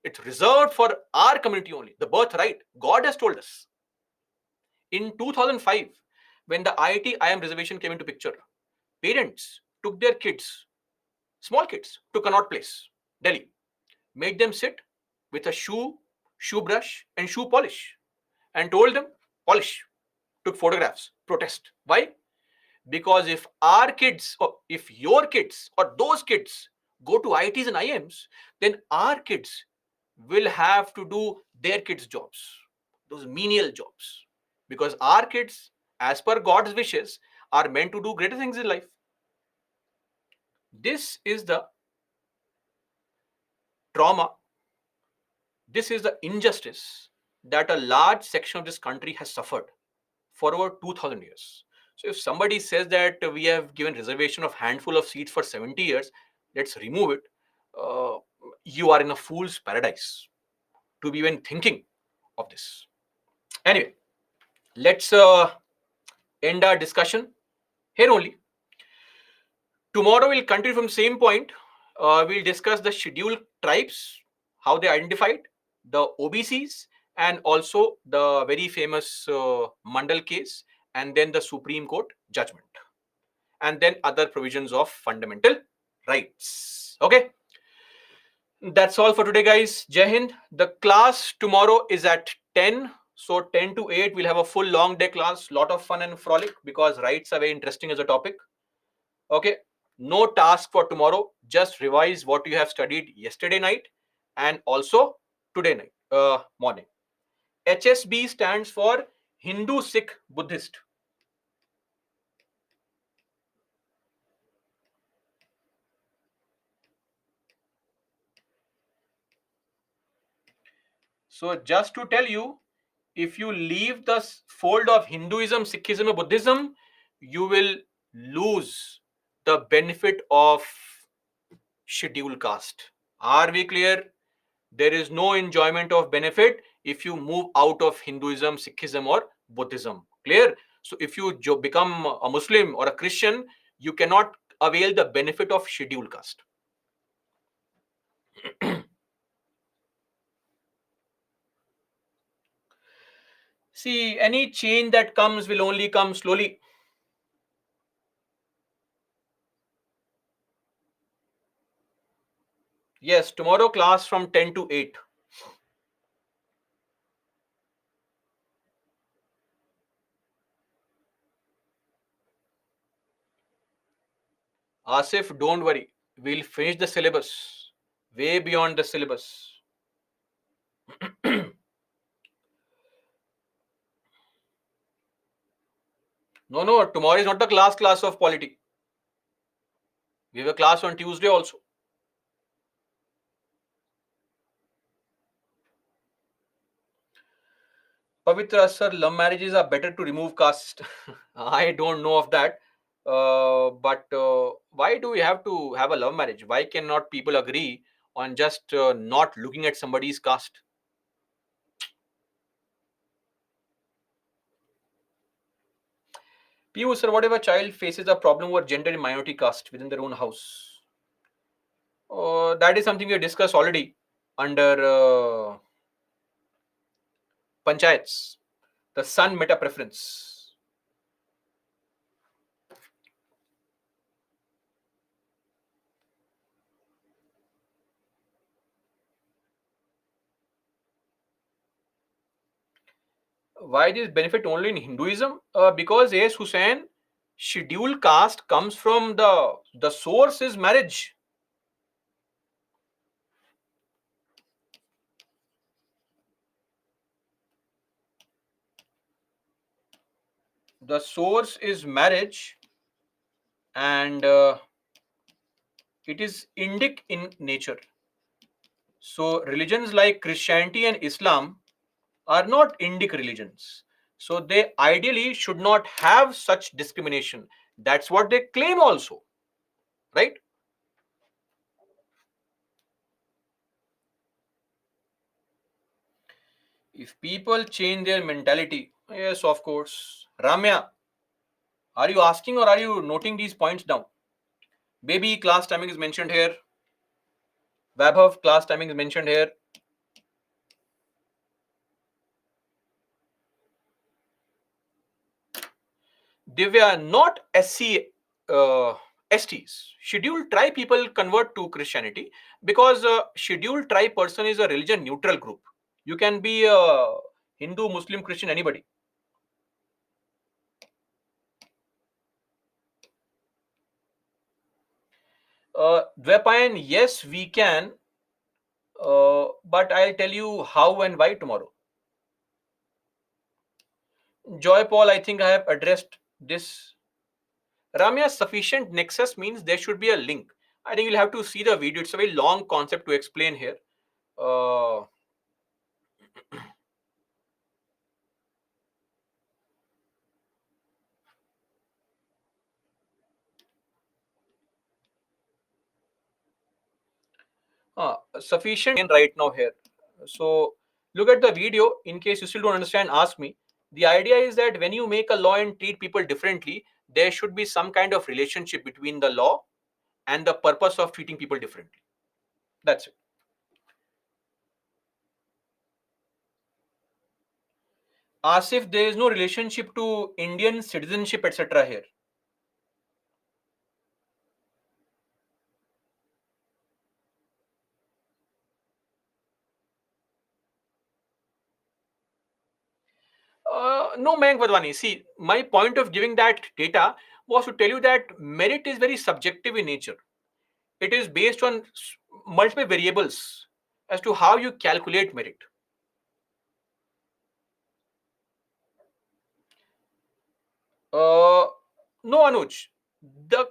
It's reserved for our community only, the birthright. God has told us. In 2005, when the IIT-IM reservation came into picture, parents took their kids, small kids, to Connaught Place, Delhi, made them sit with a shoe brush, and shoe polish, and told them, polish, took photographs, protest. Why? Because if our kids, or if your kids, or those kids go to IITs and IMs, then our kids will have to do their kids' jobs, those menial jobs. Because our kids, as per God's wishes, are meant to do greater things in life. This is the trauma, this is the injustice that a large section of this country has suffered for over 2000 years. So if somebody says that we have given reservation of handful of seats for 70 years, let's remove it. Uh, you are in a fool's paradise to be even thinking of this. Anyway, let's end our discussion here only. Tomorrow we'll continue from same point. We'll discuss the scheduled tribes, how they identified the OBCs, and also the very famous Mandal case, and then the Supreme Court judgment, and then other provisions of fundamental rights. Okay, that's all for today, guys. Jai Hind. The class tomorrow is at 10. So 10 to 8, we'll have a full long day class. Lot of fun and frolic because rights are very interesting as a topic. Okay. No task for tomorrow. Just revise what you have studied yesterday night and also today night, morning. HSB stands for Hindu, Sikh, Buddhist. So just to tell you, if you leave the fold of Hinduism, Sikhism, or Buddhism, you will lose the benefit of scheduled caste. Are we clear? There is no enjoyment of benefit if you move out of Hinduism, Sikhism, or Buddhism. Clear? So if you become a Muslim or a Christian, you cannot avail the benefit of scheduled caste. See, any change that comes will only come slowly. Yes, tomorrow class from 10 to 8. Asif, don't worry. We'll finish the syllabus. Way beyond the syllabus. No, no, tomorrow is not the class of polity. We have a class on Tuesday also. Pavitra, sir, love marriages are better to remove caste. I don't know of that. But why do we have to have a love marriage? Why cannot people agree on just not looking at somebody's caste? Piyu, sir, what if a child faces a problem over gender and minority caste within their own house? That is something we discussed already under panchayats, the son meta preference. Why this benefit only in Hinduism? Because yes, Hussein, scheduled caste comes from the source is marriage. The source is marriage, and it is Indic in nature. So religions like Christianity and Islam are not Indic religions. So they ideally should not have such discrimination. That's what they claim also, right? If people change their mentality, yes, of course. Ramya, are you asking or are you noting these points down? Baby, class timing is mentioned here. Vaibhav, class timing is mentioned here. Divya, not SC, STs. Scheduled tribe people convert to Christianity because scheduled tribe person is a religion neutral group. You can be a Hindu, Muslim, Christian, anybody. Dwepayan, yes, we can, but I'll tell you how and why tomorrow. Joy Paul, I think I have addressed this. Ramya, sufficient nexus means there should be a link. I think you'll have to see the video. It's a very long concept to explain here. Uh, Sufficient right now here. So look at the video. In case you still don't understand, ask me. The idea is that when you make a law and treat people differently, there should be some kind of relationship between the law and the purpose of treating people differently. That's it. Asif, there is no relationship to Indian citizenship, etc. here. No, Mayank Vadwani. See, my point of giving that data was to tell you that merit is very subjective in nature. It is based on multiple variables as to how you calculate merit. Uh, no, Anuj. The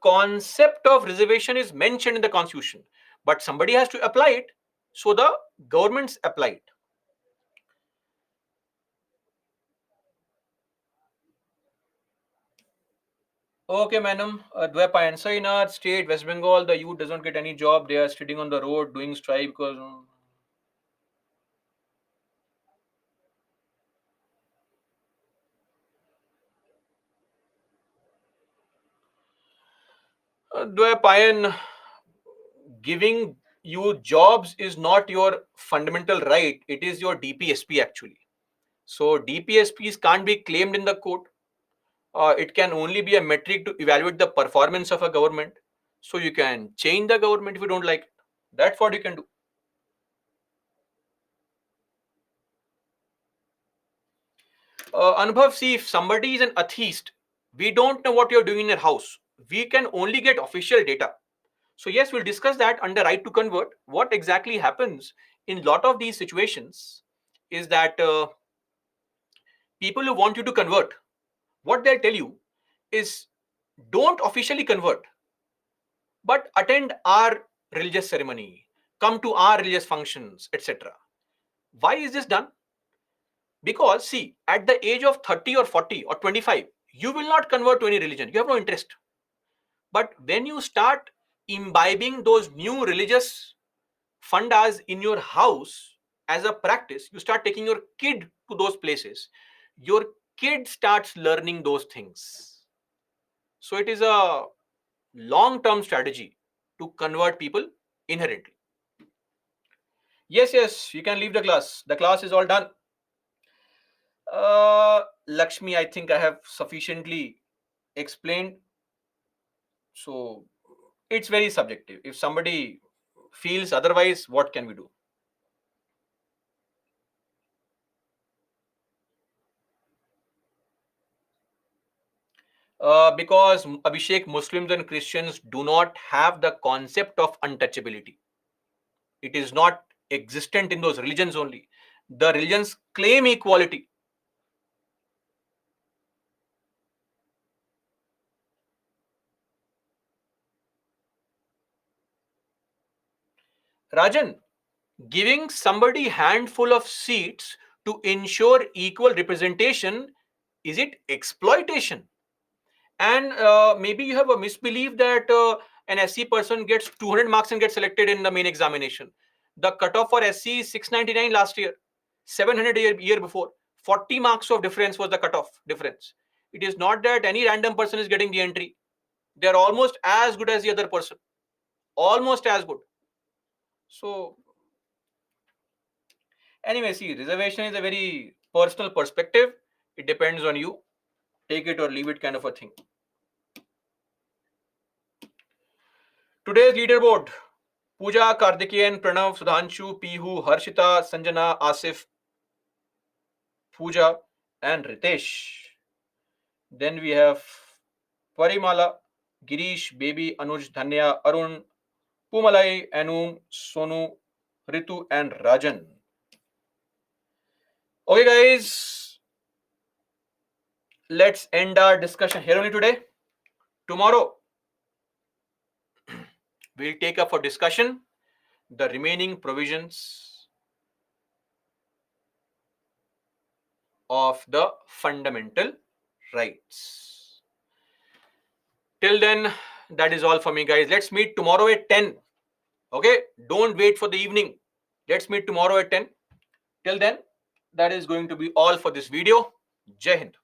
concept of reservation is mentioned in the constitution, but somebody has to apply it. So the governments apply it. Okay, madam. Dwepayan. So in our state, West Bengal, the youth doesn't get any job. They are sitting on the road doing strike because. Dwepayan, giving you jobs is not your fundamental right. It is your DPSP actually. So DPSPs can't be claimed in the court. It can only be a metric to evaluate the performance of a government. So you can change the government if you don't like it. That's what you can do. Anubhav, see, if somebody is an atheist, we don't know what you're doing in your house. We can only get official data. So yes, we'll discuss that under right to convert. What exactly happens in a lot of these situations is that people who want you to convert, what they'll tell you is don't officially convert, but attend our religious ceremony, come to our religious functions, etc. Why is this done? Because, see, at the age of 30 or 40 or 25, you will not convert to any religion. You have no interest. But when you start imbibing those new religious fundas in your house as a practice, you start taking your kid to those places. Your kid starts learning those things. So it is a long term strategy to convert people inherently. Yes, yes, you can leave the class. The class is all done. Lakshmi, I think I have sufficiently explained. So it's very subjective. If somebody feels otherwise, what can we do? Because Abhishek, Muslims and Christians do not have the concept of untouchability. It is not existent in those religions only. The religions claim equality. Rajan, giving somebody handful of seats to ensure equal representation, is it exploitation? And maybe you have a misbelief that an SC person gets 200 marks and gets selected in the main examination. The cutoff for SC is 699 last year, 700 year before. 40 marks of difference was the cutoff difference. It is not that any random person is getting the entry. They are almost as good as the other person, almost as good. So anyway, see, reservation is a very personal perspective. It depends on you. Take it or leave it, kind of a thing. Today's leaderboard: Pooja, Karthikeyan, Pranav, Sudhanshu, Pihu, Harshita, Sanjana, Asif, Pooja, and Ritesh. Then we have Parimala, Girish, Baby, Anuj, Dhanya, Arun, Pumalai, Anum, Sonu, Ritu, and Rajan. Okay, guys, let's end our discussion here only today. Tomorrow, we'll take up for discussion the remaining provisions of the fundamental rights. Till then, that is all for me, guys. Let's meet tomorrow at 10. Okay? Don't wait for the evening. Let's meet tomorrow at 10. Till then, that is going to be all for this video. Jai Hind.